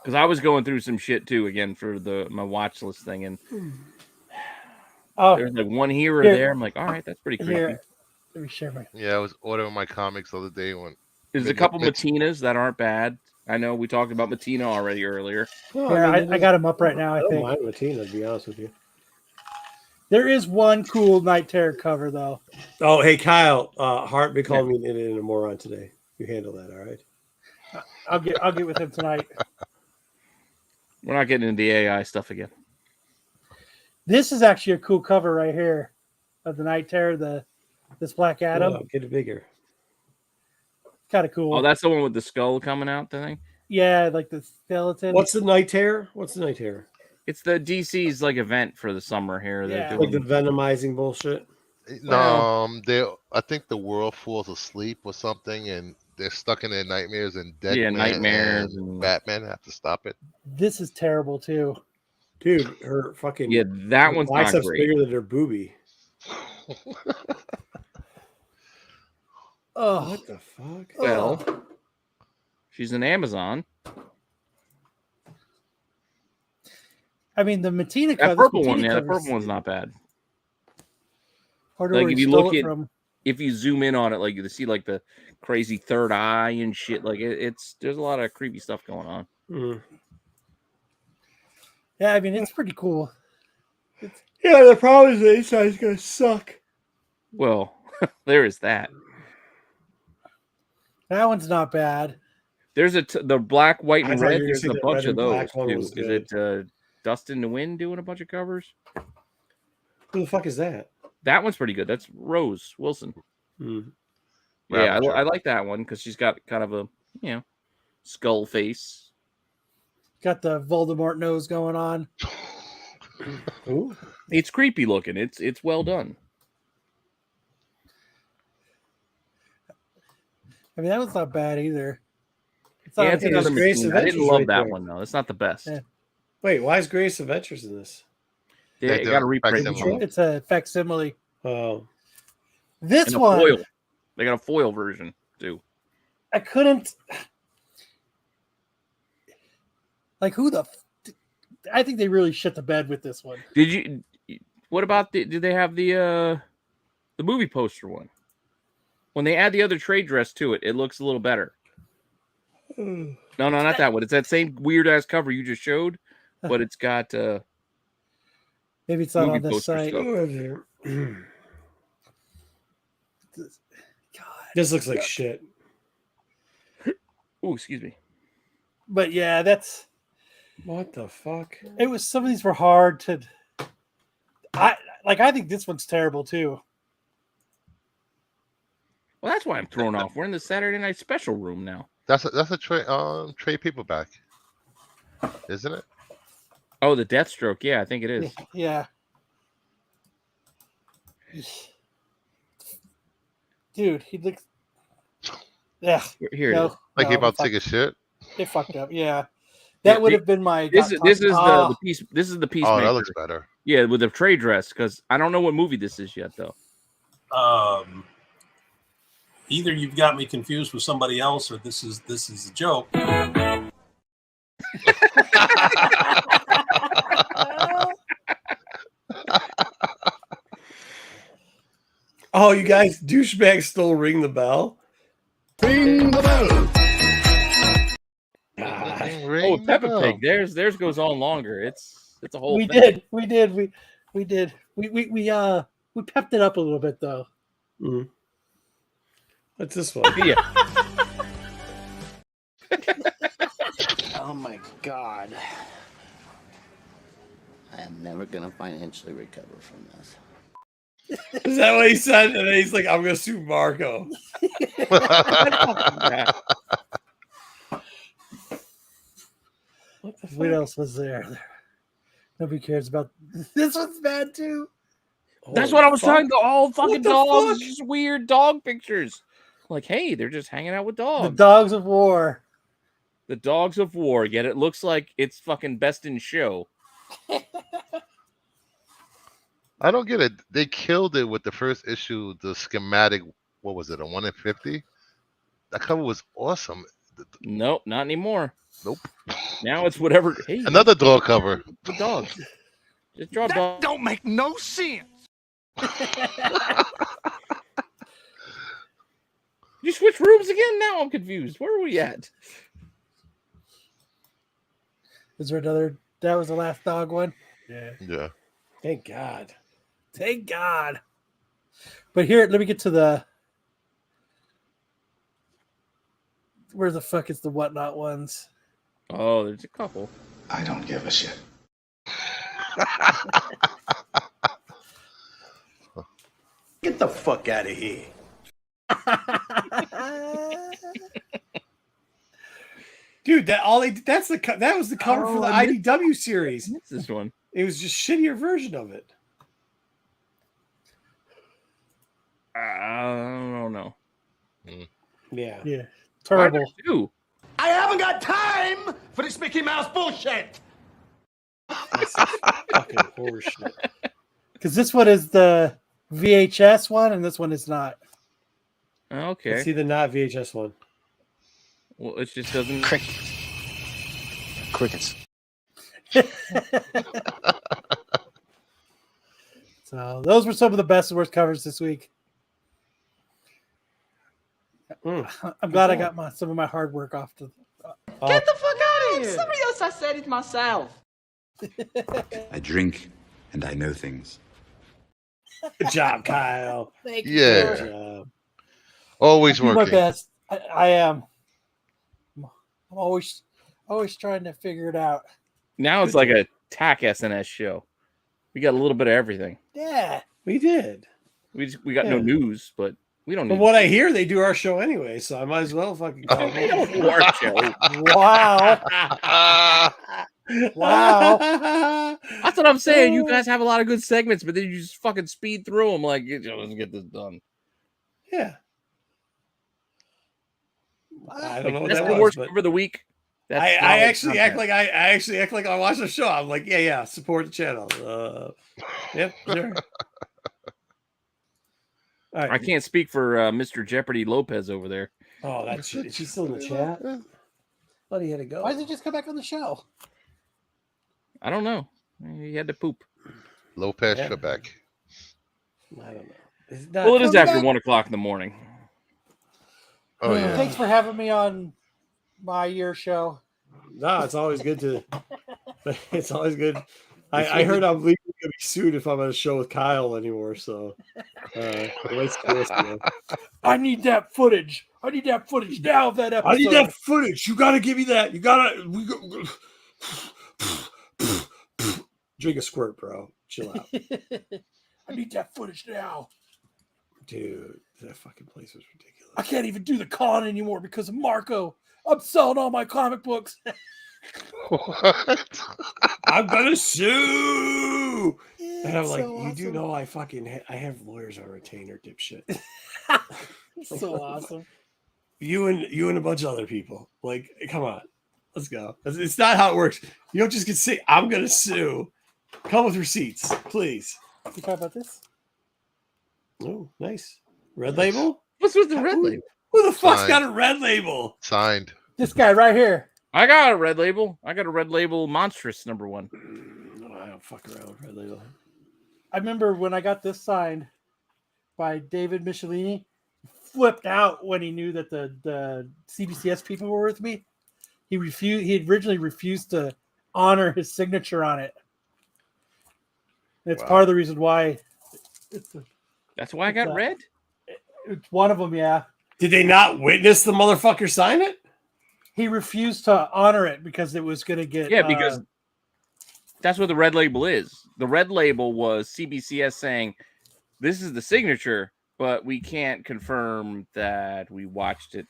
Because I was going through some shit too again for my watch list thing, and Oh, there's like one here or Here. there. I'm like, all right, that's pretty creepy. here. Let me share my. Yeah, I was ordering my comics the other day when There's a couple Matinas that aren't bad. I know we talked about Matina already earlier. No, Here, I mean, I got him up right now. I I don't think mind Matina, to be honest with you. there is one cool Night Terror cover though. Oh, hey Kyle, Hart been calling me an idiot and a moron today. You handle that, all right? I'll get with him tonight. We're not getting into the AI stuff again. This is actually a cool cover right here of the Night Terror. This Black Adam, Oh, get it bigger. kind of cool. Oh, that's the one with the skull coming out. I think Yeah, like the skeleton. What's the Night Terror? What's the Night Terror? it's the DC's like event for the summer here. They're Yeah. Like doing the venomizing bullshit. No, I think the world falls asleep or something, and they're stuck in their nightmares, and Deadman nightmares and and- Batman have to stop it. This is terrible too. Dude, her fucking Yeah, that one's not biceps great. bigger than her boobie. Oh, What the fuck? Well, she's an Amazon. I mean the Matina That cover. purple one, yeah, that purple one's not bad. Like if you look at, if you zoom in on it, like you see like the crazy third eye and shit. Like it's there's a lot of creepy stuff going on. Mm. Yeah, I mean it's pretty cool. Yeah, the problem is the inside's gonna suck. Well, there is that. That one's not bad. There's the black, white, I and thought you red. were There's gonna a say the bunch red of and those black one too. was Is good. it Dust in the Wind doing a bunch of covers? Who the fuck is that? That one's pretty good. That's Rose Wilson. Mm. Yeah, Ravager. I like that one because she's got kind of a skull face. Got the Voldemort nose going on. Ooh. It's creepy looking. It's well done. I mean that one's not bad either. It's Yeah, not it's like another Grace machine. I didn't Adventures love right that there. one though. It's not the best. Yeah. Wait, why is Grace Adventures in this? They They got to do reprint facsimile. them. it's a facsimile. Oh, This And a one foil. They got a foil version too. I couldn't. Like who the? I think they really shit the bed with this one. Did you? What about did they have the movie poster one? When they add the other trade dress to it, it looks a little better. No, not that one. It's that same weird ass cover you just showed, but it's got Maybe it's not movie on this poster site. stuff. this looks like shit. Oh, excuse me. But yeah, that's what the fuck. It was. Some of these were hard to. I think this one's terrible too. Well, that's why I'm thrown off. We're in the Saturday Night Special room now. That's a trade paperback, isn't it? Oh, the Deathstroke. Yeah, I think it is. Yeah. Dude, he looks. Yeah. Here it is. Like he about to take a shit. It fucked up. Yeah. That would have been my. This is the piece. This is the piece. Oh, that looks better. Yeah, with the trade dress, because I don't know what movie this is yet, though. Either you've got me confused with somebody else, or this is a joke. Oh, you guys, douchebags still ring the bell. Ring the bell. Oh, Peppa Pig. Theirs goes on longer. It's a whole. We thing. did. We pepped it up a little bit though. Mm. What's this one? Yeah. Oh my God. I am never going to financially recover from this. Is that what he said? And then he's like, I'm going to sue Marco. What else was there? Nobody cares about this one's bad too. That's what I was trying to. All fucking What the dogs, fuck? just weird dog pictures. Like, hey, they're just hanging out with dogs. The Dogs of War. The Dogs of War. Yet it looks like it's fucking Best in Show. I don't get it. They killed it with the first issue, the schematic. What was it? A 1 in 50? That cover was awesome. Nope, not anymore. Nope. Now it's whatever. Hey, another dog cover. The dogs. Just draw That dogs. don't make no sense. You switch rooms again? Now I'm confused. Where are we at? Is there another? That was the last dog one. Yeah. Thank God. Thank God. But here, let me get to the. Where the fuck is the whatnot ones? Oh, there's a couple. I don't give a shit. Get the fuck out of here. Dude, that was the cover for the IDW series. What's this one? It was just shittier version of it. I don't know. Yeah. Yeah. Terrible. Too. I haven't got time for this Mickey Mouse bullshit. Fucking horseshit. Because this one is the VHS one, and this one is not. Okay. See the not VHS one. Well, it just doesn't. Crickets. So those were some of the best and worst covers this week. I'm glad I got some of my hard work off to. Get the fuck out of here! Somebody else, I said it myself. I drink and I know things. Good job, Kyle. Thank you. Yeah. Good job. Always I do working. my best. I am. I'm always trying to figure it out. Now it's like a TAC SNS show. We got a little bit of everything. Yeah, we did. We got no news, but we don't need. From what I hear, they do our show anyway, so I might as well fucking. They don't do our show. Wow. Wow. That's what I'm saying. You guys have a lot of good segments, but then you just fucking speed through them like, let's get this done. Yeah. I don't know what That's that the was, worst but cover of the week. I actually act like I watch the show. I'm like, yeah, support the channel. Yep, sure. All right. I can't speak for Mr. Jeopardy Lopez over there. Oh, that's shit. Is she still in the chat? Thought he had to go. Why does he just come back on the show? I don't know. He had to poop. Lopez Trebek. I don't know. Well, it is after 1 o'clock in the morning. Oh yeah. Thanks for having me on my year show. No, it's always good to. It's always good. I heard I'm legally gonna be sued if I'm on a show with Kyle anymore. So I need that footage. I need that footage now of that episode. I need that footage. You gotta give me that. You gotta. Drink a squirt, bro. Chill out. I need that footage now. Dude, that fucking place was ridiculous. I can't even do the con anymore because of Marco. I'm selling all my comic books. What? I'm gonna sue. And I'm like, so you do awesome. know I have lawyers on retainer, dipshit. So awesome. You and a bunch of other people. Like, come on, let's go. It's not how it works. You don't just get to say, I'm gonna sue. Come with receipts, please. You talk about this? Oh, nice. Red label? What's with the red label? Who the fuck's Signed. got a red label? Signed. This guy right here. I got a red label. I got a red label monstrous #1. No, I don't fuck around with red label. I remember when I got this signed by David Michelini, flipped out when he knew that the CBCS people were with me. He originally refused to honor his signature on it. And it's part of the reason why. That's why I got red? It's one of them, yeah. Did they not witness the motherfucker sign it? He refused to honor it because it was going to get... Yeah, because that's what the red label is. The red label was CBCS saying, this is the signature, but we can't confirm that we watched it.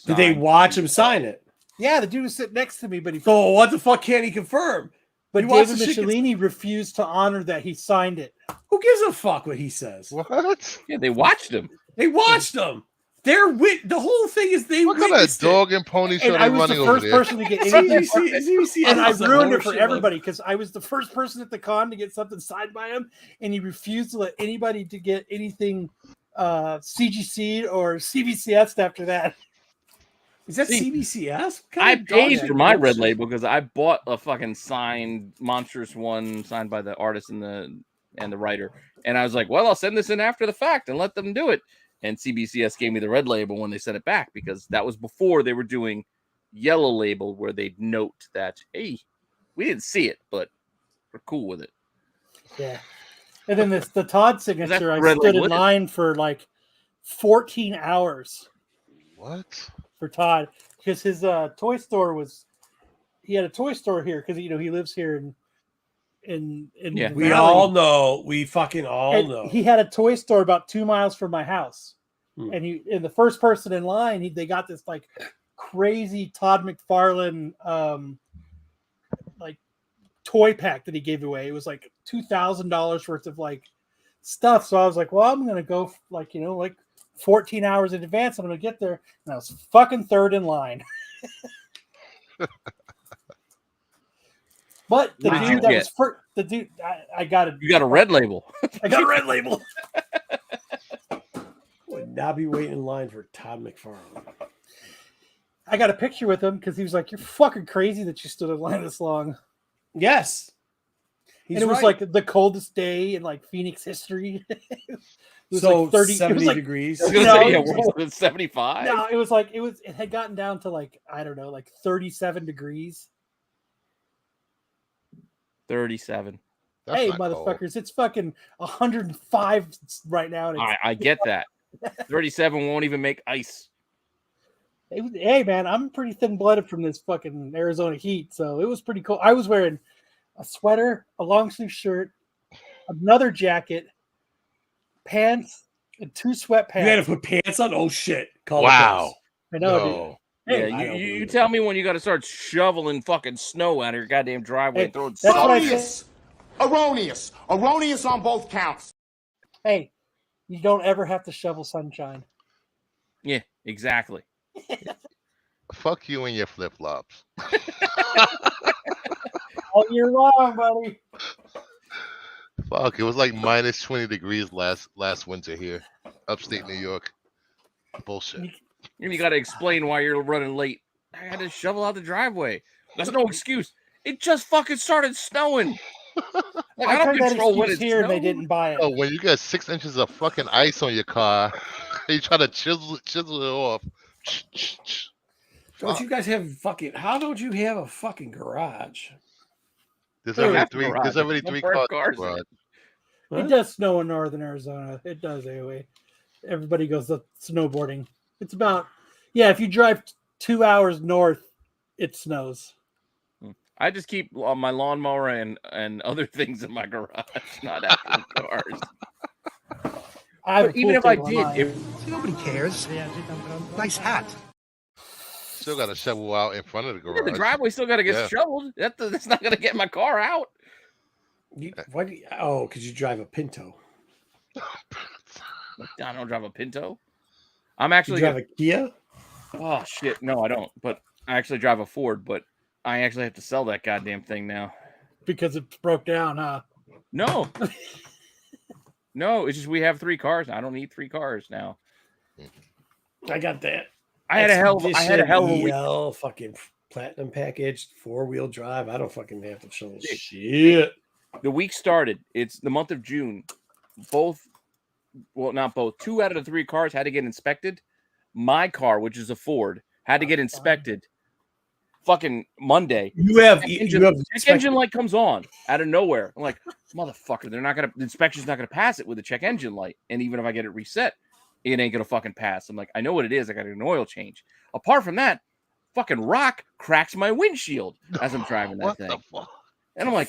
Did they watch him sign it? Yeah, the dude was sitting next to me, but he... So what the fuck can't he confirm? But You watched David the shit Michelini refused to honor that he signed it. Who gives a fuck what he says? What? Yeah, they watched him. They watched him. The whole thing is they What kind of witnessed dog and pony show And they I was running the over first there? person to get anything. CBC And I has a ruined it for horseshit everybody because I was the first person at the con to get something signed by him, and he refused to let anybody to get anything CGC or CBCS after that. Is that CBCS? I paid for my red label because I bought a fucking signed monstrous one signed by the artist and the writer. And I was like, well, I'll send this in after the fact and let them do it. And CBCS gave me the red label when they sent it back because that was before they were doing yellow label where they'd note that, hey, we didn't see it, but we're cool with it. Yeah. And then the Todd signature, I red stood in label is. line for like 14 hours. What? For Todd, because his toy store he had a toy store here because he lives here in Yeah, the we valley. all know. We fucking all And know. he had a toy store about 2 miles from my house, Hmm. and the first person in line, they got this like crazy Todd McFarlane like toy pack that he gave away. It was like $2,000 worth of like stuff. So I was like, well, I'm gonna go like 14 hours in advance. I'm gonna get there, and I was fucking third in line. But the What did dude you that get? was first, the dude I got it. You got a red label. I got a red label. Would not be waiting in line for Todd McFarlane. I got a picture with him because he was like, "You're fucking crazy that you stood in line this long." Yes, and it was like the coldest day in like Phoenix history. It was So like 30 70 it was like, degrees. I was gonna say, yeah, worse than 75. No, it had gotten down to like, I don't know, like 37 degrees. 37. That's hey, not cold. motherfuckers, it's fucking 105 right now. And I get that. 37 won't even make ice. Hey, man, I'm pretty thin-blooded from this fucking Arizona heat, so it was pretty cool. I was wearing a sweater, a long-sleeve shirt, another jacket, pants, and 2 sweatpants. You had to put pants on? Oh, shit. Call Wow. I know, No. dude. Yeah, you tell me when you got to start shoveling fucking snow out of your goddamn driveway and throwing that's what I Erroneous. Erroneous. Erroneous on both counts. Hey, you don't ever have to shovel sunshine. Yeah, exactly. Fuck you and your flip flops. All year long, buddy. Fuck, it was like minus 20 degrees last winter here, upstate New York. Bullshit. And you got to explain why you're running late. I had to shovel out the driveway. That's no excuse. It just fucking started snowing. Like, I don't tried that control when excuse it's here, and they snowing. didn't buy it. Oh, when you got 6 inches of fucking ice on your car, you try to chisel it off. Don't you guys have fucking? How don't you have a fucking garage? There's Dude, already that's three. garage. There's already Don't 3 park cars. cars in garage. it. It does snow in northern Arizona. It does anyway. Everybody goes up snowboarding. It's about, if you drive 2 hours north, it snows. I just keep my lawnmower and other things in my garage, not actual cars. But even if I did, nobody cares. Nice hat. Still got to shovel out in front of the garage. The driveway still got to get shoveled. That's not going to get my car out. Because you drive a Pinto. I don't drive a Pinto. I'm actually drive a Kia. Oh shit, no, I don't. But I actually drive a Ford. But I actually have to sell that goddamn thing now because it broke down, huh? No, no, it's just we have 3 cars. I don't need 3 cars now. I got that. I had a hell of a week. Fucking platinum package, 4-wheel drive. I don't fucking have to show shit. The week started. It's the month of June. Not both. 2 out of the 3 cars had to get inspected. My car, which is a Ford, had to get inspected. Fucking Monday. Check engine light comes on out of nowhere. I'm like, motherfucker, the inspection's not gonna pass it with the check engine light. And even if I get it reset, it ain't gonna fucking pass. I'm like, I know what it is. I got an oil change. Apart from that, fucking rock cracks my windshield as I'm driving that thing. And I'm like,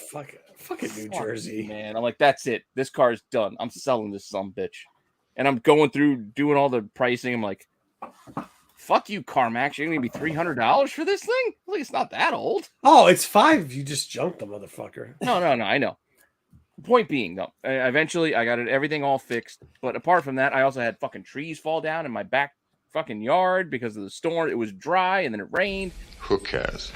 fucking New Jersey, man. I'm like, that's it. This car is done. I'm selling this bitch. And I'm going through doing all the pricing. I'm like, fuck you, CarMax. You're gonna be $300 for this thing? Like, it's not that old. Oh, it's $5. You just junked the motherfucker. No. I know. Point being, though, eventually I got everything all fixed. But apart from that, I also had fucking trees fall down in my back fucking yard because of the storm. It was dry and then it rained. Who cares?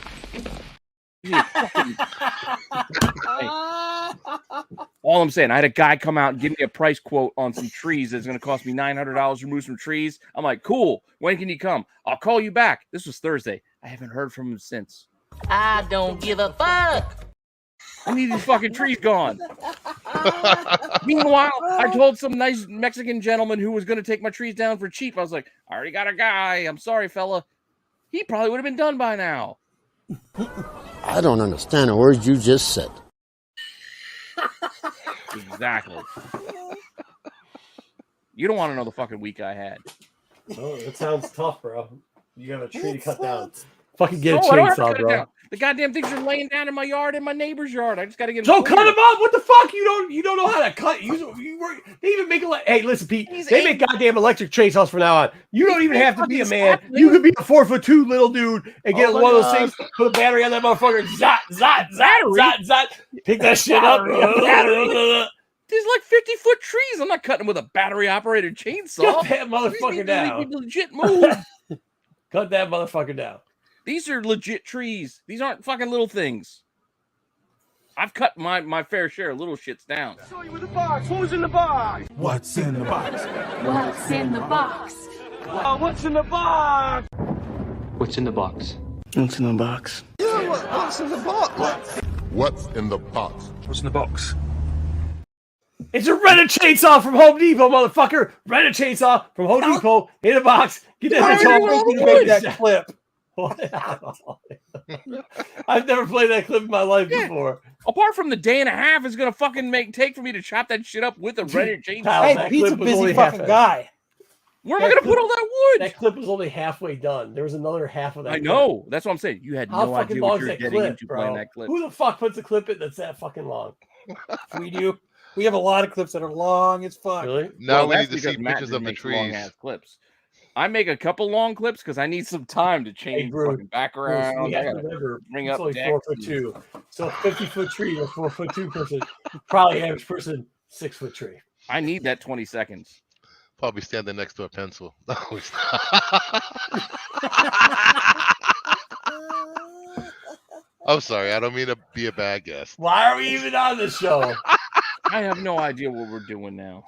All I'm saying, I had a guy come out and give me a price quote on some trees that's going to cost me $900 to remove some trees. I'm like, cool. When can you come? I'll call you back. This was Thursday. I haven't heard from him since. I don't give a fuck. I need these fucking trees gone. Meanwhile, I told some nice Mexican gentleman who was going to take my trees down for cheap. I was like, I already got a guy. I'm sorry, fella. He probably would have been done by now. I don't understand a word you just said. Exactly. You don't want to know the fucking week I had. Oh, that sounds tough, bro. You have a tree to cut down. Fucking get a I don't have to chainsaw, cut it bro. down. The goddamn things are laying down in my yard and my neighbor's yard. I just got to get them. So cut them up. What the fuck? You don't know how to cut. They even make hey, listen, Pete. They make goddamn electric chainsaws from now on. You don't even have to be a man. You could be a 4'2" little dude and get one of those things. Put a battery on that motherfucker. Zot, zot, zot, zot, zot. Pick that shit up. There's like 50-foot trees. I'm not cutting with a battery-operated chainsaw. Cut that motherfucker down. Legit move. Cut that motherfucker down. These are legit trees. These aren't fucking little things. I've cut my fair share of little shits down. Saw you in the box. What was in the box? What's in the box? What's in the box? What's in the box? What's in the box? What's in the box? Yeah, what's in the box? What's in the box? What's in the box? It's a Renner chainsaw from Home Depot, motherfucker. Renner chainsaw from Home Depot in a box. Get that bitch home. That clip. I've never played that clip in my life before. Apart from the day and a half it's gonna fucking take for me to chop that shit up with a Renner chainsaw. Hey, Pete's a busy fucking guy. Where am I gonna put all that wood? That clip was only halfway done. There was another half of that. I know. That's what I'm saying. You had no idea what you were getting into bro? playing that clip. Who the fuck puts a clip in that's that fucking long? We do. We have a lot of clips that are long as fuck. Really? Now we that's need to see because Matt pictures of the makes trees. long-ass clips. I make a couple long clips because I need some time to change fucking background. We I have to gotta remember, bring it's up only decks 4'2". So a 50-foot tree, a 4'2" person, probably average person, 6-foot tree. I need that 20 seconds. Probably standing next to a pencil. No, it's I'm sorry. I don't mean to be a bad guest. Why are we even on this show? I have no idea what we're doing now.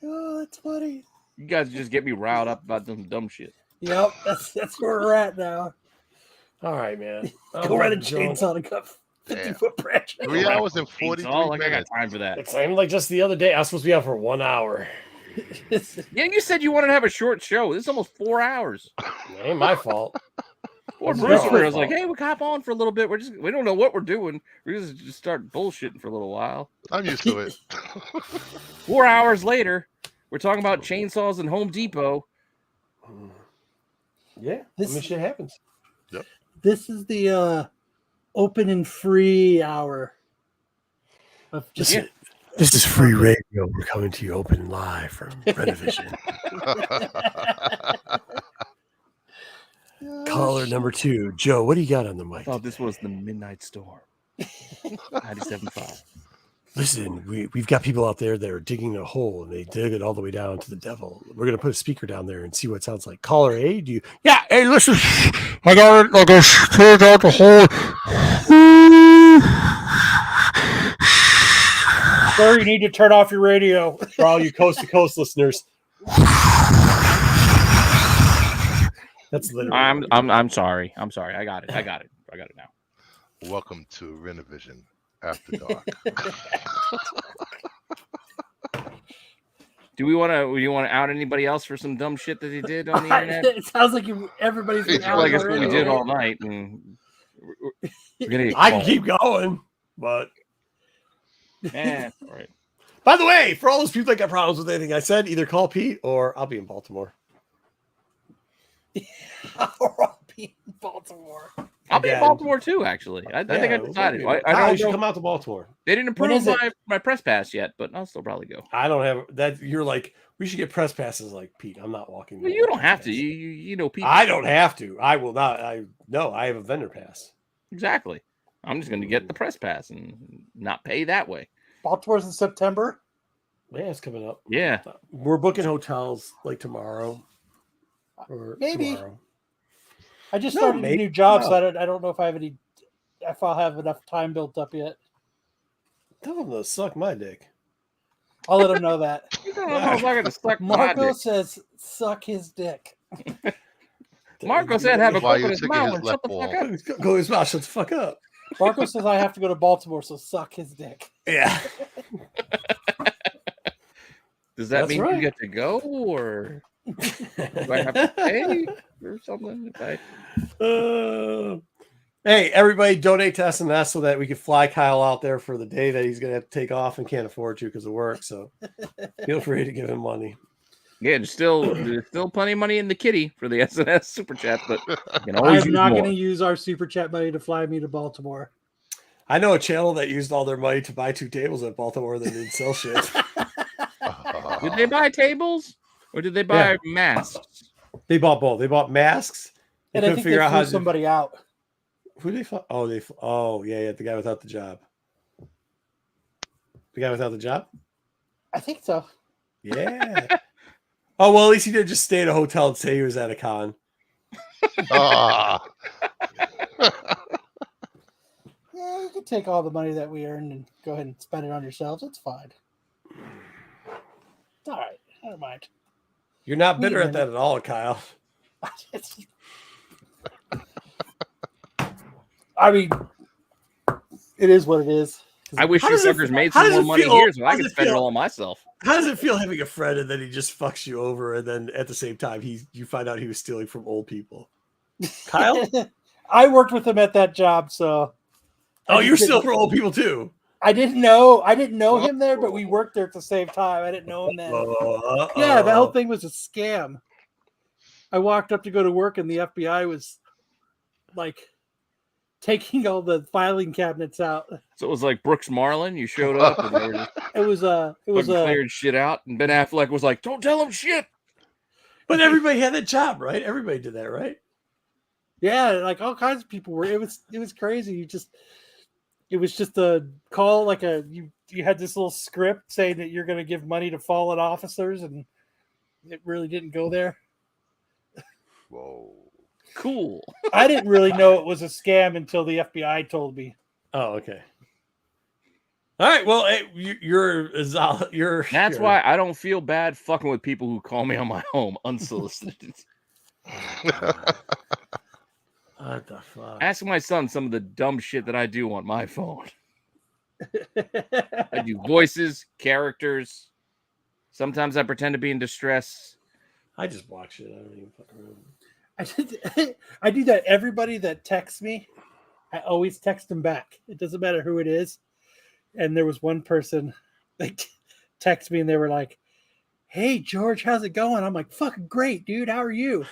Oh, that's funny. You guys just get me riled up about some dumb shit. Yep, that's where we're at now. All right, man. Go right a chainsaw to cut 50-foot branch. 3 hours and 43 Like I got minutes. time for that. It seemed like just the other day. I was supposed to be out for 1 hour. Yeah, you said you wanted to have a short show. This is almost 4 hours. It ain't my fault. Or Bruce, where I was like, "Hey, we hop on for a little bit. We don't know what we're doing. We're just start bullshitting for a little while." I'm used to it. 4 hours later, we're talking about chainsaws and Home Depot. Yeah, shit happens. Yep. This is the open and free hour. Of just This is free radio. We're coming to you open and live from Rennavision. Caller number 2, Joe. What do you got on the mic? Oh, this was the Midnight Storm. 97.5. Listen, we've got people out there that are digging a hole, and they dig it all the way down to the devil. We're gonna put a speaker down there and see what it sounds like. Caller A, do you? Yeah. Hey, listen, I got it. Like I cleared out the hole. Sir, you need to turn off your radio. For all you coast to coast listeners. That's literally. I'm sorry. I'm sorry. I got it. I got it now. Welcome to Rennavision After Dark. Do you want to out anybody else for some dumb shit that they did on the internet? It sounds like everybody's been out. I guess what we did all night, and we're gonna get I can keep going, but all right. By the way, for all those people that got problems with anything I said, either call Pete or I'll be in Baltimore. Or I'll be in Baltimore. I'll be in Baltimore too, actually. I think I decided. I you don't should know. come out to Baltimore. They didn't approve my press pass yet, but I'll still probably go. I don't have that. You're like, we should get press passes. Like, Pete, I'm not walking. Well, you don't have to. You know, Pete. I don't have to. I will not. I have a vendor pass. Exactly. I'm just going to get the press pass and not pay that way. Baltimore's in September. Yeah, it's coming up. Yeah, we're booking hotels like tomorrow. Or maybe. Tomorrow. I just started a new job, so I don't know if I'll have enough time built up yet. Tell him to suck my dick. I'll let him know that. Marco says suck his dick. Marco said have a While coke you're in his taking mouth his and shut the left fuck up. Go his mouth, shut the fuck up. Marco says I have to go to Baltimore, so suck his dick. Yeah. Does that mean right. you get to go, or do I have to pay or something? Hey, everybody, donate to SNS so that we can fly Kyle out there for the day that he's going to have to take off and can't afford to because of work. So feel free to give him money. Yeah, there's still plenty of money in the kitty for the SNS super chat, but you can I'm always use not more. going to use our super chat money to fly me to Baltimore. I know a channel that used all their money to buy 2 tables at Baltimore that didn't sell shit. Did they buy tables or did they buy masks? They bought both. They bought masks. They And I couldn't think figure they out flew how to somebody out. Who they? Yeah, the guy without the job. The guy without the job. I think so. Yeah. Oh well, at least he didn't just stay at a hotel and say he was at a con. Yeah, you can take all the money that we earned and go ahead and spend it on yourselves. It's fine. It's all right. Never mind. You're not bitter at that at all, Kyle. I mean, it is what it is. I wish you suckers made some more money here so I could spend it all on myself. How does it feel having a friend and then he just fucks you over, and then at the same time you find out he was stealing from old people? Kyle, I worked with him at that job, so. You're stealing from old people too. I didn't know him there, but we worked there at the same time. I didn't know him then. Yeah, the whole thing was a scam. I walked up to go to work, and the FBI was like taking all the filing cabinets out. So it was like Brooks Marlin. You showed up, and they were it was cleared shit out, and Ben Affleck was like, "Don't tell him shit." But everybody had that job, right? Everybody did that, right? Yeah, like all kinds of people were. It was crazy. It was just a call, like you had this little script saying that you're going to give money to fallen officers, and it really didn't go there. Whoa. Cool. I didn't really know it was a scam until the FBI told me. Oh, okay. All right. Well, hey, you're. That's why I don't feel bad fucking with people who call me on my home unsolicited. What the fuck? Ask my son some of the dumb shit that I do on my phone. I do voices, characters. Sometimes I pretend to be in distress. I just block shit. I don't even fucking remember. I do that. Everybody that texts me, I always text them back. It doesn't matter who it is. And there was one person that texted me and they were like, "Hey George, how's it going?" I'm like, "Fucking great, dude. How are you?"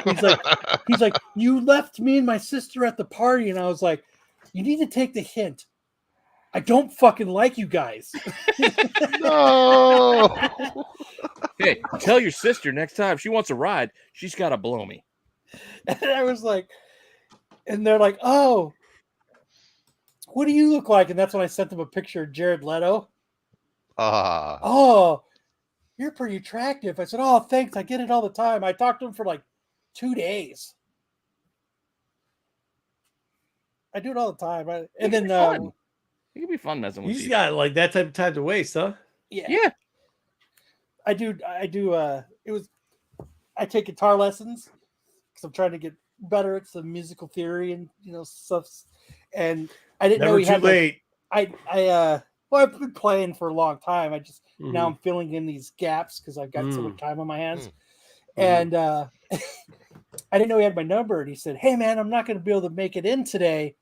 he's like, "You left me and my sister at the party." And I was like, "You need to take the hint. I don't fucking like you guys." No. Hey, tell your sister next time she wants a ride, she's got to blow me. And I was like, and they're like, "Oh, what do you look like?" And that's when I sent them a picture of Jared Leto. "Oh, you're pretty attractive." I said, "Oh, thanks. I get it all the time." I talked to him for like 2 days. I do it all the time. And then it can be fun messing with you. Just got like that type of time to waste, huh? Yeah. I do. I take guitar lessons because I'm trying to get better at some musical theory and stuff. And I didn't know he had late. Well, I've been playing for a long time. I just now Mhm. I'm filling in these gaps because I've got so much time on my hands. Mhm. And I didn't know he had my number, and he said, "Hey man, I'm not going to be able to make it in today."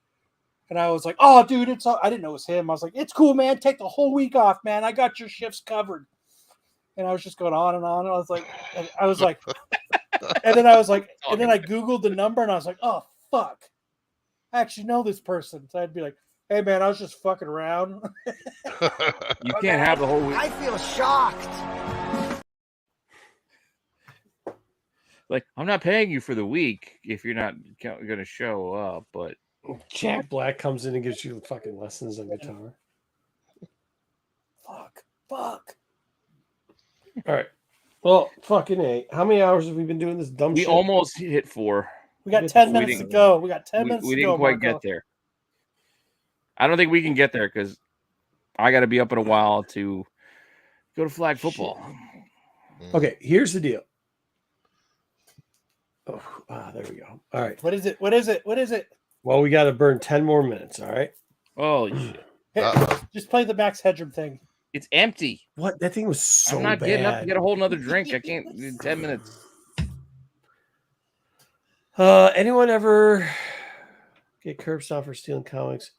And I was like, "Oh, dude, I didn't know it was him." I was like, "It's cool, man. Take the whole week off, man. I got your shifts covered." And I was just going on and on. And I was like, and then I Googled the number and I was like, "Oh, fuck. I actually know this person." So I'd be like, "Hey, man, I was just fucking around." You can't have the whole week. I feel shocked. Like, I'm not paying you for the week if you're not going to show up, but Jack Black comes in and gives you fucking lessons on guitar. Fuck. All right. Well, fucking A. How many hours have we been doing this dumb we shit? almost hit 4. We got 10 minutes to go. We got 10 minutes to go. We didn't quite Marco. get there. I don't think we can get there because I got to be up in a while to go to flag football. Okay, here's the deal. Oh, there we go. All right. What is it? Well, we got to burn 10 more minutes. All right. Holy shit. Hey, just play the Max Headroom thing. It's empty. What? That thing was so I'm not bad. getting up to get a whole nother drink. I can't in 10 minutes. Anyone ever get curb stomped for stealing comics?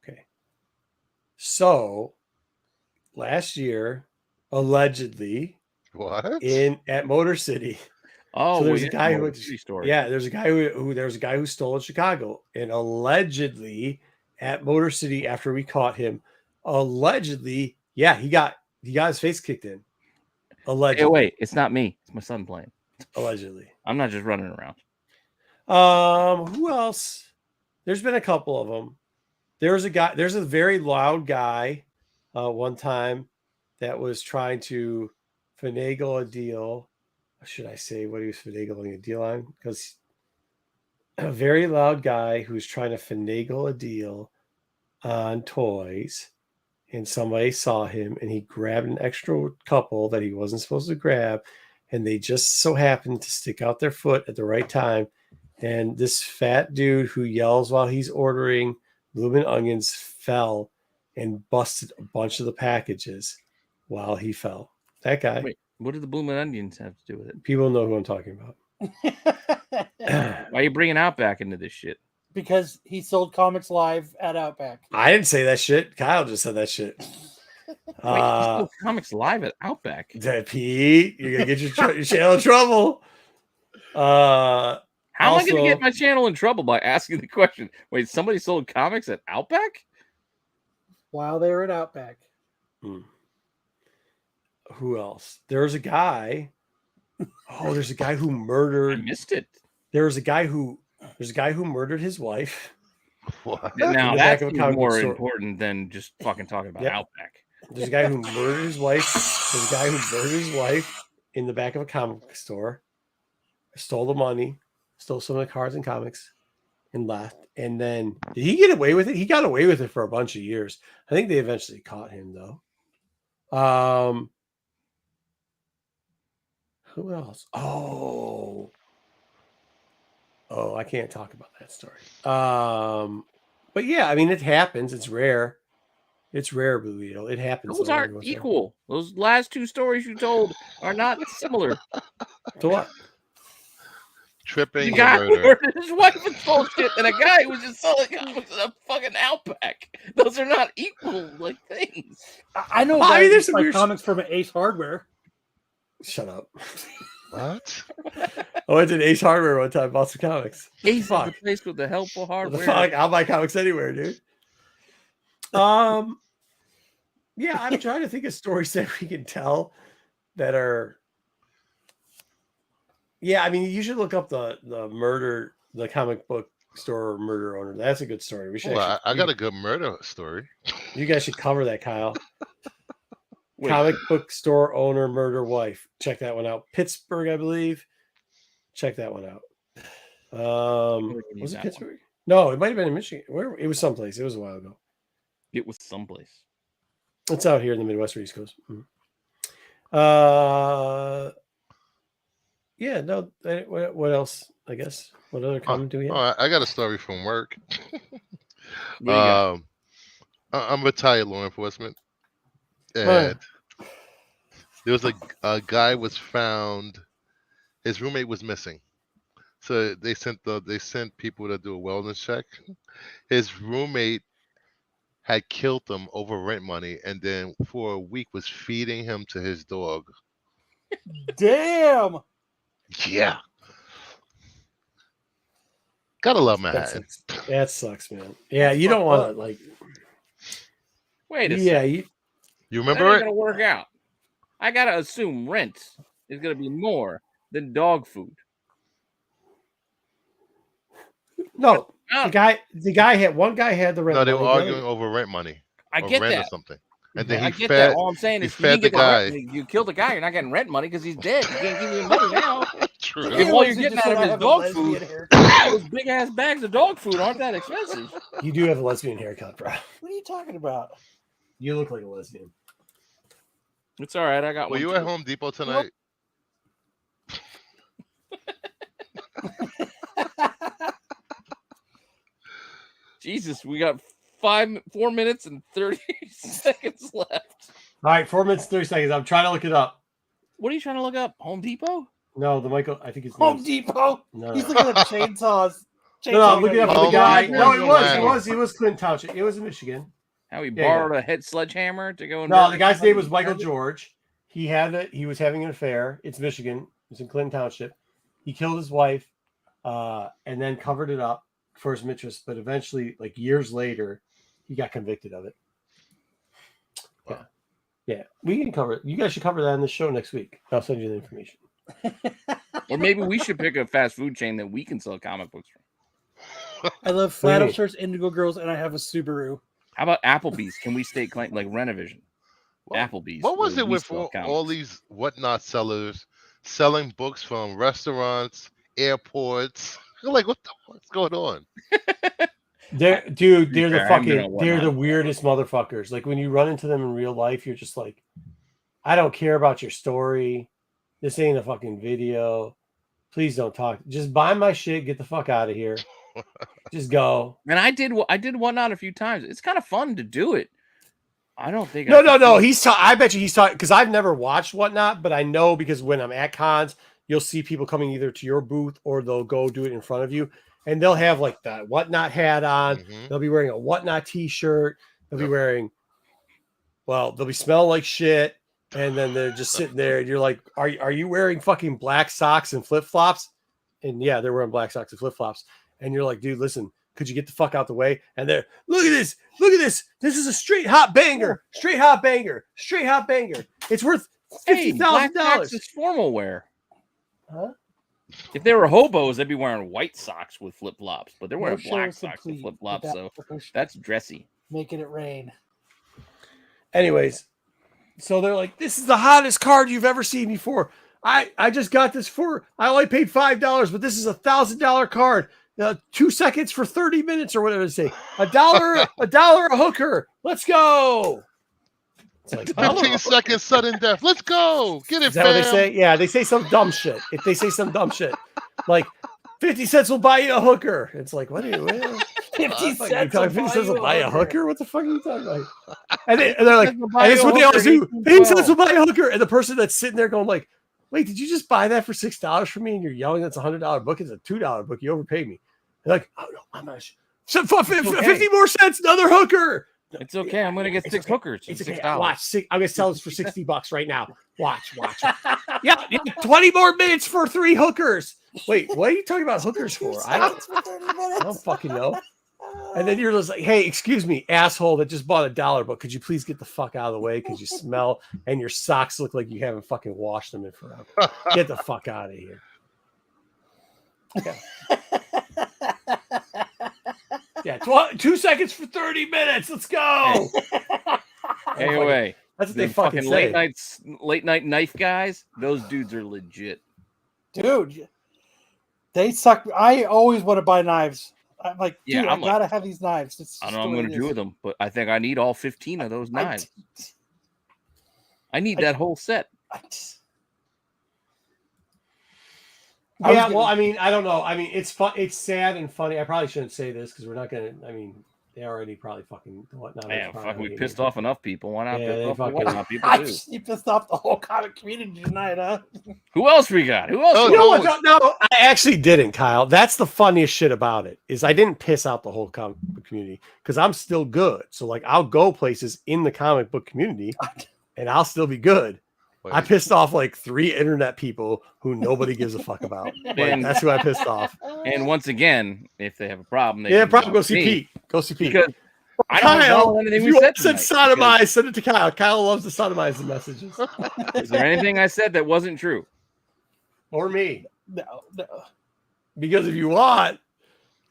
Okay. So last year, allegedly, at Motor City. Oh, so there's a guy who story. Yeah, there's a guy who stole in Chicago, and allegedly at Motor City after we caught him, allegedly, yeah, he got his face kicked in. Allegedly. Hey, wait, it's not me. It's my son playing. Allegedly. I'm not just running around. Who else? There's been a couple of them. There's a very loud guy one time that was trying to finagle a deal. Should I say what he was finagling a deal on? Because a very loud guy who's trying to finagle a deal on toys, and somebody saw him and he grabbed an extra couple that he wasn't supposed to grab, and they just so happened to stick out their foot at the right time. And this fat dude who yells while he's ordering Bloomin' Onions fell and busted a bunch of the packages while he fell. That guy. Wait, what do the Bloomin' Onions have to do with it? People know who I'm talking about. Why are you bringing Outback into this shit? Because he sold comics live at Outback. I didn't say that shit. Kyle just said that shit. Wait, he sold comics live at Outback. Pete, you're gonna get your channel in trouble. How am I going to get my channel in trouble by asking the question? Wait, somebody sold comics at Outback? While they were at Outback. Who else? There's a guy. Oh, there's a guy who murdered. I missed it. There's a guy who murdered his wife. What? Now that's more important than just fucking talking about Outback. There's a guy who murdered his wife. There's a guy who murdered his wife in the back of a comic store. Stole the money. Stole some of the cards and comics and left. And then did he get away with it? He got away with it for a bunch of years. I think they eventually caught him though. Who else? Oh, I can't talk about that story. But yeah, I mean it happens. It's rare. It's rare, Blue Beetle. It happens. Those aren't equal. Those last two stories you told are not similar. To what? tripping The guy and who murder. murdered his wife was bullshit, and a guy who was just selling comics in a fucking Outback. Those are not equal like things. I know I mean, guys there's who some buy weird comics from Ace Hardware. Shut up. What? I went to Ace Hardware one time, bought some comics. Ace is the place with the helpful What the hardware. fuck? I'll buy comics anywhere, dude. Yeah, I'm trying to think of stories that we can tell that are. Yeah, I mean, you should look up the comic book store murder owner. That's a good story. We should. Well, I got a good murder story. You guys should cover that, Kyle. Wait. Comic book store owner murder wife. Check that one out. Pittsburgh, I believe. Check that one out. Was it Pittsburgh? One. No, it might have been in Michigan. Where it was someplace. It was a while ago. It was someplace. It's out here in the Midwest or East Coast. Mm-hmm. Yeah, no. What else? I guess. What other comment do we have? I got a story from work. What I'm retired law enforcement, and there was a guy was found. His roommate was missing, so they sent people to do a wellness check. His roommate had killed him over rent money, and then for a week was feeding him to his dog. Damn. Yeah. Gotta love Manhattan. That sucks, man. Yeah, you don't want to like. Wait a yeah, second. You That remember ain't it? gonna work out. I gotta assume rent is gonna be more than dog food. No, the guy had the rent. No, they money, were the other- arguing over rent money. I or get rent that. or something. And then I he get fed. that. All I'm saying he is, you didn't fed the get guy. rent. You killed the guy. You're not getting rent money because he's dead. You can't give him money now. True. If all you're He getting just out of said I his have a dog lesbian food, haircut. those big ass bags of dog food aren't that expensive. You do have a lesbian haircut, bro. What are you talking about? You look like a lesbian. It's all right. I got Were one. you too. at Home Depot tonight? Jesus, we got 4 minutes and 30 seconds left. All right, 4 minutes, 30 seconds. I'm trying to look it up. What are you trying to look up? Home Depot? No, the Michael. I think it's Home Depot. No, He's no. looking at chainsaws. No, look it up for the Home guy. Depot. No, it Wow. was Clinton Township. It was in Michigan. How he Yeah, borrowed a head sledgehammer to go and No, murder the guy's somebody? name was Michael George. He was having an affair. It's Michigan. It was in Clinton Township. He killed his wife, and then covered it up for his mistress. But eventually, like years later, he got convicted of it. Yeah, yeah. We can cover it. You guys should cover that on the show next week. I'll send you the information. Or maybe we should pick a fast food chain that we can sell comic books from. I love flat up shirts, Indigo Girls, and I have a Subaru. How about Applebee's? Can we stake claim like Rennavision? Applebee's. What was where it we with sell comics. all these whatnot sellers selling books from restaurants, airports? You're like, what the fuck's going on? They're fair, the I haven't been on fucking, they're the Whatnot. weirdest motherfuckers. Like when you run into them in real life, you're just like, I don't care about your story. This ain't a fucking video. Please don't talk. Just buy my shit. Get the fuck out of here. Just go. And I did Whatnot a few times. It's kind of fun to do it. I don't think. No. I bet you he's talking because I've never watched Whatnot, but I know because when I'm at cons, you'll see people coming either to your booth or they'll go do it in front of you, and they'll have like the Whatnot hat on. Mhm. They'll be wearing a Whatnot t-shirt. They'll be wearing, they'll be smelling like shit, and then they're just sitting there, and you're like, "Are you wearing fucking black socks and flip flops?" And yeah, they're wearing black socks and flip flops, and you're like, "Dude, listen." Could you get the fuck out the way? And they're look at this. This is a straight hot banger. It's worth $50,000. It's formal wear. Huh? If they were hobos, they'd be wearing white socks with flip flops, but they're wearing No black show socks with complete flip flops, without so pushing. that's dressy. Making it rain. Anyways, so they're like, "This is the hottest card you've ever seen before. I just got this I only paid $5, but this is $1,000 card. 2 seconds for 30 minutes or whatever they say. $1 a hooker. Let's go." It's like 15 seconds sudden death. Let's go. Get it, Is that what they fam. say? Yeah, they say some dumb shit. If they say some dumb shit, like 50 cents will buy you a hooker. It's like, what are you? 50 50 cents will buy a hooker? What the fuck are you talking about? And they're like, and buy that's you what a they always hooker, do. 50 cents will buy a hooker. And the person that's sitting there going like, wait, did you just buy that for $6 from me? And you're yelling that's a $100 book. It's a $2 book. You overpaid me. They're like, oh no, how much? So 50 more cents, another hooker. It's okay. I'm gonna get 6 hookers. It's okay. $6. Watch. I'm gonna sell this for $60 right now. Watch. Yeah, 20 more minutes for 3 hookers. Wait, what are you talking about hookers for? I don't fucking know. And then you're just like, hey, excuse me, asshole that just bought a $1 book. Could you please get the fuck out of the way? Because you smell and your socks look like you haven't fucking washed them in forever. Get the fuck out of here. Okay. Yeah, 2 seconds for 30 minutes. Let's go. Anyway, that's what they fucking say. Late night knife guys. Those dudes are legit, dude. They suck. I always want to buy knives. I'm like, dude, yeah, I gotta have these knives. It's I don't know what I'm going to do with them, but I think I need all 15 of those knives. I need that whole set. Yeah, well, I mean, I don't know. I mean, it's fun. It's sad and funny. I probably shouldn't say this because we're not gonna. I mean, they already probably fucking whatnot. Yeah, fuck, we pissed off enough people. Why not piss off fucking people too? You pissed off the whole comic community tonight, huh? Who else we got? Who else? You know what? No, I actually didn't, Kyle. That's the funniest shit about it is I didn't piss out the whole comic book community because I'm still good. So like, I'll go places in the comic book community, and I'll still be good. I pissed off like 3 internet people who nobody gives a fuck about. Like, that's who I pissed off. And once again, if they have a problem, go see Pete. Go see Pete. Because I Kyle, don't know anything if we you said said sodomize, send it to Kyle. Kyle loves to sodomize the messages. Is there anything I said that wasn't true? Or me? No. Because if you want,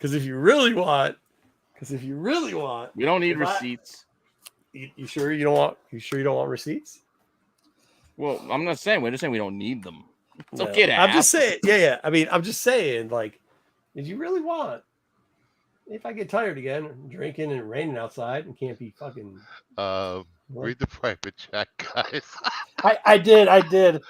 if you really want, we don't need receipts. You sure you don't want? You sure you don't want receipts? Well, I'm not saying. We're just saying we don't need them. It's No. okay to I'm ask. just saying. Yeah. I mean, I'm just saying. Like, did you really want? If I get tired again, drinking and raining outside, and can't be fucking. Read the private chat, guys. I did.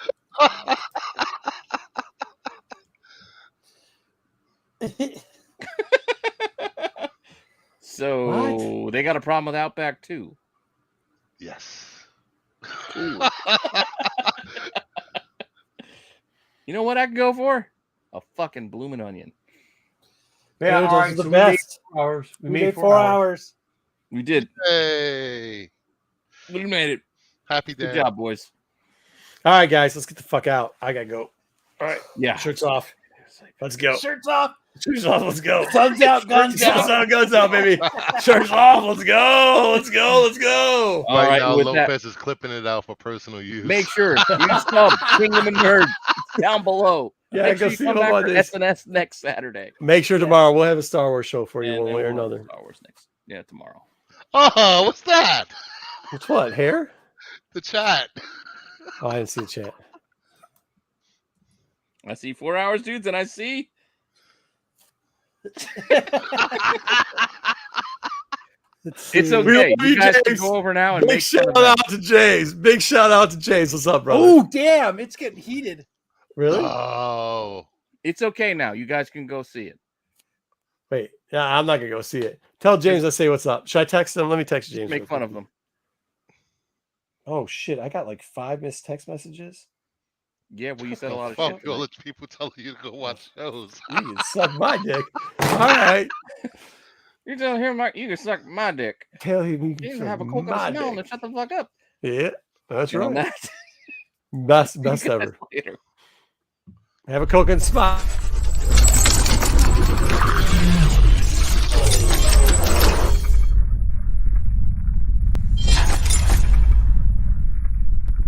So they got a problem with Outback too. Yes. You know what I can go for? A fucking blooming onion. Yeah, Dude, all those right, are the so best. We We made made 4 hours. We did. Hey. We made it. Happy day. Good job, boys. All right, guys, let's get the fuck out. I gotta go. All right. Yeah. Shirts off. Let's go. Shirts off. Shirts off. Let's go. Guns out. Guns Guns out. out. Guns out, baby. Shirts off. Let's go. Let's go. Let's go. All Right right, now, with Lopez is clipping it out for personal use. Make sure you sub Kingdom and Nerd down below. Yeah, Make go sure you see come them back on for this. SNS next Saturday. Make sure tomorrow we'll have a Star Wars show for you And one way or we'll have another. Star Wars next. Yeah, tomorrow. Oh, what's that? What's what? Hair? The chat. Oh, I didn't see the chat. I see 4 hours, dudes, and I see. It's okay. You guys can go over now and Big make fun shout of them. out to James. Big shout out to James. What's up, brother? Oh, damn. It's getting heated. Really? Oh. It's okay now. You guys can go see it. Wait. Yeah, I'm not gonna go see it. Tell James I say what's up. Should I text him? Let me text James. Make real fun quick. of them. Oh shit! I got like 5 missed text messages. Yeah, well, you said a lot of Fuck shit. all the people telling you to go watch shows. You can suck my dick. All right. You tell him you can suck my dick. Tell him You can have a coconut smell and shut the fuck up. Yeah, that's You know right. that? Best ever. Later. Have a coconut smile.